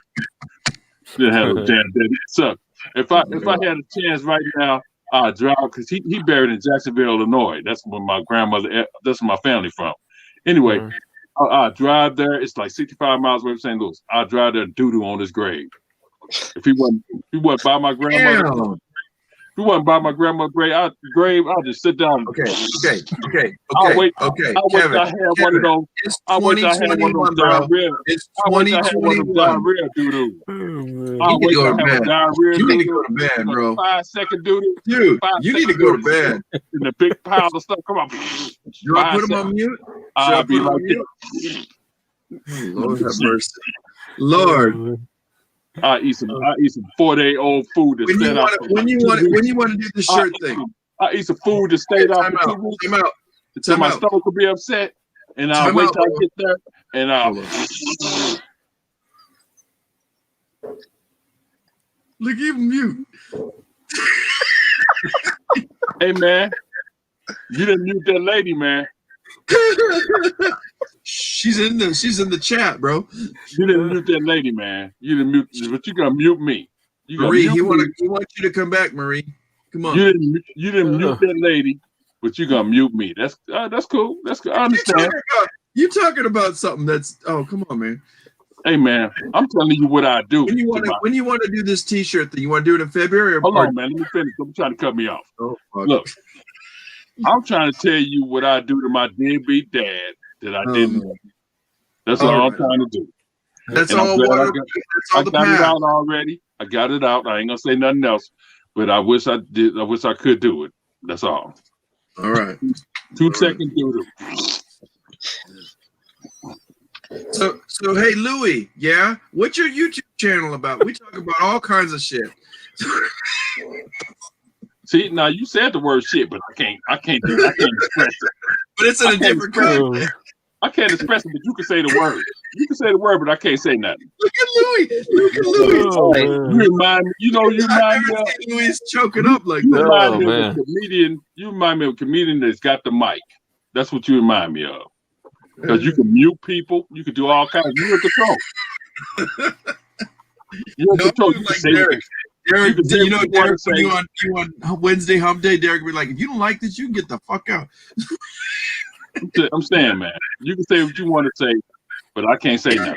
Didn't have a damn daddy. So if I had a chance right now, I'd drive because he buried in Jacksonville, Illinois. That's where my grandmother. That's where my family from. Anyway, I drive there. It's like 65 miles away from St. Louis. I drive there and doo-doo on his grave. If he wasn't by my grandmother. If you wasn't by my grandma's grave, I'll just sit down. Okay. I wish I had one of those. I wish I had one of those diarrhea. It's I wish I had one of those diarrhea doo-doo. I wish I had a diarrhea. You need to go to bed, bro. 5-second doo-doo. Dude, you need to go to bed. In the big pile of stuff. Come on. You want to put him on mute? I'll be like this. Lord have mercy. Lord. I eat some 4-day-old food that stayed out. When you want to do the shirt thing, I eat some food that stayed out for 2 weeks. Time out. Until my stomach will be upset, and I'll wait till I get there, and I'll. Look, even mute. Hey man, you didn't mute that lady, man. She's in the chat, bro. You didn't mute that lady, man. You didn't mute, but you gotta mute me. You gotta Marie, mute he me. wants you to come back, Marie. Come on. You didn't mute that lady, but you gonna mute me. That's cool. That's cool. I understand. You talking about something that's come on, man. Hey man, I'm telling you what I do. When you want to do this T-shirt thing, you want to do it in February? Hold on, man. Let me finish. I'm trying to cut me off. Oh, fuck. Look, I'm trying to tell you what I do to my deadbeat dad that I didn't do. That's all I'm trying to do. That's and all. I got it out already. I got it out. I ain't gonna say nothing else. But I wish I did. I wish I could do it. That's all. All right. 2 seconds do it. So hey Louis, yeah, what's your YouTube channel about? We talk about all kinds of shit. See, now you said the word shit, but I can't express it. But it's in a different context. I can't express it, but you can say the word. You can say the word, but I can't say nothing. Look at Louis. Look at Louis. Oh, you remind me. You remind me of Louis choking up like you that. remind me of a comedian. You remind me of a comedian that's got the mic. That's what you remind me of. Because you can mute people, you can do all kinds. You're in control. You're in control. You can say Derek, Derek, Derek, when you on Wednesday Hump Day, Derek will be like, if you don't like this, you can get the fuck out. I'm saying, man, you can say what you want to say, but I can't say nothing.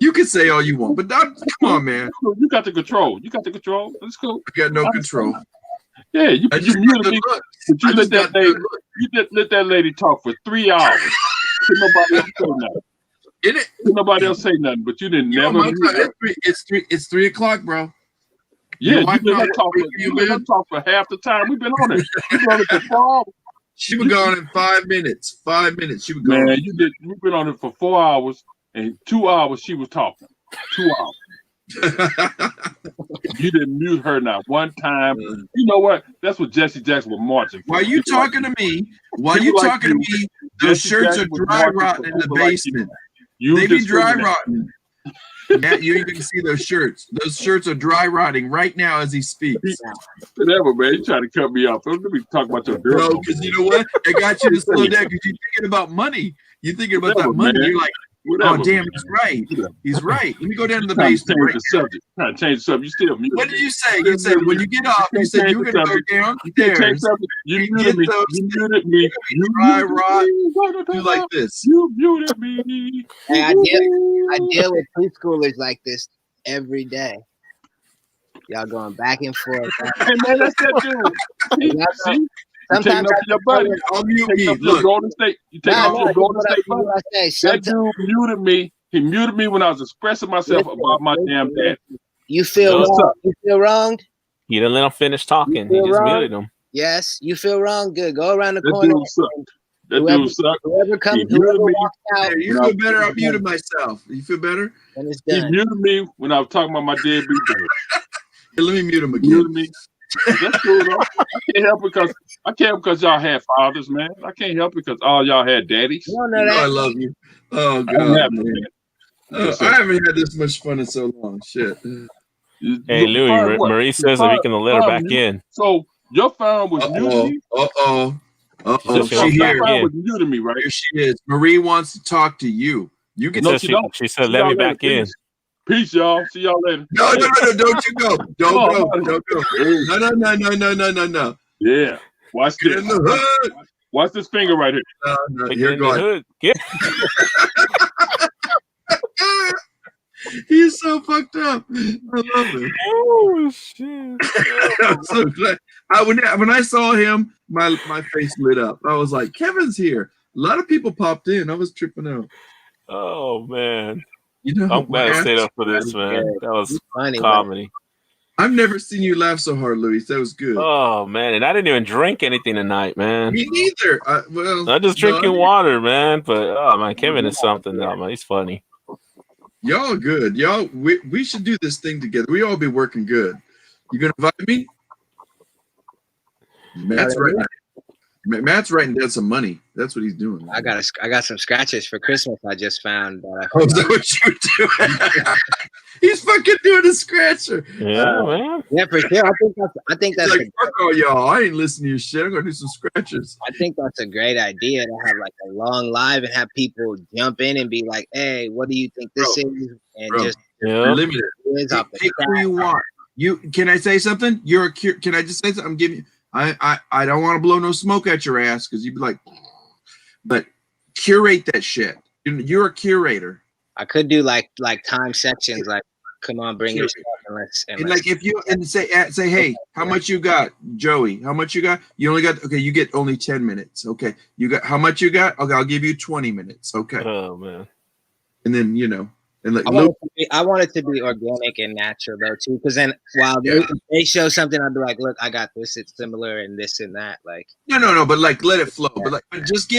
You can say all you want, but come on, man. You got the control. You got the control. That's cool. I got no control. Yeah, you muted me, but you let that lady. You let that lady talk for 3 hours. Nobody else say nothing. Nobody else say nothing, but you didn't never. It's 3 o'clock, bro. Yeah, you let her talk for half the time we've been on it. We've been on it for 4 hours. She was gone in 5 minutes. 5 minutes. She was gone. Man, you've been on it for 4 hours, and 2 hours she was talking. 2 hours. You didn't mute her not one time. You know what? That's what Jesse Jackson was marching for. While you talking to me, those shirts are dry rotting in the basement. They be dry rotting. Matt, you even see those shirts. Those shirts are dry rotting right now as he speaks. Whatever, man. You trying to cut me off. Let me talk about your girl. No, because you know what? It got you to slow down because you're thinking about money. You're thinking about that money. Man. You're like, oh, damn, he's right. He's right. Let me go down to the basement. Change the subject. Trying to change the subject. You still mute. What did you say? You said when you get off, you said you were going to go downstairs. You muted me. You muted me. You dry rot. You like this. You muted me. Hey, I deal with preschoolers like this every day. Y'all going back and forth. Hey, man, that's that dude. See? Sometimes your buddy. I'll mute me. Look, Golden State. You take off your Golden State buddy. That dude muted me. He muted me when I was expressing myself about my damn dad. You feel wrong? You feel wronged? You didn't let him finish talking. He just muted him. Yes, you feel wrong. Good. Go around the corner. That dude sucked. Whoever walks out. You feel better? I muted myself. You feel better? He muted me when I was talking about my deadbeat dad. Hey, let me mute him again. Muted me. That's cool though. I can't help because y'all had fathers, man. I can't help because all y'all had daddies. I love you. Oh God, man. I haven't had this much fun in so long. Shit. Hey Louis, Marie says that we can let her back in. So your phone was new to me. She here. Was new to me, right? Here she is. Marie wants to talk to you. You can. She said, "Let me back in." Peace, y'all. See y'all later. No, don't you go. Don't go. No. Yeah. Watch this. Get in the hood. Watch this finger right here. No, here goes. He's so fucked up. I love it. Oh shit! I'm so glad. When I saw him, my face lit up. I was like, Kevin's here. A lot of people popped in. I was tripping out. Oh man. I'm glad I stayed up for this, man. That was funny, comedy. Man. I've never seen you laugh so hard, Luis. That was good. Oh man, and I didn't even drink anything tonight, man. Me neither. I'm just drinking water, man. But oh man, Kevin is something though, man. He's funny. Y'all are good. Y'all, we should do this thing together. We all be working good. You gonna invite me? Matt's right. Matt's writing down some money. That's what he's doing. I got some scratches for Christmas. I just found. Oh, is that what you do? He's fucking doing a scratcher. Yeah, man. Yeah, for sure. I think that's like, fuck all y'all. I ain't listening to your shit. I'm gonna do some scratches. I think that's a great idea to have like a long live and have people jump in and be like, "Hey, what do you think this is?" And just limit it. Pick who you want. You can I say something? Can I just say something? I'm giving you. I don't want to blow no smoke at your ass because you'd be like, but curate that shit. You're a curator. I could do like time sections, like come on, bring your stuff and like if you and say hey, how much you got, Joey? How much you got? You only got you get only 10 minutes. Okay, you got how much you got? Okay, I'll give you 20 minutes. Okay. Oh man. And then and like I want it to be organic and natural though too, because then while they show something, I'll be like, look, I got this. It's similar and this and that. Like no, but like let it flow. But just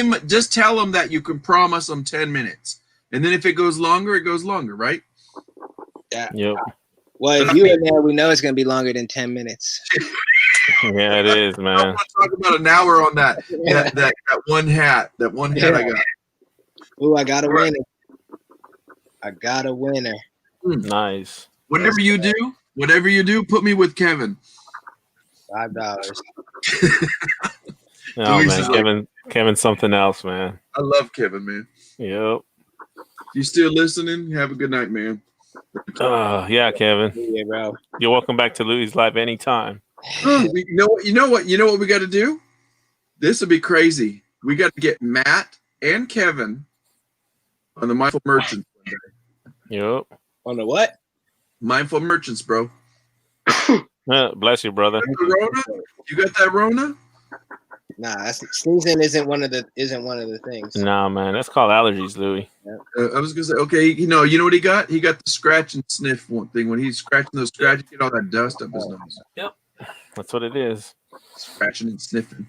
tell them that you can promise them 10 minutes, and then if it goes longer, it goes longer, right? Yeah. Yep. Well, if you're in there, we know it's gonna be longer than 10 minutes. Yeah, it is, man. I want to talk about an hour on that one hat. That one hat I got. Ooh, I got a winner. I got a winner. Nice. Whatever you do, put me with Kevin. $5. Oh man, Kevin's something else, man. I love Kevin, man. Yep. You still listening? Have a good night, man. Yeah, Kevin. Yeah, bro. You're welcome back to Louis Live anytime. You know what we got to do? This would be crazy. We got to get Matt and Kevin on the Mindful Merchants one day. Yep. On the what? Mindful Merchants, bro. Bless you, brother. You got that Rona? Nah, sneezing isn't one of the things. Nah, man, that's called allergies, Louis. I was gonna say, okay, you know what he got? He got the scratch and sniff one thing. When he's scratching those scratches, get all that dust up his nose. Yep, that's what it is. Scratching and sniffing.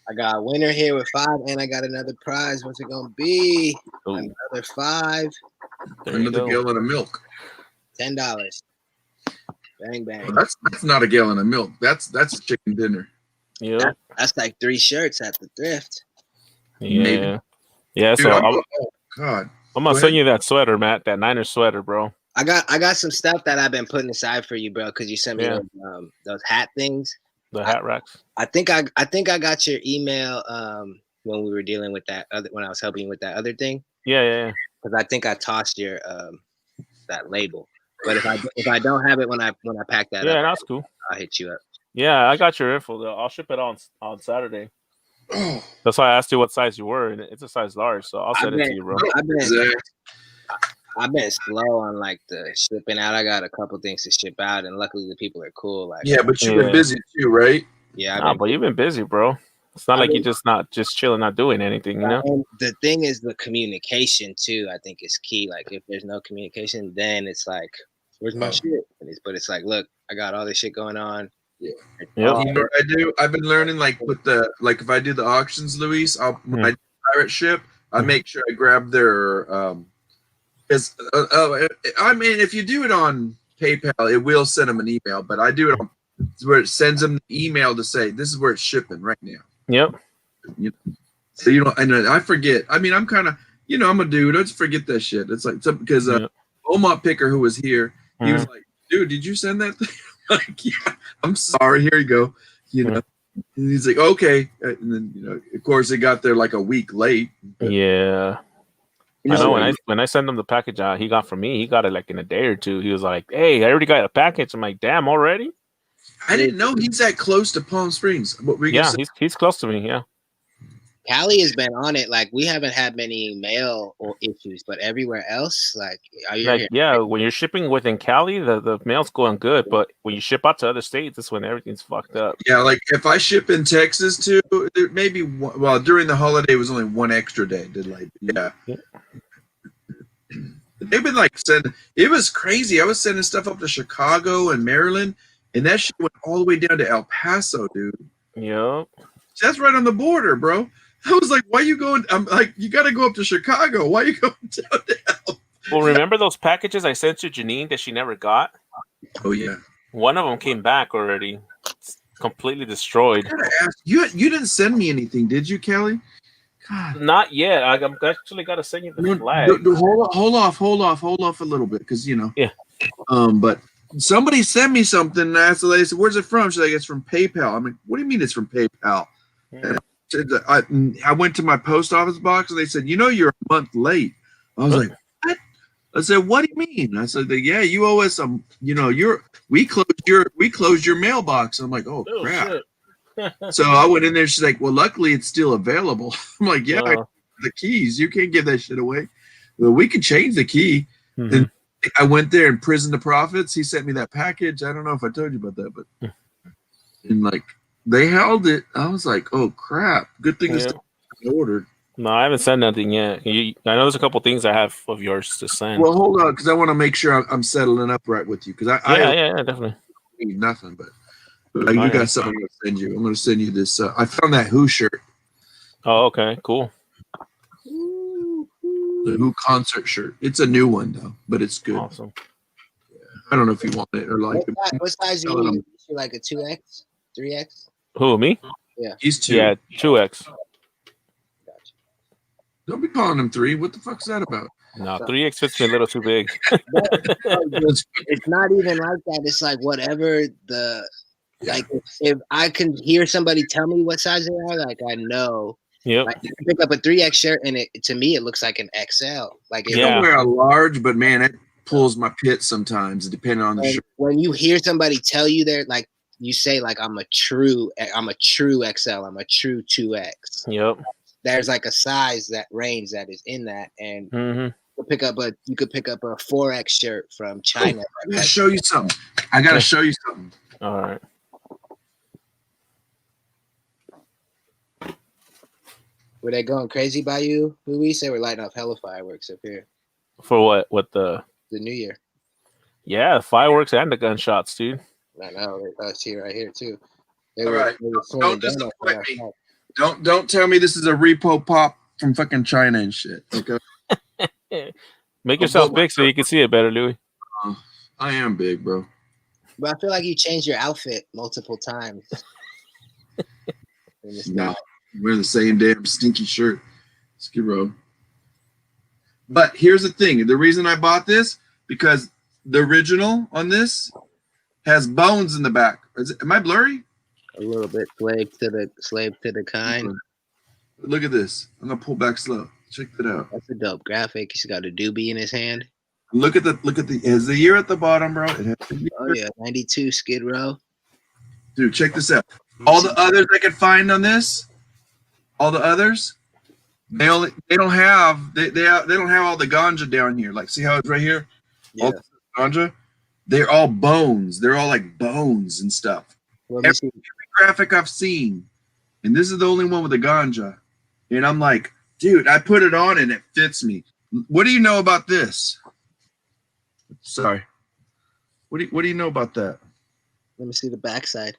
I got a winner here with 5, and I got another prize. What's it gonna be? Ooh. Another 5. Another gallon of milk. $10. Bang bang. Well, that's not a gallon of milk. That's a chicken dinner. Yeah. That's like 3 shirts at the thrift. Yeah. Maybe. Yeah. Dude, So God. I'm gonna send you that sweater, Matt. That Niners sweater, bro. I got some stuff that I've been putting aside for you, bro, because you sent me those hat things. The hat racks. I think I got your email when we were dealing with that when I was helping you with that other thing. Yeah. Because I think I tossed your that label. But if I don't have it when I pack that up, that's cool. I'll hit you up. Yeah, I got your info though. I'll ship it on Saturday. That's why I asked you what size you were, and it's a size large, so I'll send it to you, bro. I've been slow on like the shipping out. I got a couple things to ship out, and luckily the people are cool. Like, yeah, but you've been busy too, right? Yeah, but you've been busy, bro. It's not like you're just not chilling, not doing anything, you know. And the thing is the communication too. I think is key. Like, if there's no communication, then it's like, where's my shit? But it's like, look, I got all this shit going on. Yeah. Yep. You know what I do? I've been learning if I do the auctions, Luis, when I pirate ship, I make sure I grab their I mean, if you do it on PayPal, it will send them an email, but I do it on where it sends them the email to say this is where it's shipping right now. Yep. So and I forget. I mean, I'm kind of I'm a dude. I just forget that shit. It's like because Omot Picker, who was here, he was like, dude, did you send that thing? Like, yeah, I'm sorry. Here you go. And he's like, okay. And then, of course, it got there like a week late. Yeah. I know when I sent him the package he got from me, he got it like in a day or two. He was like, hey, I already got a package. I'm like, damn, already? I didn't know he's that close to Palm Springs. He's close to me. Yeah. Cali has been on it. Like, we haven't had many mail or issues, but everywhere else, when you're shipping within Cali, the mail's going good, but when you ship out to other states, that's when everything's fucked up. Yeah, like if I ship in Texas too, there maybe during the holiday it was only one extra day. They've been like sending. It was crazy. I was sending stuff up to Chicago and Maryland, and that shit went all the way down to El Paso, dude. Yep. That's right on the border, bro. I was like, why you going? I'm like, you got to go up to Chicago. Why you going down there? Well, remember those packages I sent to Janine that she never got? Oh, yeah. One of them came back already. completely destroyed. I gotta ask, you didn't send me anything, did you, Kelly? God. Not yet. I'm actually gotta send you the No, flag. hold off a little bit, because Yeah. But somebody sent me something, and I asked the lady, said, "Where's it from?" She's like, "It's from PayPal." I'm like, "What do you mean it's from PayPal?" And I went to my post office box, and they said, "You're a month late." I was like, "What?" I said, "What do you mean?" I said, "Yeah, you owe us some. We closed your mailbox." I'm like, "Oh crap." Shit. So I went in there. She's like, "Well, luckily it's still available." I'm like, "Yeah, I Oh. got the keys. You can't give that shit away." Well, we could change the key. Mhm. And I went there and Prison to Profits. He sent me that package. I don't know if I told you about that, but and like they held it. I was like, "Oh crap! Good thing it's ordered." No, I haven't sent nothing yet. I know there's a couple things I have of yours to send. Well, hold on, because I want to make sure I'm settling up right with you. Because yeah, definitely. Need nothing, but you got something I'm gonna send you. I'm gonna send you this. I found that Who shirt. Oh, okay, cool. The Who concert shirt. It's a new one though, but it's good. Awesome. Yeah. I don't know if you want it or like it. What size do you use? Like a 2X, 3X? Who, me? Yeah. He's 2. Yeah, 2X. Don't be calling him 3. What the fuck's that about? No, 3X fits me a little too big. It's not even like that. It's like whatever if I can hear somebody tell me what size they are, like I know. Yep. Like you can pick up a 3X shirt and to me it looks like an XL. Like I don't wear a large, but man, it pulls my pit sometimes, depending on the shirt. When you hear somebody tell you they're like, you say like I'm a true XL, I'm a true 2X. Yep. There's like a size that range that is in that, and you could pick up a 4X shirt from China. I gotta show you something. All right. Were they going crazy by you, Luis? They were lighting off hella fireworks up here. For what? What the New Year. Yeah, fireworks and the gunshots, dude. I know. Us here, right here too. All right. Don't disappoint me. Don't tell me this is a repo pop from fucking China and shit. Okay. Make yourself big so you can see it better, Louis. I am big, bro. But I feel like you changed your outfit multiple times. No, wear the same damn stinky shirt. Skid Row. But here's the thing: the reason I bought this because the original on this has bones in the back. Am I blurry? A little bit slave to the kind. Look at this. I'm gonna pull back slow. Check that out. That's a dope graphic. He's got a doobie in his hand. Look at the is the year at the bottom, bro. Oh yeah, 92 Skid Row. Dude, check this out. All the others I could find on this, all the others, they don't have all the ganja down here. Like, see how it's right here? Yeah. All the ganja, they're all bones. They're all like bones and stuff. Every graphic I've seen, and this is the only one with the ganja. And I'm like, dude, I put it on and it fits me. What do you know about this? Sorry. What do you know about that? Let me see the backside.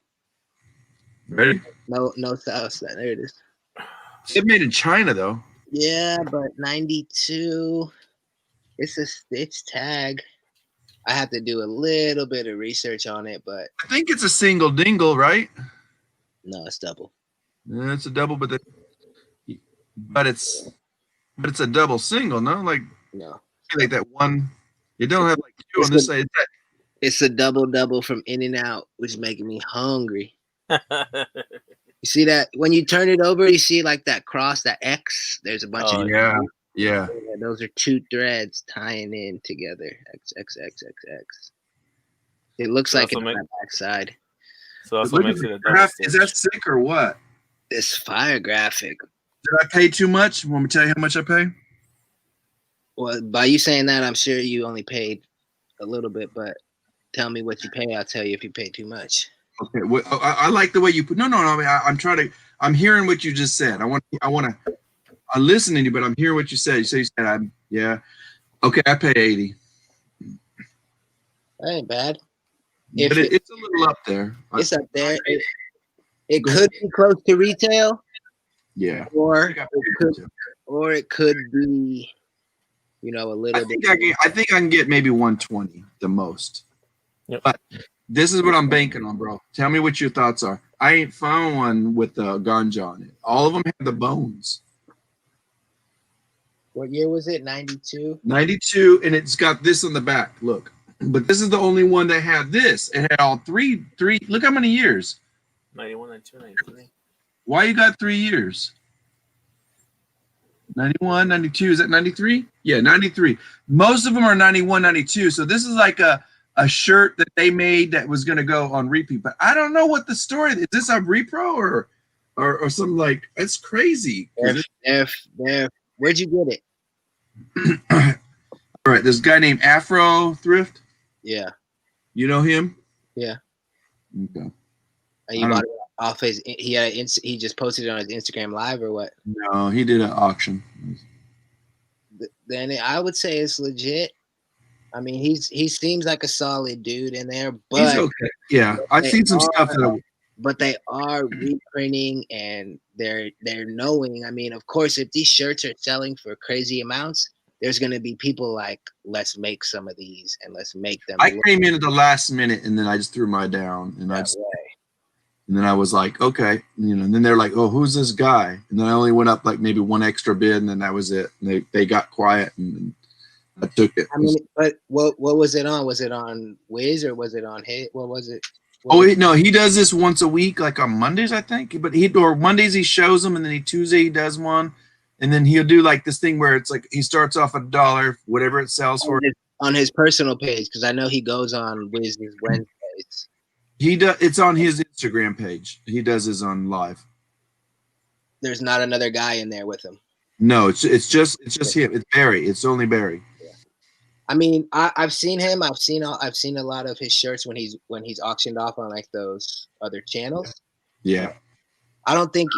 Ready? No south side. There it is. It's made in China though. Yeah, but 92. It's a stitch tag. I have to do a little bit of research on it, but I think it's a single dingle, right? no, it's double. Yeah, it's a double, but it's a double single, no? Like no, like that one. You don't have like two on this side. It's a double from In-N-Out, which is making me hungry. You see that when you turn it over, you see like that cross, that X. There's a bunch of yeah. Those are two threads tying in together. X. It looks like it's on the backside. So also makes it a double graphic. Is that sick or what? This fire graphic. Did I pay too much? Want me to tell you how much I pay? Well, by you saying that, I'm sure you only paid a little bit, but tell me what you pay. I'll tell you if you paid too much. Okay. Well, I like the way you put. No. I mean, I'm hearing what you just said. I'm listening to you, but I'm hearing what you said. You said, yeah. Okay, I pay 80. That ain't bad. But it's a little up there. It's up there. It could be close to retail. Yeah. Or it could be, a little bit. I think I can get maybe 120 the most. Yep. But this is what I'm banking on, bro. Tell me what your thoughts are. I ain't found one with the ganja on it. All of them had the bones. What year was it? 92? 92, and it's got this on the back. Look. But this is the only one that had this. It had all three. Look how many years. 91, 92, 93. Why you got 3 years? 91, 92. Is that 93? Yeah, 93. Most of them are 91, 92. So this is like a shirt that they made that was going to go on repeat. But I don't know what the story is. This a repro or something like it's crazy. Where'd you get it? All right, this guy named Afro Thrift. Yeah. You know him? Yeah. Okay. And you bought it off his. He just posted it on his Instagram Live or what? No, he did an auction. Then I would say it's legit. I mean, he seems like a solid dude in there, but he's okay. Yeah, I've seen some stuff that. But they are reprinting and they're knowing. I mean, of course, if these shirts are selling for crazy amounts, there's going to be people like, let's make some of these and let's make them. I came in at the last minute and then I just threw my down and and then I was like, okay, and then they're like, oh, who's this guy? And then I only went up like maybe one extra bid and then that was it. And they got quiet and I took it. I mean, but what was it on? Was it on Wiz or was it on Hit? What was it? No, he does this once a week, like on Mondays, I think. But Mondays he shows them, and then Tuesday he does one, and then he'll do like this thing where it's like he starts off $1, whatever it sells for. On his personal page, because I know he goes on Wiz's Wednesdays. He does. It's on his Instagram page. He does his on live. There's not another guy in there with him. No, it's just him. It's Barry. It's only Barry. I mean, I've seen him. I've seen a lot of his shirts when he's auctioned off on like those other channels. Yeah. I don't think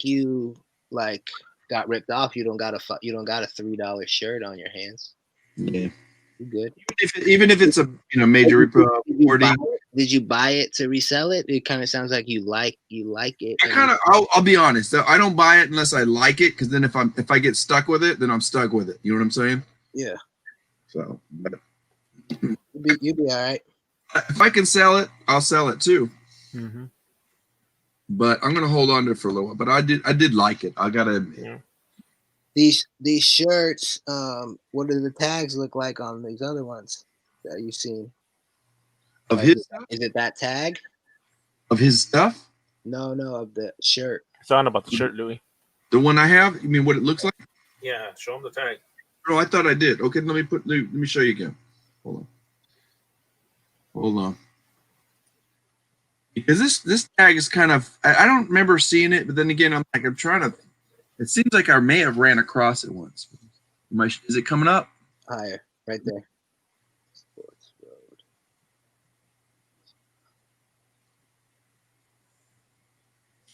you like got ripped off. You don't got a $3 shirt on your hands. Yeah. You good. Even if it's a major repro. Did you buy it to resell it? It kind of sounds like you like it. I'll be honest. I don't buy it unless I like it, because then if I get stuck with it, then I'm stuck with it. You know what I'm saying? Yeah. So, you'll be all right. If I can sell it, I'll sell it too. Mm-hmm. But I'm gonna hold on to it for a little while. But I did like it. I gotta admit. Yeah. These shirts. What do the tags look like on these other ones that you've seen? Of his stuff? Is it that tag? Of his stuff? No, of the shirt. It's on about the shirt, Louis. The one I have? You mean what it looks like? Yeah, show him the tag. Oh, I thought I did. Okay, let me show you again. Hold on. Because this tag is kind of, I don't remember seeing it, but then again, I'm trying to. It seems like I may have ran across it once. Is it coming up? Higher, right there. Sports Road.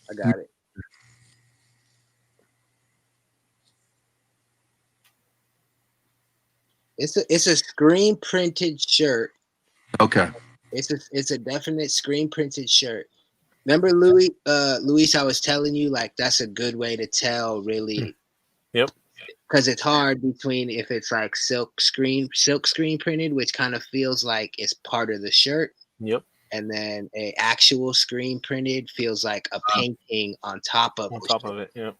I got it. It's a screen printed shirt. Okay. It's a definite screen printed shirt. Remember, Luis, I was telling you like that's a good way to tell really. Yep. Because it's hard between if it's like silk screen printed, which kind of feels like it's part of the shirt. Yep. And then a actual screen printed feels like a painting on top of it. Yep.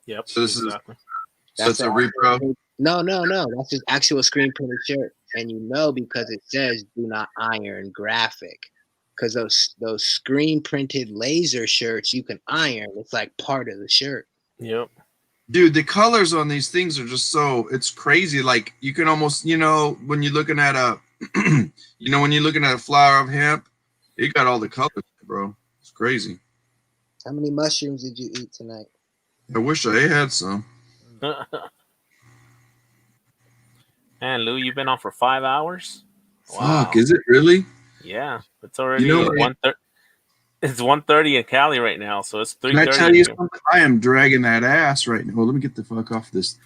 Yep. So this exactly. That's a repro. No. That's just actual screen printed shirt, and because it says "Do not iron" graphic. Because those screen printed laser shirts you can iron. It's like part of the shirt. Yep. Dude, the colors on these things are just it's crazy. Like you can almost, when you're looking at a flower of hemp, it got all the colors, bro. It's crazy. How many mushrooms did you eat tonight? I wish I had some. Man, Lou, you've been on for 5 hours? Fuck, is it really? Yeah, it's already 1:30. It's 1:30 in Cali right now, so it's 3:30. Can I tell you something? I am dragging that ass right now. Well, let me get the fuck off this.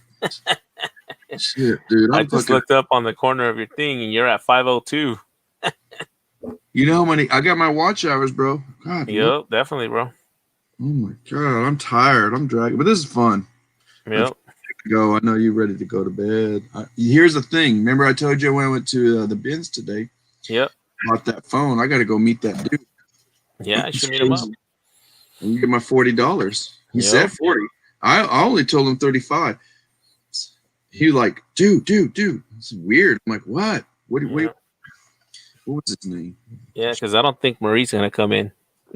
Shit, dude. I just looked up on the corner of your thing, and you're at 5:02. You know how many? I got my watch hours, bro. God. Yep, definitely, bro. Oh my god, I'm tired. I'm dragging, but this is fun. Yep. Go. I know you're ready to go to bed. Here's the thing. Remember, I told you when I went to the bins today. Yep. Bought that phone. I got to go meet that dude. Yeah, I should meet him up. I'm gonna get my $40. He said 40. I only told him 35. He like, dude, it's weird. I'm like, what? What was his name? Yeah, because I don't think Marie's gonna come in.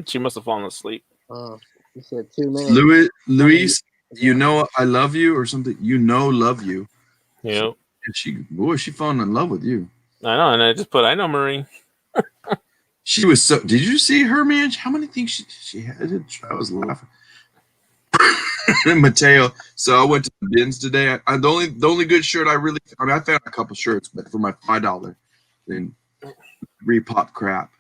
She must have fallen asleep. Oh, you said 2 minutes. Luis, you know I love you or something. Love you. Yep. She falling in love with you. I know, and I just put, I know Marie. She was so. Did you see her, man? How many things she had? I was laughing. Mateo. So I went to the bins today. The only good shirt I found a couple shirts, but for my $5, then repop crap.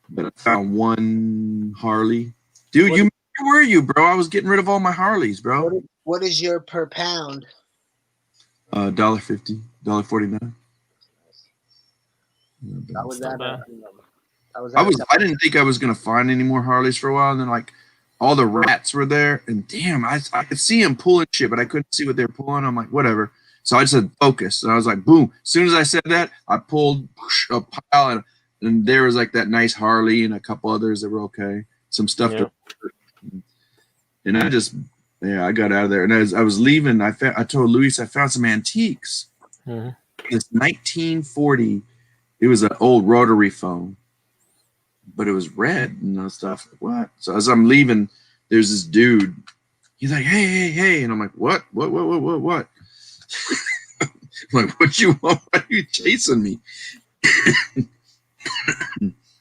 But I found one Harley. Dude, where were you, bro? I was getting rid of all my Harleys, bro. What is your per pound? $1.50, $1.49. How was that? I didn't think I was gonna find any more Harleys for a while, and then like all the rats were there, and damn, I could see them pulling shit, but I couldn't see what they were pulling. I'm like, whatever. So I just said focus, and I was like, boom. As soon as I said that, I pulled a pile, and there was like that nice Harley and a couple others that were okay. Some stuff, and I got out of there. And as I was leaving, I told Luis I found some antiques. Mm-hmm. This 1940. It was an old rotary phone, but it was red and stuff. What? So as I'm leaving, there's this dude. He's like, hey, and I'm like, what? I'm like, what you want? Why are you chasing me?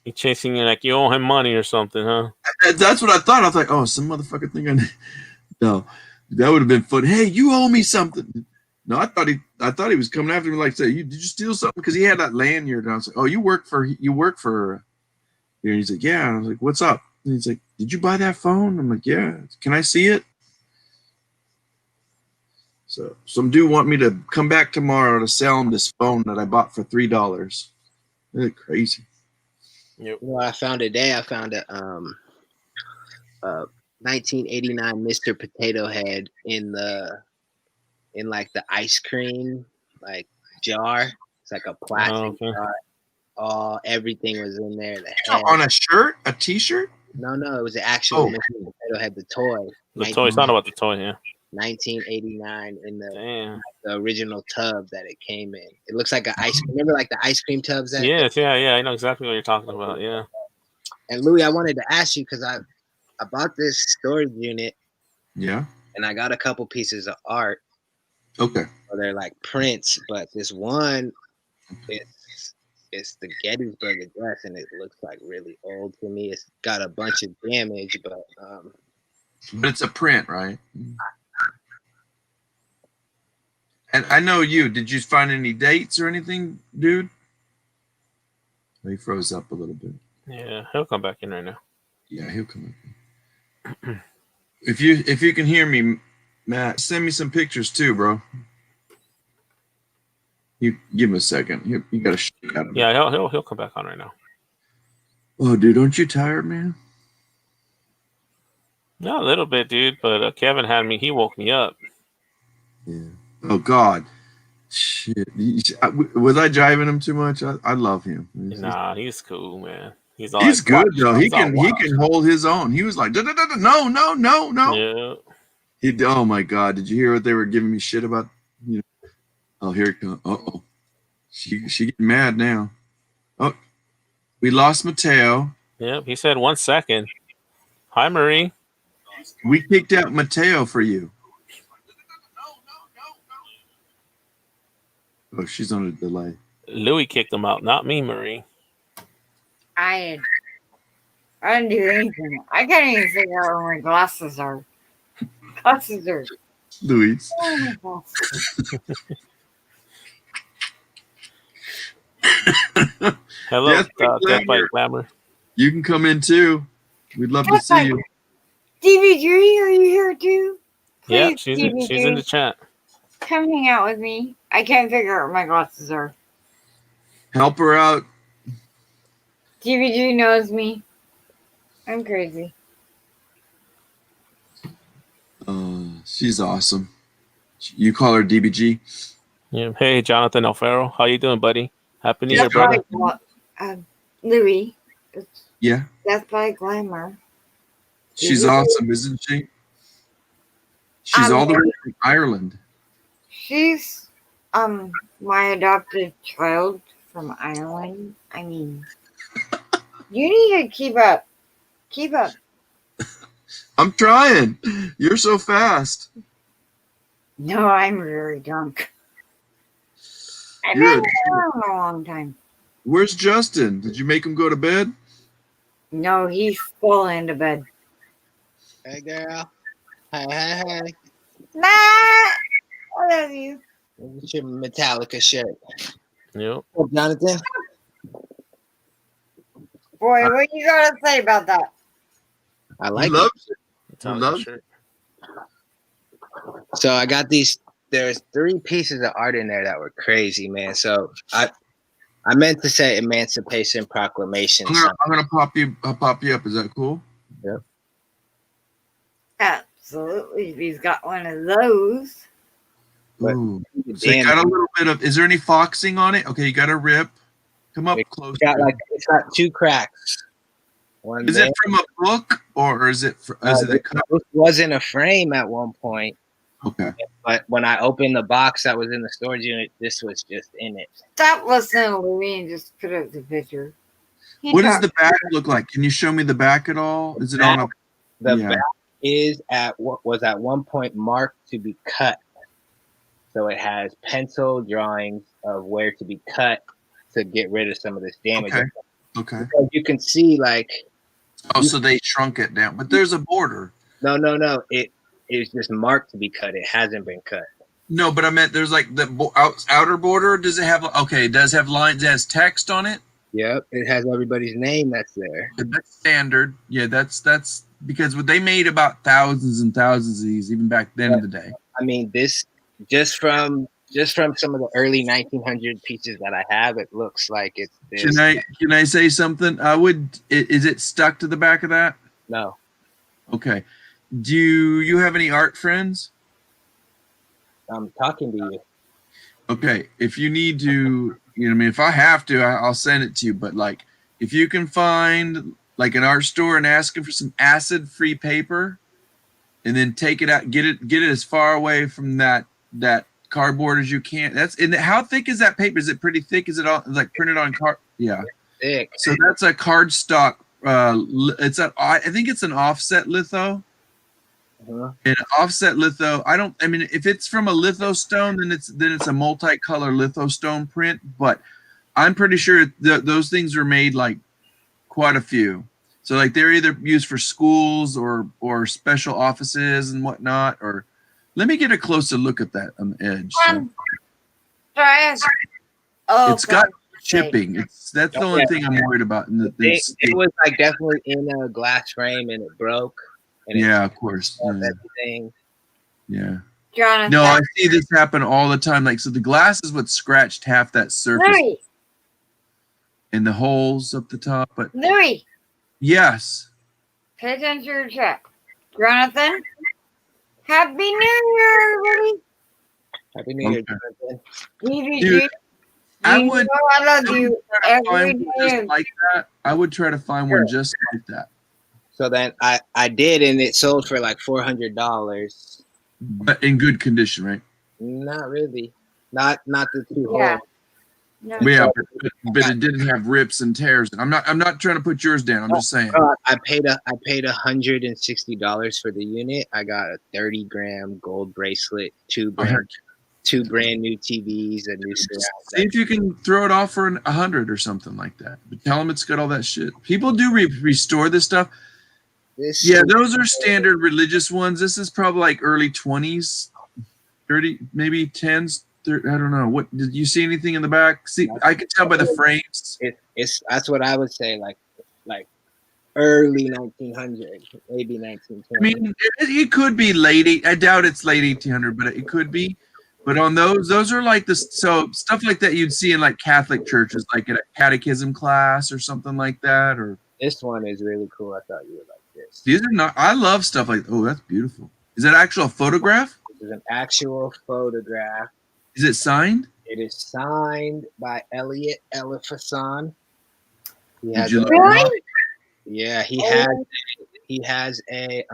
He's chasing you like you owe him money or something, huh? That's what I thought. I was like, oh, some motherfucker thing. No, that would have been funny. Hey, you owe me something. No, I thought he was coming after me like, say, did you steal something? Because he had that lanyard. And I was like, oh, you work for. And he's like, yeah. And I was like, what's up? And he's like, did you buy that phone? I'm like, yeah. Can I see it? So some dude want me to come back tomorrow to sell him this phone that I bought for $3. That's crazy. Yep. You know what I found today? I found a 1989 Mr. Potato Head in like the ice cream jar. It's like a plastic jar. Everything was in there. The head. On a shirt, a T-shirt? No, it was an actual Mr. Potato Head, the toy. The toy. It's not about the toy, yeah. 1989 in the original tub that it came in. It looks like an ice. Remember, like the ice cream tubs. Yes, yeah. I know exactly what you're talking about. Yeah. And Louis, I wanted to ask you because I bought this storage unit. Yeah. And I got a couple pieces of art. Okay. So they're like prints, but this one it's the Gettysburg Address, and it looks like really old to me. It's got a bunch of damage, but it's a print, right? And I know you. Did you find any dates or anything, dude? He froze up a little bit. Yeah, he'll come back in right now. Yeah, he'll come back in. If you can hear me, Matt, send me some pictures too, bro. You give him a second. You got to shake out of it. Yeah, he'll come back on right now. Oh, dude, aren't you tired, man? No, a little bit, dude. But Kevin had me. He woke me up. Yeah. Oh God. Shit. Was I driving him too much? I love him. Nah, he's cool, man. He's good though. He can hold his own. He was like, no. Yeah. Oh my God. Did you hear what they were giving me shit about? You know. Oh, here it comes. Uh-oh. She getting mad now. Oh, we lost Mateo. Yep, he said 1 second. Hi, Marie. We kicked out Mateo for you. Oh, she's on a delay. Louis kicked him out, not me, Marie. I didn't do anything. I can't even figure out where my glasses are. Louis. Oh, Hello, Yes, Death by Glamour. You can come in too. We'd love to see you. DVD, are you here too? Yeah, Please, she's DVD, in the chat. come hang out with me. I can't figure out where my glasses are. Help her out. DVD knows me. I'm crazy. She's awesome. You call her DBG? Yeah. Hey, Jonathan Alfaro. How you doing, buddy? Happy New Year, brother. Louis. Yeah. Death by Glamour. She's awesome, isn't she? She's all the way from Ireland. She's my adopted child from Ireland. I mean, you need to keep up. Keep up. I'm trying. You're so fast. No, I'm very drunk. I've Good. been around a long time. Where's Justin? Did you make him go to bed? No, he's full into bed. Hey, girl. Hey. Nah, I love you. What's your Metallica shirt? Yep. Oh, Jonathan? Boy, what you gotta say about that? I like He loves it. He loves it. So I got these. There's 3 pieces of art in there that were crazy, man. So I meant to say Emancipation Proclamation. I'm gonna pop you up. Is that cool? Yep. Absolutely. He's got one of those. Ooh. So you got a little bit of. Is there any foxing on it? Okay, you got a rip. Come up close. It's got 2 cracks. One Is there. it from a book or is it? It was in a frame at one point. Okay. But when I opened the box that was in the storage unit, this was just in it. Stop listening to me and just put up the picture. What does the back look like? Can you show me the back at all? Is it on a? The back is at what was at one point marked to be cut. So it has pencil drawings of where to be cut to get rid of some of this damage. Okay. Because you can see like. Oh, so they shrunk it down, but there's a border. No. It is just marked to be cut. It hasn't been cut. No, but I meant there's like the outer border. Does it have? Okay, it does have lines. It has text on it. Yep, it has everybody's name that's there. That's standard. Yeah, that's because they made about thousands and thousands of these even back then in the day. I mean, this just from some of the early 1900 pieces that I have, it looks like it's this. Can I say something? Is it stuck to the back of that? No. Okay. Do you have any art friends? I'm talking to you. Okay. If you need to, if I have to, I'll send it to you. But like, if you can find like an art store and ask them for some acid-free paper, and then take it out, get it as far away from that cardboard as you can. How thick is that paper? Is it pretty thick? Is it all like printed on card? Yeah. Thick. So that's a cardstock. I think it's an offset litho. An offset litho. If it's from a litho stone, then it's a multicolor litho stone print. But I'm pretty sure those things were made like quite a few. So like they're either used for schools or special offices and whatnot. Or let me get a closer look at that on the edge. It's got chipping. That's the only thing I'm worried about. It was like definitely in a glass frame and it broke. And of course. Everything. Yeah. Jonathan. No, I see this happen all the time. Like, so the glass is what scratched half that surface. Louis. And the holes up the top. But Louis. Yes. Pay attention to your chat. Jonathan. Happy New Year, everybody. Happy New Year, Jonathan. Dude, I would. I love you every day. Just like that. I would try to find one just like that. So then I did, and it sold for like $400. But in good condition, right? Not really. Not the 2 holes. No. Yeah, but it didn't have rips and tears. I'm not trying to put yours down. I'm just saying. I paid $160 for the unit. I got a 30-gram gold bracelet, 2 brand new TVs, a new surround. See if you can throw it off for 100 or something like that. But tell them it's got all that shit. People do restore this stuff. Those are standard religious ones. This is probably like early 20s, 30, maybe 10s. I don't know. What did you see anything in the back? See, I could tell by the frames. That's what I would say. Like early 1900, maybe 1920. I mean, it could be late. I doubt it's late 1800, but it could be. But on those are like so stuff like that you'd see in like Catholic churches, like in a catechism class or something like that. Or this one is really cool. I thought you would like this. These are not. I love stuff like. Oh, that's beautiful. Is that actual photograph? This is an actual photograph. Is it signed? It is signed by Elliot Elifason. Really? Yeah, he had he has a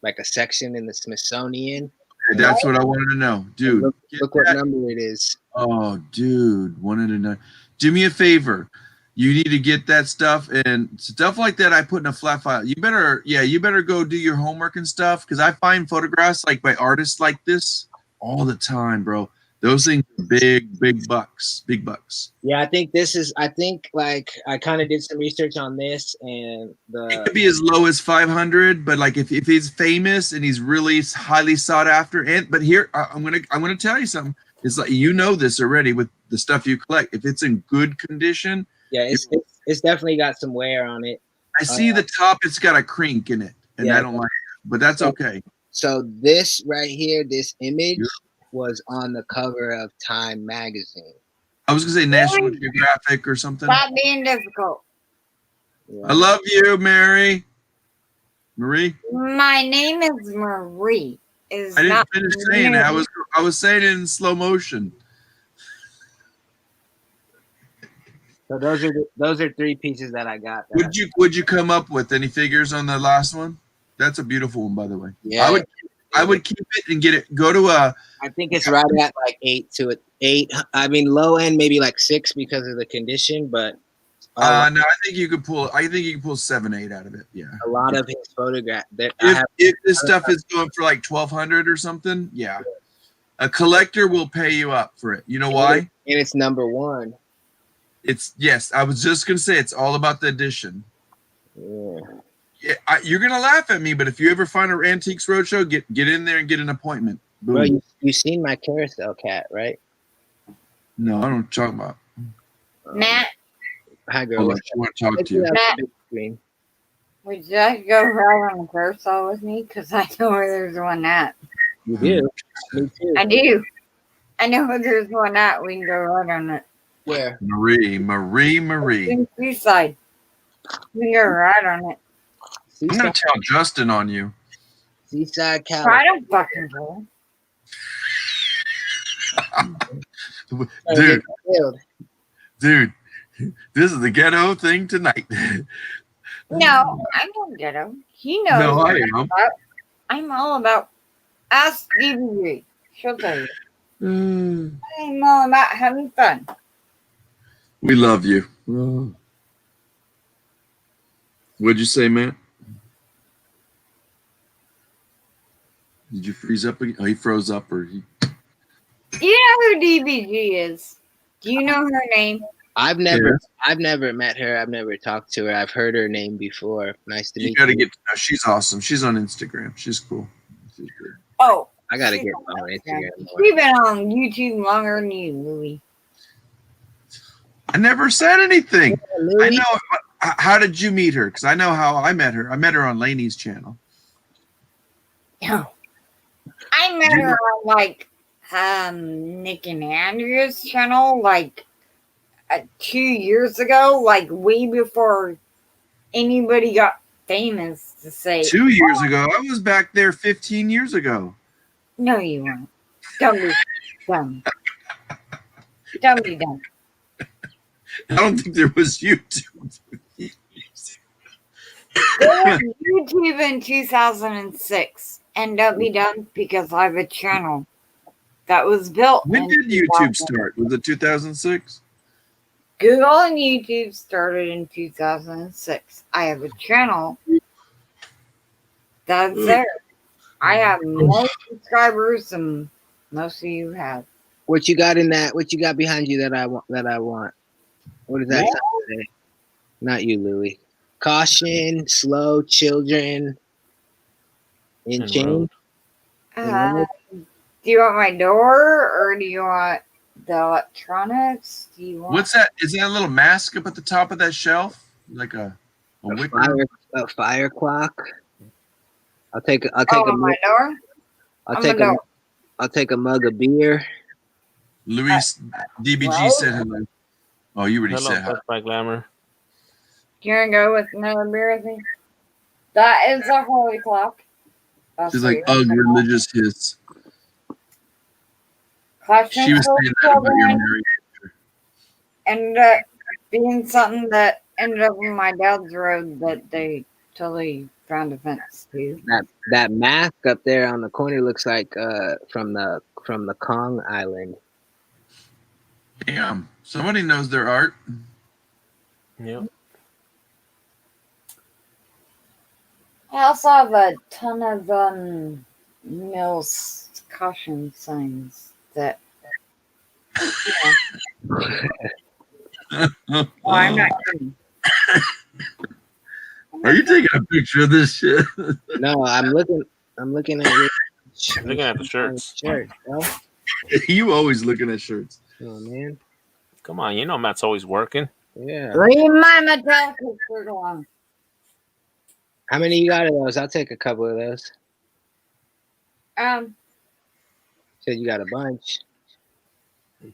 like a section in the Smithsonian. That's what I wanted to know, dude. Look what number it is. Oh, dude, wanted to know. Do me a favor. You need to get that stuff and stuff like that. I put in a flat file. You better go do your homework and stuff because I find photographs like by artists like this all the time, bro. Those things are big bucks. Yeah, I think like I kind of did some research on this, and it could be as low as 500, but like if he's famous and he's really highly sought after, but here I'm gonna tell you something. It's like this already with the stuff you collect. If it's in good condition, yeah, it's definitely got some wear on it. I see the top; it's got a crink in it, and I don't like it, but that's okay. So this right here, this image was on the cover of Time magazine. I was gonna say National Geographic or something. Stop being difficult. I love you, Marie. My name is Marie. I didn't finish saying it. I was saying it in slow motion. So those are 3 pieces that I got. Would you come up with any figures on the last one? That's a beautiful one, by the way. Yeah. I would keep it and get it. Go to a. I think it's right at like 8. I mean, low end maybe like 6 because of the condition, but. No, I think you could pull. 7, 8 out of it. Yeah. A lot of his photographs. If this stuff is going for like 1,200 or something, yeah. A collector will pay you up for it. You know why? And it's number 1. Yes. I was just gonna say it's all about the edition. Yeah. You're gonna laugh at me, but if you ever find an Antiques Roadshow, get in there and get an appointment. Boom. Bro, you've seen my carousel cat, right? No, I don't talk about. Matt. Hi, girl. I want to talk to you. Matt, would you like to go ride on the carousel with me? Because I know where there's one at. You do? Me too. I do. I know where there's one at. We can go ride on it. Where? Marie. In Seaside. We can go ride on it. I'm gonna tell Justin on you. Seaside, I don't fucking know. Dude, this is the ghetto thing tonight. No, I don't get him. He knows. No, I am. I'm all about ask DBG. She'll tell you. I'm all about having fun. We love you. What'd you say, Matt? Did you freeze up again? Oh, he froze up, or he. Do you know who DBG is? Do you know her name? I've never met her. I've never talked to her. I've heard her name before. Nice to meet you. You gotta get to know. She's awesome. She's on Instagram. She's cool. She's good. Oh, I gotta get on Instagram more. We've been on YouTube longer than you, Louie. I never said anything. I know. How did you meet her? Because I know how I met her. I met her on Lainey's channel. No. I met her on like Nick and Andrea's channel like 2 years ago, like way before anybody got famous to say 2 years ago. I was back there 15 years ago. No, you weren't. Don't be dumb. Don't be dumb. I don't think there was YouTube. There was YouTube in 2006. And don't be dumb because I have a channel that was built. When did YouTube start? Was it 2006? Google and YouTube started in 2006. I have a channel that's there. I have more subscribers than most of you have. What you got in that? What you got behind you that I want? What does that say? Not you, Louie. Caution, slow, children. In chain. Do you want my door or do you want the electronics? Do you want What's that? Is that a little mask up at the top of that shelf? Like a fire clock. I'll take a my door? I'll take a mug of beer. Luis DBG said hello. Oh, you already Hello, said hello. Best Buy Glamour. Do you want to go with another beer with me? That is a holy clock. She's like, religious hiss. Caution She was for saying that about your children. marriage. Ended up being something that ended up in my dad's road that they totally found a fence too. That mask up there on the corner looks like from the Kong Island. Damn, somebody knows their art. Yep. I also have a ton of Mills caution signs that. Oh, I'm not kidding. Are you taking a picture of this shit? No, I'm looking at your Looking at the shirts. shirt, bro. You always looking at shirts. Oh man. Come on, you know Matt's always working. Yeah. Leave my Metallica shirt alone. How many you got of those? I'll take a couple of those. Said you got a bunch.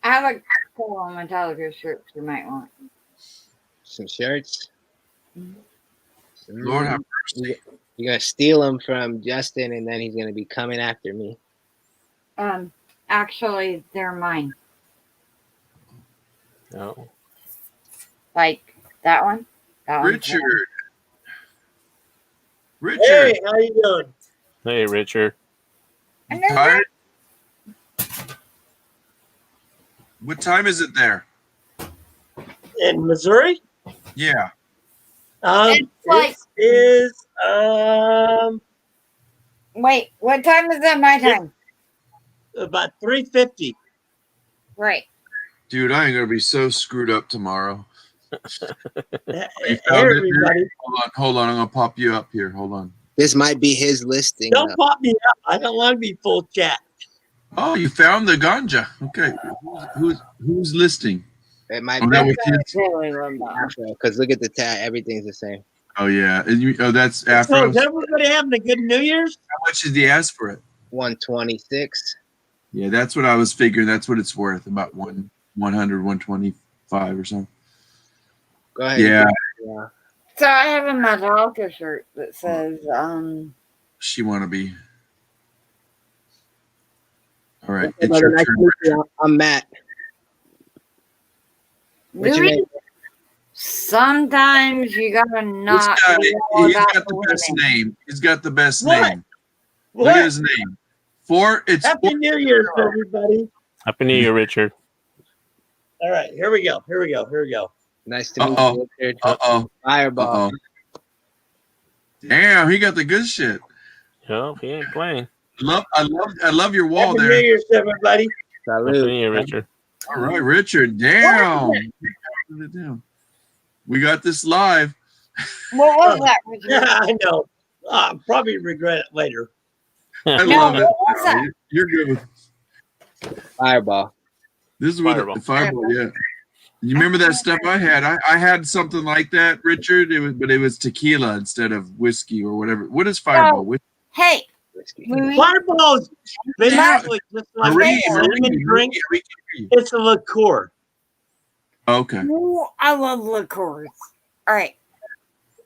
I have a couple of Metallica shirts you might want. Some shirts. Lord have mercy. You're gonna steal them from Justin, and then he's gonna be coming after me. Actually, they're mine. No. Like that one. That one. Richard. Hey, how you doing? Hey, Richard. You tired? What time is it there? In Missouri? Yeah. It's like It is wait, what time is it my time? about 3:50. Right. Dude, I ain't gonna be so screwed up tomorrow. Hey, You found it, dude? everybody. Hold on. I'm gonna pop you up here. Hold on. This might be his listing. Don't pop me up. I don't want to be full chat. Oh, you found the ganja. Okay. Who's listing? It might Oh, be that was his? because look at the tag. Everything's the same. Oh yeah. That's So Afro. is everybody having a good New Year's? How much did he ask for it? 126. Yeah, that's what I was figuring. That's what it's worth. About 100, 125 or something. Go ahead. Yeah. So I have a Metallica shirt that says She wanna be. All right. Okay, It's brother, your nice turn. to meet you. I'm Matt. What's your name? sometimes you gotta This not guy, be all he's about got the the best women. name. He's got the best What? name. Look at his name. It's Happy New Year's, everybody. Happy New Year, Richard. All right, here we go. Nice to meet Uh-oh. you, Richard. Uh-oh. Fireball. Damn, he got the good shit. Yup, he ain't playing. I love your wall Happy there. New Year's, everybody. Happy New Year, Richard. All right, Richard. Damn. We got this live. What was that, Richard? Yeah, I know. I'll probably regret it later. I No, love it. what was that? You're good with Fireball. this is what Fireball. Fireball, yeah. You remember that stuff I had? I had something like that, Richard. But it was tequila instead of whiskey or whatever. What is Fireball? Whiskey? Hey, Fireball's basically just like Marie, a cinnamon drink. we can hear you. It's a liqueur. Okay. ooh, I love liqueurs. All right,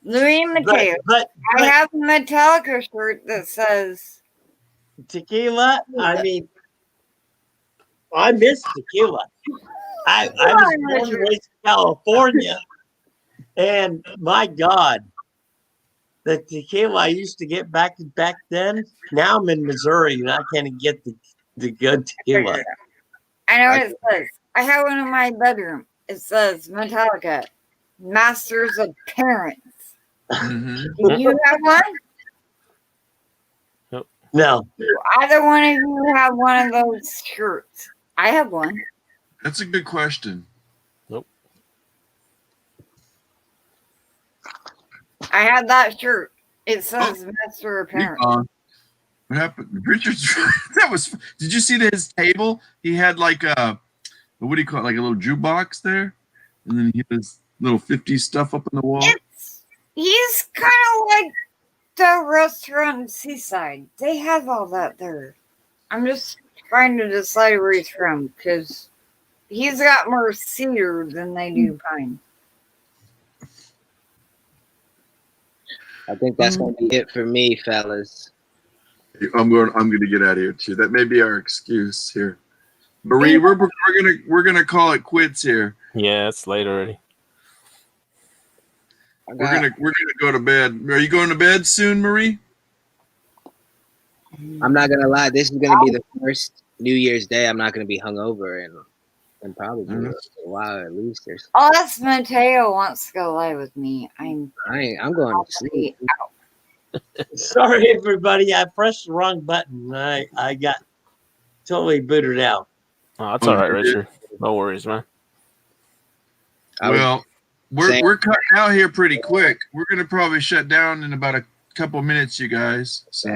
Louis Mateo. But I have a Metallica shirt that says tequila, I mean, I miss tequila. I was born and raised in California, and my God, the tequila I used to get back then. Now I'm in Missouri, and I can't get the good tequila. I know what it says. I have one in my bedroom. It says Metallica, Masters of Parents. Mm-hmm. Do you have one? No. Do either one of you have one of those shirts? I have one. That's a good question. Nope. I have that shirt. It says Master of Parents. What happened? Richard's that was. Did you see his table? He had like a what do you call it? Like a little jukebox there, and then he had his little 50s stuff up on the wall. He's kind of like the restaurant in Seaside. They have all that there. I'm just trying to decide where he's from because he's got more cedar than they do pine. I think that's gonna be it for me, fellas. I'm going to get out of here too. That may be our excuse here. Marie, we're gonna call it quits here. Yeah, it's late already. We're gonna go to bed. Are you going to bed soon, Marie? I'm not gonna lie. This is gonna be the first New Year's Day I'm not gonna be hungover and probably a while at least. Unless Mateo wants to go lay with me, I'm going to sleep. Sorry, everybody. I pressed the wrong button. I got totally booted out. Oh, that's all right, Richard. No worries, man. Well, we're cutting out here pretty quick. We're gonna probably shut down in about a couple minutes, you guys. So,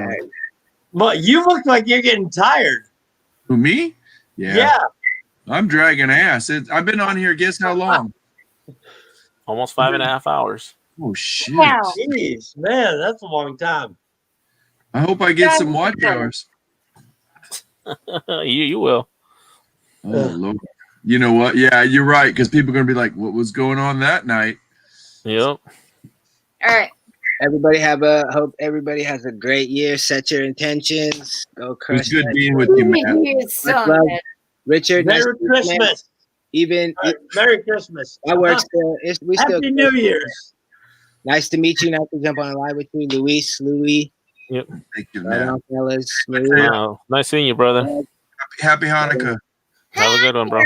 Well, you look like you're getting tired. who, me? Yeah. I'm dragging ass. I've been on here. Guess how long? Almost 5.5 hours. Oh shit! Jeez, man, that's a long time. I hope I get some watch hours. you will. Oh Lord. You know what? Yeah, you're right. Because people are gonna be like, "What was going on that night?" Yep. All right. Everybody hope everybody has a great year. Set your intentions. Go crush. It was good being with you, man. Much love. Richard, Merry Christmas. Even Merry Christmas. I work still. Happy New Year's. Nice to meet you. Nice to jump on a live with you, Louis. Yep. Thank you, Right man. on, fellas. Nice seeing you, brother. Happy Hanukkah. Have a good one, bro.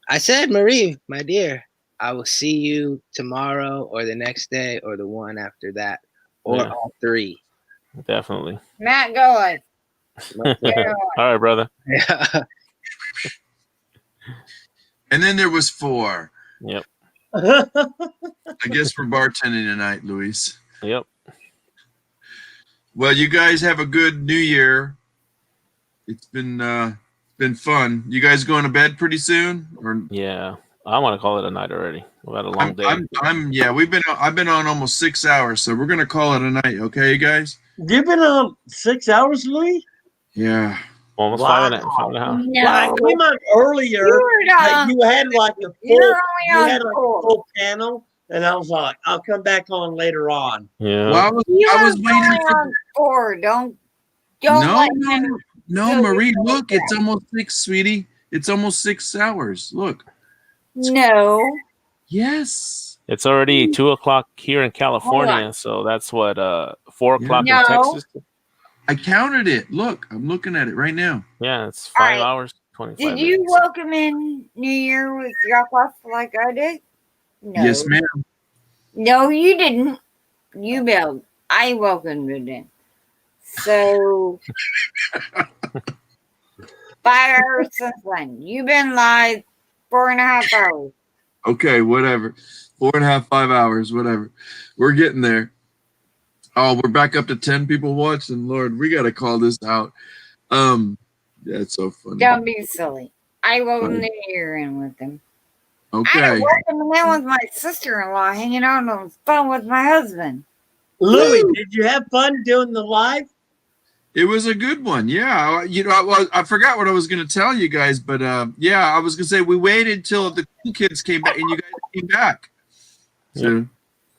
I said, Marie, my dear, I will see you tomorrow or the next day or the one after that or all three. Definitely. Matt, go live. All right, brother. Yeah. And then there was 4. Yep. I guess we're bartending tonight, Luis. Yep. Well, you guys have a good New Year. It's been fun. You guys going to bed pretty soon, or? Yeah, I want to call it a night already. We've had a long day. I've been on almost 6 hours, so we're gonna call it a night. Okay, you guys? You've been on 6 hours, Louis? Yeah. Almost Wow. 5.5. No. Well, I came on earlier. You had like a full panel, and I was like, I'll come back on later on. Yeah. Well, I was waiting for. Four. Don't No, Marie. Look, it's almost 6, sweetie. It's almost 6 hours. Look. No. Yes. It's already 2:00 here in California, so that's what 4:00 in No. Texas. I counted it. Look, I'm looking at it right now. Yeah, it's All 5 right. hours 25 Did minutes. you welcome in New Year with drop off like I did? No. Yes, ma'am. No, you didn't. You bailed. I welcomed it in. So 5 hours since then. You've been live 4.5 hours. Okay, whatever. 4.5, 5 hours, whatever. We're getting there. Oh, we're back up to 10 people watching. Lord, we got to call this out. Yeah, it's so funny. Don't be silly. I welcomed the New Year in with them. I Okay. welcomed in with my sister-in-law hanging out on the phone with my husband. Louis, did you have fun doing the live? It was a good one. Yeah. You know, I forgot what I was going to tell you guys, but yeah, I was going to say we waited till the cool kids came back and you guys came back. So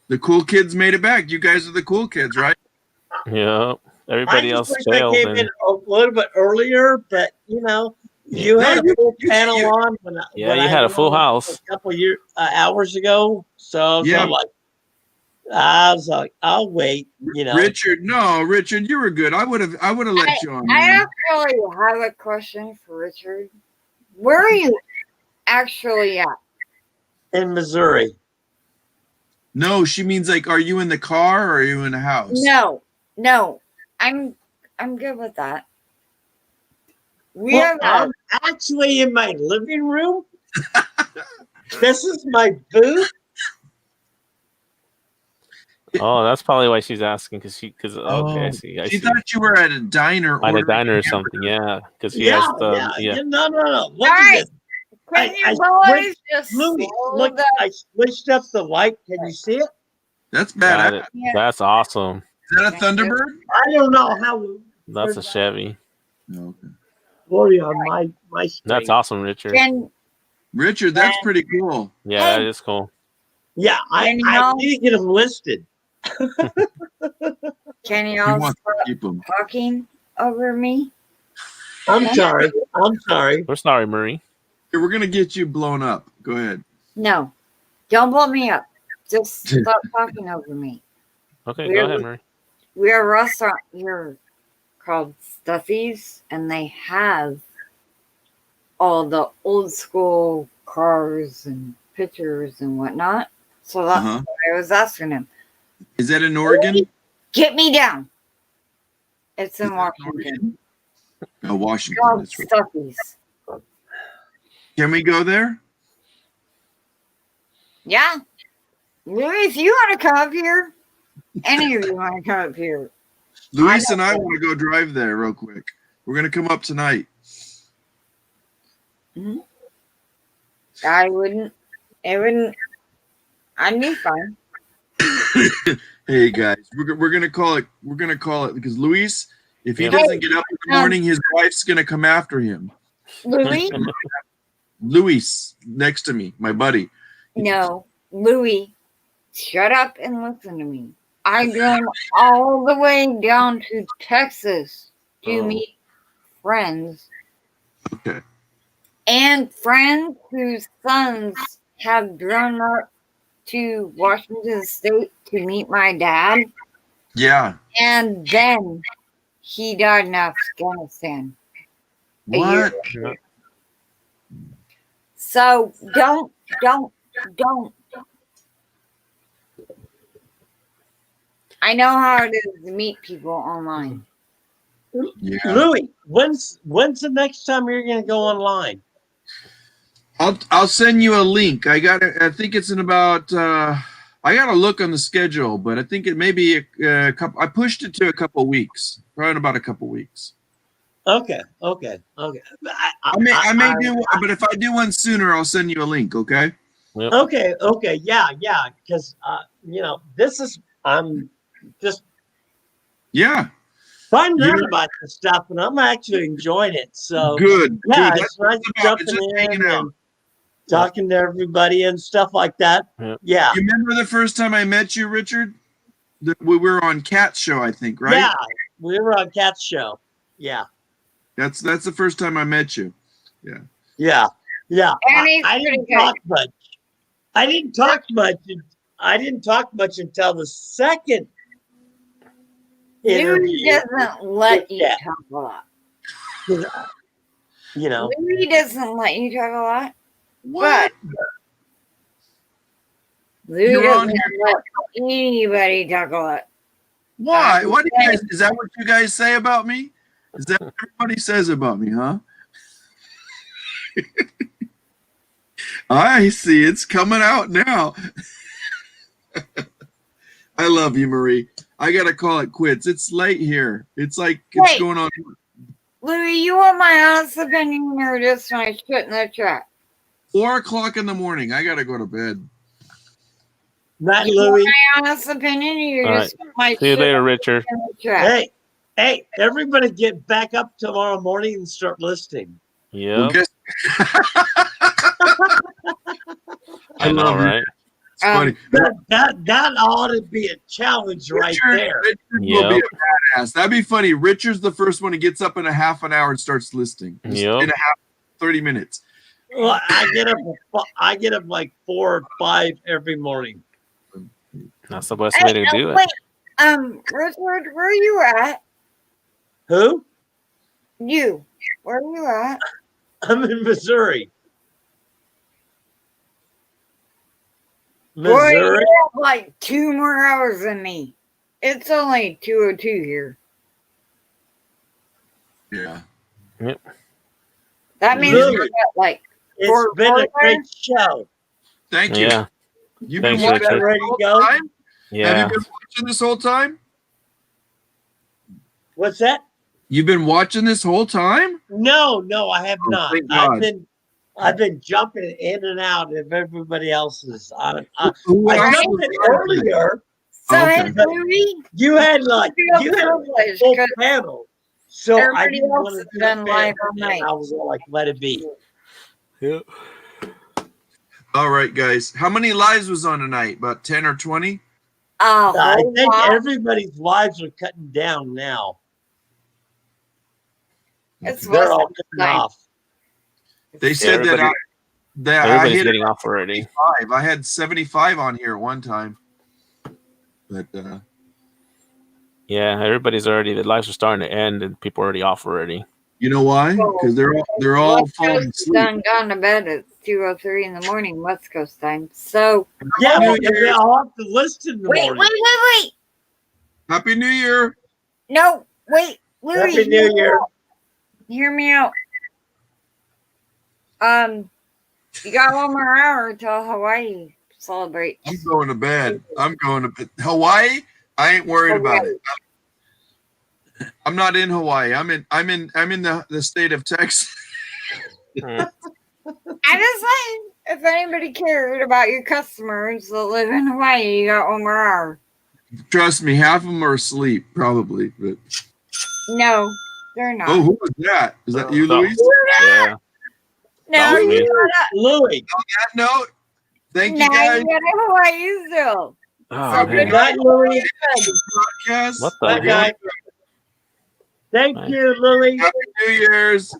the cool kids made it back. You guys are the cool kids, right? Yeah. Everybody I else just wish I failed. came in a little bit earlier, but you know, you had a full panel on when Yeah, when you I had a went full on house. a couple hours ago. So Yeah. I was like, I'll wait. You know, Richard, you were good. I would have let you on. I man. actually have a question for Richard. Where are you actually at? in Missouri. No, she means like, are you in the car or are you in the house? No. I'm good with that. I'm actually in my living room. This is my booth. Oh, that's probably why she's asking okay, I see. I She see. thought you were at a diner. At a ordering diner or hamburger. something, yeah. Because he has the No. Look All at right. this. Can you boys just Louis, slow look, down? I switched up the light. Can you see it? That's Got bad. it. That's awesome. Is that a Thunderbird? I don't know how. That's a Chevy. Glory on my screen. That's awesome, Richard. Richard, that's pretty cool. Yeah, that is cool. Yeah, I need to get them listed. Can you He all wants to stop keep 'em. talking over me? I'm sorry. We're sorry, Marie. Here, we're gonna get you blown up. Go ahead. No. Don't blow me up. Just stop talking over me. Okay, go ahead, Mary. We're a restaurant here called Stuffy's, and they have all the old school cars and pictures and whatnot. So that's what I was asking him. Is that in Oregon? Get me down. It's in Washington. Oh, Washington. Called That's right. Stuffy's. Can we go there? Yeah. Louis, if you want to come up here, any of you want to come up here. Luis and I want to go drive there real quick. We're going to come up tonight. Mm-hmm. I wouldn't. It wouldn't. I'd be fine. Hey guys, we're gonna call it. We're gonna call it because Luis, if he doesn't get up in the morning, his wife's gonna come after him. Louis? Luis, next to me, my buddy. No, Louis, shut up and listen to me. I drove all the way down to Texas to meet friends. Okay. And friends whose sons have grown up to Washington State to meet my dad. Yeah. And then he died in Afghanistan. What? So don't. I know how it is to meet people online. Yeah. Louis, when's the next time you're going to go online? I'll send you a link. I think it's in about. I got to look on the schedule, but I think it may be a couple. I pushed it to a couple weeks. Probably in about a couple weeks. Okay. I may do, but if I do one sooner, I'll send you a link. Okay. Yep. Okay. Yeah. Because I'm just finding out about this stuff, and I'm actually enjoying it. So good. Yeah, Good. it's nice jumping in and talking to everybody and stuff like that. Yeah. You remember the first time I met you, Richard? We were on Cat's show, I think, right? Yeah, we were on Cat's show. Yeah. That's the first time I met you. Yeah. Yeah. And I didn't talk much. I didn't talk much until the second interview. Louis doesn't let you talk a lot. You know. Louis doesn't let you talk a lot. What? But Louis doesn't let anybody talk a lot. Why? What do you guys? Is that what you guys say about me? Is that what everybody says about me, huh? I see. It's coming out now. I love you, Marie. I gotta call it quits. It's late here. It's like it's going on. Louis, you want my honest opinion or just my shit in the chat? 4 o'clock in the morning. I gotta go to bed. Not You Louis. want my honest opinion or you All just right. want my See you shit later, Richard. in the chat? Hey, everybody get back up tomorrow morning and start listing. Yeah. I know, love right? It's funny. That ought to be a challenge right there. Richard will be a badass. That'd be funny. Richard's the first one who gets up in a half an hour and starts listing. Just in a 30 minutes. Well, I get up like 4 or 5 every morning. That's the best way to do it. Wait, Richard, where are you at? Who? You. Where are you at? I'm in Missouri. Boy, you have like 2 more hours than me. It's only 2:02 here. Yeah. Yep. That means Really? we're at like It's been a great show. Thank you. Yeah. You've been Thanks, watching Richard. Ready this to whole go? time? Yeah. Have you been watching this whole time? What's that? You've been watching this whole time? No, I have Oh, not. thank God. I've been jumping in and out of everybody else's. I Who else jumped was in on? earlier. So, Okay. hey, Louis, You had a privilege full because panel, so I everybody didn't else want has to do been it, live all and night. I was like, let it be. Yeah. All right, guys. How many lives was on tonight? About 10 or 20? I think lot. everybody's lives are cutting down now. It's They're all less cutting than off. They said that Everybody- that Everybody's getting off already. I had 75 on here at one time. But yeah, everybody's already. The lives are starting to end, and people are already off already. You know why? Because they're all West falling Coast is asleep. gone to bed at 2:03 in the morning, West Coast time. So Yeah, I'll have to listen in the morning. wait. Happy New Year. No, wait, Louis. Happy New Year. Hear me out. You got one more hour till Hawaii celebrates. I'm going to bed. Hawaii. I ain't worried about it. I'm not in Hawaii. I'm in the state of Texas. I'm just saying, if anybody cared about your customers that live in Hawaii, you got one more hour. Trust me, half of them are asleep, probably. But No, they're not. oh, who was that? Is that you, No. Luis? Yeah. No, was me. you got Louis. On that note, thank you now guys. you got a Hawaii still. Oh, So man. Good night, Louis. Podcast. What the Bye, hell? guys. Thank you, Louis. Happy New Year's.